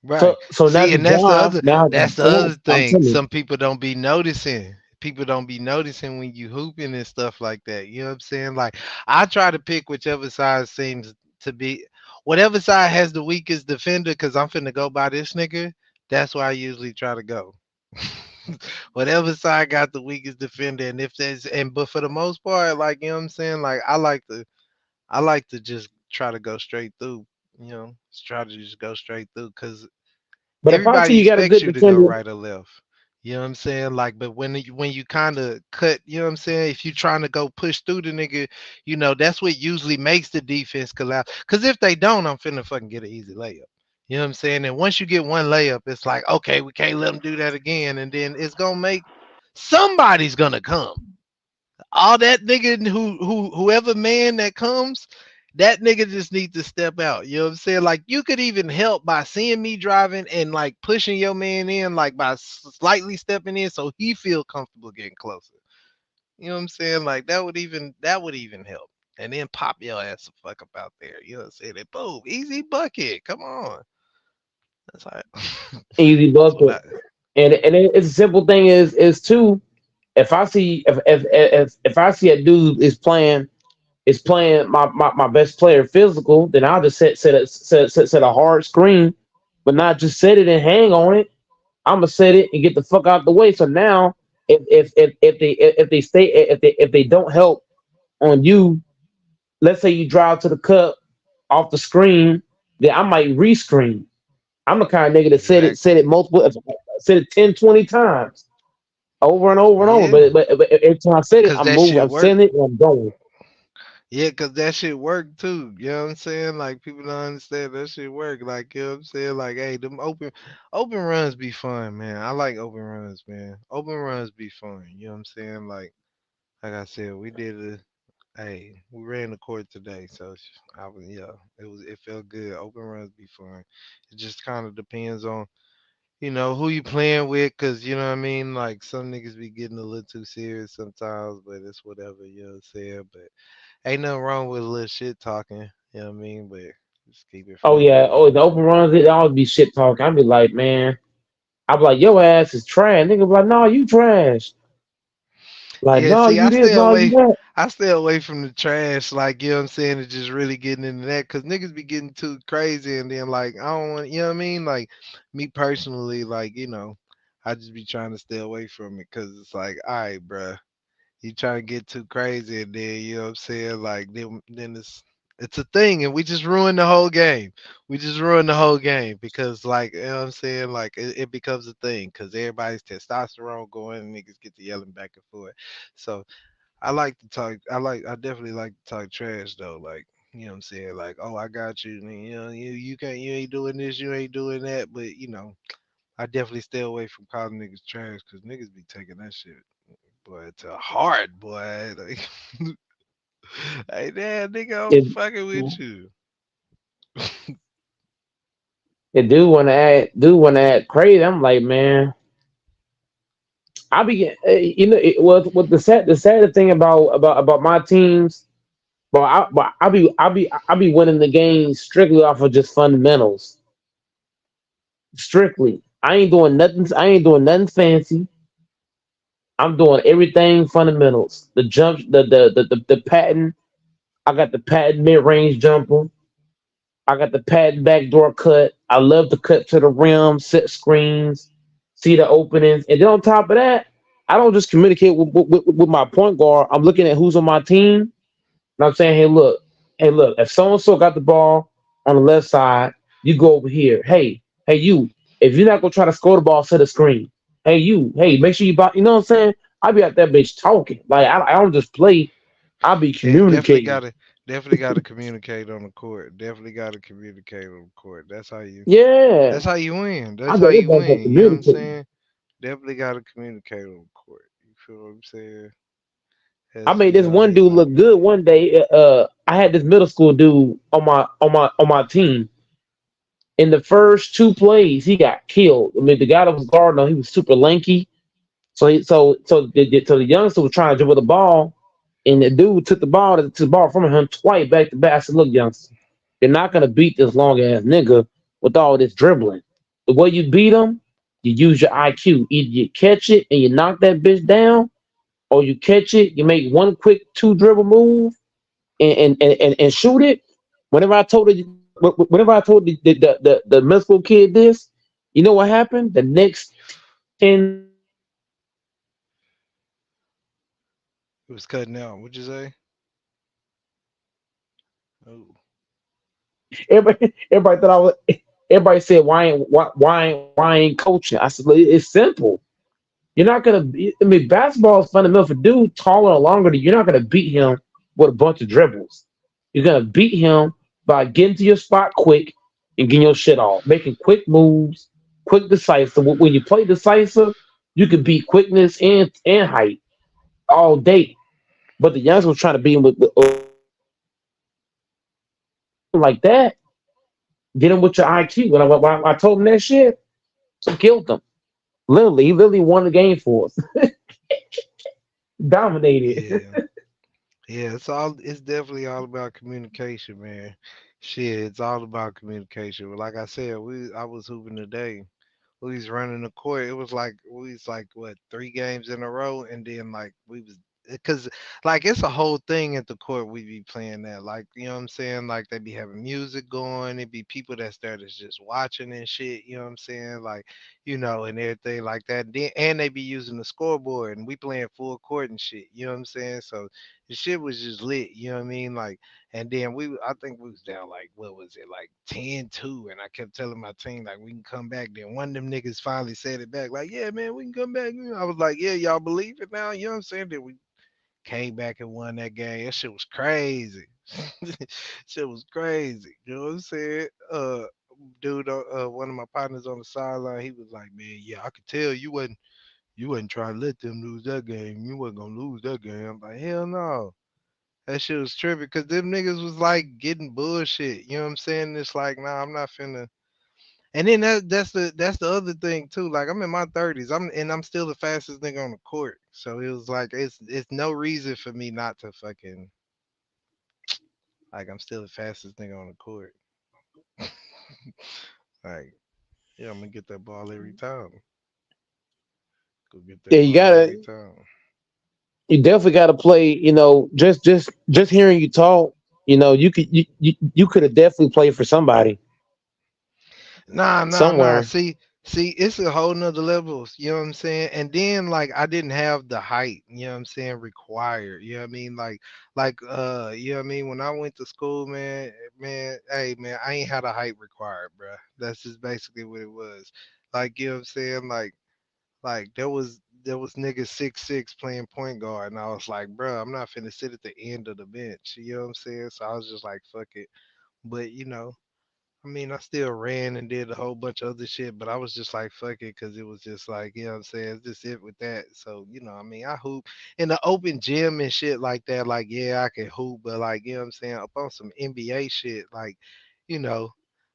Right. So now See, the and that's the drive, other now that's the now other I'm thing. telling you. Some people don't be noticing. People don't be noticing when you hooping and stuff like that. You know what I'm saying? Like I try to pick whichever side seems to be whatever side has the weakest defender because I'm finna go by this nigga. That's why I usually try to go. Whatever side got the weakest defender, and if there's and but for the most part, like you know what I'm saying, like I like to just try to go straight through. You know, just try to just go straight through because But if I see everybody you got a expects good you to go defender, right or left. You know what I'm saying? Like, but when you kind of cut, you know what I'm saying? If you trying to go push through the nigga, you know that's what usually makes the defense collapse. Cause if they don't, I'm finna fucking get an easy layup. You know what I'm saying? And once you get one layup, it's like okay, we can't let them do that again, and then it's gonna make somebody's gonna come all that nigga whoever man that comes, that nigga just needs to step out. You know what I'm saying? Like you could even help by seeing me driving and like pushing your man in, like by slightly stepping in so he feel comfortable getting closer. You know what I'm saying? Like that would even help. And then pop your ass the fuck up out there. You know what I'm saying? And boom, easy bucket. Come on. That's like easy that's what I bucket. It's a simple thing is too. If I see if I see a dude is playing my best player physical, then I'll just set a hard screen, but not just set it and hang on it. I'm gonna set it and get the fuck out the way. So now, if they don't help on you, let's say you drive to the cup off the screen, then I might rescreen. I'm the kind of nigga that set it exactly. multiple, set it 10, 20 times over and over and over. Yeah. But every time I set it, Cause I'm that moving, shit I'm work. setting it, and I'm going. Yeah, cause that shit work too. You know what I'm saying? Like people don't understand that shit work. Like you know what I'm saying? Like hey, them open runs be fun, man. I like open runs, man. Open runs be fun. You know what I'm saying? Like I said, we did a hey, we ran the court today, so I was yeah, it felt good. Open runs be fun. It just kind of depends on who you playing with, cause you know what I mean. Like some niggas be getting a little too serious sometimes, but it's whatever. You know what I'm saying? But ain't nothing wrong with a little shit talking, you know what I mean? But just keep it Oh friendly, yeah, you oh know. the open runs, it always be shit talk. I'd be like, man, I'd be like, your ass is trash. Nigga be like, no, you trash. Like, Yeah, no, see, you this, no, you that. I stay away from the trash, like you know what I'm saying, and just really getting into that, cause niggas be getting too crazy, and then like I don't want, you know what I mean? Like me personally, like I just be trying to stay away from it, cause it's like, all right, bruh. You trying to get too crazy and then you know what I'm saying like then it's a thing and we just ruined the whole game. We just ruined the whole game because like you know what I'm saying like it becomes a thing because everybody's testosterone going and niggas get to yelling back and forth. So I like to talk. I definitely like to talk trash though. Like you know what I'm saying like oh I got you. And, you can't you ain't doing this you ain't doing that. But I definitely stay away from calling niggas trash because niggas be taking that shit boy to heart boy. Like, Hey, damn, nigga, I'm If, fucking with you. if dude wanna act crazy, I'm like, man, I be, you know, what the sad thing about my teams, I be winning the game strictly off of just fundamentals, strictly. I ain't doing nothing. I ain't doing nothing fancy. I'm doing everything fundamentals. The jump, the patent. I got the patent mid range jumper. I got the patent backdoor cut. I love to cut to the rim, set screens, see the openings, and then on top of that, I don't just communicate with my point guard. I'm looking at who's on my team, and I'm saying, hey, look, if so and so got the ball on the left side, you go over here. Hey, you. If you're not gonna try to score the ball, set a screen. Hey, you. Hey, make sure you buy. You know what I'm saying? I be out that bitch talking. Like I don't just play. I be Yeah, communicating. definitely gotta communicate on the court. Definitely gotta communicate on the court. Yeah, That's how you win. I That's how got you everybody got win. You know what I'm communicating. saying? Definitely gotta communicate on the court. You feel what I'm saying? I That's made you this know one they dude look good one day. I had this middle school dude on my team. In the first two plays, he got killed. I mean, the guy that was guarding him, he was super lanky. So the youngster was trying to dribble the ball, and the dude took the ball from him twice back to back. I said, "Look, youngster, you're not gonna beat this long ass nigga with all this dribbling. The way you beat him, you use your IQ. Either you catch it and you knock that bitch down, or you catch it, you make one quick two dribble move and shoot it." Whenever I told the middle school kid this, you know what happened? The next 10 minutes, it was cutting out. What'd you say? Oh, everybody thought I was. Everybody said, why ain't coaching?" I said, "Look, it's simple. You're not gonna. I mean, basketball is fundamental for dude taller or longer. You're not gonna beat him with a bunch of dribbles. You're gonna beat him by getting to your spot quick and getting your shit off, making quick moves, quick decisive. When you play decisive, you can beat quickness and height all day. But the youngster was trying to beat him like that. Get him with your IQ. When I told him that shit, he killed him. He literally won the game for us. Dominated. yeah. Yeah, it's definitely all about communication, man. Shit, it's all about communication. But like I said, I was hooping today. We was running the court. It was like we was like what 3 games in a row, and then like we was because like it's a whole thing at the court we be playing that. Like you know what I'm saying? Like they be having music going. It be people that's there that's just watching and shit. You know what I'm saying? Like and everything like that. And they be using the scoreboard, and we playing full court and shit. You know what I'm saying? So the shit was just lit. You know what I mean? Like and then I think we was down like what was it like 10-2, and I kept telling my team like we can come back. Then one of them niggas finally said it back like, yeah, man, we can come back. I was like, yeah, y'all believe it now. You know what I'm saying? Then we came back and won that game. That shit was crazy. Shit was crazy. You know what I'm saying? Dude, one of my partners on the sideline, he was like, man, yeah, I could tell you wasn't trying to let them lose that game. You wasn't gonna lose that game. I'm like, hell no. That shit was tripping because them niggas was like getting bullshit. You know what I'm saying? It's like, nah, I'm not finna. And then that's the other thing too. Like I'm in my 30s. I'm still the fastest nigga on the court. So it was like it's no reason for me not to fucking like I'm still the fastest nigga on the court. Like, yeah, I'm gonna get that ball every time. Go get Yeah, that ball every time. you definitely gotta play. Just hearing you talk, you could have definitely played for somebody Nah, nah, nah. somewhere. See, it's a whole nother levels. You know what I'm saying? And then like I didn't have the height. You know what I'm saying? Required. You know what I mean? You know what I mean? When I went to school, man, hey, man, I ain't had a height required, bruh. That's just basically what it was. Like you know what I'm saying? Like there was niggas 6'6" playing point guard, and I was like, bruh, I'm not finna sit at the end of the bench. You know what I'm saying? So I was just like, fuck it. But I mean, I still ran and did a whole bunch of other shit, but I was just like, fuck it, because it was just like, you know what I'm saying? It's just it with that. So, I mean, I hoop in the open gym and shit like that. Like, yeah, I can hoop, but like, you know what I'm saying? Up on some NBA shit, like, you know,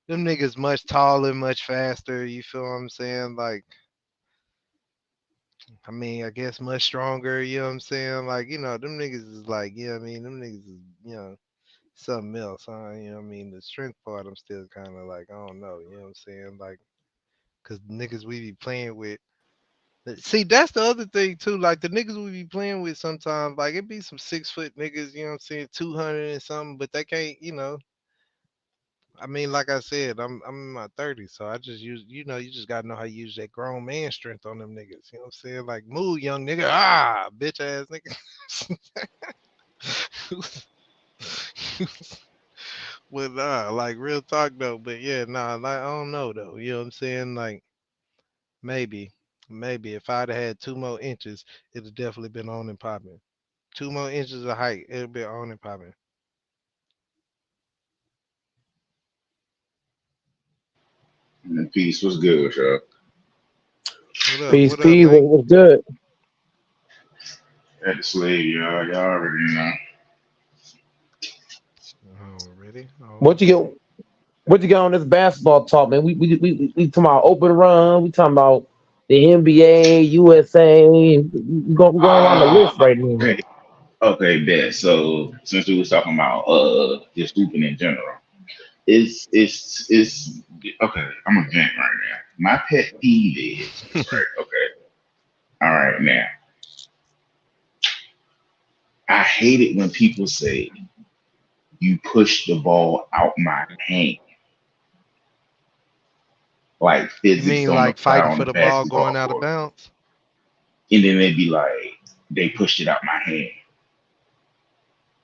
them niggas much taller, much faster. You feel what I'm saying? Like, I mean, I guess much stronger. You know what I'm saying? Like, them niggas is like, I mean, them niggas is, something else, huh? I mean, the strength part, I'm still kind of like, I don't know. You know what I'm saying? Like, cause niggas we be playing with. See, that's the other thing too. Like the niggas we be playing with sometimes, like it be some 6 foot niggas. You know what I'm saying? 200 and something, but they can't. I mean, like I said, I'm in my 30s, so I just use. You just gotta know how to use that grown man strength on them niggas. You know what I'm saying? Like, move, young nigga. Ah, bitch ass nigga. But nah, like real talk though. But yeah, nah, like I don't know though. You know what I'm saying? Like maybe, maybe if I'd have had 2 more inches, it'd have definitely been on and popping. 2 more inches of height, it'd be on and popping. And peace. What's good with y'all? What up? Peace, What up, peace. Hank? What's good? At the slave, y'all. Y'all already know. Already? What you Okay. get? What you got on this basketball talk, man? We talking about open run. We talking about the NBA, USA. We going around the list right now. Okay. Okay, bet. So since we was talking about just hooping in general, it's okay. I'm a vent right now. My pet peeve is this, right? Okay. All right, now I hate it when people say you push the ball out my hand, like You physics mean don't like apply fighting on for the the ball basketball going out of court, bounds? and then they be like they pushed it out my hand.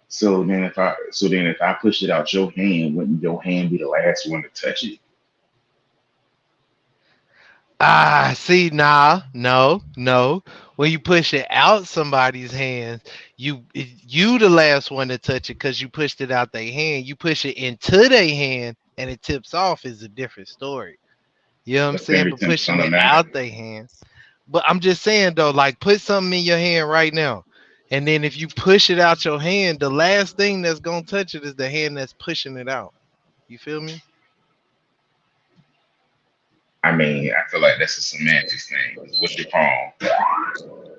So then if I push it out your hand, wouldn't your hand be the last one to touch it? Ah, see, nah, no, no. When you push it out somebody's hands, you the last one to touch it because you pushed it out their hand. You push it into their hand and it tips off is a different story. You know what I'm But saying? But fingertips pushing don't it matter. out their hand. But I'm just saying though, like put something in your hand right now. And then if you push it out your hand, the last thing that's gonna touch it is the hand that's pushing it out. You feel me? I mean, I feel like that's a semantics thing. 'Cause what's your palm?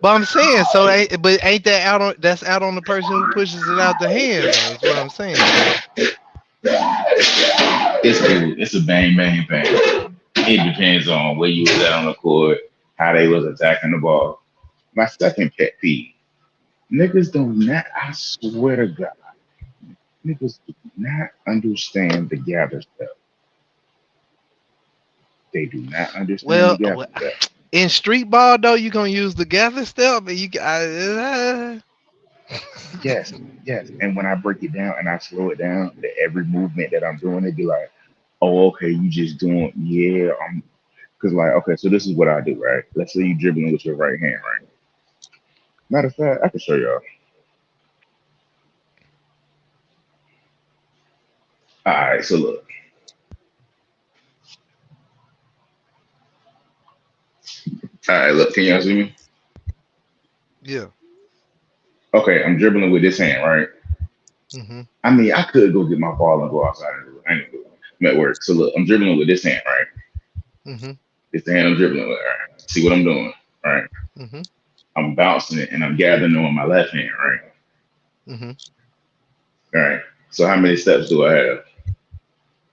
But I'm saying so but ain't that out on the person who pushes it out the hand though, is what I'm saying. It's cool. It's a bang bang bang. It depends on where you was at on the court, how they was attacking the ball. My second pet peeve: niggas do not. I swear to God, niggas do not understand the gather step. They do not understand the Well, gather step. in street ball though, you gonna use the gather step, and you got Yes, yes. And when I break it down and I slow it down, that every movement that I'm doing, they be like, "Oh, okay, you just doing, yeah." Because like, okay, so this is what I do, right? Let's say you dribbling with your right hand, right? Matter of fact, I can show y'all. All right, so look. All right, look. Can y'all see me? yeah. Okay, I'm dribbling with this hand, right? Hmm. I mean, I could go get my ball and go outside and do it. I ain't gonna do it. I'm at work. So look, I'm dribbling with this hand, right? Hmm. It's the hand I'm dribbling with, right? See what I'm doing, right? Hmm. I'm bouncing it and I'm gathering on my left hand, right? Hmm. All right. So how many steps do I have?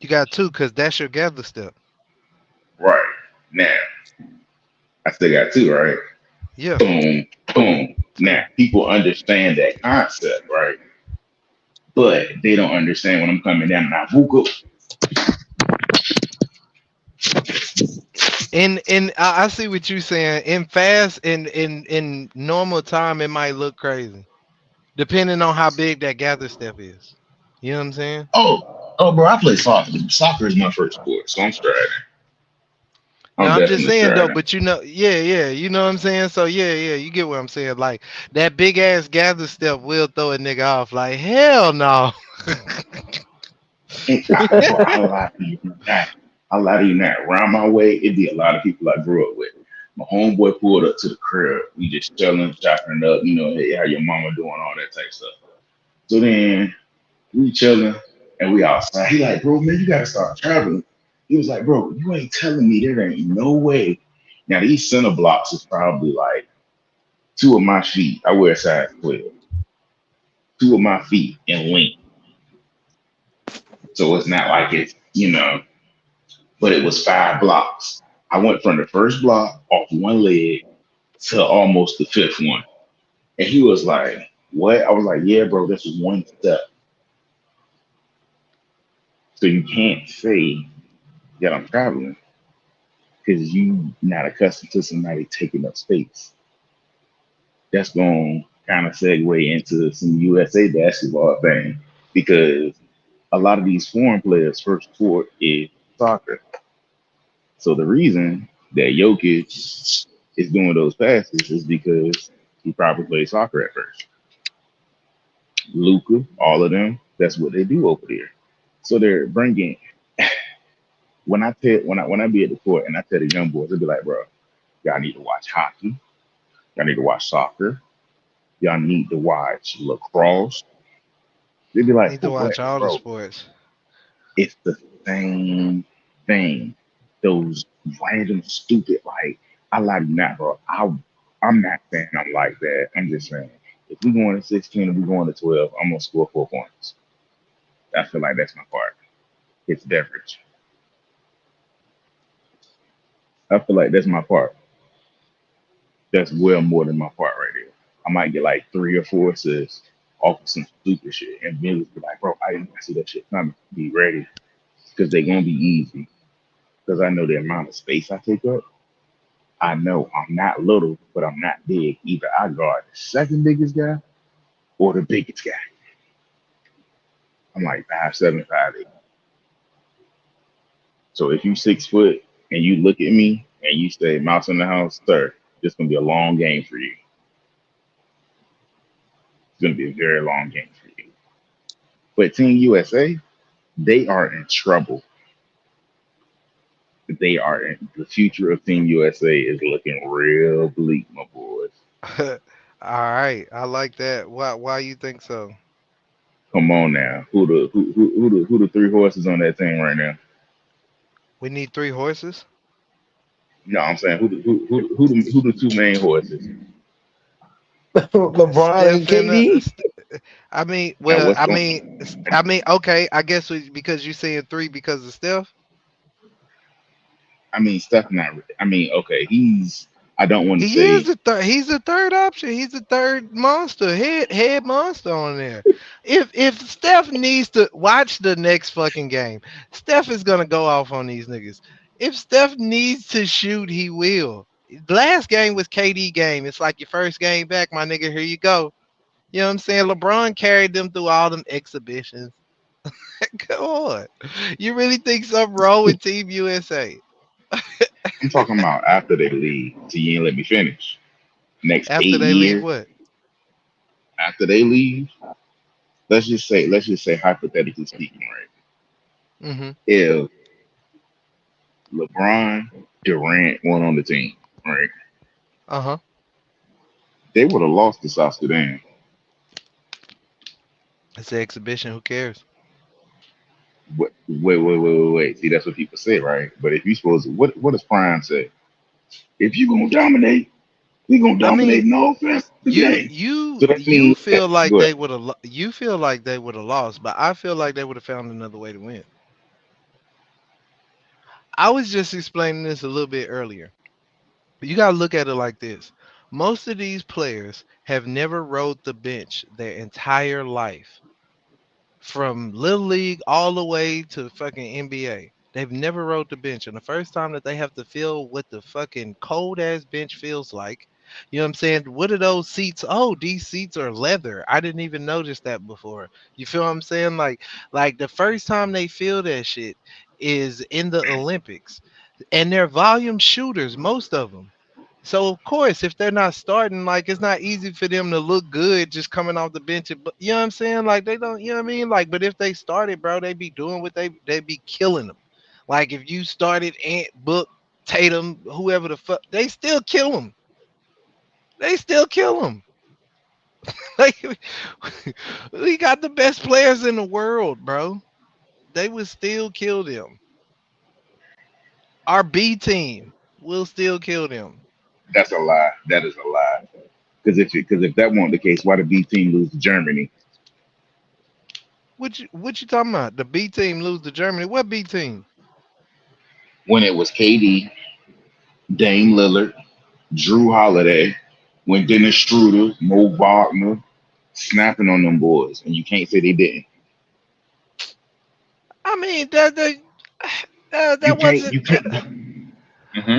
You got two, cause that's your gather step. Right. Now, I still got two, right? Yeah, Boom, boom. Now, two. people understand that concept, right? But they don't understand when I'm coming down and I hook up. In I see what you saying. In fast in normal time, it might look crazy, depending on how big that gather step is. You know what I'm saying? Oh, bro, I play soccer. Soccer is my first sport, so I'm striding. No, I'm I'm just definitely saying though, striding. but yeah, yeah, you know what I'm saying? So yeah, you get what I'm saying. Like that big ass gather step will throw a nigga off. Like hell no. And bro, I lie to you not. I lie to you not. Around my way, it'd be a lot of people I grew up with. My homeboy pulled up to the crib. We just chilling, chopping it up. Hey, how your mama doing, all that type stuff. So then we chilling and we outside. He like, bro, man, you gotta start traveling. He was like, bro, you ain't telling me there ain't no way. Now these center blocks is probably like two of my feet. I wear a size 12. Two of my feet in length. So it's not like it's, but it was 5 blocks. I went from the first block off one leg to almost the fifth one. And he was like, what? I was like, yeah, bro, this is one step. So you can't say that I'm traveling because you not accustomed to somebody taking up space. That's going to kind of segue into some USA basketball thing because a lot of these foreign players' first sport is soccer. So the reason that Jokic is doing those passes is because he probably played soccer at first. Luca, all of them, that's what they do over there. So they're bringing. When I be at the court and I tell the young boys, they'll be like, bro, y'all need to watch hockey. Y'all need to watch soccer. Y'all need to watch lacrosse. They'd be like, Need to for what, watch all the bro? sports. It's the same thing. Those random stupid I lie to you not, bro. I'm not saying I'm like that. I'm just saying if we going to 16 and we going to 12, I'm gonna score 4 points. I feel like that's my part. It's beverage. I feel like that's my part. That's well more than my part right there. I might get like 3 or 4 assists off of some stupid shit, and Billy's be like, bro, I didn't see that shit coming. Be ready because they're gonna be easy. Because I know the amount of space I take up. I know I'm not little, but I'm not big. Either I guard the second biggest guy or the biggest guy. I'm like 5'7", 5'8". So if you 6 foot and you look at me and you say mouse in the house, sir, this gonna be a long game for you. It's gonna be a very long game for you. But Team USA, they are in trouble. They are in the future of Team USA is looking real bleak, my boys. All right, I like that. Why you think so? Come on now. Who the 3 horses on that team right now? We need 3 horses. No, I'm saying who the 2 main horses? LeBron and Steph and KD. I mean, Now well, what's going okay. I guess because you saying three because of Steph. I mean Steph not I mean, okay, I don't want to He is say the third. He's the third option. He's the third monster, head monster on there. If Steph needs to watch the next fucking game, Steph is gonna go off on these niggas. If Steph needs to shoot, he will. The last game was KD game. It's like your first game back, my nigga. Here you go. You know what I'm saying? LeBron carried them through all them exhibitions. Come on. You really think something wrong with Team USA? I'm talking about after they leave. So you ain't let me finish. Next After eight they leave years what? after they leave, let's just say hypothetically speaking, right? Mm-hmm. If LeBron Durant went on the team, right? Uh-huh. They would have lost to South Sudan. It's an exhibition. Who cares? Wait. See, that's what people say, right? But if you supposed to, what does Prime say? If you gonna dominate, we gonna I mean, dominate no offense you today. you So that you means feel like go ahead. they would have you feel like they would have lost, but I feel like they would have found another way to win. I was just explaining this a little bit earlier. You got to look at it like this. Most of these players have never rode the bench their entire life. From little league all the way to fucking NBA. They've never rode the bench. And the first time that they have to feel what the fucking cold ass bench feels like, you know what I'm saying? What are those seats? Oh, these seats are leather. I didn't even notice that before. You feel what I'm saying? Like the first time they feel that shit is in the Olympics. And they're volume shooters, most of them. So of course, if they're not starting, like it's not easy for them to look good just coming off the bench. But you know what I'm saying? Like they don't, you know what I mean? Like, but if they started, bro, they be doing what they be killing them. Like if you started Ant, Book, Tatum, whoever the fuck, they still kill them. They still kill them. Like we got the best players in the world, bro. They would still kill them. Our B team will still kill them. That's a lie. That is a lie. Because if that weren't the case, why did B team lose to Germany What you talking about? The B team lose to Germany? What B team? when it was KD, Dame Lillard, Drew Holiday, when Dennis Schroeder, Mo Wagner, snapping on them boys, and you can't say they didn't. I mean that You wasn't. can't.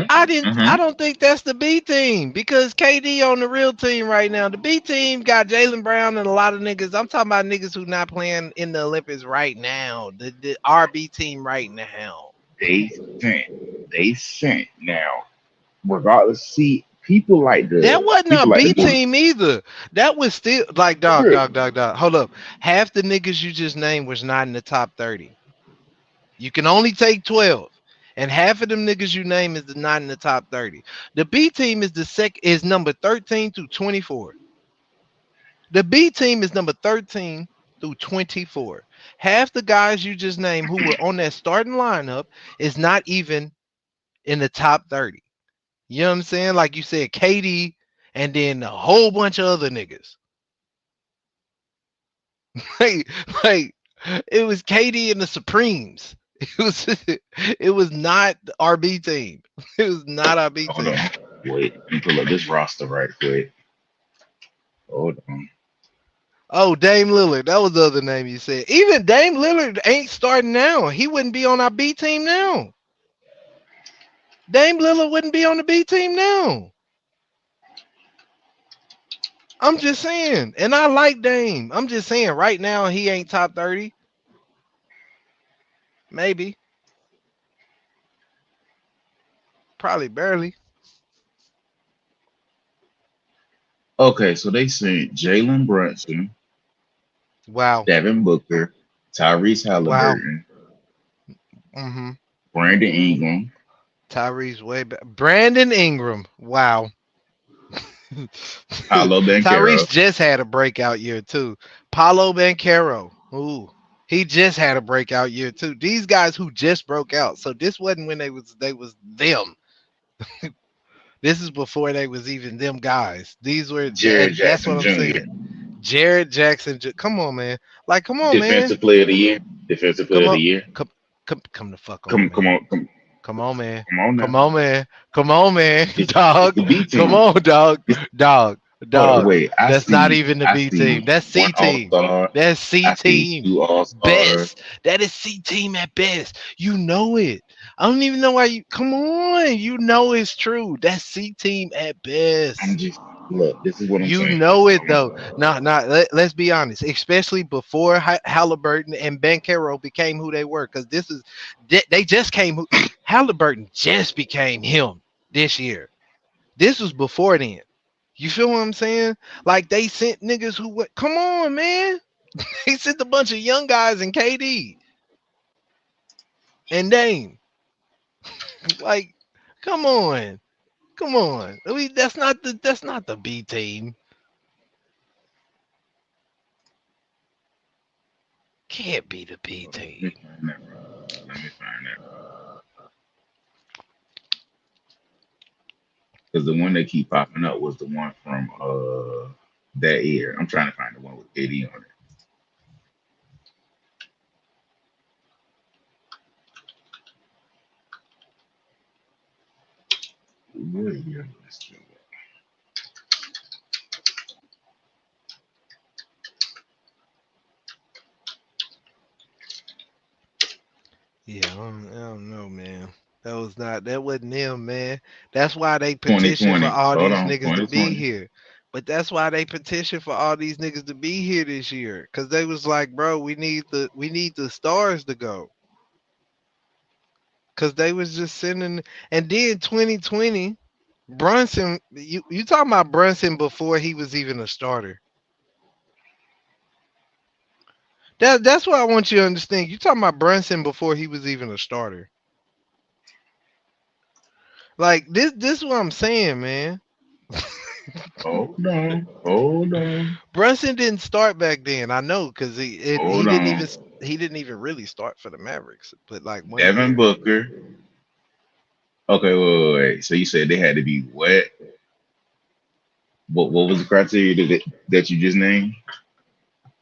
I don't think that's the B team because KD on the real team right now. The B team got Jalen Brown and a lot of niggas. I'm talking about niggas who not playing in the Olympics right now. The RB team right now. They sent now. Regardless, see people like That the wasn't a people like the B movie. team either. That was still like dog. Hold up. Half the niggas you just named was not in the top 30. You can only take 12. And half of them niggas you name is not in the top 30. The B team is is number 13 through 24. The B team is number 13 through 24. Half the guys you just named who were on that starting lineup is not even in the top 30. You know what I'm saying? Like you said, KD and then a whole bunch of other niggas. like, like it was KD and the Supremes. It was not the RB team. It was not our B Hold team. on, wait, let me pull up this roster right quick. Hold on. Oh, Dame Lillard. That was the other name you said. Even Dame Lillard ain't starting now. He wouldn't be on our B team now. Dame Lillard wouldn't be on the B team now. I'm just saying. And I like Dame. I'm just saying right now he ain't top 30. Maybe. Probably barely. Okay, so they sent Jalen Brunson, Wow. Devin Booker, Tyrese Wow. Halliburton, Mm-hmm. Brandon Ingram, Tyrese way back. Brandon Ingram. Wow. Paolo Tyrese Banchero. just had a breakout year too. Paulo Banchero. Ooh. He just had a breakout year too. These guys who just broke out. So this wasn't when they was them. This is before they was even them guys. These were Jared and that's what Jackson I'm Jr., saying. Jared Jackson. Come on, man. Like, come on, man. Defensive Player of the Year. Defensive Player Come of on. the Year. Come the fuck on, Come, come man. on, come, Come on, man. come on now. Come on, man. Come on, man. It's Dog. the B Come team. on, dog. Dog. Hold on, Dog. wait. That's not even the I B team. see That's one C All team. Star. That's C I see team. two All Stars. Best. That is C team at best. You know it. I don't even know why you come on. You know it's true. That's C team at I'm best. just look. This is what I'm You saying. know it though. Let's be honest. Especially before Halliburton and Bankero became who they were, because they just came. Halliburton just became him this year. This was before then. You feel what I'm saying? Like they sent niggas who went. Come on, man. They sent a bunch of young guys and KD and Dame. Like, come on, come on. I mean, that's not the B team. Can't be the B Hold on, team. let me find that. Because the one that keep popping up was the one from that year. I'm trying to find the one with KD on it. Yeah, let's do it. Yeah, I don't know, man. That wasn't them, man. That's why they petition for 2020. all Hold these on, niggas to be 2020. here. But that's why they petition for all these niggas to be here this year. Cause they was like, bro, we need the stars to go. Cause they was just sending, and then 2020. Brunson, you talking about Brunson before he was even a starter? That's what I want you to understand. You talking about Brunson before he was even a starter? Like this is what I'm saying, man. Hold on, Brunson didn't start back then. I know because he hold didn't on. even he didn't even really start for the Mavericks, but like 1 year. Devin Booker. Okay, wait. So you said they had to be what? What was the criteria that you just named?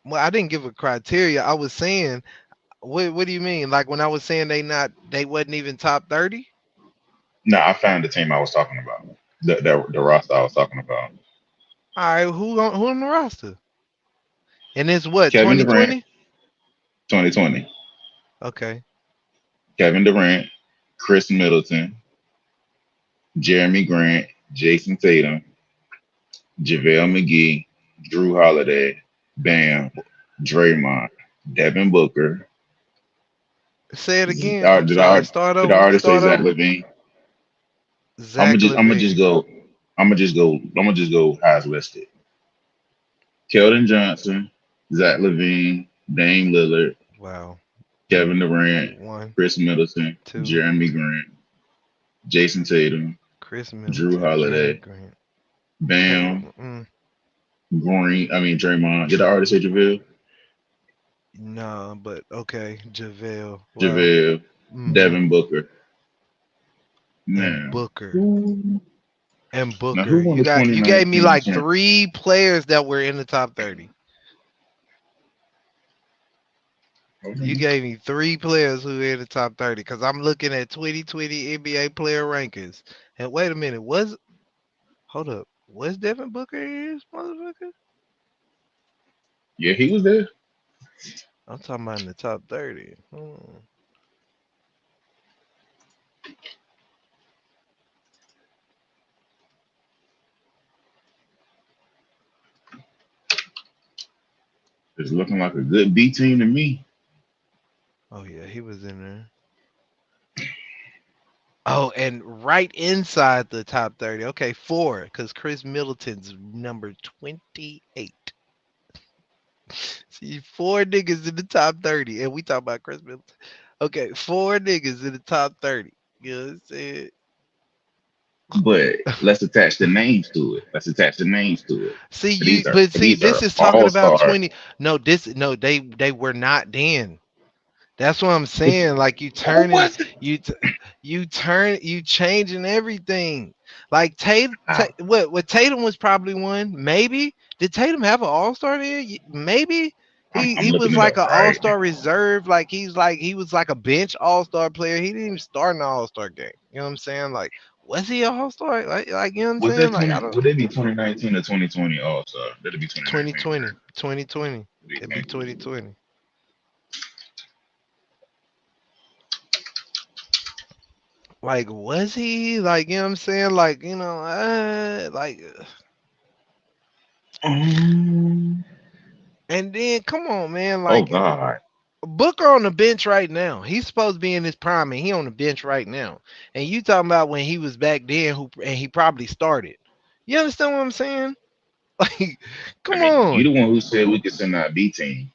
Well, I didn't give a criteria. I was saying, what do you mean? Like when I was saying they wasn't even top 30? No, I found the team I was talking about. The roster I was talking about. All right, who on the roster? And it's what, Kevin Durant, 2020? 2020. Okay. Kevin Durant, Chris Middleton, Jeremy Grant, Jason Tatum, JaVale McGee, Drew Holiday, Bam, Draymond, Devin Booker. Say it again. Uh, I'm Did I sorry. Start did I over. already say Start Zach over. Levine? Zach I'm gonna just Levine. go. I'm gonna just go how it's listed. Keldon Johnson, Zach Levine, Dame Lillard, Wow. Kevin Durant, One, Chris Middleton, two. Jeremy Grant, Jason Tatum, Chris Drew Middleton, Jeremy Holiday, Grant. Bam, Green. I mean Draymond. Did I already say JaVale? No, but okay. JaVale. Wow. JaVale, Mm-hmm. Devin Booker. And Now, Booker. who? And Now who Booker. won You the got you gave me 2019 like champ? three players that were in the top 30. You gave me three players who were in the top 30 because I'm looking at 2020 NBA player rankings. And wait a minute, hold up. Was Devin Booker in this motherfucker? Yeah, he was there. I'm talking about in the top 30. It's looking like a good B team to me. Oh yeah, he was in there. Oh, and right inside the top 30. Okay, four, because Chris Middleton's number 28. See, four niggas in the top 30. And we talk about Chris Middleton. Okay, four niggas in the top 30. You know what I'm saying? But let's attach the names to it. Let's attach the names to it. See So these you, are but see, these this are is talking all about stars. 20. No, they were not then. That's what I'm saying. Like you turning, you t- you changing everything. Like what Tatum was probably one. Maybe did Tatum have an All Star there? Maybe I'm he looking was it like up an All right Star reserve. Like he was like a bench All Star player. He didn't even start in the All Star game. You know what I'm saying? Like was he an All Star? Like you know what I'm Was that saying? Like I 20? don't. Would it be 2019 or 2020 All Star? That'd be 2019. 2020, 2020. It'd be Right? 2020. Like, was he? Like, you know what I'm saying? Like, Um, and then come on, man. oh Like, God. Booker on the bench right now. He's supposed to be in his prime, and he on the bench right now. And you talking about when he was back then, and he probably started. You understand what I'm saying? Like, I come mean, you on. the one who said we could send our B team,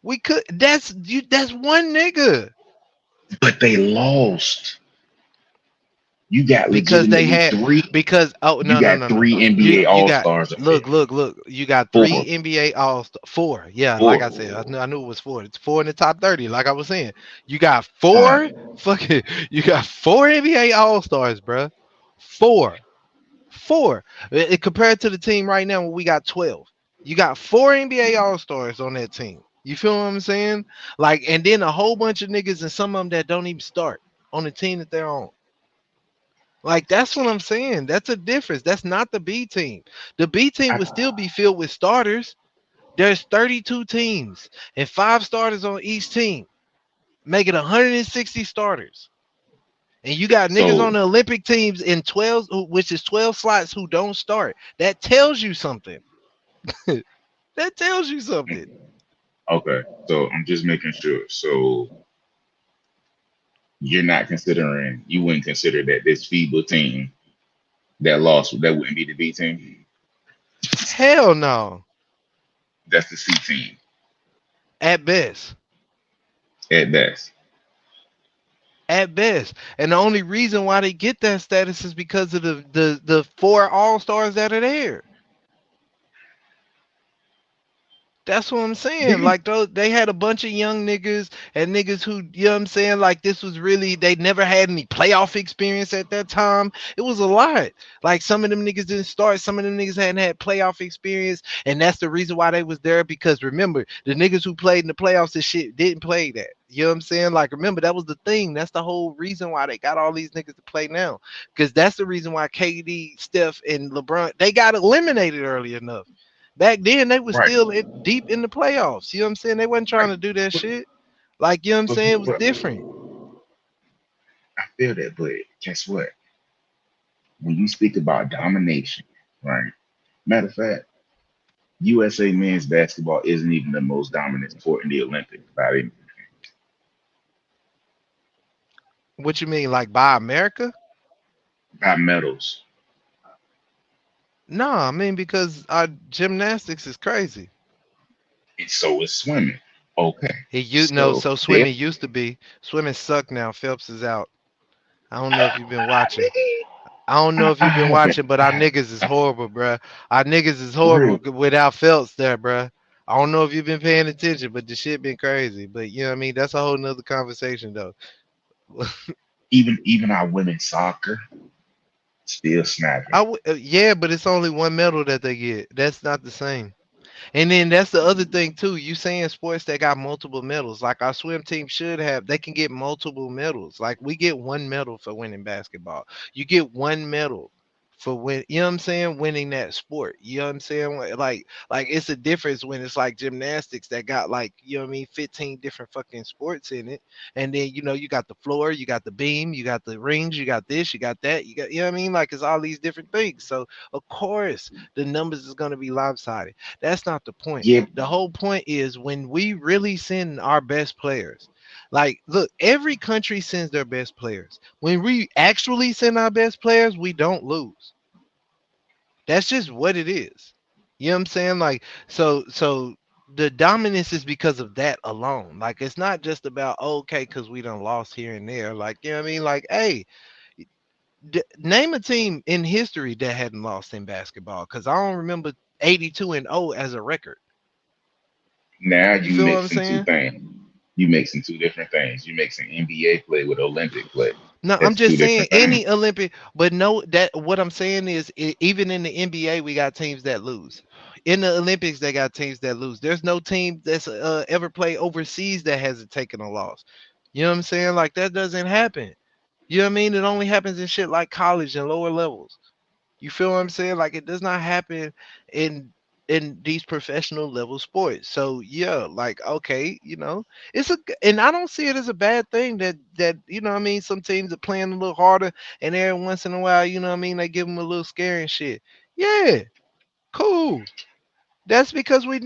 We could. That's you. That's one nigga but they lost. You got because they legitimately had three. because oh You no no got no no. three NBA You All got Stars up there. look. You got three Four. NBA All Four. Yeah, like I said, Four. I knew it was four. It's four in the top 30. Like I was saying, you got All right. four fucking. You got four NBA All Stars, bruh. Four, four. Compared to the team right now, where we got 12. You got four NBA All Stars on that team. You feel what I'm saying? Like, and then a whole bunch of niggas and some of them that don't even start on the team that they're on. Like that's what I'm saying. That's a difference. That's not the B team. The B team would still be filled with starters. There's 32 teams and five starters on each team, making 160 starters. And you got niggas on So the Olympic teams in 12, which is 12 slots who don't start. That tells you something. That tells you something. okay. So I'm just making sure. So you're not considering. You wouldn't consider that this FIBA team That lost, that wouldn't be the B team. Hell no. That's the C team At best. at best. At best. And the only reason why they get that status is because of the four all-stars that are there. That's what I'm saying. Nigga, Like those, they had a bunch of young niggas and niggas who, you know what I'm saying? Like this was really, they never had any playoff experience at that time. It was a lot. Like some of them niggas didn't start, some of them niggas hadn't had playoff experience, and that's the reason why they was there. Because remember, the niggas who played in the playoffs and shit didn't play that. You know what I'm saying? Like remember, that was the thing. That's the whole reason why they got all these niggas to play now. Because that's the reason why KD, Steph, and LeBron they got eliminated early enough. Back then, they was right, still deep in the playoffs. You know what I'm saying? They wasn't trying right. to do that But, shit. Like, you know what I'm but, saying? It was but different. I feel that, but guess what? When you speak about domination, right? Matter of fact, USA men's basketball isn't even the most dominant sport in the Olympics What you mean, like by America? by medals. No, I mean because our gymnastics is crazy. And so is swimming. Okay. It you know, So so there swimming used to be. Swimming suck now. Phelps is out. I don't know if you've been watching. I don't know if I you've been haven't watching, but our niggas is horrible, bruh. Our niggas is for real. horrible without Phelps there, bruh. I don't know if you've been paying attention, but the shit been crazy. But you know what I mean? That's a whole nother conversation though. Even our women's soccer still snapping. Yeah, but it's only one medal that they get. That's not the same. And then that's the other thing too. You saying sports that got multiple medals, like our swim team should have, they can get multiple medals. Like we get one medal for winning basketball. You get one medal for you know what I'm saying, winning that sport. You know what I'm saying? Like it's a difference when it's like gymnastics that got like, you know what I mean, 15 different fucking sports in it. And then you know, you got the floor, you got the beam, you got the rings, you got this, you got that, you got, you know what I mean? Like it's all these different things. So of course the numbers is gonna be lopsided. That's not the point. Yeah, The whole point is when we really send our best players. Like, look, every country sends their best players. When we actually send our best players, we don't lose. That's just what it is. You know what I'm saying? Like, so the dominance is because of that alone. Like, it's not just about okay, because we done lost here and there. Like, you know what I mean? Like, hey, name a team in history that hadn't lost in basketball. Because I don't remember 82-0 as a record. now You you feel what I'm mixing two saying? things. You mixing two different things. You mixing NBA play with Olympic play. No, I'm That's two just saying different things. any Olympic, but no, that what I'm saying is even in the NBA, we got teams that lose. In the Olympics, they got teams that lose. There's no team that's ever played overseas that hasn't taken a loss. You know what I'm saying? Like that doesn't happen. You know what I mean? It only happens in shit like college and lower levels. You feel what I'm saying? Like it does not happen in these professional level sports. So yeah, like okay, you know, and I don't see it as a bad thing that you know what I mean, some teams are playing a little harder and every once in a while, you know what I mean, they give them a little scare and shit. Yeah, cool. That's because we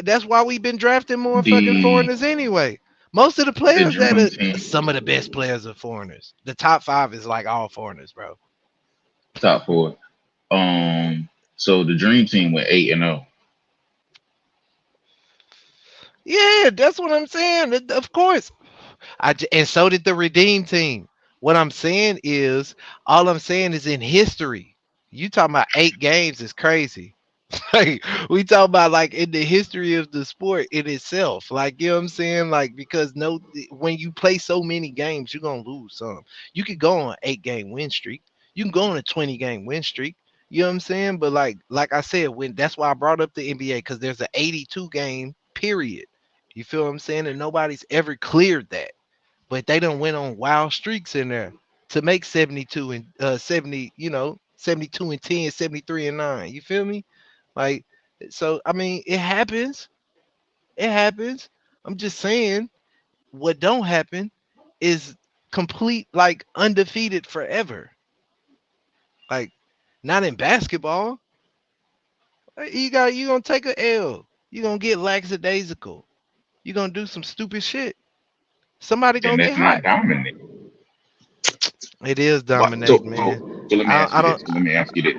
that's why we've been drafting more fucking The foreigners anyway. Most of the the players that dream are team, some of the best players are foreigners. The top 5 is like all foreigners, bro. top four. So the dream team went 8-0. Yeah, that's what I'm saying. Of course. And so did the Redeem team. What I'm saying is, all I'm saying is in history. You talking about 8 games is crazy. Like we talk about like in the history of the sport in itself. Like you know what I'm saying? Like because no, when you play so many games, you're gonna lose some. You could go on an 8 game win streak. You can go on a 20 game win streak. You know what I'm saying? But like I said, when that's why I brought up the NBA because there's an 82 game period. You feel what I'm saying? And nobody's ever cleared that, but they don't went on wild streaks in there to make 72 and 70, you know, 72 and 10, 73 and 9. You feel me? Like, so I mean, it happens. It happens. I'm just saying what don't happen is complete like undefeated forever. Like, not in basketball. You gonna take a L. You gonna get lackadaisical. You gonna do some stupid shit. Somebody Then gonna get that's not hot. dominant. It is What? dominating, man. So let me ask I you don't this. Let me ask you this.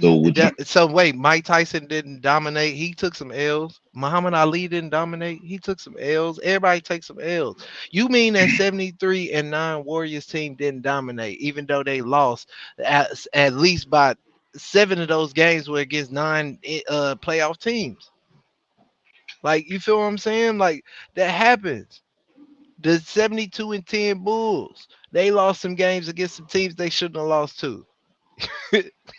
So dominating. would you? So wait, Mike Tyson didn't dominate. He took some L's. Muhammad Ali didn't dominate. He took some L's. Everybody takes some L's. You mean that 73-9 Warriors team didn't dominate, even though they lost at least by 7 of those games were against 9 playoff teams. Like, you feel what I'm saying? Like, that happens. The 72-10 Bulls, they lost some games against some teams they shouldn't have lost to.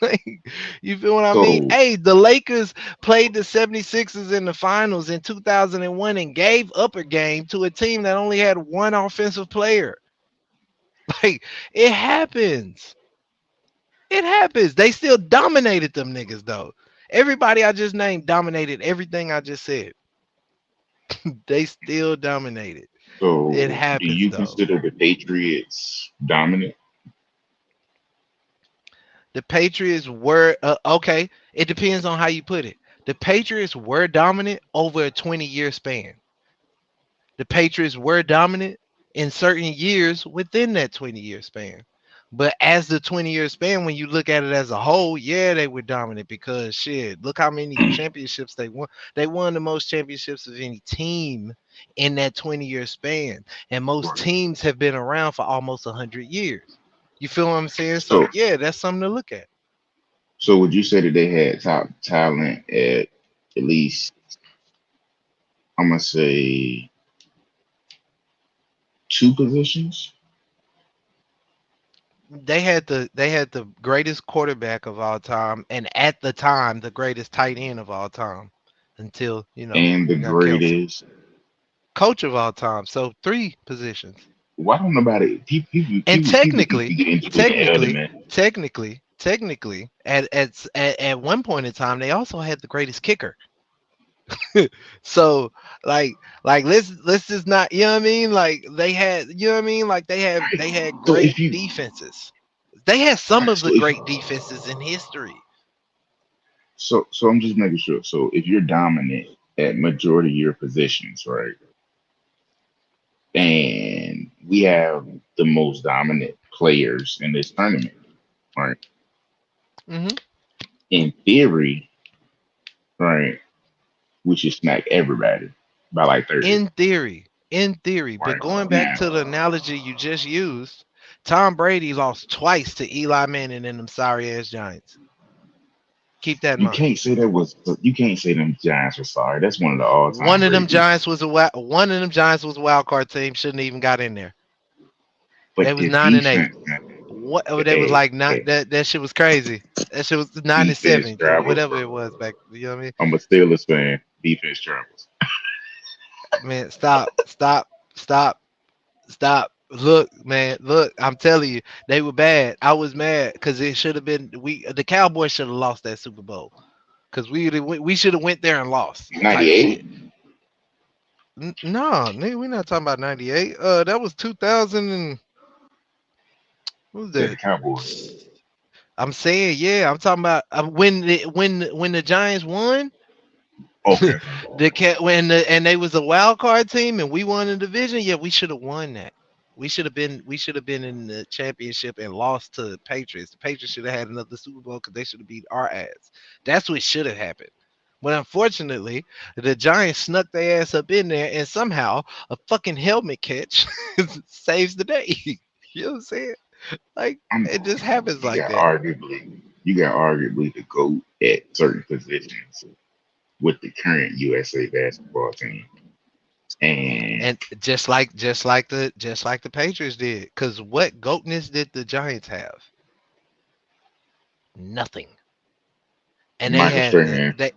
Like, you feel what I mean? So Hey, the Lakers played the 76ers in the finals in 2001 and gave up a game to a team that only had one offensive player. Like, it happens. It happens. They still dominated them niggas though. Everybody I just named dominated everything I just said. They still dominated. It so do happens you though. consider the Patriots dominant? The Patriots were okay. It depends on how you put it. The Patriots were dominant over a 20-year span. The Patriots were dominant in certain years within that 20-year span. But as the 20-year span, when you look at it as a whole, yeah, they were dominant because shit, look how many championships they won. They won the most championships of any team in that 20-year span. And most Right. teams have been around for almost 100 years. You feel what I'm saying? So So yeah, that's something to look at. so would you say that they had top talent at least I'm gonna say two positions? They had the greatest quarterback of all time, and at the time the greatest tight end of all time, until And the you got Kelsey. greatest. Coach of all time. So 3 positions. Why don't nobody And people keep getting into the element? technically, at one point in time, they also had the greatest kicker. So like let's just not, you know what I mean? Like they had, you know what I mean? Like they had So if great you defenses. They had some right, of the so if great defenses in history. so I'm just making sure. So if you're dominant at majority of your positions, right? And we have the most dominant players in this tournament, right? Hmm. In theory, right, we should smack everybody by like 30. In theory, but Right going back now, to the analogy you just used, Tom Brady lost twice to Eli Manning and them sorry ass Giants. Keep that in you mind. can't say that was you can't say them Giants were sorry. That's one of the all time One of them great Giants defenses. was a wild card team. Shouldn't even got in there. They But was the 9-8. defense, man, What? Oh, they was hey, like not hey, that shit was crazy. That shit was nine and defense seven, travels, whatever bro. it was back. You know what I mean? I'm a Steelers fan. Defense travels. Man, stop. Look, man, look. I'm telling you, they were bad. I was mad because it should have been the Cowboys should have lost that Super Bowl because we should have went there and lost type 98. shit. No, nigga, we're not talking about 98. That was 2000 and what was Said the that? Cowboys. I'm saying, yeah, I'm talking about when the Giants won. Okay. And they was a wild card team and we won the division. Yeah, we should have won that. We should have been in the championship and lost to the Patriots. The Patriots should have had another Super Bowl because they should have beat our ass. That's what should have happened. But unfortunately, the Giants snuck their ass up in there and somehow a fucking helmet catch saves the day. You know what I'm saying? Like I'm it just happens you like got that. arguably the GOAT at certain positions with the current USA basketball team. And And just like the Patriots did. Because what goatness did the Giants have? Nothing. And they Michael had Strahan, they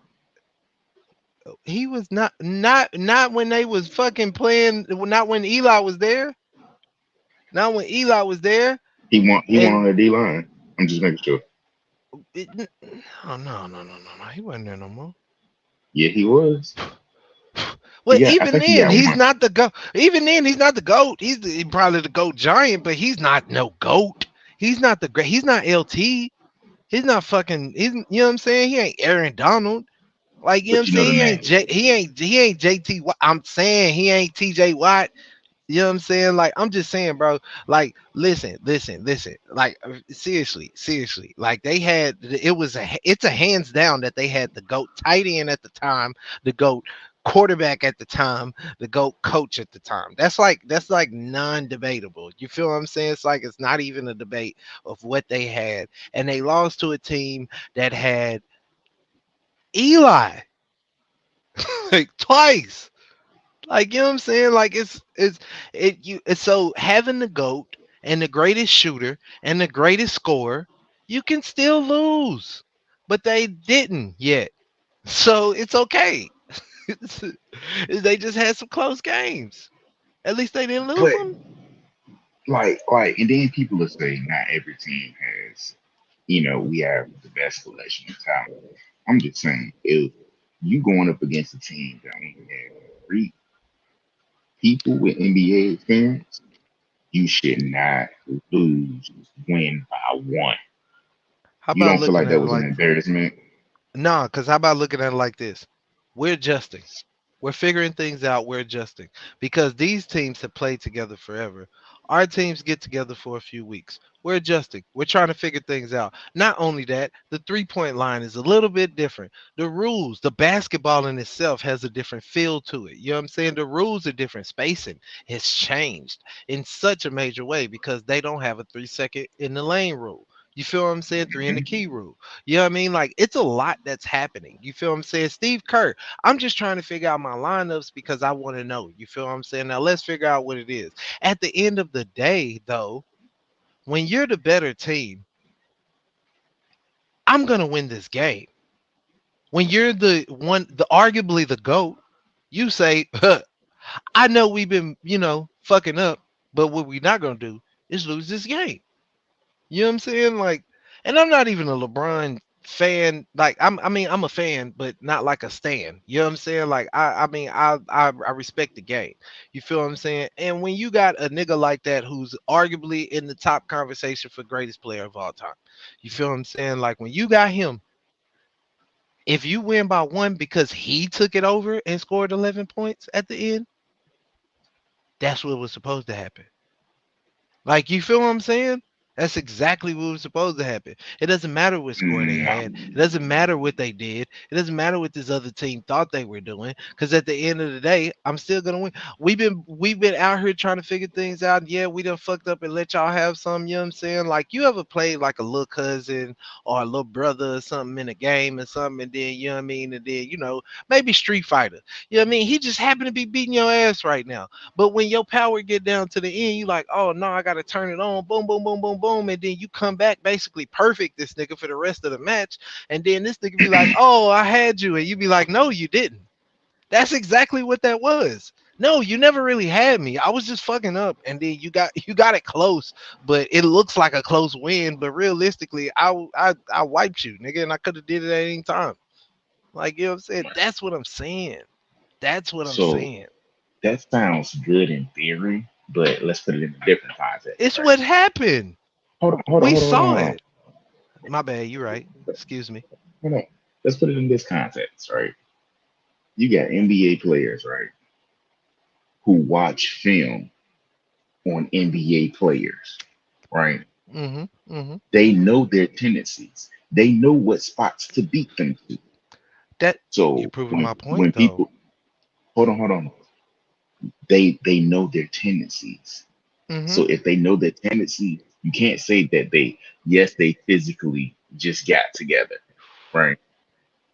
he was not when they was fucking playing, not when Eli was there. Not when Eli was there. he won And on the D line. I'm just making sure. it, oh no. He wasn't there no more. Yeah, he was. Well, I even think he then, got he's one. not the goat. Even then, he's not the goat. He's probably the goat giant, but he's not no goat. He's not the great. He's not LT. He's not fucking. You know what I'm saying? He ain't Aaron Donald. Like, you know what But I'm you know saying? the He ain't name. JT. I'm saying he ain't TJ Watt. You know what I'm saying? Like, I'm just saying, bro. Like, listen. Like, seriously, seriously. Like, they had it's a hands down that they had the GOAT tight end at the time, the GOAT quarterback at the time, the GOAT coach at the time. That's like non-debatable. You feel what I'm saying? It's like it's not even a debate of what they had. And they lost to a team that had Eli like twice. Like, you know what I'm saying? Like, it's so having the GOAT and the greatest shooter and the greatest scorer, you can still lose. But they didn't yet. So it's okay. They just had some close games. At least they didn't lose But them. and then people will say not every team has, we have the best collection of talent. I'm just saying, if you going up against a team that only has three people with NBA experience, you should not lose, win by one. How You about don't feel looking like at that it was an like embarrassment? nah, because how about looking at it like this? We're adjusting. We're figuring things out. We're adjusting because these teams have played together forever. Our teams get together for a few weeks. We're adjusting. We're trying to figure things out. Not only that, the 3 point line is a little bit different. The rules, the basketball in itself has a different feel to it. You know what I'm saying? The rules are different. Spacing has changed in such a major way because they don't have a 3 second in the lane rule. You feel what I'm saying? Three in the Mhm. key rule. You know what I mean? Like, it's a lot that's happening. You feel what I'm saying? Steve Kerr, I'm just trying to figure out my lineups because I want to know. You feel what I'm saying? Now let's figure out what it is. At the end of the day, though, when you're the better team, I'm gonna win this game. When you're the one, the arguably the GOAT, you say, huh, I know we've been, fucking up, but what we're not gonna do is lose this game. You know what I'm saying? Like, and I'm not even a LeBron fan. Like, I'm a fan, but not like a stan. You know what I'm saying? Like, I respect the game. You feel what I'm saying? And when you got a nigga like that who's arguably in the top conversation for greatest player of all time, you feel what I'm saying? Like, when you got him, if you win by one because he took it over and scored 11 points at the end, that's what was supposed to happen. Like, you feel what I'm saying? That's exactly what was supposed to happen. It doesn't matter what score they No. had. It doesn't matter what they did. It doesn't matter what this other team thought they were doing. Because at the end of the day, I'm still gonna win. We've been out here trying to figure things out. Yeah, we done fucked up and let y'all have some. You know what I'm saying? Like, you ever played like a little cousin or a little brother or something in a game or something, and then you know what I mean, and then maybe Street Fighter. You know what I mean? He just happened to be beating your ass right now. But when your power get down to the end, you like, oh no, I gotta turn it on, boom, boom, boom, boom, boom, and then you come back basically perfect this nigga for the rest of the match, and then this nigga be like, oh, I had you, and you be like, no, you didn't. That's exactly what that was. No, you never really had me. I was just fucking up, and then you got it close, but it looks like a close win. But realistically, I wiped you, nigga, and I could have did it at any time. Like, you know what I'm saying? That's what I'm saying. That's what I'm So saying. that sounds good in theory, but let's put it in a different context, It's right? what happened. Hold on, hold on, We hold on, hold on, saw hold on. it. My bad. You're right. Excuse me. Hold on. Let's put it in this context, right? You got NBA players, right, who watch film on NBA players, right? Mm-hmm. Mm-hmm. They know their tendencies. They know what spots to beat them to. That you So proving when my point when though. people hold on, they know their tendencies. Mm-hmm. So if they know their tendencies, you can't say that they physically just got together, right?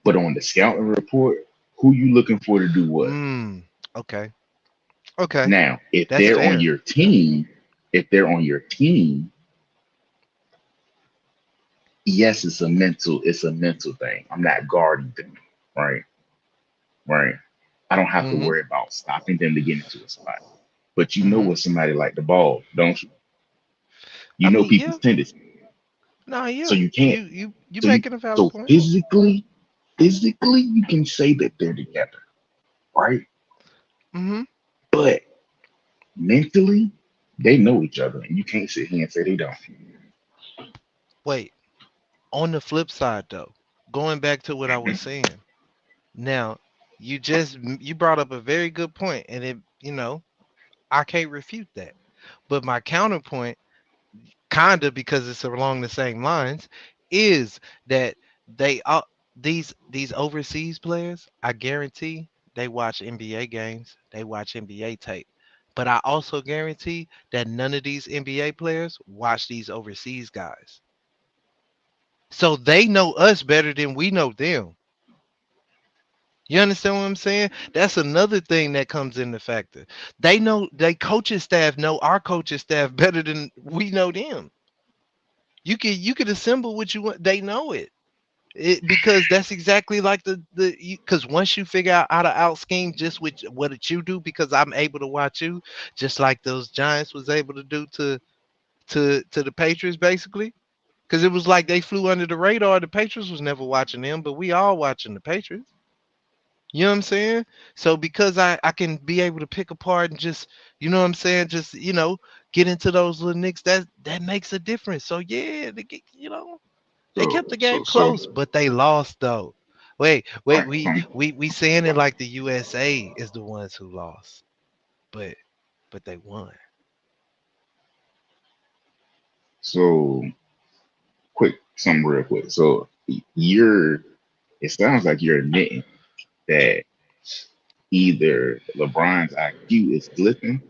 But on the scouting report, who you looking for to do what? Okay. Okay. Now, if That's they're on fair. your team, if they're on your team, yes, it's a mental thing. I'm not guarding them, right? Right. I don't have to Mm-hmm. worry about stopping them to get into a spot. But you know Mm-hmm. what somebody like the ball, don't you? You I know mean, people's yeah. tendencies. No, So yeah. you can't You so you making a valid so point. physically you can say that they're together, right? Mm-hmm. But mentally, they know each other, and you can't sit here and say they don't. Wait. On the flip side though, going back to what I was saying. Now, you brought up a very good point, and it. I can't refute that. But my counterpoint, kinda because it's along the same lines, is that they these overseas players, I guarantee they watch NBA games, they watch NBA tape. But I also guarantee that none of these NBA players watch these overseas guys. So they know us better than we know them. You understand what I'm saying? That's another thing that comes into factor. They coaching staff know our coaching staff better than we know them. You could assemble what you want. They know it. Because that's exactly like the because once you figure out how to out scheme just with what you do, because I'm able to watch you, just like those Giants was able to do to the Patriots basically. Because it was like they flew under the radar. The Patriots was never watching them, but we all watching the Patriots. You know what I'm saying? So because I can be able to pick apart and just, you know what I'm saying, just, get into those little nicks, that makes a difference. So yeah, they kept So the game so so close, but they lost though. Wait, right. we saying it like the USA is the ones who lost, but they won. So quick, something real quick. So you're it sounds like you're admitting that either LeBron's IQ is slipping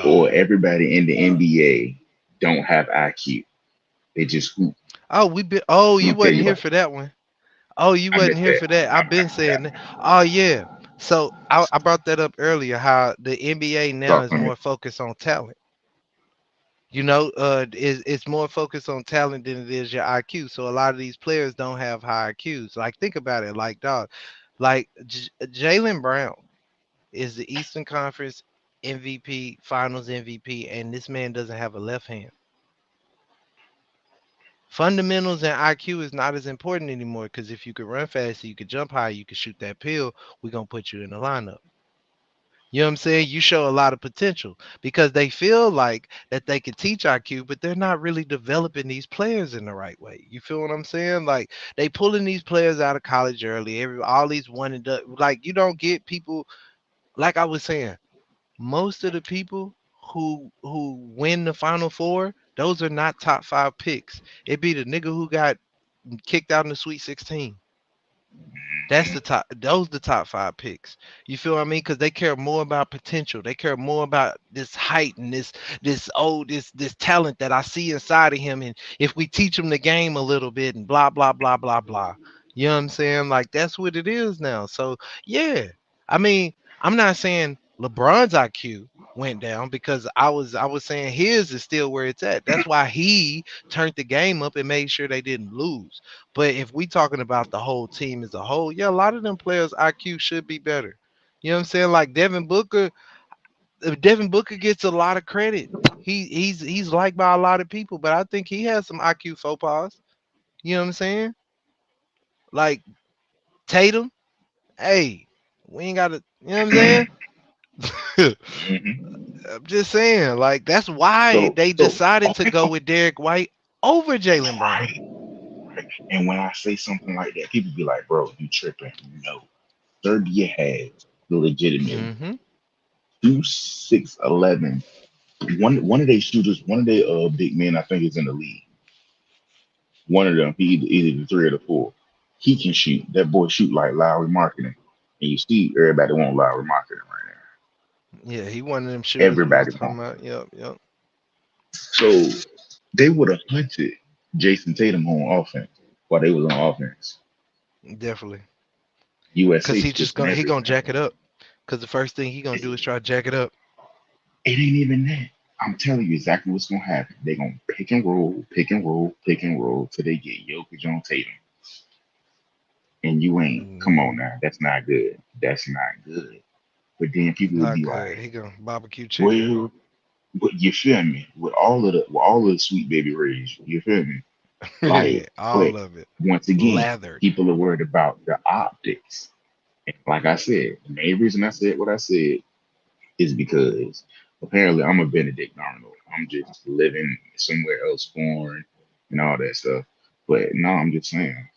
or No. everybody in the NBA don't have IQ. They just hoop. Oh, I'm you gonna tell wasn't you here about for that one. Oh, you I wasn't missed here that. for that. I've been saying that. Oh yeah. So I brought that up earlier. How the NBA now Talk is to me. more focused on talent. It's more focused on talent than it is your IQ. So a lot of these players don't have high IQs. Like think about it. Like dog, like Jalen Brown is the Eastern Conference MVP, Finals MVP, and this man doesn't have a left hand. Fundamentals and IQ is not as important anymore because if you could run fast, you could jump high, you could shoot that pill, we're gonna put you in the lineup. You know what I'm saying? You show a lot of potential because they feel like that they can teach IQ, but they're not really developing these players in the right way. You feel what I'm saying? Like they pulling these players out of college early. All these one and done. Like you don't get people. Like I was saying, most of the people who win the Final Four, those are not top five picks. It be the nigga who got kicked out in the Sweet 16. That's the top. Those the top five picks. You feel what I mean? Because they care more about potential. They care more about this height and this talent that I see inside of him. And if we teach him the game a little bit and blah blah blah blah blah. You know what I'm saying? Like that's what it is now. So yeah, I mean, I'm not saying LeBron's IQ went down because I was saying his is still where it's at. That's why he turned the game up and made sure they didn't lose. But if we talking about the whole team as a whole, yeah, a lot of them players IQ should be better. You know what I'm saying? Like Devin Booker, Devin Booker gets a lot of credit. He's liked by a lot of people, but I think he has some IQ faux pas. You know what I'm saying? Like Tatum, hey, we ain't got to. You know what I'm saying? hmm I'm just saying, like that's why So they so decided to okay, go with Derek White over Jalen Brown. right. And when I say something like that, people be like, "Bro, you tripping?" No, Serbia has legitimately Mm-hmm. 2, 6, 11. One of their shooters, one of their big men, I think is in the league. One of them, he either the three or the four. He can shoot. That boy shoot like Lowry marketing. And you see everybody want Lowry marketing right Yeah, he one of them now. shooters we was Everybody talking want. about. Yep, yep, So they would have hunted Jason Tatum on offense while they was on offense. definitely. Cause USA he just switching gonna he gonna everything. jack it up. Cause the first thing he gonna It, do is try to jack it up. it ain't even that. I'm telling you exactly what's gonna happen. They're gonna pick and roll, pick and roll, pick and roll till they get Jokic on Tatum. And you ain't, come on Mm, now, that's not good. That's not good. But then people would not be good. like, He gonna barbecue chicken. well, but you feel me? With all of the sweet baby rays, you feel me? Like, but All of it once again, lathered. people are worried about the optics. And like I said, the main reason I said what I said is because apparently I'm a Benedict Arnold. I'm just living somewhere else foreign and all that stuff. But no, I'm just saying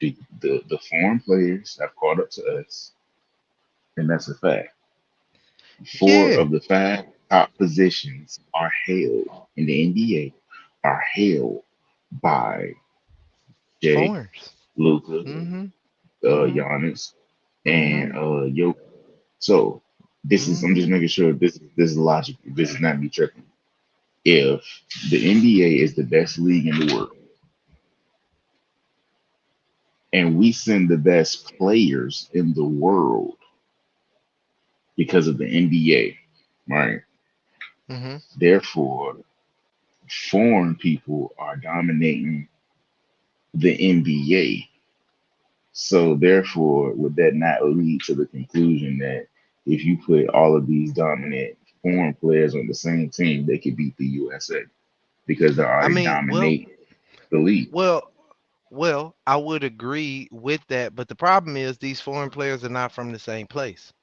the foreign players have caught up to us, and that's a fact. Four Yeah, of the five top positions are held in the NBA are held by Jay, foreigners. Luca, Mm-hmm. Mm-hmm. Giannis, Mm-hmm. and Yo. So this is I'm Mm-hmm. just making sure this is logical. This is not me tripping. If the NBA is the best league in the world and we send the best players in the world because of the NBA, right? Mm-hmm. Therefore, foreign people are dominating the NBA. So therefore, would that not lead to the conclusion that if you put all of these dominant foreign players on the same team, they could beat the USA because they're I already mean, well, dominating the league? well, well, I would agree with that, but the problem is these foreign players are not from the same place.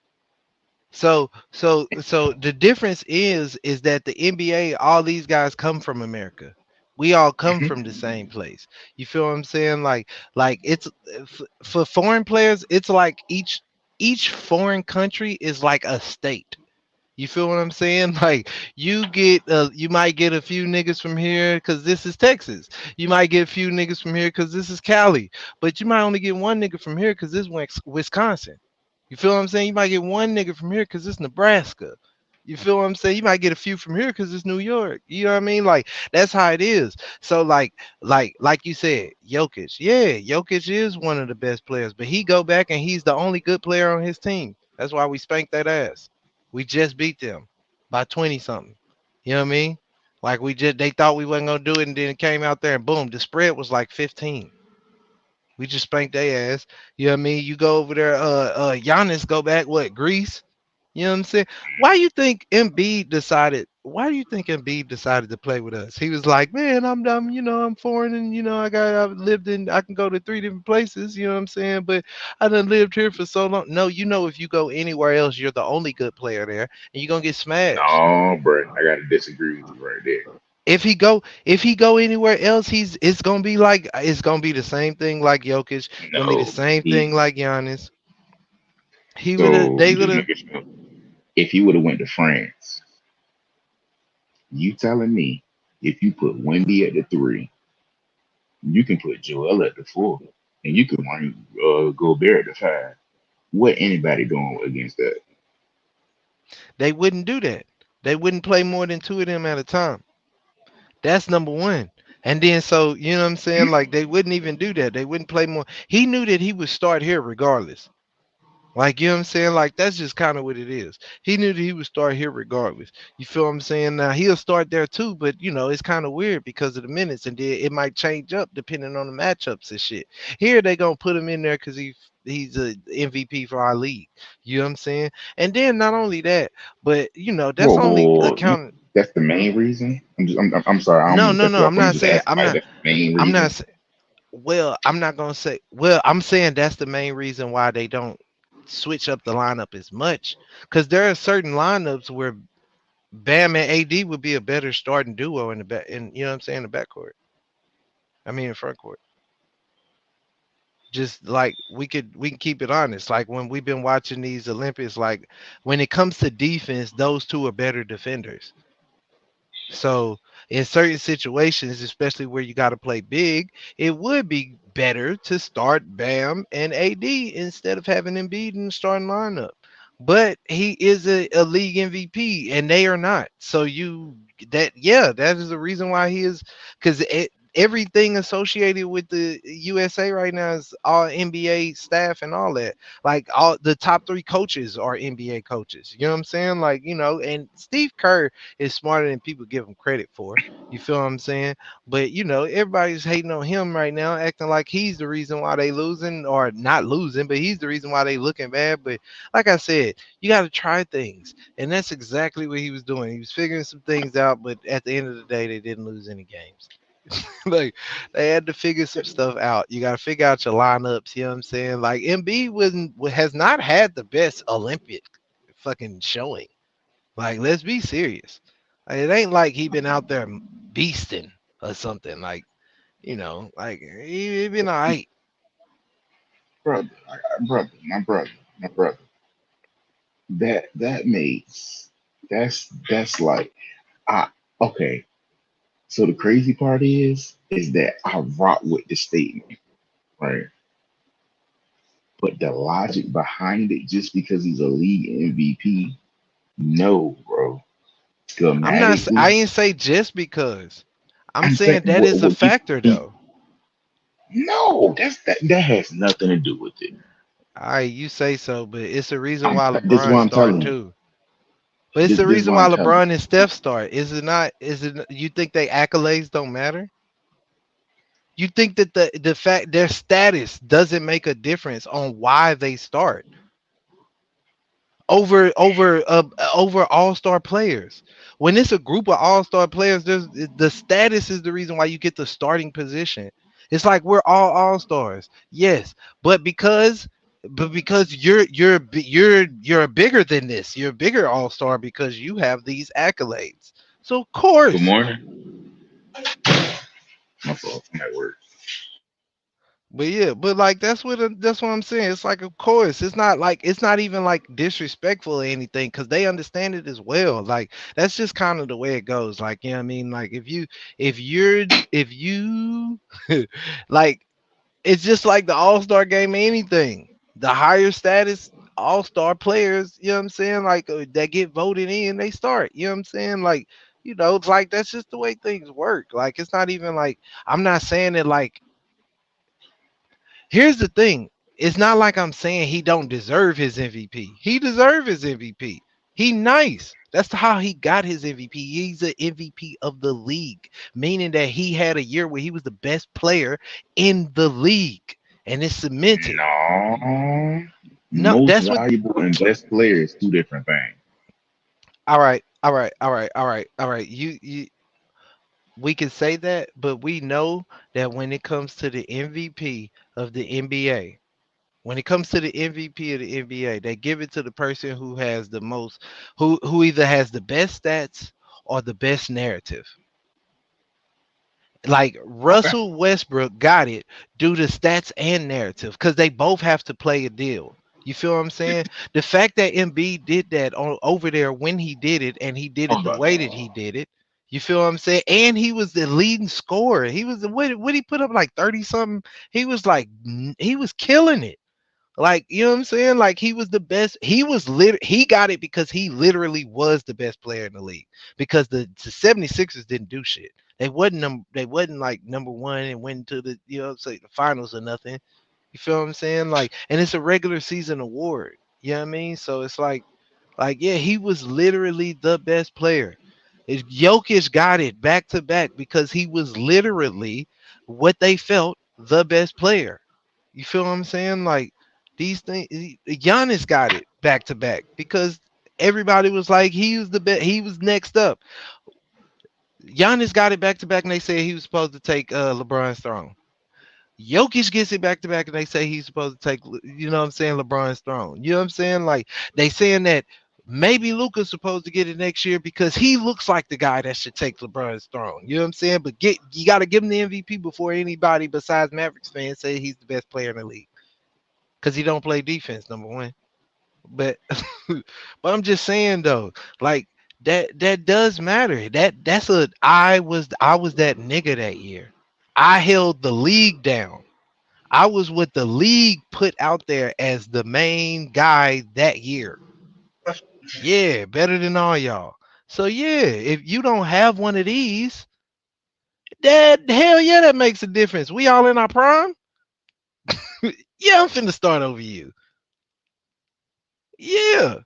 So the difference is that the NBA, all these guys come from America. We all come Mhm. from the same place. You feel what I'm saying? Like it's for foreign players, it's like each foreign country is like a state. You feel what I'm saying? Like you might get a few niggas from here because this is Texas. You might get a few niggas from here because this is Cali. But you might only get one nigga from here because this is Wisconsin. You feel what I'm saying? You might get one nigga from here because it's Nebraska. You feel what I'm saying? You might get a few from here because it's New York. You know what I mean? Like that's how it is. So like you said, Jokic. Yeah, Jokic is one of the best players, but he go back and he's the only good player on his team. That's why we spanked that ass. We just beat them by 20 something. You know what I mean? Like they thought we wasn't gonna do it, and then it came out there and boom, the spread was like 15. We just spanked their ass. You know what I mean? You go over there, Giannis go back, what, Greece? You know what I'm saying? Why do you think Embiid decided to play with us? He was like, man, I'm foreign and I've lived I can go to three different places, you know what I'm saying? But I done lived here for so long. No, if you go anywhere else, you're the only good player there and you're gonna get smashed. No, bro, I gotta disagree with you right there. If he go anywhere else, it's gonna be the same thing like Jokic, gonna be the No, same thing he. like Giannis. So They would just have. making sure. If he would have went to France, you telling me if you put Wendy at the three, you can put Joel at the four, and you can run Gobert at the five. What anybody doing against that? They wouldn't do that. They wouldn't play more than two of them at a time. That's number one. And then so you know what I'm saying? Like they wouldn't even do that. They wouldn't play more. He knew that he would start here regardless. Like, you know what I'm saying? Like, that's just kind of what it is. He knew that he would start here regardless. You feel what I'm saying? Now, he'll start there too, but, it's kind of weird because of the minutes, and then it might change up depending on the matchups and shit. Here, they going to put him in there because he's a MVP for our league. You know what I'm saying? And then not only that, but, that's Whoa, only whoa, whoa. accounting. That's the main reason. I'm sorry. I don't No, mean to no, cut no. you off. I'm I'm not just saying, asking. Like, that's the main I'm reason. not, well, I'm not gonna say. Well, I'm saying that's the main reason why they don't switch up the lineup as much. Because there are certain lineups where Bam and AD would be a better starting duo in the back, and you know what I'm saying, the backcourt. I mean, in front court. Just like we can keep it honest. Like when we've been watching these Olympics, like when it comes to defense, those two are better defenders. So in certain situations, especially where you got to play big, it would be better to start Bam and AD instead of having Embiid in the starting lineup. But he is a league MVP and they are not. So that is the reason why he is, because everything associated with the USA right now is all NBA staff and all that. Like all the top three coaches are NBA coaches. You know what I'm saying? Like, and Steve Kerr is smarter than people give him credit for. You feel what I'm saying? But everybody's hating on him right now, acting like he's the reason why they losing or not losing, but he's the reason why they looking bad. But like I said, you got to try things, and that's exactly what he was doing. He was figuring some things out, but at the end of the day, they didn't lose any games. Like they had to figure some stuff out. You got to figure out your lineups. You know what I'm saying? Like MB has not had the best Olympic fucking showing. Like, let's be serious. Like, it ain't like he been out there beasting or something. Like, like he been all right. Brother, brother, my brother. that makes that's like I okay. So the crazy part is that I rock with the statement, right? But the logic behind it, just because he's a league MVP, no, bro. I Schematically, ain't say just because. I'm I'm saying saying that is a what you factor though. no, that has nothing to do with it. All right, you say so, but it's the reason why This is LeBron what I'm start telling you. too. But it's the This is reason what why I'm telling LeBron and Steph start. Is it not? Is it? You think they accolades don't matter? You think that the fact their status doesn't make a difference on why they start over all-star players? When it's a group of all-star players, there's the status is the reason why you get the starting position. It's like we're all all-stars. Yes, but because you're bigger than this. You're a bigger all-star because you have these accolades. So of you. Good course. morning. My fault. I'm at work. But yeah, but like that's what I'm saying. It's like of course, it's not even like disrespectful or anything because they understand it as well. Like that's just kind of the way it goes. Like, you know what I mean? Like if you like it's just like the all-star game or anything. The higher status all-star players, you know what I'm saying? Like that get voted in, they start. You know what I'm saying? Like, it's like that's just the way things work. Like it's not even like I'm not saying it like here's the thing. It's not like I'm saying he don't deserve his MVP. He deserve his MVP. He nice. That's how he got his MVP. He's the MVP of the league, meaning that he had a year where he was the best player in the league, and it's cemented. No, No, most that's what. valuable and best player is two different things. All right, all right, all right, all right, all right. We can say that, but we know that when it comes to the MVP of the NBA, when it comes to the MVP of the NBA, they give it to the person who has the most, who either has the best stats or the best narrative. Like Okay. Russell Westbrook got it due to stats and narrative because they both have to play a deal. You feel what I'm saying? The fact that Embiid did that over there when he did it, and he did it Hold the up. way that he did it. You feel what I'm saying? And he was the leading scorer. He was the what he put up like 30 something. He was like he was killing it. Like, you know what I'm saying? Like he was the best. He got it because he literally was the best player in the league. Because the 76ers didn't do shit. They wasn't like number one and went to the say the finals or nothing. You feel what I'm saying? Like, and it's a regular season award. You know what I mean? So it's like yeah, he was literally the best player. Jokic got it back to back because he was literally what they felt the best player. You feel what I'm saying? Like these things, Giannis got it back to back because everybody was like he was the best. He was next up. Giannis got it back to back, and they said he was supposed to take LeBron's throne. Jokic gets it back to back, and they say he's supposed to take, you know what I'm saying, LeBron's throne. You know what I'm saying? Like they saying that maybe Luka's supposed to get it next year because he looks like the guy that should take LeBron's throne. You know what I'm saying? But you got to give him the MVP before anybody besides Mavericks fans say he's the best player in the league because he don't play defense. Number one, but but I'm just saying though, like that does matter. I was that nigga that year. I held the league down. I was what the league put out there as the main guy that year. Yeah, better than all y'all. So yeah, if you don't have one of these, that hell yeah, that makes a difference. We all in our prime. Yeah, I'm finna start over you. Yeah.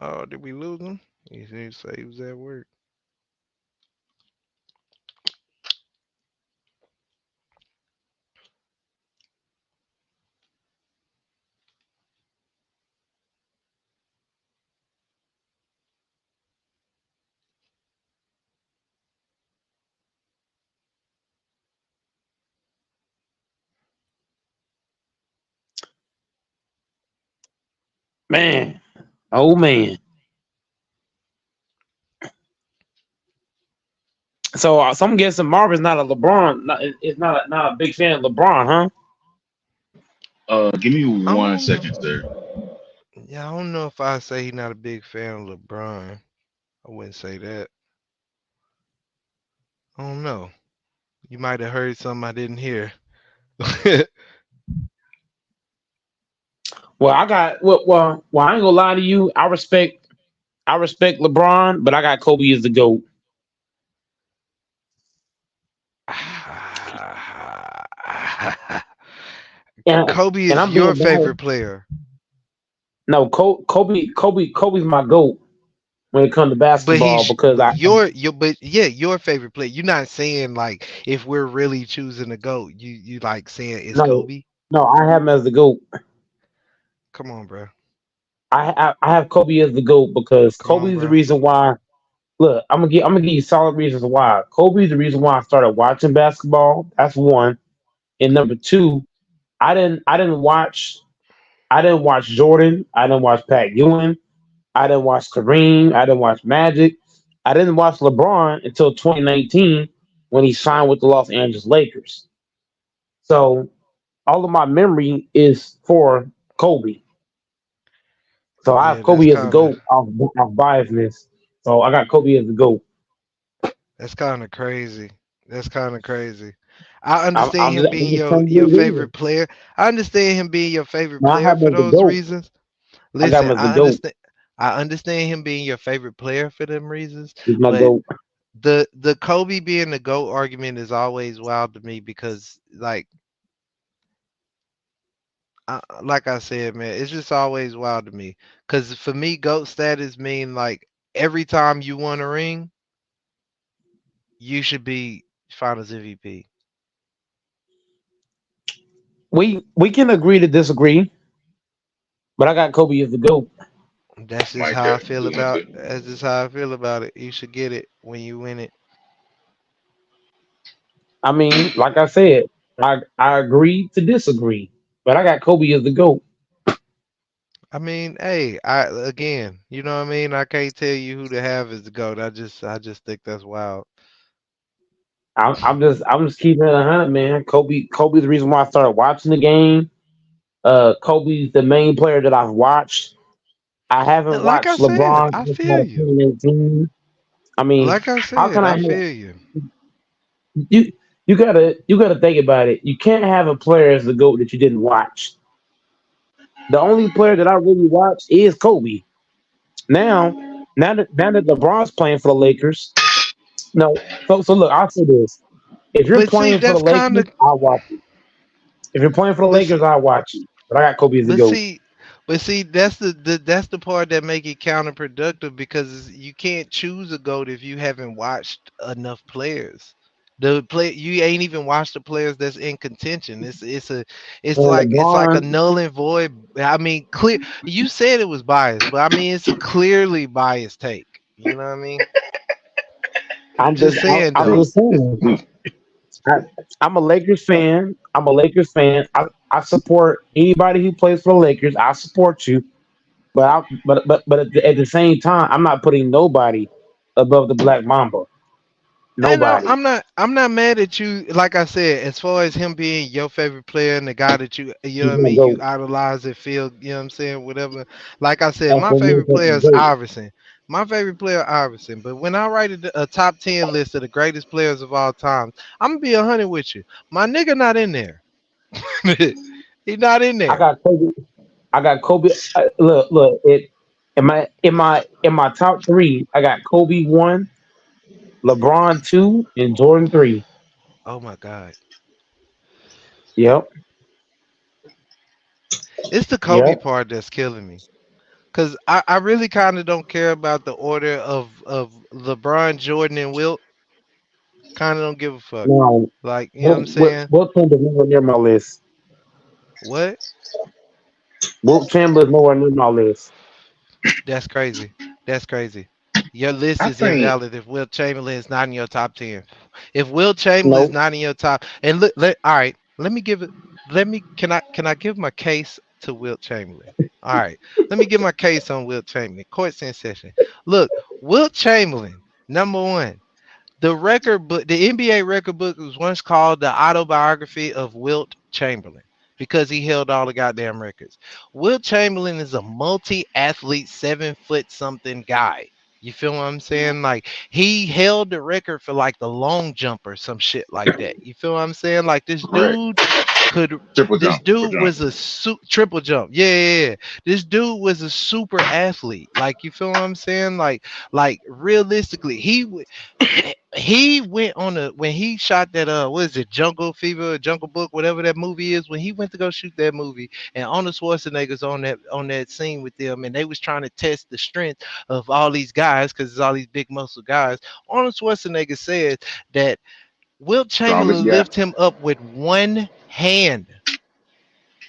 Oh, did we lose him? He didn't say he was at work. Man, oh man. So I'm guessing Marvin's not a LeBron. It's not a big fan of LeBron, huh? Give me I one don't second, know. sir. Yeah, I don't know if I say he's not a big fan of LeBron. I wouldn't say that. I don't know. You might have heard something I didn't hear. Well, I got well. I ain't gonna lie to you. I respect LeBron, but I got Kobe as the goat. And Kobe and is I'm your being biased. favorite player, No, Kobe's my goat when it comes to but basketball because I but yeah, your favorite player. You're not saying like if we're really choosing to go, you like saying it's no Kobe. no I have him as the goat. Come on, bro. I have Kobe as the GOAT because Come on, Kobe's the bro. reason why. Look, I'm gonna give you solid reasons why. Kobe's the reason why I started watching basketball. That's one. And number two, I didn't watch Jordan. I didn't watch Pat Ewing. I didn't watch Kareem. I didn't watch Magic. I didn't watch LeBron until 2019 when he signed with the Los Angeles Lakers. So all of my memory is for Kobe. So I have Yeah, that's Kobe as the kind of GOAT off biasness. So I got Kobe as the GOAT. that's kind of crazy. That's kind of crazy. I I'm, understand I'm, just, him I'm being just telling you your what it is. favorite player. I understand him being your favorite No, I player have him for as the those GOAT. reasons. I got him Listen, as the GOAT. I understand him being your favorite player for them reasons, He's my but GOAT. the Kobe being the GOAT argument is always wild to me because like I said, man, it's just always wild to me. Cause for me, GOAT status mean like every time you won a ring, you should be Finals MVP. We can agree to disagree, but I got Kobe as the GOAT. That's just Mike how I kept feel doing about. it. That's just how I feel about it. You should get it when you win it. I mean, like I said, I agree to disagree, but I got Kobe as the GOAT. I mean, hey, I again, you know what I mean. I can't tell you who to have as the goat. I just think that's wild. I'm just keeping it 100, man. Kobe's the reason why I started watching the game. Kobe's the main player that I've watched. I haven't Like I watched said, LeBron I since feel you. 2018. I mean, Like I how said, can I I have feel you. you? You gotta think about it. You can't have a player as the GOAT that you didn't watch. The only player that I really watch is Kobe. Now, now that LeBron's playing for the Lakers, no. So look, I'll say this: if you're But see, playing for the that's kind Lakers, of. I'll watch it. If you're playing for the But Lakers, see, I'll watch it. But I got Kobe as the but GOAT. see, but see, that's the part that make it counterproductive because you can't choose a goat if you haven't watched enough players. The play you ain't even watched the players that's in contention. It's like a LeBron, null and void. I mean, clear. You said it was biased, but I mean it's clearly biased take. You know what I mean? I'm Just just saying I'm though. just saying. I, I'm a Lakers fan. I'm a Lakers fan. I support anybody who plays for the Lakers. I support you. But at the same time, I'm not putting nobody above the Black Mamba. And no, Nobody. I'm not mad at you. Like I said, as far as him being your favorite player and the guy that you know He's what I gonna mean, you go. idolize and feel, you know what I'm saying, whatever. Like I said, That's my what makes favorite us player is great. Iverson. My favorite player Iverson. But when I write a top 10 list of the greatest players of all time, I'm gonna be 100 with you. My nigga not in there. He not in I there. got Kobe. I got Kobe. Look. In my top three, I got Kobe one, LeBron two, and Jordan three. Oh my God. Yep. It's the Kobe Yep. part that's killing me. Cause I really kind of don't care about the order of LeBron, Jordan, and Wilt. Kind of don't give a fuck. Now, Like, you know what I'm saying? Wilt Chamberlain nowhere near my list. What? Wilt Chamberlain nowhere near my list. That's crazy. That's crazy. Your list I is think invalid if Will Chamberlain is not in your top 10. If Will Chamberlain is Nope. not in your top, and look, all right, let me give it. Let me. Can I give my case to Will Chamberlain? All right, let me give my case on Will Chamberlain. Court's in session. Look, Will Chamberlain, number one. The record book, the NBA record book was once called the autobiography of Wilt Chamberlain because he held all the goddamn records. Wilt Chamberlain is a multi-athlete, 7 foot something guy. You feel what I'm saying? Like he held the record for like the long jump or some shit like that. You feel what I'm saying? Like Correct. could this Triple dude jump. was a triple jump. Yeah, yeah, yeah. This dude was a super athlete. Like you feel what I'm saying? Like realistically, he went on a when he shot that what is it, Jungle Fever, Jungle Book, whatever that movie is, when he went to go shoot that movie and Arnold Schwarzenegger's on that scene with them and they was trying to test the strength of all these guys because it's all these big muscle guys. Arnold Schwarzenegger said that Wilt Strongest Chamberlain guy. lifted him up with one hand.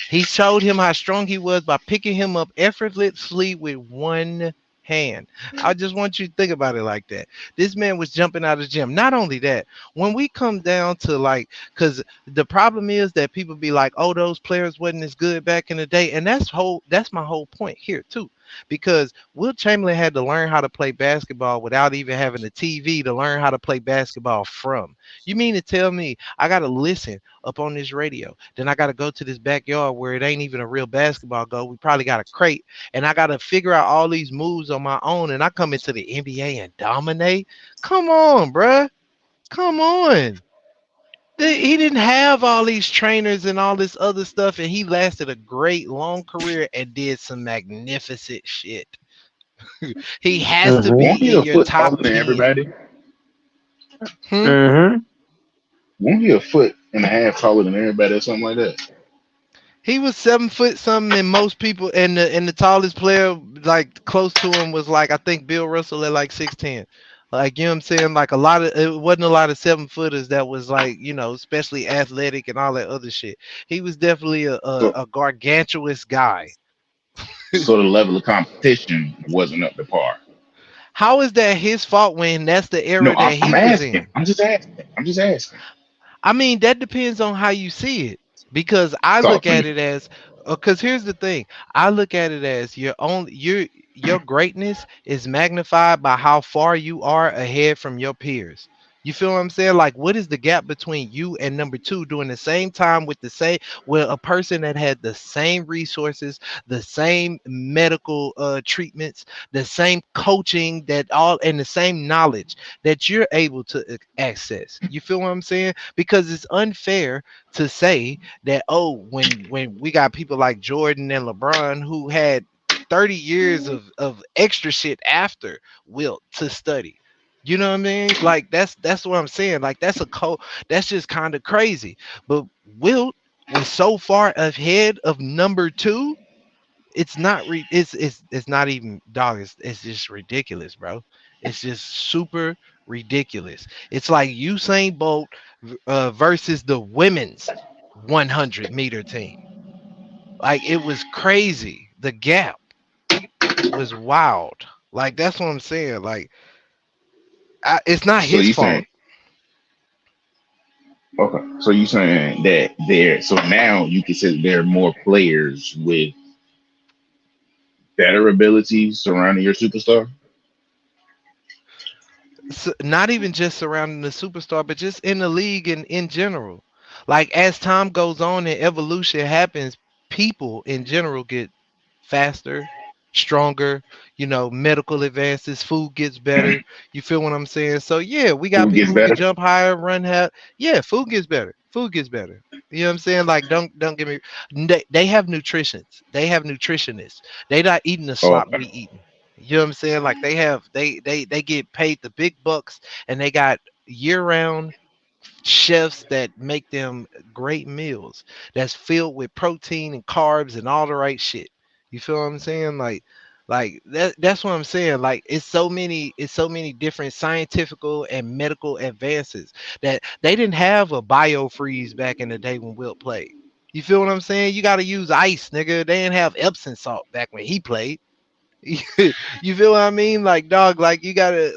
He showed him how strong he was by picking him up effortlessly with one hand. I just want you to think about it like that. This man was jumping out of the gym. Not only that, when we come down to like, because the problem is that people be like, oh, those players wasn't as good back in the day. And that's my whole point here too. Because Will Chamberlain had to learn how to play basketball without even having a TV to learn how to play basketball from. You mean to tell me I gotta listen up on this radio. Then I got to go to this backyard where it ain't even a real basketball goal. We probably got a crate, and I got to figure out all these moves on my own. And I come into the NBA and dominate. Come on, bruh. Come on. He didn't have all these trainers and all this other stuff, and he lasted a great long career and did some magnificent shit. He has to Mm-hmm. Won't he be in a your foot top taller than 10. everybody? Hmm? Mm-hmm. Won't he a foot and a half taller than everybody or something like that? He was 7 foot something, and most people and the tallest player like close to him was like I think Bill Russell at like 6'10". Like you know what I'm saying? Like a lot of it wasn't a lot of 7 footers that was like, especially athletic and all that other shit. He was definitely So a gargantuous guy. so the level of competition wasn't up to par. How is that his fault when that's the No, era I'm, that I'm he was asking. in? I'm just asking. I'm just asking. I mean, that depends on how you see it. Because I Talk look to at me. it as, because here's the thing. I look at it as your greatness is magnified by how far you are ahead from your peers. You feel what I'm saying? Like, what is the gap between you and number two doing the same time with the same, with a person that had the same resources, the same medical treatments, the same coaching, that all and the same knowledge that you're able to access. You feel what I'm saying? Because it's unfair to say that, oh, when we got people like Jordan and LeBron who had 30 years of extra shit after Wilt to study. You know what I mean? Like that's what I'm saying. Like that's just kind of crazy. But Wilt was so far ahead of number two, it's not even, dog, it's just ridiculous, bro. It's just super ridiculous. It's like Usain Bolt versus the women's 100-meter team. Like it was crazy. The gap was wild. Like that's what I'm saying. Like it's not So his you fault. saying okay? So you saying that there? So now you consider there are more players with better abilities surrounding your superstar? Not even just surrounding the superstar, but just in the league and in general. Like as time goes on and evolution happens, people in general get faster, stronger, medical advances, food gets better. You feel what I'm saying? So yeah, we got Who people gets who can better? jump higher, run high. Yeah, food gets better. Food gets better. You know what I'm saying? Like don't get me, they have nutritionists. They have nutritionists. They not eating the Oh, slop we eating. You know what I'm saying? Like they get paid the big bucks and they got year round chefs that make them great meals that's filled with protein and carbs and all the right shit. You feel what I'm saying? Like that's what I'm saying. Like it's so many different scientific and medical advances that they didn't have a biofreeze back in the day when Wilt played. You feel what I'm saying? You got to use ice, nigga. They didn't have Epsom salt back when he played. You feel what I mean? Like dog, like you gotta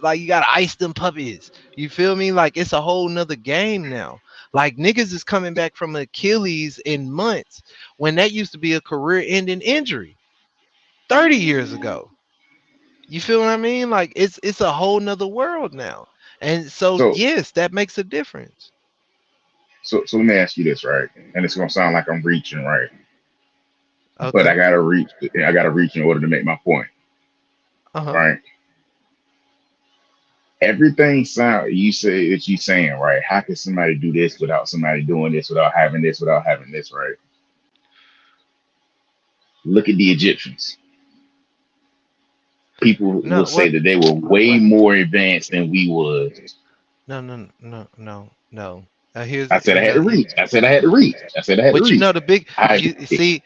ice them puppies. You feel me? Like it's a whole nother game now. Like niggas is coming back from Achilles in months when that used to be a career ending injury 30 years ago. You feel what I mean? Like it's a whole nother world now. And so So yes, that makes a difference. so let me ask you this, right? And it's gonna sound like I'm reaching, right? But Okay. I gotta reach in order to make my point, Uh-huh. right? Everything sound you say that you saying, right? How can somebody do this without somebody doing this, without having this, right? Look at the Egyptians. People will No, say what that they were way more advanced than we was. no. Here's I said I you had to know reach. I said I had to reach. I said I had to But you reach. know the big I you see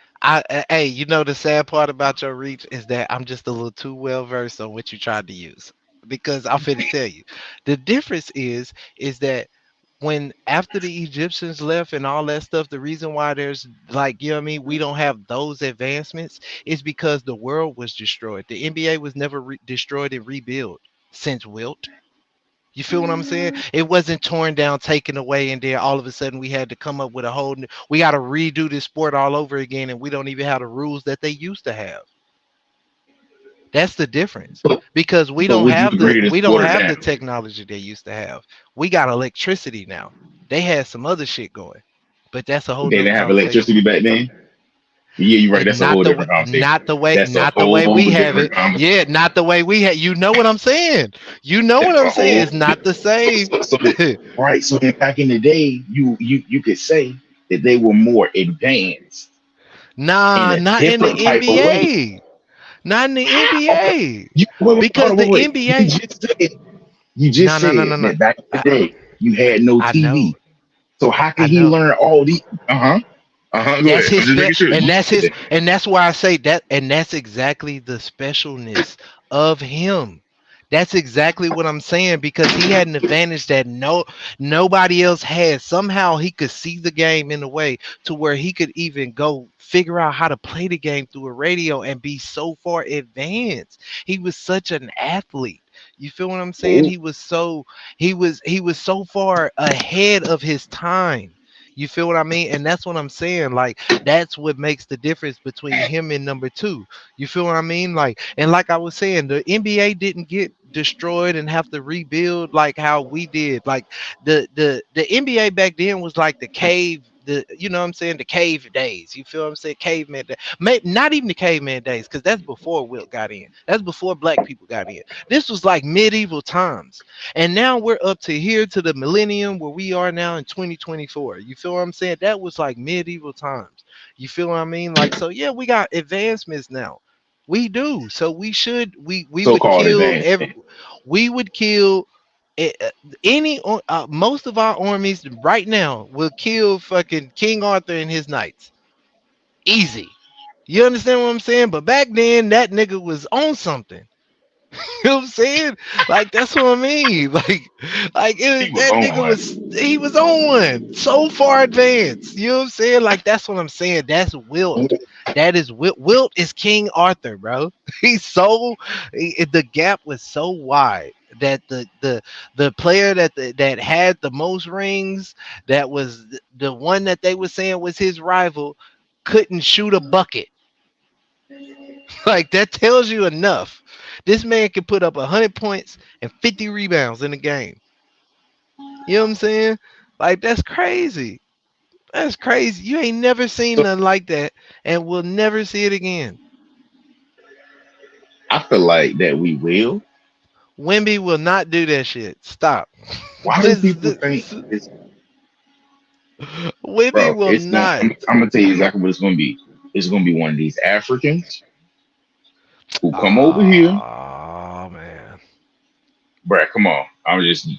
hey, you know the sad part about your reach is that I'm just a little too well versed on what you tried to use. Because I'm finna tell you. The difference is that when after the Egyptians left and all that stuff, the reason why there's like, you know what I mean, we don't have those advancements is because the world was destroyed. The NBA was never destroyed and rebuilt since Wilt. You feel what I'm saying? It wasn't torn down, taken away, and then all of a sudden we had to come up with a whole new, we got to redo this sport all over again, and we don't even have the rules that they used to have. That's the difference. Because but would you agree to we don't water have the down? technology they used to have. We got electricity now. They had some other shit going. But that's a whole They nother didn't have conversation. electricity back then. Yeah, you're right. And That's a whole different conversation. That's a not the way whole we have different it. conversation. Yeah, not the way we have. You know what I'm saying? You know what That's I'm a saying? whole It's not the same. right. So then back in the day, you could say that they were more advanced in Nah, a not in the different type of way. NBA. Not in the Okay. NBA. Hold Because on, the wait. NBA. You just No, no, no, said no, no. that back in the I, day you had no I know. TV. So how can I he know. learn all these? Go That's ahead. I'm his just making sure. and You that's said his that. and that's why I say that, and that's exactly the specialness of him. That's exactly what I'm saying, because he had an advantage that nobody else had. Somehow he could see the game in a way to where he could even go figure out how to play the game through a radio and be so far advanced. He was such an athlete. You feel what I'm saying? Oh, He was so far ahead of his time. You feel what I mean? And that's what I'm saying. Like, that's what makes the difference between him and number two. You feel what I mean? Like, and like I was saying, the NBA didn't get destroyed and have to rebuild like how we did. Like the NBA back then was like the cave, the you know what I'm saying, the cave days. You feel what I'm saying? Caveman day. Not even the caveman days, because that's before Wilt got in. That's before black people got in. This was like medieval times. And now we're up to here to the millennium where we are now in 2024. You feel what I'm saying? That was like medieval times. You feel what I mean? Like, so yeah, we got advancements now. We do. So we would so-called kill advanced. every we would kill most of our armies right now will kill fucking King Arthur and his knights. Easy. You understand what I'm saying? But back then that nigga was on something. You know what I'm saying? Like, that's what I mean. Like He was that on nigga one. he was on one so far advanced. You know what I'm saying? Like, that's what I'm saying. That's Wilt. That is Wilt. Wilt is King Arthur, bro. The gap was so wide that the player that had the most rings, that was the one that they were saying was his rival, couldn't shoot a bucket. Like, that tells you enough. This man can put up 100 points and 50 rebounds in a game. You know what I'm saying? Like, that's crazy. That's crazy. You ain't never seen So nothing like that, and we'll never see it again. I feel like that we will. Wimby will not do that shit. Stop. Why do people think it's Wimby bro? will It's going. not. I'm gonna tell you exactly what it's gonna be. It's gonna be one of these Africans who come over here, Oh man. bro. Come on.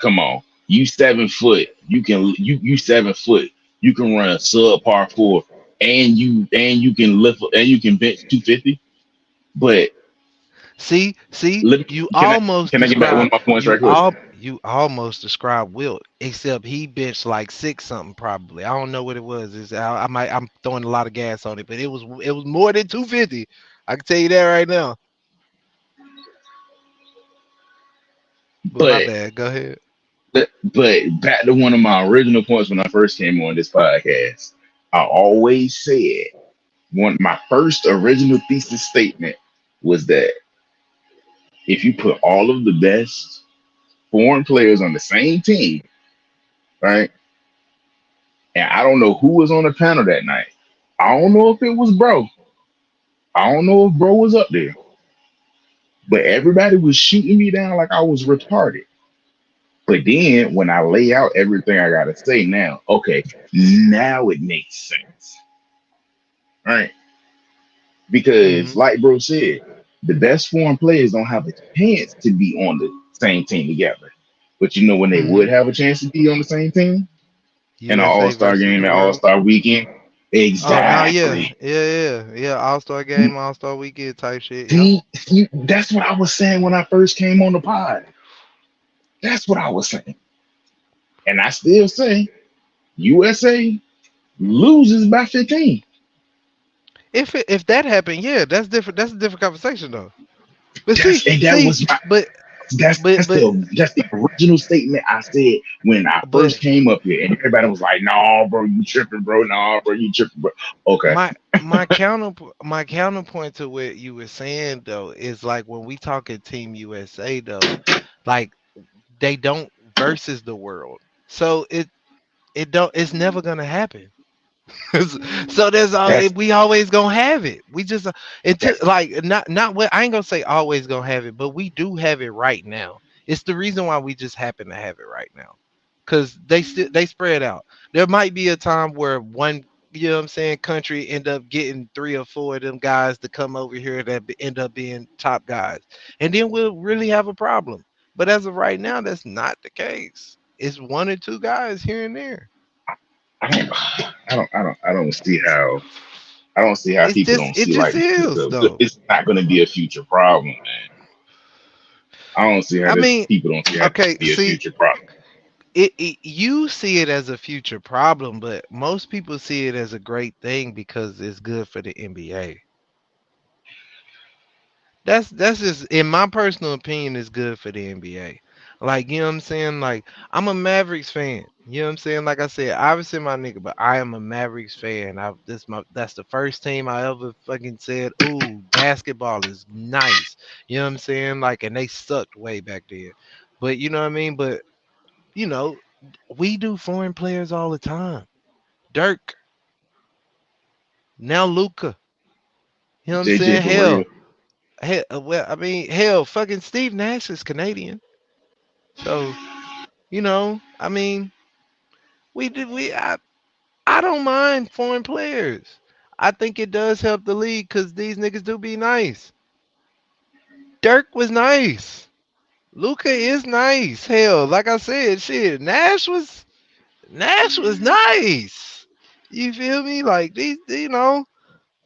Come on. You 7 foot. You 7 foot. You can run a subpar four, and you can lift and you can bench 250. But See, let you can I almost can I get back one of described my points right quick? you almost described Wilt, except he benched like six something probably. I don't know what it was. I'm throwing a lot of gas on it, but it was more than 250. I can tell you that right now. But my But bad. Go ahead. but back to one of my original points when I first came on this podcast. I always said my first original thesis statement was that if you put all of the best foreign players on the same team, right? And I don't know who was on the panel that night. I don't know if it was bro. I don't know if bro was up there, but everybody was shooting me down like I was retarded. But then when I lay out everything I gotta say now, okay, now it makes sense, right? Because, Mm-hmm. like bro said, the best foreign players don't have a chance to be on the same team together. But you know when they Mm-hmm. would have a chance to be on the same team in an USA All Star versus game, the an All world. Star weekend, Oh no, yeah, exactly. All Star game, All Star weekend type shit. Yep. See, that's what I was saying when I first came on the pod. That's what I was saying, and I still say USA loses by 15. If that happened, yeah, that's different. That's a different conversation though. But That was my but that's but but that's the original statement I said when I but first came up here, and everybody was like, "No, bro, you tripping, bro. No, bro, you tripping, bro." Okay, my counterpoint to what you were saying though is like when we talk at Team USA though, like they don't versus the world, so it don't it's never gonna happen. So there's that's we always gonna have it. We just it took that's like not what I ain't gonna say always gonna have it, but we do have it right now. It's the reason why we just happen to have it right now, because they spread out. There might be a time where one, you know what I'm saying, country end up getting 3 or 4 of them guys to come over here that end up being top guys, and then we'll really have a problem. But as of right now, that's not the case. It's 1 or 2 guys here and there. I don't I don't see how people don't It see just like is though. it's not going to be a future problem, man. I don't see how I this mean, people don't see how this okay, be a see, future problem. you see it as a future problem, but most people see it as a great thing because it's good for the NBA. That's just in my personal opinion, it's good for the NBA. Like, you know what I'm saying? Like, I'm a Mavericks fan. You know what I'm saying? Like I said, obviously my nigga, but I am a Mavericks fan. That's the first team I ever fucking said, ooh, basketball is nice. You know what I'm saying? Like, and they sucked way back then. But you know what I mean? But you know, we do foreign players all the time. Dirk, now Luca. You know what I'm JJ saying? Barea, Well, I mean, hell, fucking Steve Nash is Canadian. So, you know, I mean, we did we I don't mind foreign players. I think it does help the league because these niggas do be nice. Dirk was nice. Luca is nice. Hell, like I said, shit, Nash was nice. You feel me? Like these, you know,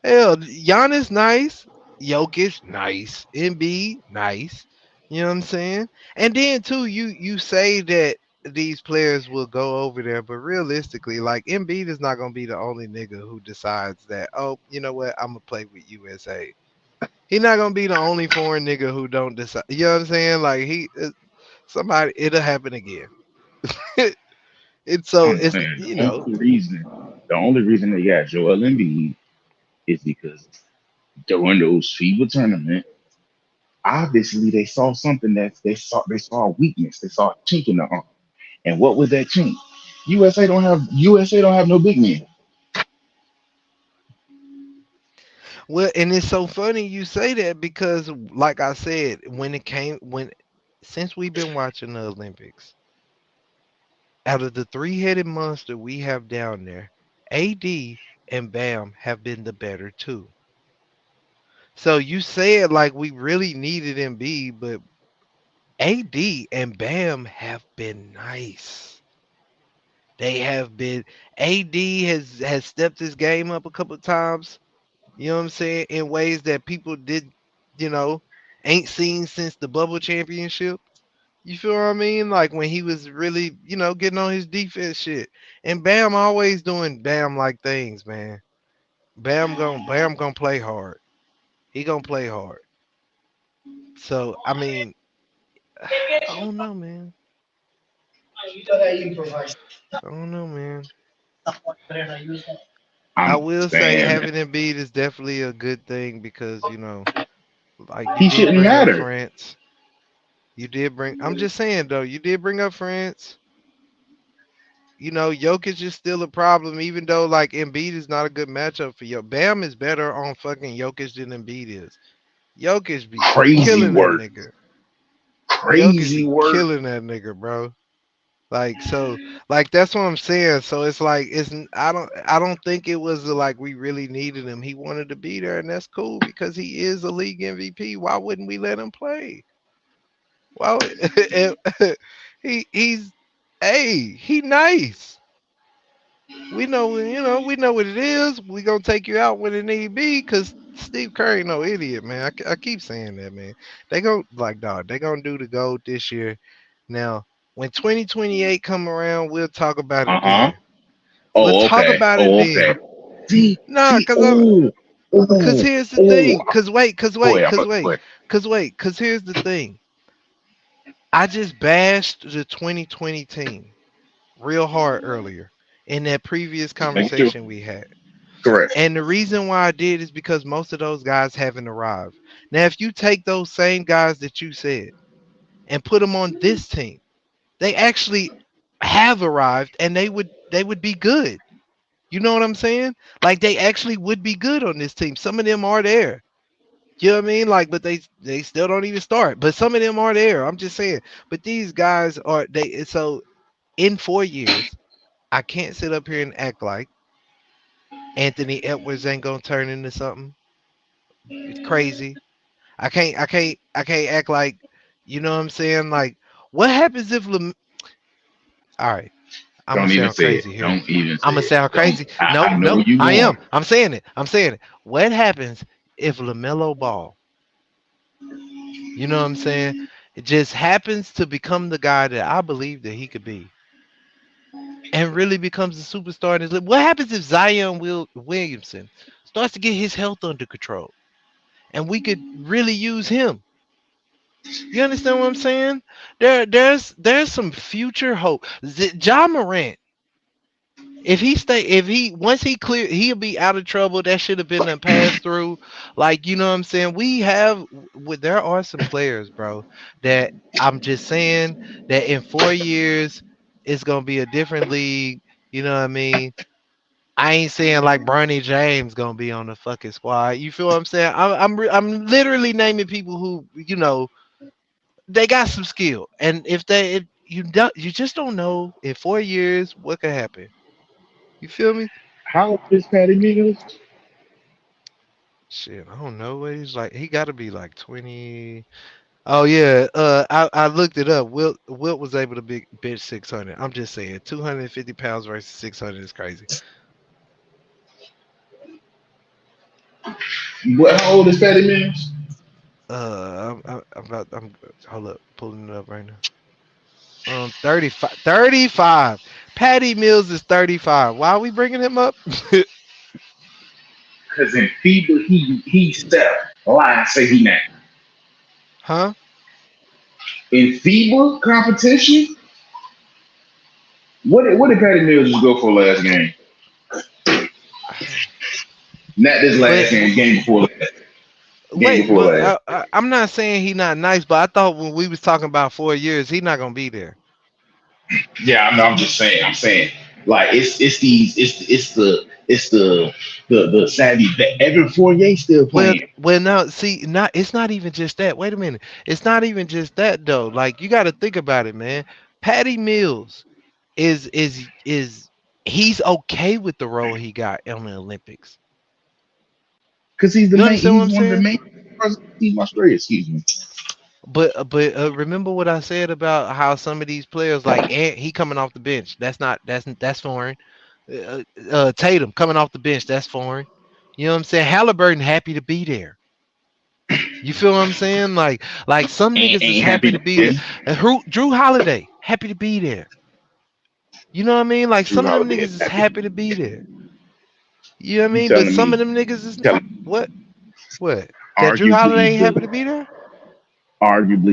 hell, Giannis nice, Jokic nice, Embiid nice. You know what I'm saying? And then too, you say that these players will go over there, but realistically, like Embiid is not gonna be the only nigga who decides that. Oh, you know what? I'm gonna play with USA. He's not gonna be the only foreign nigga who don't decide. You know what I'm saying? Like somebody, it'll happen again. It's so I'm it's saying you know. the only reason they got Joel Embiid is because during those FIBA tournament, obviously they saw something that they saw a weakness, they saw a chink in the arm. And what was that chink? USA don't have no big men. Well, and it's so funny you say that because, like I said, when since we've been watching the Olympics, out of the three-headed monster we have down there, AD and Bam have been the better two. So you said like we really needed Embiid, but AD and Bam have been nice. They have been. AD has stepped his game up a couple of times. You know what I'm saying? In ways that people did, you know, ain't seen since the bubble championship. You feel what I mean? Like when he was really, you know, getting on his defense shit. And Bam always doing Bam like things, man. Bam gonna play hard. He gonna play hard. So I mean, I don't know, man. I don't know, man. I I'm will say saying, man, having Embiid is definitely a good thing because, you know, like you he do shouldn't bring up matter. France. You did bring. I'm just saying though. You did bring up France. You know, Jokic is still a problem, even though like Embiid is not a good matchup for Yo. Bam is better on fucking Jokic than Embiid is. Jokic be Crazy killing that work. nigga. Jokic Crazy be work. killing that nigga, bro. Like so, like that's what I'm saying. So it's like I don't think it was like we really needed him. He wanted to be there, and that's cool because he is a league MVP. Why wouldn't we let him play? Why would he's hey, he nice. We know, we know what it is. We gonna take you out when it need be, cause Steve Curry no idiot, man. I keep saying that, man. They go like dog. They gonna do the gold this year. Now, when 2028 come around, we'll talk about it Uh-huh. then. We'll Oh, talk okay. about it Oh, then. okay. See, Nah, see, cause oh, cause oh, here's the oh. thing. Cause wait, cause Go wait, ahead. cause Go wait, ahead. cause wait, cause here's the thing. I just bashed the 2020 team real hard earlier in that previous Just making sure. conversation we had. Correct. And the reason why I did is because most of those guys haven't arrived. Now, if you take those same guys that you said and put them on this team, they actually have arrived and they would be good. You know what I'm saying? Like they actually would be good on this team. Some of them are there. You know what I mean? Like, but they still don't even start. But some of them are there. I'm just saying. But these guys are they so in 4 years, I can't sit up here and act like Anthony Edwards ain't gonna turn into something. It's crazy. I can't act like, you know what I'm saying? Like, what happens if all right, I'm gonna Don't even sound say crazy it. here. Don't even say I'm gonna it. sound Don't. crazy. I No, know no, where you I am. going. I'm saying it. I'm saying it. What happens if LaMelo Ball, you know what I'm saying, it just happens to become the guy that I believe that he could be and really becomes a superstar in his league? What happens if Williamson starts to get his health under control and we could really use him? You understand what I'm saying? There's some future hope. John Morant, if he once he clear, he'll be out of trouble. That should have been a pass through. Like, you know what I'm saying? There are some players, bro, that I'm just saying that in 4 years it's gonna be a different league. You know what I mean? I ain't saying like Bronny James gonna be on the fucking squad. You feel what I'm saying? I'm literally naming people who, they got some skill, and if you don't, you just don't know in 4 years what could happen. You feel me? How old is Patty Mills? Shit, I don't know what he's like. He got to be like 20. Oh yeah, I looked it up. Wilt was able to bench 600. I'm just saying, 250 pounds versus 600 is crazy. What? How old is Patty Mills? I'm hold up, pulling it up right now. 35, 35. Patty Mills is 35. Why are we bringing him up? Because in FIBA, he stepped. Lie say he not. Huh? In FIBA competition, what did Patty Mills just go for last game? Not this last But game. Game before last. Game wait, before but last. I'm not saying he not nice, but I thought when we was talking about 4 years, he not gonna be there. Yeah, I'm just saying. I'm saying like it's the savvy vet. Evan Fournier still Well, playing. now see, not it's not even just that. Wait a minute, it's not even just that though. Like you got to think about it, man. Patty Mills is he's okay with the role he got in the Olympics. Because he's the You main. understand what He's I'm one of the saying? main Team Australia. Excuse me. But remember what I said about how some of these players like he coming off the bench. That's foreign. Tatum coming off the bench. That's foreign. You know what I'm saying? Halliburton happy to be there. You feel what I'm saying? Like some niggas is Ain't happy happy to to be there. win. And Drew Holiday happy to be there. You know what I mean? Like Drew some of them Holiday niggas is is happy. happy to be there. You know what I You mean? But telling some me? of them niggas is Telling what? What? That Drew Holiday arguably ain't happy to be there?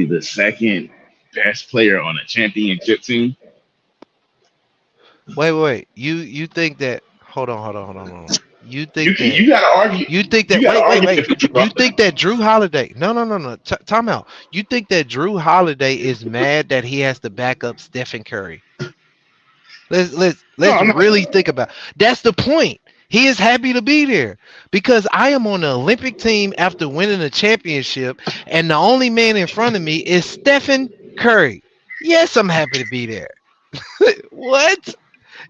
the second best player on a championship team. Wait. You think that? Hold on. You think that You gotta argue. you think You that gotta argue wait. the future, bro. You think that Drew Holiday? No. Time out. You think that Drew Holiday is mad that he has to back up Stephen Curry? No, Let's I'm not. really think about. That's the point. He is happy to be there because I am on the Olympic team after winning a championship, and the only man in front of me is Stephen Curry. Yes, I'm happy to be there. What?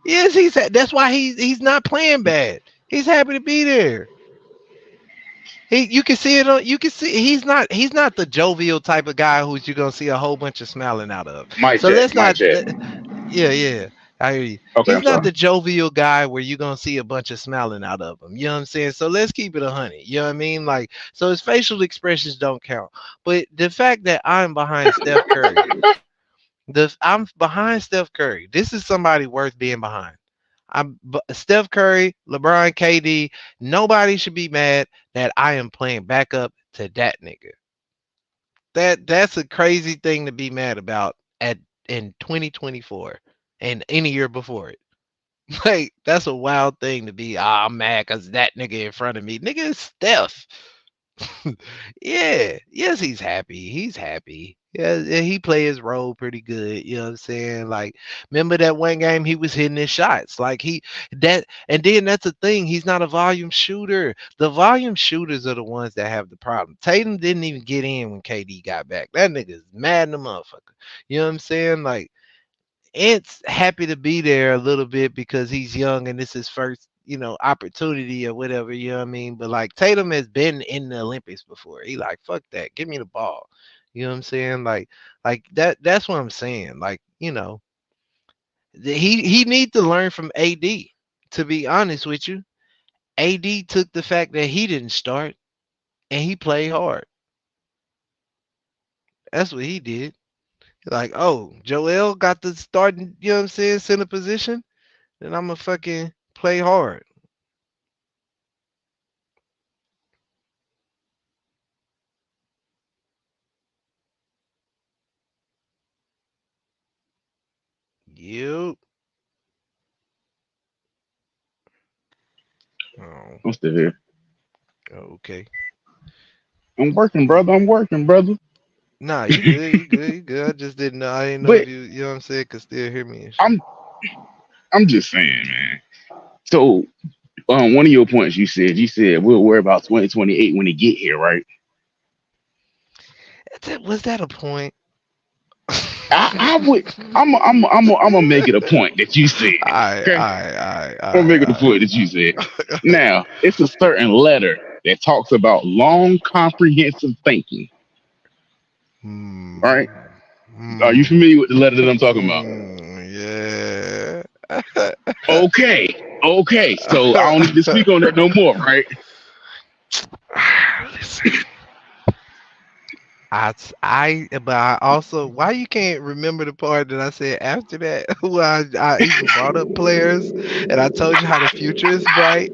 Yes, that's why he's not playing bad. He's happy to be there. You can see it on. You can see he's not the jovial type of guy who's you're gonna see a whole bunch of smiling out of. Mic So check. let's Mic not. check. Yeah. I hear you. Okay, He's I'm not sorry. the jovial guy where you're gonna see a bunch of smiling out of him. You know what I'm saying? So let's keep it 100. You know what I mean? Like, so his facial expressions don't count. But the fact that I'm behind Steph Curry, I'm behind Steph Curry. This is somebody worth being behind. Steph Curry, LeBron, KD. Nobody should be mad that I am playing backup to that nigga. That's a crazy thing to be mad about in 2024 and any year before it. Like that's a wild thing to be. I'm mad because that nigga in front of me, nigga is Steph. Yeah, yes, he's happy. He's happy. Yeah, he play his role pretty good. You know what I'm saying? Like, remember that one game he was hitting his shots. Like and then that's the thing. He's not a volume shooter. The volume shooters are the ones that have the problem. Tatum didn't even get in when KD got back. That nigga's mad in the motherfucker. You know what I'm saying? Like, Ant's happy to be there a little bit because he's young and this is his first, opportunity or whatever, you know what I mean? But like Tatum has been in the Olympics before. He like, fuck that. Give me the ball. You know what I'm saying? Like that's what I'm saying. Like, he need to learn from AD. To be honest with you, AD took the fact that he didn't start and he played hard. That's what he did. Like, oh, Joel got the starting, you know what I'm saying, center position. Then I'm gonna fucking play hard. You. Oh, I'm still here. okay. I'm working, brother. I'm working, brother. Nah, you good. You good. You good. I just didn't know. I didn't know if But you know what I'm saying, could still hear me and shit. I'm just saying, man. So, one of your points you said we'll worry about 2028 when they get here, right? Was that a point? I would. I'm gonna make it a point that you said. Okay. I'm gonna make it a point that you said. Now, it's a certain letter that talks about long comprehensive thinking. All right. Are you familiar with the letter that I'm talking about? Yeah. Okay. So I don't need to speak on that no more, right? Listen. But I also, why you can't remember the part that I said after that? Where I even brought up players and I told you how the future is bright.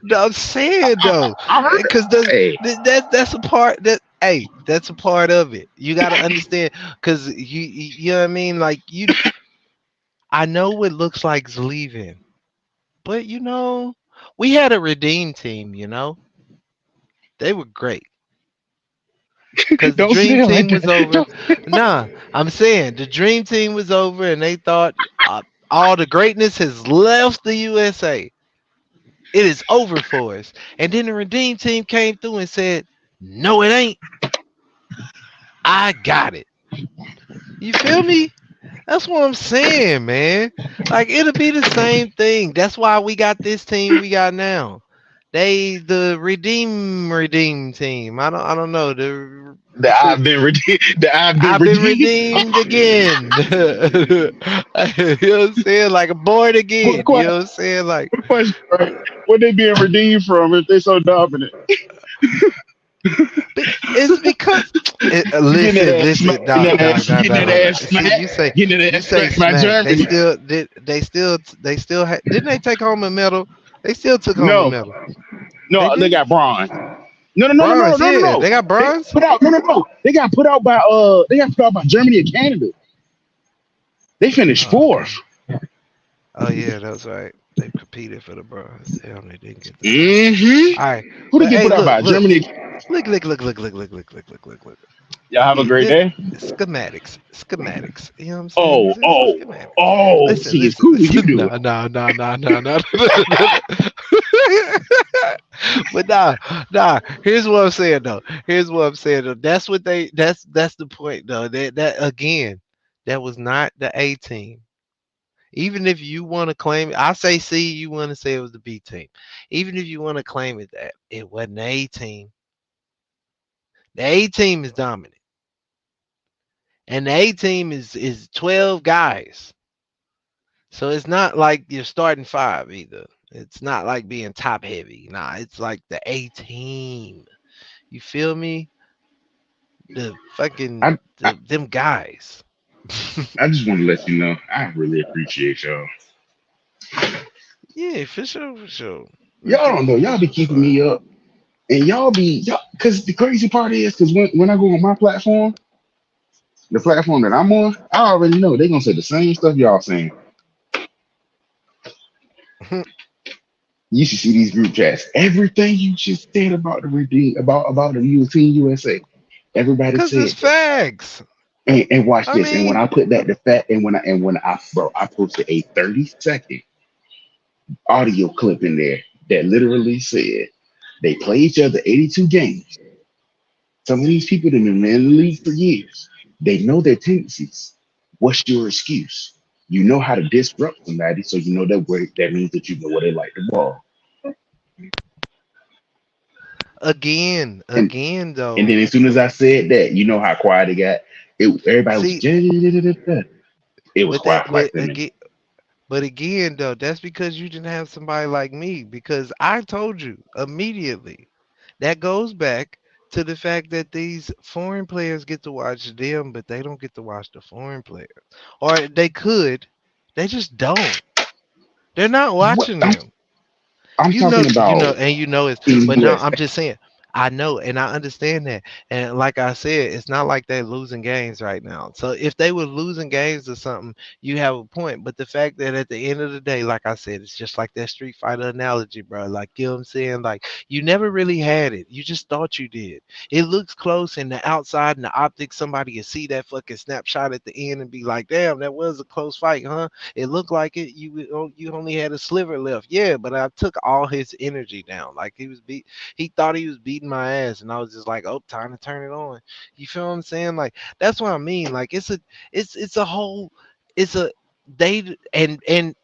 No, I'm saying though, because that's a part that's a part of it. You got to understand, because you know what I mean. Like I know what looks like's leaving, but we had a redeem team. They were great. Because the dream team was over. Nah, I'm saying the dream team was over, and they thought all the greatness has left the USA. It is over for us. And then the redeem team came through and said, "No, it ain't. I got it." You feel me? That's what I'm saying, man. Like it'll be the same thing. That's why we got this team we got now. The redeem team. I don't know. I've been redeemed. I've been redeemed again. You know what I'm saying? Like born again. You know what I'm saying? Like question, right? What they being redeemed from if they so dominant? It's because listen. You say smack. They still didn't they take home a medal? They still took home a medal. No, they got bronze. No. They got bronze. They got put out by Germany and Canada. They finished fourth. Oh yeah, that's right. They've competed for the bronze. Damn, they didn't get that one. Mm-hmm. All right, Who did but get hey, put out by? look, Germany. look. Y'all have a great This day. schematics. You know what I'm saying? Oh, This is oh, schematics. oh. Listen, See, it's cool when you listen. do No, it. no, no, no, no, no, no. But nah. Here's what I'm saying though. That's what they. That's the point though. That again, that was not the A team. Even if you want to claim it, I say C. You want to say it was the B team. Even if you want to claim it that it wasn't the A team. The A team is dominant, and the A team is 12 guys. So it's not like you're starting five either. It's not like being top heavy. Nah, it's like the A team. You feel me? The fucking I, I, them guys. I just want to let you know I really appreciate y'all. Yeah, for sure, for sure. We Y'all do don't know. this Y'all be for keeping fun. me up. And y'all be, y'all, because the crazy part is, because when I go on my platform, the platform that I'm on, I already know they're going to say the same stuff y'all saying. You should see these group chats. Everything you just said about the redeem, about the Team USA. Everybody Cause it's said that. facts. And watch I this. And when mean, I put that to fact, and when I posted a 30-second audio clip in there that literally said they play each other 82 games. Some of these people that have been in the league for years, they know their tendencies. What's your excuse? You know how to disrupt somebody, so you know that means that you know where they like the ball. And again and though. then as soon as I said that, you know how quiet it got. Everybody was See, just, it was but that quiet for but like 10 minutes. again but again though, that's because you didn't have somebody like me. Because I told you immediately. That goes back to the fact that these foreign players get to watch them, but they don't get to watch the foreign players. Or they could, they just don't. They're not What watching them. I'm talking about And you know it's, Team but now I'm USA. just saying, I know and I understand that. And like I said, it's not like they're losing games right now. So if they were losing games or something, you have a point. But the fact that at the end of the day, like I said, it's just like that Street Fighter analogy, bro. Like, you know what I'm saying? Like, you never really had it. You just thought you did. It looks close in the outside and the optics. Somebody can see that fucking snapshot at the end and be like, damn, that was a close fight, huh? It looked like it. You only had a sliver left. Yeah, but I took all his energy down. Like he thought he was beating my ass, and I was just like, oh, time to turn it on. You feel what I'm saying? Like, that's what I mean. Like, it's a whole it's a they and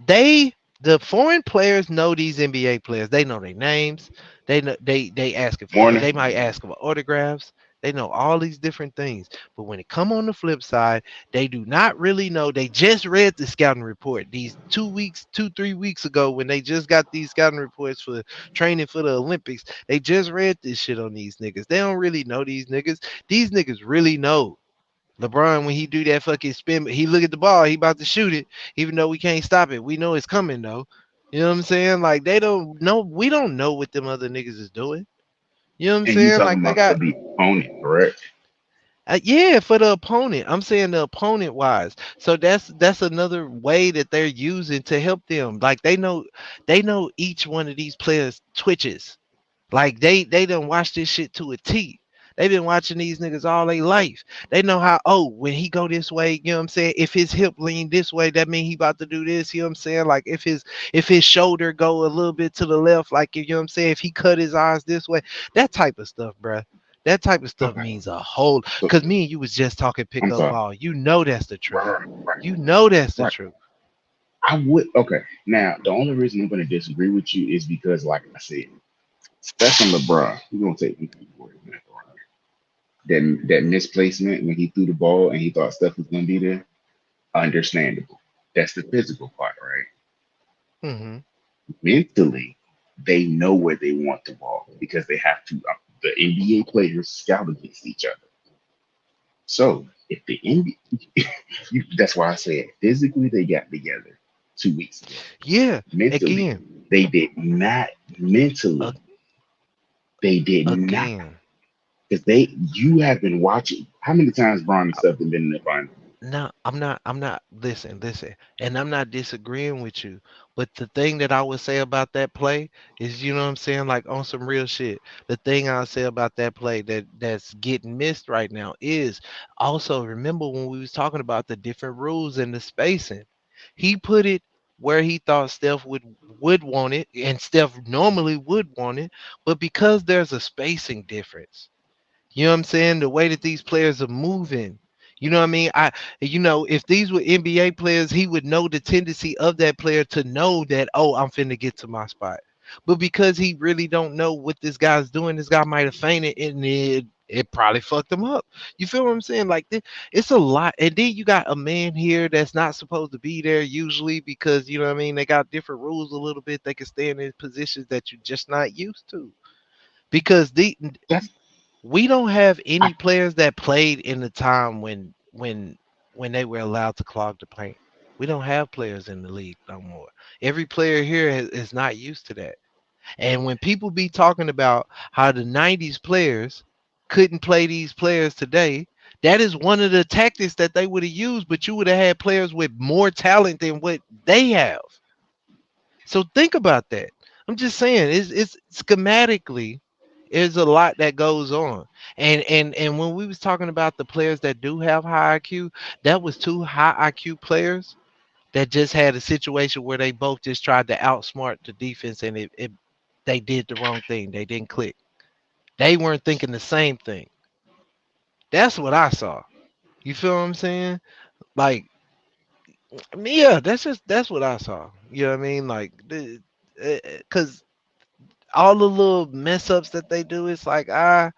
they the foreign players know these NBA players. They know their names. They know they asking for Morning. they might ask for autographs. They know all these different things. But when it come on the flip side, they do not really know. They just read the scouting report these 3 weeks ago when they just got these scouting reports for training for the Olympics. They just read this shit on these niggas. They don't really know these niggas. These niggas really know. LeBron, when he do that fucking spin, he look at the ball, he about to shoot it, even though we can't stop it. We know it's coming though. You know what I'm saying? Like, they don't know, we don't know what them other niggas is doing. You know what I'm And you saying? talking Like, they about for got the opponent, correct? yeah, for the opponent. I'm saying the opponent wise. So that's another way that they're using to help them. Like, they know each one of these players twitches. Like, they done watch this shit to a T. They've been watching these niggas all their life. They know how, oh, when he go this way, you know what I'm saying? If his hip lean this way, that mean he about to do this, you know what I'm saying? Like, if his shoulder go a little bit to the left, like, you know what I'm saying, if he cut his eyes this way, that type of stuff, bruh. That type of stuff Okay. means a whole, So cause me and you was just talking I'm pickup sorry. ball. You know that's the Right, truth. right, right, You know that's the right. truth. I would okay. Now the only reason I'm gonna disagree with you is because, like I said, Stephen LeBron, we're gonna take him for example, right? That misplacement when he threw the ball and he thought Steph was gonna be there, understandable. That's the physical part, right? Mm-hmm. Mentally, they know where they want the ball because they have to. The NBA players scout against each other. So if the NBA, that's why I said physically they got together 2 weeks ago. Yeah. Mentally, Again. they did not. Mentally, Uh, they did not. again. Because you have been watching. How many times Braun and stuff have been in the final? No, I'm not. Listen. And I'm not disagreeing with you, But the thing that I would say about that play is, you know what I'm saying, like on some real shit. The thing I'll say about that play that's getting missed right now is also remember when we was talking about the different rules and the spacing. He put it where he thought Steph would want it, and Steph normally would want it, but because there's a spacing difference, you know what I'm saying? The way that these players are moving. You know what I mean? If these were NBA players, he would know the tendency of that player to know that, oh, I'm finna get to my spot. But because he really don't know what this guy's doing, this guy might have fainted and it probably fucked him up. You feel what I'm saying? Like this, it's a lot. And then you got a man here that's not supposed to be there usually because you know what I mean, they got different rules a little bit. They can stand in positions that you're just not used to. Because That's we don't have I, any players that played in the time when they were allowed to clog the paint. We don't have players in the league no more. Every player here is not used to that. And when people be talking about how the 90s players couldn't play these players today, that is one of the tactics that they would have used, but you would have had players with more talent than what they have. So think about that. I'm just saying, it's schematically, there's a lot that goes on. And when we was talking about the players that do have high IQ, that was two high IQ players that just had a situation where they both just tried to outsmart the defense and it they did the wrong thing. They didn't click. They weren't thinking the same thing. That's what I saw. You feel what I'm saying? Like, I mean, yeah, that's what I saw. You know what I mean? Like, because all the little mess ups that they do, it's like I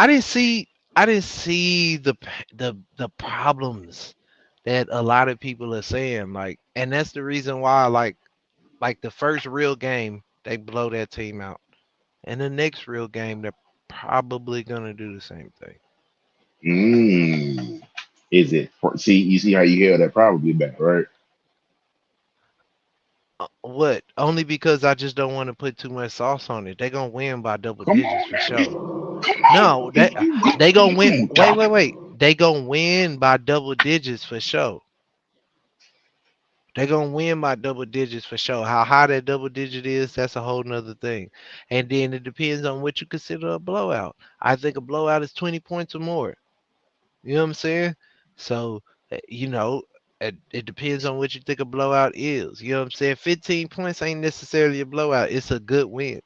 didn't see I didn't see the problems that a lot of people are saying. Like, and that's the reason why like the first real game they blow that team out, and the next real game they're probably gonna do the same thing. mm, is it? See, you see how you held that probably back, right? What? Only because I just don't want to put too much sauce on it. They're gonna win by double Come digits on, for man. sure. Come on. No, If that you go, they gonna win. come on, Wait, dog. wait, wait. They gonna win by double digits for sure. They're gonna win by double digits for sure. How high that double digit is, that's a whole nother thing. And then it depends on what you consider a blowout. I think a blowout is 20 points or more. You know what I'm saying? So, it depends on what you think a blowout is. You know what I'm saying? 15 points ain't necessarily a blowout. It's a good win.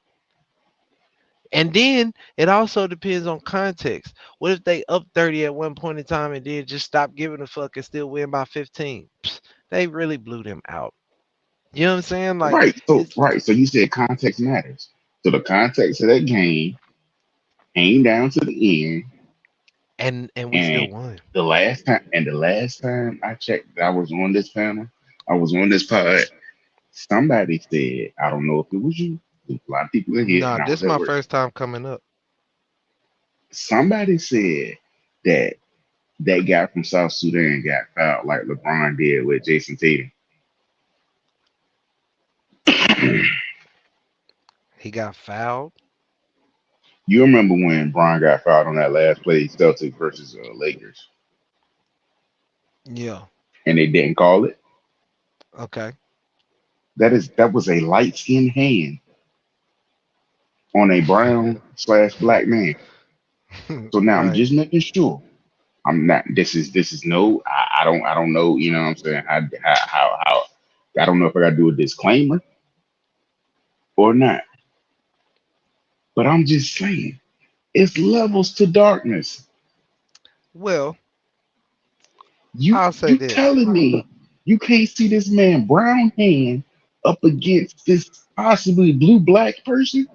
And then it also depends on context. What if they up 30 at one point in time and then just stop giving a fuck and still win by 15? Psst, they really blew them out. You know what I'm saying? Like Right. So it's right. So you said context matters. So the context of that game came down to the end, and we still and won. the last time I checked, I was on this panel. I was on this pod. Somebody said, I don't know if it was you. There's a lot of people in here, Nah, and I this was is at my work. first time coming up. Somebody said that that guy from South Sudan got fouled like LeBron did with Jason Tatum. He got fouled. You remember when Bron got fouled on that last play, Celtics versus Lakers, Yeah. and they didn't call it? Okay. That was a light skinned hand on a brown slash black man. So now I'm Right. just making sure. I'm not. This is no. I don't know. You know what I'm saying? How I don't know if I got to do a disclaimer or not. But I'm just saying, it's levels to darkness. Well, You I'll say you this. telling me you can't see this man brown hand up against this possibly blue black person?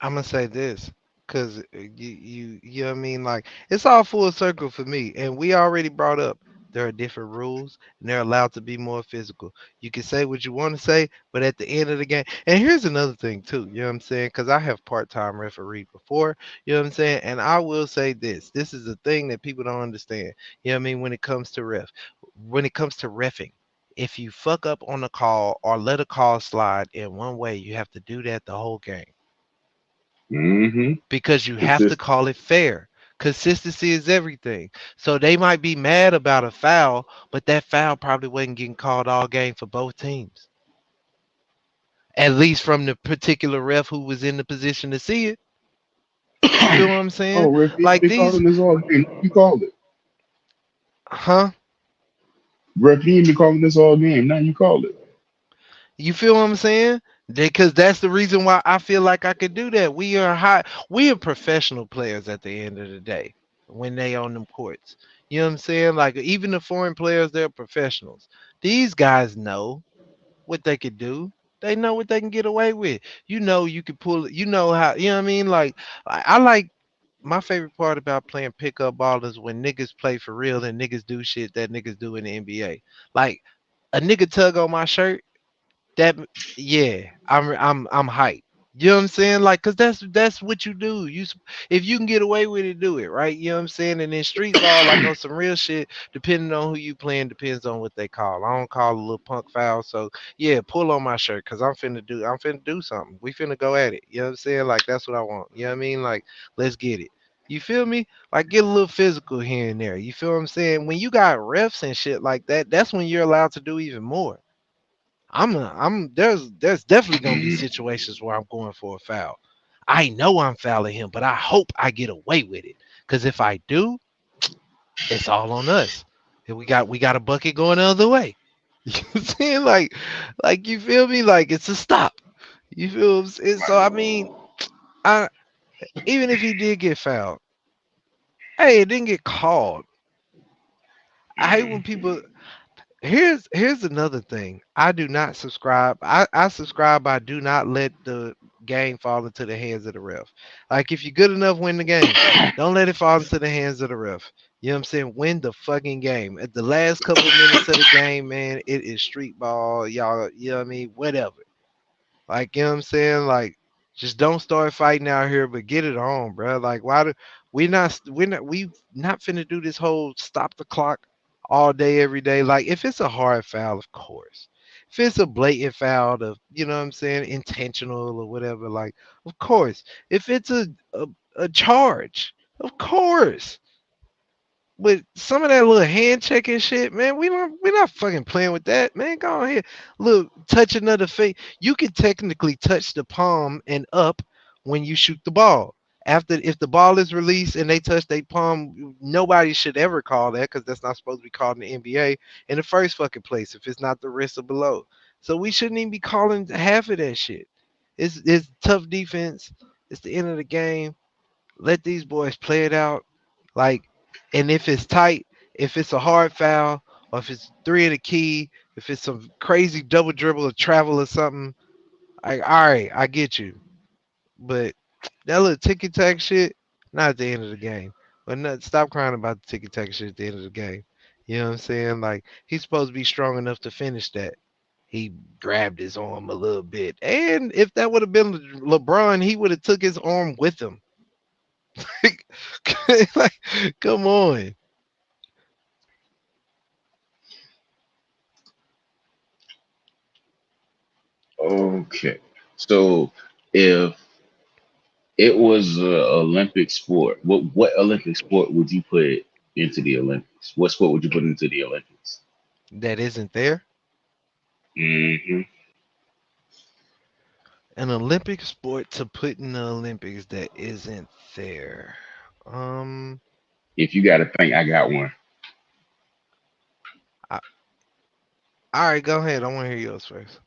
I'm gonna say this because you know what I mean. Like it's all full circle for me, and we already brought up there are different rules, and they're allowed to be more physical. You can say what you want to say, but at the end of the game, and here's another thing too. You know what I'm saying? Because I have part-time refereed before. You know what I'm saying? And I will say this: this is a thing that people don't understand. You know what I mean? When it comes to refing. If you fuck up on a call or let a call slide in one way, you have to do that the whole game Mm-hmm. because you have to Consist. call it fair. Consistency is everything. So they might be mad about a foul, but that foul probably wasn't getting called all game for both teams. At least from the particular ref who was in the position to see it. You feel what I'm saying? Oh, Raheem Like been these, calling this all game. You called it. huh? Raheem been calling this all game. Now you called it. You feel what I'm saying? Because that's the reason why I feel like I could do that. We are professional players at the end of the day when they on them courts. You know what I'm saying? Like even the foreign players, they're professionals. These guys know what they could do. They know what they can get away with. You know you could pull it. You know how. You know what I mean? Like I like my favorite part about playing pickup ball is when niggas play for real and niggas do shit that niggas do in the NBA. Like a nigga tug on my shirt that yeah, I'm hyped. You know what I'm saying? Like, cause that's what you do. If you can get away with it, do it, right? You know what I'm saying? And then street ball, like on some real shit, depending on who you playing, depends on what they call. I don't call a little punk foul. So yeah, pull on my shirt, cause I'm finna do something. We finna go at it. You know what I'm saying? Like that's what I want. You know what I mean? Like, let's get it. You feel me? Like get a little physical here and there. You feel what I'm saying? When you got refs and shit like that, that's when you're allowed to do even more. I'm there's definitely gonna be situations where I'm going for a foul. I know I'm fouling him, but I hope I get away with it. Cause if I do, it's all on us. And we got a bucket going the other way. You know what I'm saying? Like you feel me? Like it's a stop. You feel what I'm saying? So I mean, I even if he did get fouled, hey, it didn't get called. I hate when people here's another thing. I do not subscribe. I subscribe. I do not let the game fall into the hands of the ref. Like if you're good enough, win the game. Don't let it fall into the hands of the ref. You know what I'm saying? Win the fucking game. At the last couple minutes of the game, man, it is street ball. Y'all, you know what I mean? Whatever. Like, you know what I'm saying? Like, just don't start fighting out here, but get it on, bro. Like, why do we not finna do this whole stop the clock all day, every day? Like, if it's a hard foul, of course. If it's a blatant foul of, you know what I'm saying, intentional or whatever, like, of course. If it's a charge, of course. But some of that little hand checking shit, man, we're not fucking playing with that, man. Go ahead. Look, touch another face. You can technically touch the palm and up when you shoot the ball. After if the ball is released and they touch their palm, nobody should ever call that because that's not supposed to be called in the NBA in the first fucking place if it's not the wrist or below. So we shouldn't even be calling half of that shit. It's tough defense. It's the end of the game. Let these boys play it out. Like, and if it's tight, if it's a hard foul, or if it's three of the key, if it's some crazy double dribble or travel or something, like, all right, I get you. But that little ticky tack shit, not at the end of the game. But not, stop crying about the ticky tack shit at the end of the game. You know what I'm saying? Like, he's supposed to be strong enough to finish that. He grabbed his arm a little bit. And if that would have been LeBron, he would have took his arm with him. Like, come on. Okay. So if it was an Olympic sport, what Olympic sport would you put into the Olympics? What sport would you put into the Olympics? That isn't there. Hmm. An Olympic sport to put in the Olympics that isn't there. Um, If you got to think, I got one. I, all right, go ahead. I want to hear yours first.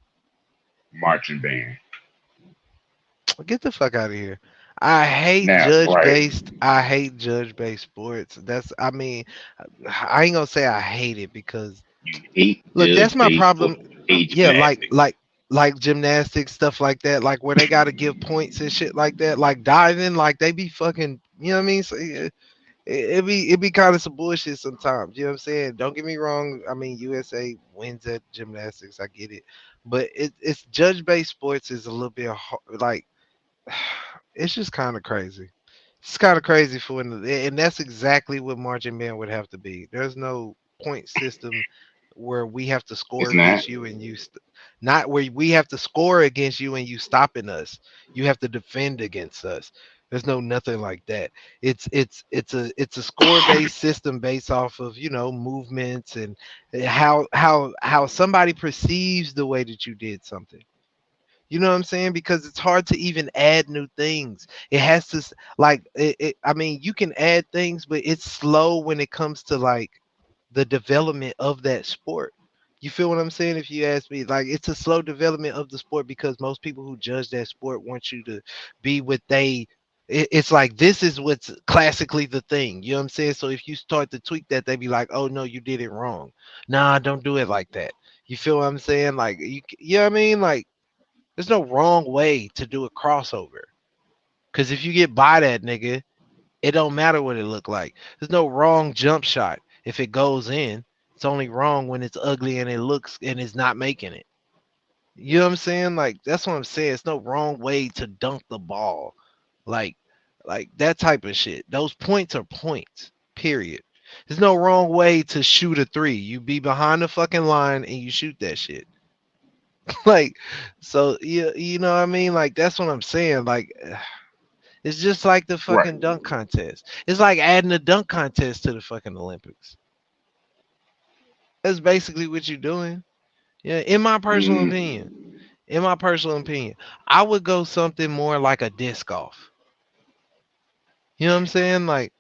Marching band. Get the fuck out of here. I hate Now, judge right? based. I hate judge based sports. I mean, I ain't gonna say I hate it because You hate look, that's my judge-based sport. problem. You hate Yeah, like gymnastics. like like gymnastics stuff like that, like where they gotta give points and shit like that, like diving, like they be fucking, you know what I mean? So yeah, it be kind of some bullshit sometimes. You know what I'm saying? Don't get me wrong. I mean, USA wins at gymnastics. I get it, but it's judge based sports is a little bit like it's just kind of crazy. It's kind of crazy and that's exactly what marching band would have to be. There's no point system where we have to score It's not. against you and not where we have to score against you and you stopping us. You have to defend against us. There's no nothing like that. It's a score based system based off of movements and how somebody perceives the way that you did something. You know what I'm saying? Because it's hard to even add new things. It has to like I mean, you can add things, but it's slow when it comes to like the development of that sport. You feel what I'm saying? If you ask me, like it's a slow development of the sport because most people who judge that sport want you to be what they. It's like this is what's classically the thing. You know what I'm saying? So if you start to tweak that, they be like, "Oh no, you did it wrong. Nah, don't do it like that." You feel what I'm saying? Like you know what I mean? Like there's no wrong way to do a crossover. Cause if you get by that nigga, it don't matter what it look like. There's no wrong jump shot. If it goes in, it's only wrong when it's ugly and it looks and it's not making it. You know what I'm saying? Like that's what I'm saying. It's no wrong way to dunk the ball. Like like that type of shit. Those points are points. Period. There's no wrong way to shoot a three. You be behind the fucking line and you shoot that shit. Like so you know what I mean? Like that's what I'm saying. Like it's just like the Right. fucking dunk contest. It's like adding a dunk contest to the fucking Olympics. That's basically what you're doing. Yeah, in my personal Mm, opinion. In my personal opinion, I would go something more like a disc golf. You know what I'm saying? Like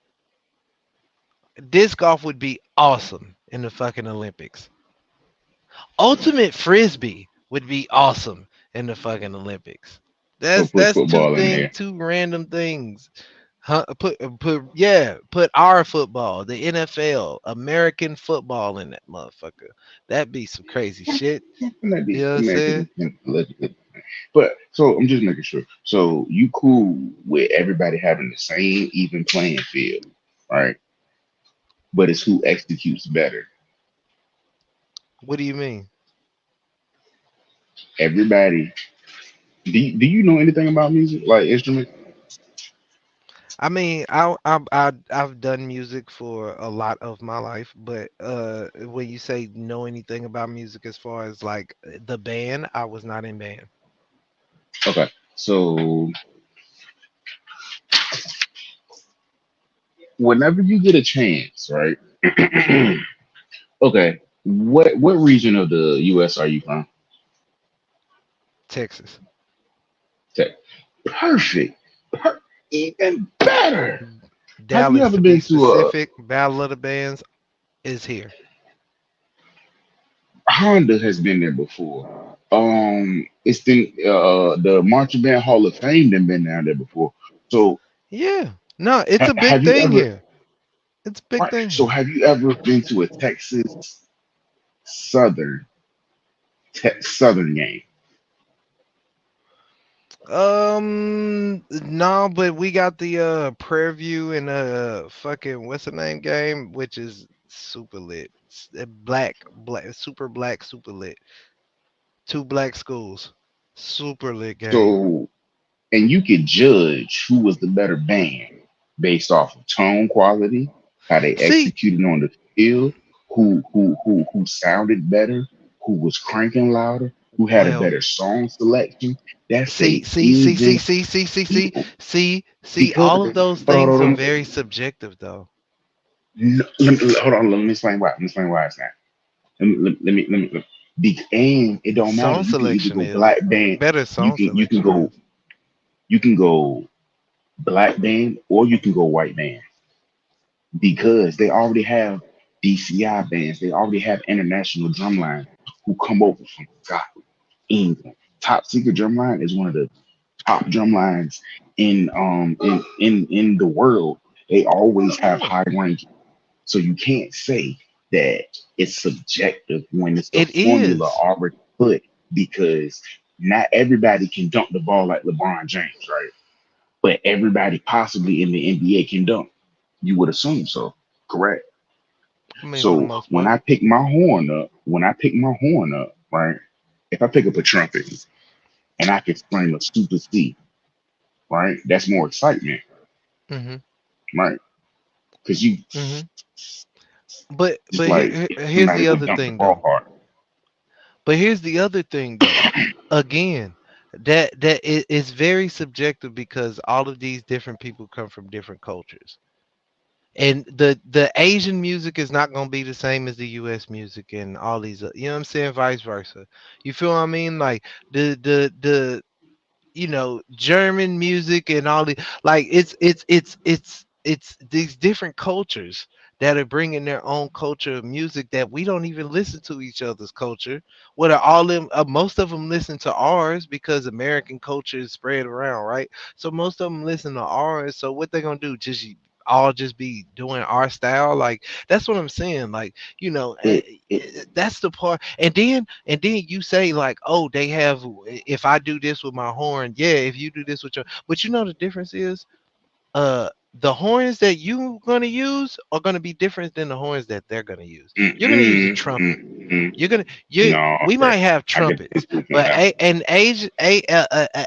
disc golf would be awesome in the fucking Olympics. Ultimate frisbee would be awesome in the fucking Olympics. so put That's football in there. two random things. Huh, put our football, the NFL, American football in that motherfucker. That'd be some crazy shit. You Definitely know what I'm saying? American allegedly. But so I'm just making sure. So you cool with everybody having the same even playing field, right? But it's who executes better. What do you mean? Everybody. Do you know anything about music, like instruments? I mean, I've done music for a lot of my life, but when you say know anything about music as far as like the band, I was not in band. Okay. So whenever you get a chance, right? Okay. What region of the US are you from? Texas, Okay. Perfect. Even better. Have you Dallas ever to be been to a specific. Battle of the Bands is here. Honda has been there before. It's the Marching Band Hall of Fame done been down there before. So Yeah, no, it's a big have you thing ever here. It's a big right? thing So here. have you ever been to a Texas Southern Southern game? No, but we got the Prairie View and fucking what's the name game, which is super lit. Super black, super lit. Two black schools. Super lit game. So and you could judge who was the better band based off of tone quality, how they See, executed on the field, who sounded better, who was cranking louder, who had a well, better song selection. That's see, a see, see, see, even see, see, see, see, field see, because all of those hold on, things hold are on, very subjective though. no, hold on, let me explain why. Let me explain why it's not. And it don't matter. Song You can either selection go is black band, better you song can you can selection go is. you can go black band or you can go white band because they already have DCI bands. They already have international drumline who come over from Scotland, England. Top Secret Drumline is one of the top drumlines in the world. They always have Yeah, high ranking. So you can't say that it's subjective when it's the it formula is. already put because not everybody can dunk the ball like LeBron James, right? But everybody possibly in the NBA can dunk. You would assume so, correct? I mean, for the So most part. when I pick my horn up, right? If I pick up a trumpet and I can scream a super C, right? That's more excitement, Hmm. right? Because you Hmm. just But like if here's somebody the would other dunk the thing ball though. hard. But here's the other thing though. Again, it's very subjective because all of these different people come from different cultures. And the Asian music is not gonna be the same as the US music and all these, you know what I'm saying, vice versa. You feel what I mean? Like the German music and all the, like, it's these different cultures that are bringing their own culture of music that we don't even listen to each other's culture. What are all them? Most of them listen to ours because American culture is spread around, right? So most of them listen to ours. So what they gonna do? All just be doing our style? Like, that's what I'm saying. Like, It it that's the part. And then you say, like, oh, they have, if I do this with my horn, yeah, if you do this with your, but the difference is, the horns that you gonna use are gonna be different than the horns that they're gonna use. You're gonna use a trumpet. You're gonna you no, We okay. might have I get trumpets, this speaking but about. a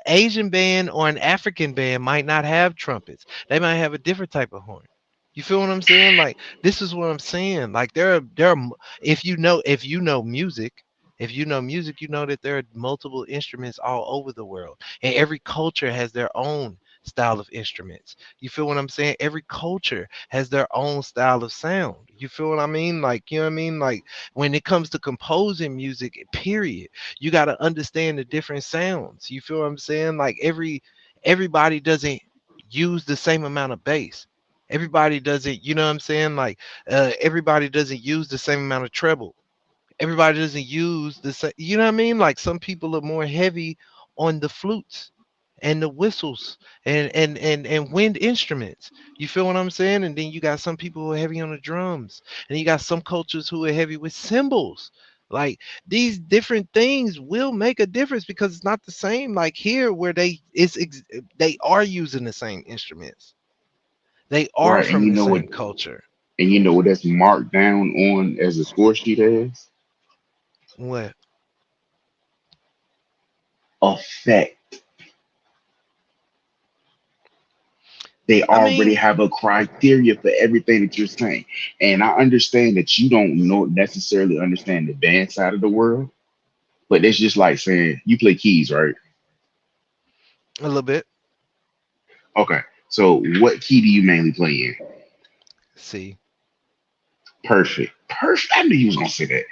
Asian band or an African band might not have trumpets. They might have a different type of horn. You feel what I'm saying? Like, this is what I'm saying. Like, if you know music, you know that there are multiple instruments all over the world, and every culture has their own style of instruments. You feel what I'm saying? Every culture has their own style of sound. You feel what I mean? Like, you know what I mean? Like, when it comes to composing music, period, you got to understand the different sounds. You feel what I'm saying? Like, everybody doesn't use the same amount of bass. Everybody doesn't, you know what I'm saying? Like, everybody doesn't use the same amount of treble. Everybody doesn't use the same, you know what I mean? Like, some people are more heavy on the flutes and the whistles and wind instruments. You feel what I'm saying? And then you got some people who are heavy on the drums, and you got some cultures who are heavy with cymbals. Like, these different things will make a difference because it's not the same. Like, here, where they are using the same instruments. They are Right, from the same culture. and you know what that's marked down on as a score sheet as What? effect. They I already mean, have a criteria for everything that you're saying. And I understand that you don't know necessarily understand the band side of the world, but that's just like saying you play keys, right? a little bit. Okay. So what key do you mainly play in? See. Perfect. Perfect. I knew you was gonna say that.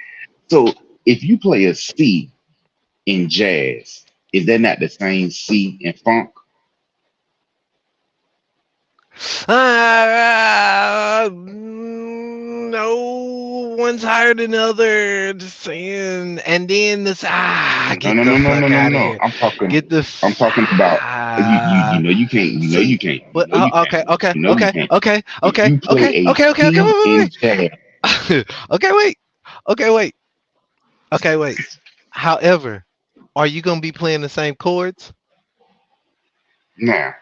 So if you play a C in jazz, is that not the same C in funk? No one's higher than the other. Just saying. And then this, No, get no, the no, no, no, fuck no, out of no. here. I'm Get the talking about you know you can't, see. you But know you can't, okay, okay, you know you okay, can't. okay, If okay, you play okay, a okay, okay, okay. C in Wait, jazz, wait, wait. Okay, wait. Okay, wait. Okay, wait. However, are you gonna be playing the same chords? now,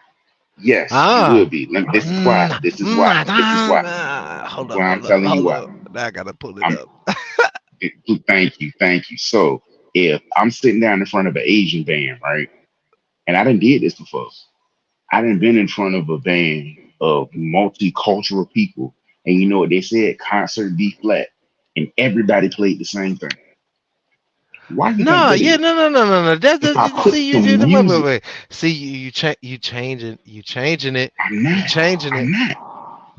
yes, you will Ah. be. This is why. This is why. This is why. This Hold is up, why I'm hold up, telling you hold why. up. Now I gotta pull it I'm up. thank you, thank you. So if I'm sitting down in front of an Asian band, right, and I done did this before. I done been in front of a band of multicultural people, and you know what they said? Concert B flat, and everybody played the same thing. Why you think No, that yeah, is? no, no, no, no, no. If I put See, some wait, wait, music, wait. See, you changing, I'm you not. changing I'm it not.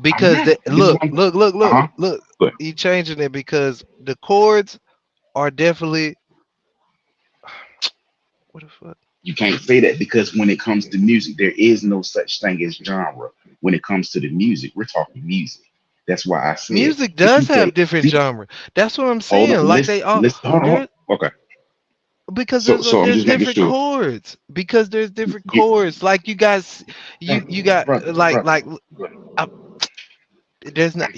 I'm because not. This is what I'm. Uh huh. look. But You changing it because the chords are definitely, what the fuck? you can't say that because when it comes to music, there is no such thing as genre. When it comes to the music, we're talking music. That's why I said Music if you does play, have different see, genre. That's what I'm hold on, saying. Like, they all hold on. there, Okay, because so I'm there's just making different sure. chords. Because there's different You, chords. Like, you guys, you got, brother, uh, there's not,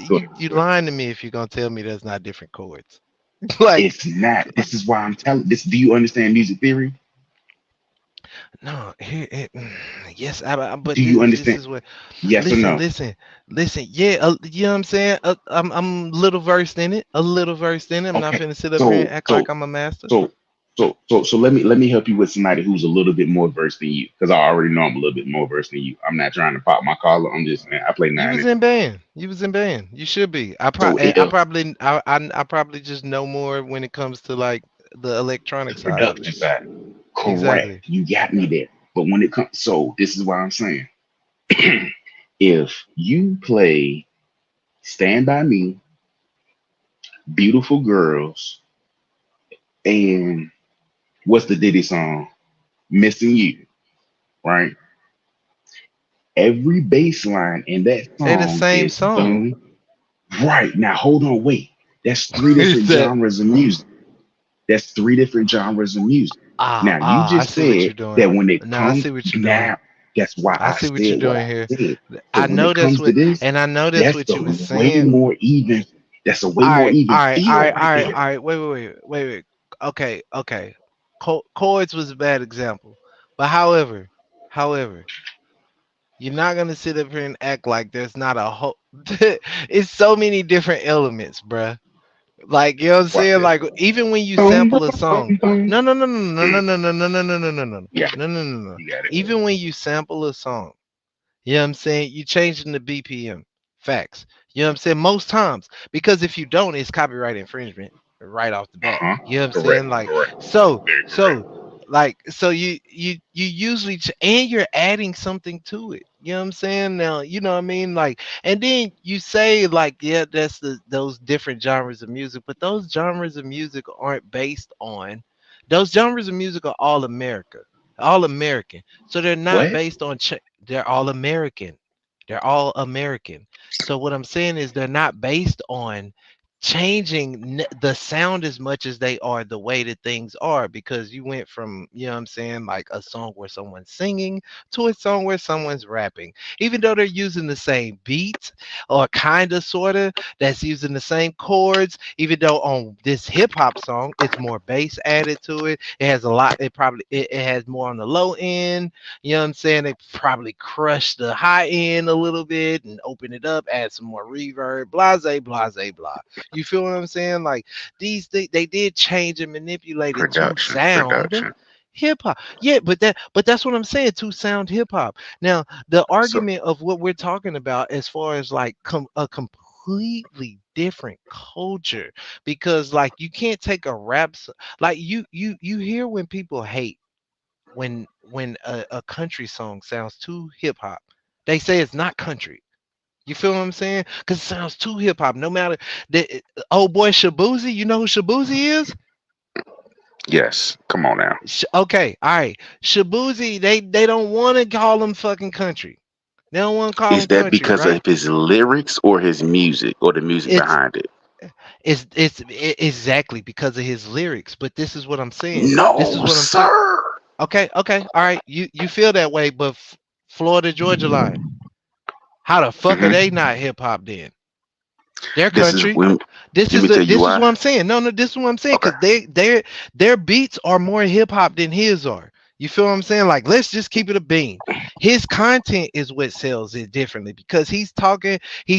go ahead. you lying to me if you're gonna tell me there's not different chords. Like, It's not. This is why I'm telling this. Do you understand music theory? no, yes, Do but you this understand? is what. Yes or Listen, no? listen. Yeah, you know what I'm saying. I'm little versed in it. A little versed in it. I'm not Okay. finna sit up here and So act like so I'm a master. so so let me help you with somebody who's a little bit more versed than you because I already know I'm a little bit more versed than you. I'm not trying to pop my collar. I'm just saying I play You nine was inch. in band. You was in band. You should be. So if I probably just know more when it comes to, like, the the electronic side of it. production side, correct, Exactly. you got me there. But when it comes, so this is why I'm saying if you play. Stand by Me, Beautiful Girls, and what's the Diddy song? Missing You, right? Every bass line in that They the song same is song. boom. Right. Now hold on, wait. That's three Is different that genres of music. That's three different genres of music. Now you I just see what said you're doing. that when it No, I comes see what you're doing. now, that's why I I see what you're said what doing I here. said. I Because when know it that's comes to what, this, and I know that's that's what you a was way saying. more even. That's a way All more right, even all right, all feel right, right all right, there. all right. Wait. Okay, okay. Chords was a bad example, but however, you're not gonna sit up here and act like there's not a whole. It's so many different elements, bruh. Like, you know what I'm Watch saying? this. Like, even when you Boom, sample a boom, song, boom, boom. no. Yeah, No. you got it. Even when you sample a song, you know what I'm saying? You changing the BPM. Facts. You know what I'm saying? Most times. Because if you don't, it's copyright infringement right off the Uh bat. huh. You know what I'm Correct. saying? Like, Correct. so, Very correct. so, so you usually and you're adding something to it. You know what I'm saying? Now, you know what I mean? Like, and then you say, like, yeah, that's those different genres of music, but those genres of music aren't based on those genres of music are all American. So they're not What? based on they're all American. They're all American. So what I'm saying is they're not based on changing the sound as much as they are the way that things are, because you went from, you know what I'm saying, like a song where someone's singing to a song where someone's rapping, even though they're using the same beats or kind of sort of that's using the same chords, even though on this hip hop song it's more bass added to it. It has a lot, it has more on the low end. You know what I'm saying? They probably crush the high end a little bit and open it up, add some more reverb, blah. You feel what I'm saying? Like they did change and manipulate it to sound Production. hip hop. Yeah, but that's what I'm saying, to sound hip hop. Now, the So argument of what we're talking about as far as like a completely different culture, because like you can't take a like you hear when people hate when a country song sounds too hip hop. They say it's not country. You feel what I'm saying? Because it sounds too hip hop. No matter the old boy Shabuzi, you know who Shabuzi is? yes, come on now. Okay, all right. Shabuzi, they don't want to call him fucking country. They don't want to call Is him that country, because of right? his lyrics or his music or the music It's behind it? exactly because of his lyrics. But this is what I'm saying. This is No, what I'm saying. sir. Okay, all right. You feel that way, but Florida Georgia line, how the fuck are Hmm. they not hip hop then? They're This is country. when. Let me tell you This is why. what I'm saying. No, this is what I'm saying, Okay. because their beats are more hip hop than his are. You feel what I'm saying? Like, let's just keep it a bean. His content is what sells it differently, because he's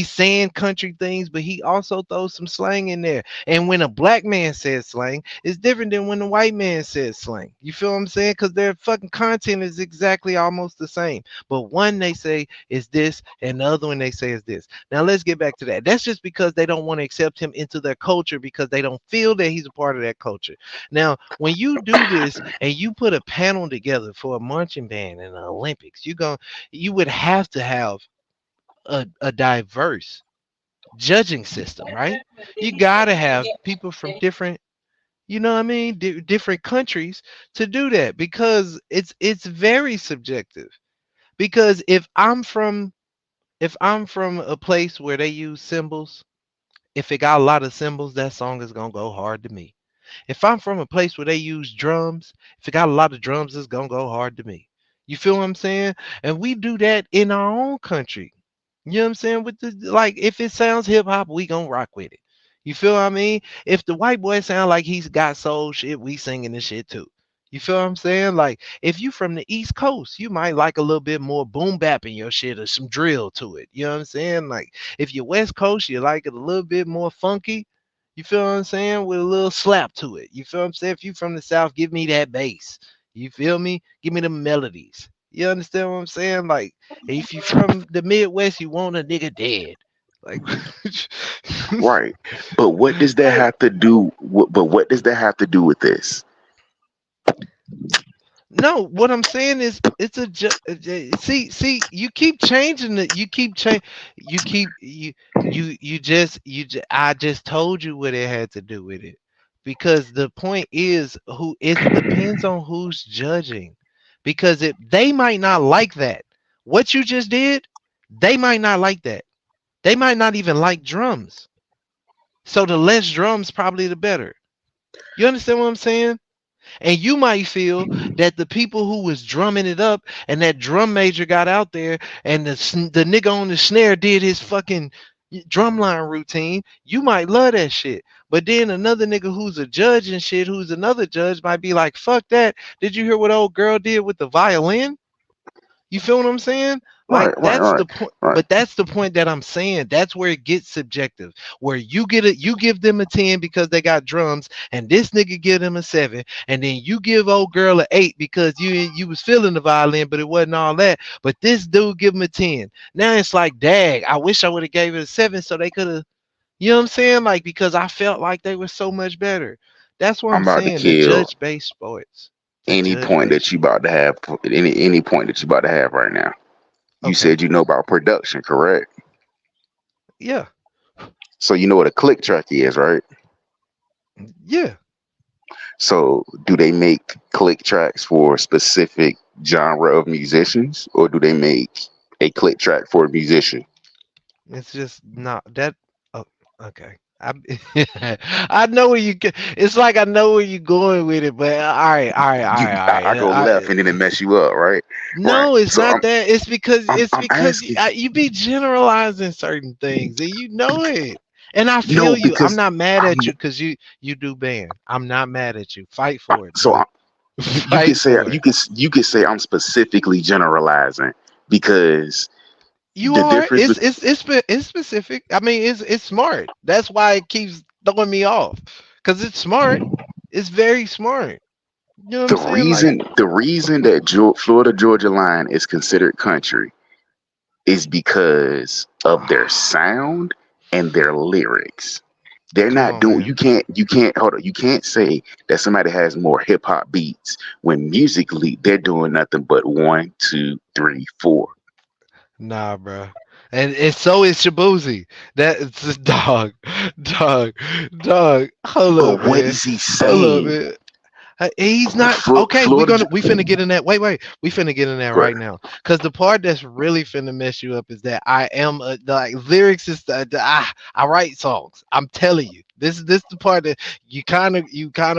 saying country things, but he also throws some slang in there. And when a black man says slang, it's different than when a white man says slang. You feel what I'm saying? Because their fucking content is exactly almost the same. But one they say is this, and the other one they say is this. Now let's get back to that. That's just because they don't want to accept him into their culture, because they don't feel that he's a part of that culture. Now, when you do this and you put a panel together for a marching band in the Olympics, you would have to have a diverse judging system, right? You gotta have people from different, you know what I mean, different countries to do that, because it's very subjective. Because if I'm from a place where they use symbols, if it got a lot of cymbals, that song is gonna go hard to me. If I'm from a place where they use drums, if it got a lot of drums, it's gonna go hard to me. You feel what I'm saying? And we do that in our own country. You know what I'm saying? With the, like, if it sounds hip hop, we gonna rock with it. You feel what I mean? If the white boy sound like he's got soul shit, we singing this shit too. You feel what I'm saying? Like, if you from the East Coast, you might like a little bit more boom bap in your shit or some drill to it. You know what I'm saying? Like, if you're West Coast, you like it a little bit more funky. You feel what I'm saying? With a little slap to it. You feel what I'm saying? If you from the South, give me that bass. You feel me? Give me the melodies. You understand what I'm saying? Like, if you from the Midwest, you want a nigga dead. Like, Right. But what does that like have to do? But what does that have to do with this? No, what I'm saying is it's see you keep changing it. You keep I just told you what it had to do with it. Because the point is who it depends on who's judging. Because if they might not like that. What you just did, they might not like that. They might not even like drums. So the less drums probably the better. You understand what I'm saying? And you might feel that the people who was drumming it up and that drum major got out there and the nigga on the snare did his fucking drumline routine, you might love that shit. But then another nigga who's a judge and shit, who's another judge, might be like, fuck that. Did you hear what old girl did with the violin? You feel what I'm saying? Like Right, right, that's right, the point, right. but that's the point that I'm saying. That's where it gets subjective. Where you get it, you give them a 10 because they got drums, and this nigga give them a 7, and then you give old girl a 8 because you was feeling the violin, but it wasn't all that. But this dude give him a 10. Now it's like, dag, I wish I would have gave it a 7 so they could have, you know what I'm saying? Like because I felt like they were so much better. That's what I'm I'm about to saying. The kill judge based sports. The any judge point based that you sports. about to have. Any point that you about to have right now. You Okay. said you know about production, correct? Yeah. So you know what a click track is, right? Yeah. So do they make click tracks for specific genre of musicians, or do they make a click track for a musician? It's just not that. Oh, okay. I I know where you get. It's like I know where you're going with it, but all right, all right, all You, right, all I right. go left and then it mess you up, right? Right. No, it's So not that. It's I'm because asking. you be generalizing certain things, and you know it. And I feel No, you. I'm because not mad I'm at you because you do band. I'm not mad at you. Fight uh, for it, so bro. I, you can Fight say for it. you can say I'm specifically generalizing because You the are. difference. It's specific. I mean, it's smart. That's why it keeps throwing me off. Cause it's smart. It's very smart. You know what I'm saying? Like, The reason that Florida Georgia line is considered country is because of their sound and their lyrics. They're come not on, doing. man. You can't hold on. You can't say that somebody has more hip hop beats when musically they're doing nothing but one, two, three, four. Nah, bro. And so is Shabuzi. That's dog, dog, dog. Hold up, But what man. is he Hold up, saying? man. He's not okay. Florida. We finna get in that. Wait. We finna get in that Right. right now. Cause the part that's really finna mess you up is that I am like lyrics is I write songs. I'm telling you. This the part that you kind of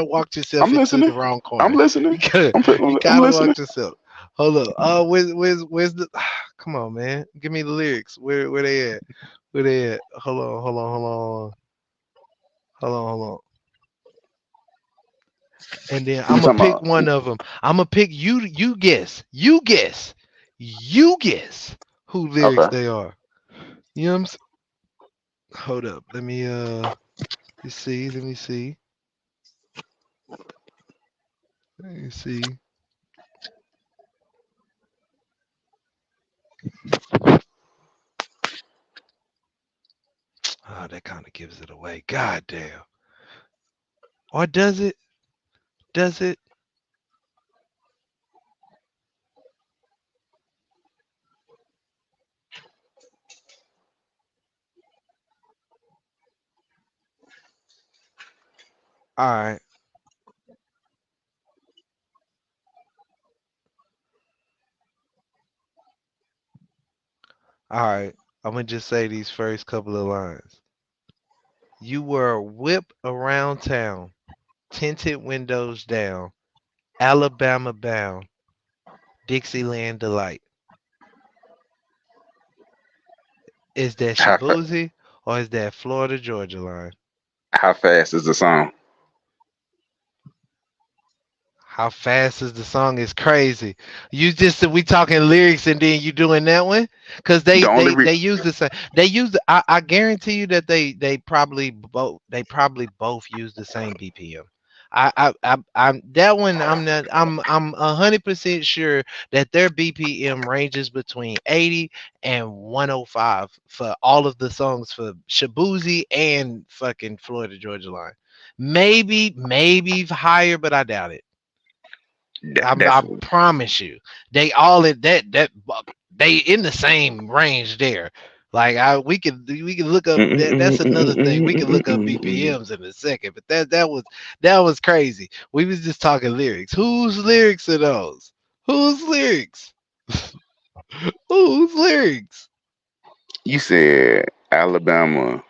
walked yourself I'm into the listening. wrong I'm corner. listening. You I'm kind of listening. walked yourself. Hold up. Where's the come on, man. Give me the lyrics. Where they at? Where they at? Hold on. And then You I'm gonna talking pick about? one of them. I'm gonna pick you. You guess who lyrics Okay. they are. You know what I'm saying? Hold up. Let's see. Let me see. Oh, that kind of gives it away. God damn. Or does it? Does it? All right. All right. I'm gonna just say these first couple of lines. You were whipped around town, tinted windows down, Alabama bound, Dixieland delight. Is that How Shabuzi or is that Florida Georgia line? how fast is the song? How fast is the song is crazy. You just said we talking lyrics and then you doing that one because they The only they re- they use the same. They use the, I guarantee you that they probably both use the same BPM. I'm that one. I'm not. I'm 100% sure that their BPM ranges between 80 and 105 for all of the songs for Shabuzi and fucking Florida Georgia line. Maybe higher, but I doubt it. I That's promise you, they all in that they in the same range there. Like we can look up that. That's another thing. We can look up BPMs in a second. But that was crazy. We was just talking lyrics. Whose lyrics are those? Whose lyrics? Whose lyrics? you said Alabama.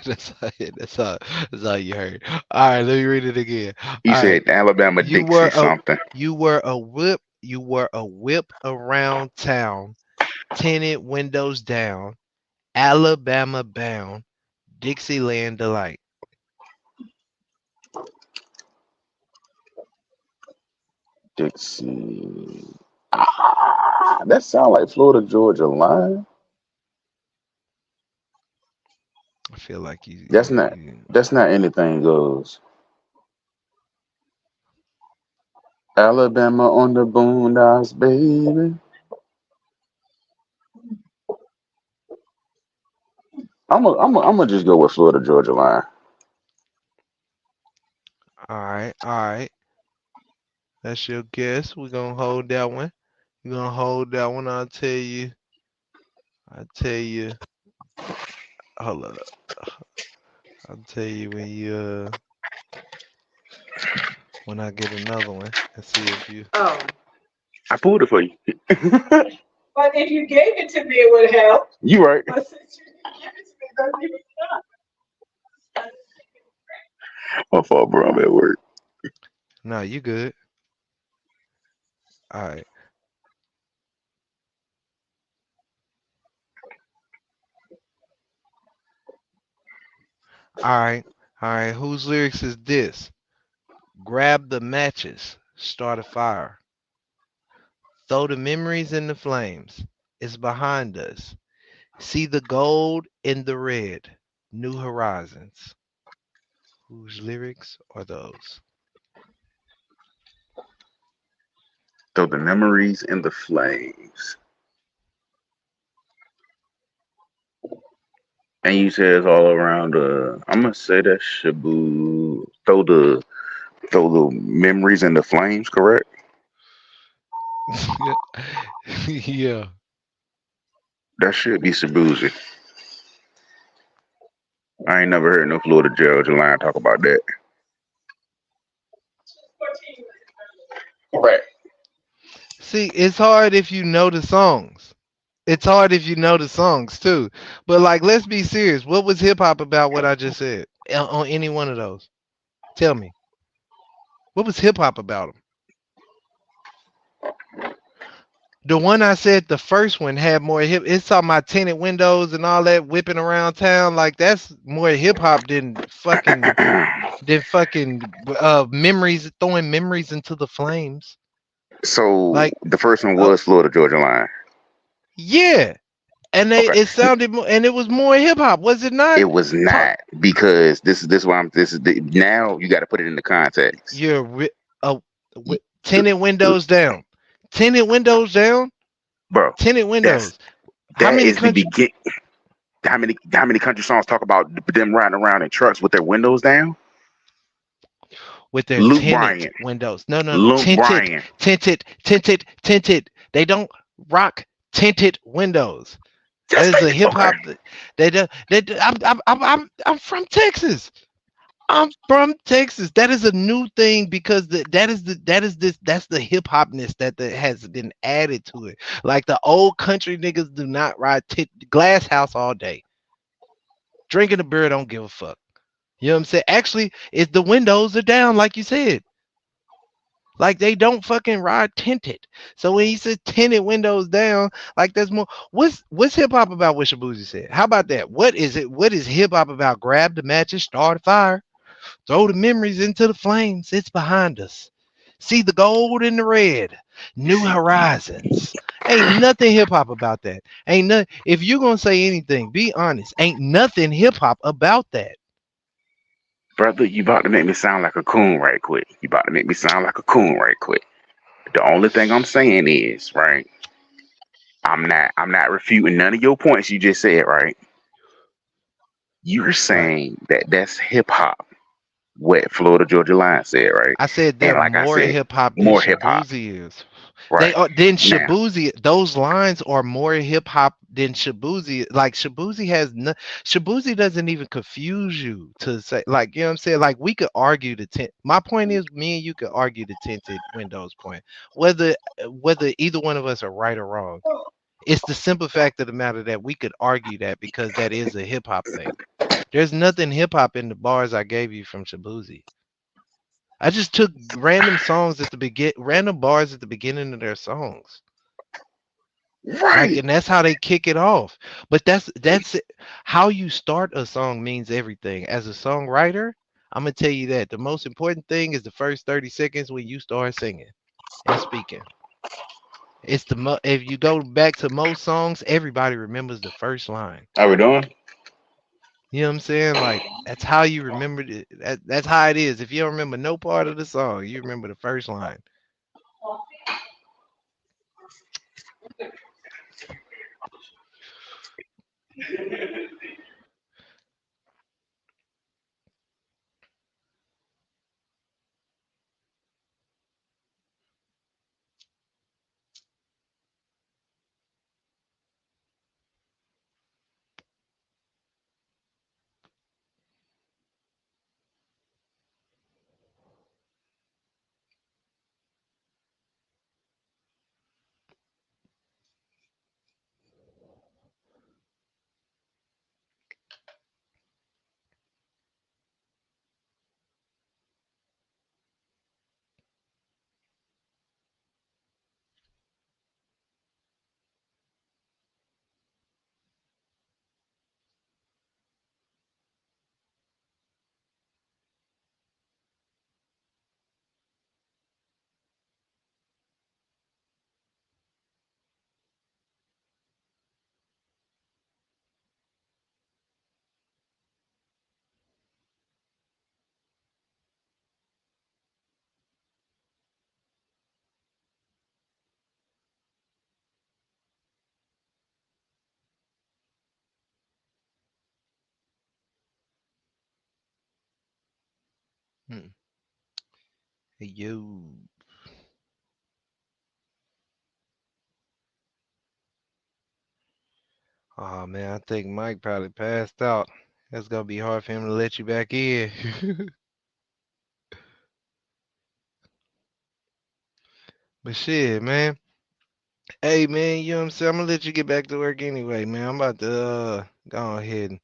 That's all you heard. All right, let me read it again. You All right. said Alabama You Dixie were a something. whip around town, tinted windows down, Alabama bound, Dixieland delight. Dixie. That sound like Florida Georgia line. I feel like you That's you not. you That's not anything goes. Alabama on the boondocks, baby. I'm gonna just go with Florida Georgia line. all right. That's your guess. We're gonna hold that one. We're gonna hold that one. I'll tell you, hold up. I'll tell you when I get another one and see if you I pulled it for you. But if you gave it to me, it would help. You right. But since you didn't give it to me, it doesn't even count. My fault, bro. I'm at work. No, you good. All right. All right. All right. Whose lyrics is this? Grab the matches, start a fire. Throw the memories in the flames. It's behind us. See the gold in the red. New horizons. Whose lyrics are those? Throw the memories in the flames. And you say it's all around. I'm gonna say that Shabu. Throw the memories in the flames. Correct. Yeah. That should be Shabuzi. I ain't never heard no Florida Georgia line talk about that. Right. See, it's hard if you know the songs. It's hard if you know the songs too. But like, let's be serious. What was hip hop about? What I just said on any one of those? Tell me. What was hip hop about them? The one I said, the first one had more hip. It's talking about tinted windows and all that whipping around town. Like that's more hip hop than fucking memories, throwing memories into the flames. So Like, the first one oh was Florida Georgia line. yeah, and Okay. it sounded and it was more hip hop, was it not? It was Talk, not because this why I'm this is the, now you got to put it into context, you're tinted windows down, tinted windows down, bro. tinted That's windows. How that many is the country begin. How many country songs talk about them riding around in trucks with their windows down? with their Luke tinted Bryan, windows? No, Luke tinted, Bryan. tinted. They don't rock tinted windows. That Yes, is a they hip okay. hop. I'm from Texas. I'm from Texas. That is a new thing because that's the hip hopness that has been added to it. Like the old country niggas do not ride glass house all day. Drinking a beer, don't give a fuck. You know what I'm saying? Actually, it's the windows are down, like you said. Like they don't fucking ride tinted. So when he says tinted windows down, like that's more. What's hip hop about? What Shabuzi said. How about that? What is it? What is hip hop about? Grab the matches, start a fire. Throw the memories into the flames. It's behind us. See the gold in the red. New horizons. Ain't nothing hip hop about that. Ain't nothing. If you're gonna say anything, be honest. Ain't nothing hip hop about that. Brother, you about to make me sound like a coon right quick. You about to make me sound like a coon right quick. The only thing I'm saying is, right, I'm not refuting none of your points you just said, right? You're Right. saying that that's hip hop. what Florida Georgia Line said, right? I said And they're like I more said, hip hop than more hip hop, Shabuzi is. They right? are then Now, Shabuzi. Those lines are more hip hop than Shabuzi. Like Shabuzi has no, Shabuzi doesn't even confuse you to say like you know what I'm saying. Like we could argue the tent. My point is, me and you could argue the tinted windows point. Whether either one of us are right or wrong. It's the simple fact of the matter that we could argue that because that is a hip hop thing. There's nothing hip hop in the bars I gave you from Shabuzi. I just took random songs at the random bars at the beginning of their songs. Like, right. and that's how they kick it off. But that's it. How you start a song means everything. As a songwriter, I'm gonna tell you that the most important thing is the first 30 seconds when you start singing and speaking. It's if you go back to most songs, everybody remembers the first line. Are we doing? You know what I'm saying? Like that's how you remember it. That's how it is. If you don't remember no part of the song, you remember the first line. Hmm. Hey, yo. Oh man, I think Mike probably passed out. It's gonna be hard for him to let you back in. But shit, man. Hey man, you know what I'm saying? I'm gonna let you get back to work anyway, man. I'm about to go ahead and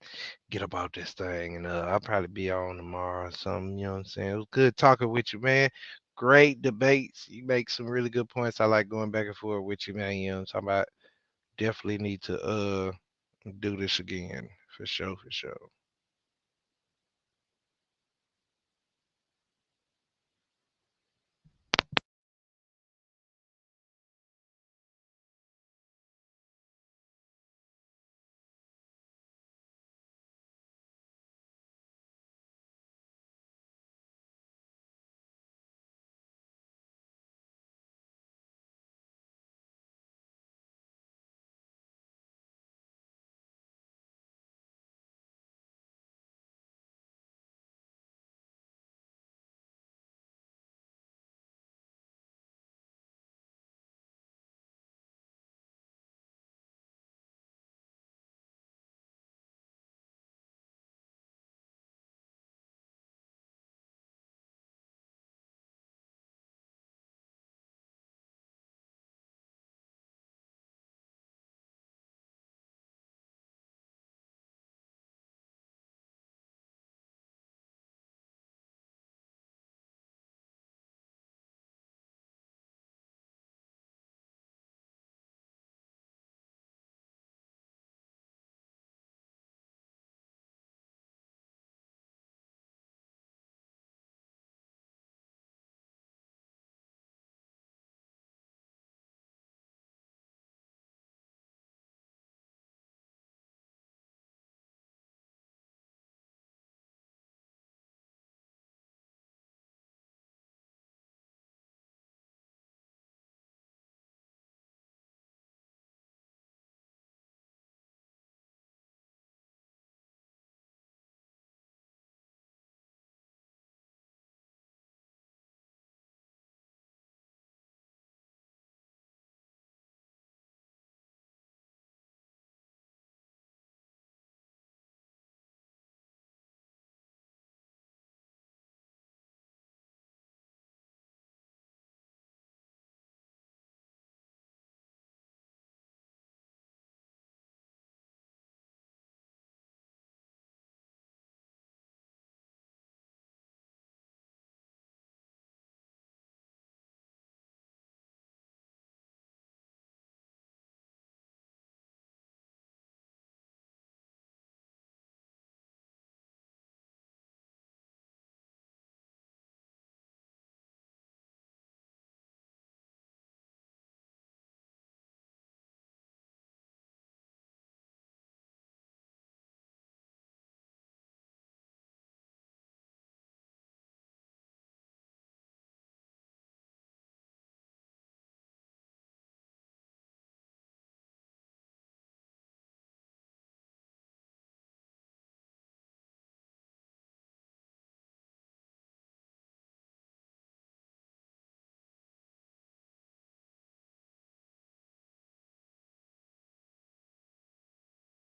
get about this thing and I'll probably be on tomorrow or something, you know what I'm saying? It was good talking with you, man. Great debates. You make some really good points. I like going back and forth with you, man. You know what I'm talking about? Definitely need to do this again. For sure, for sure.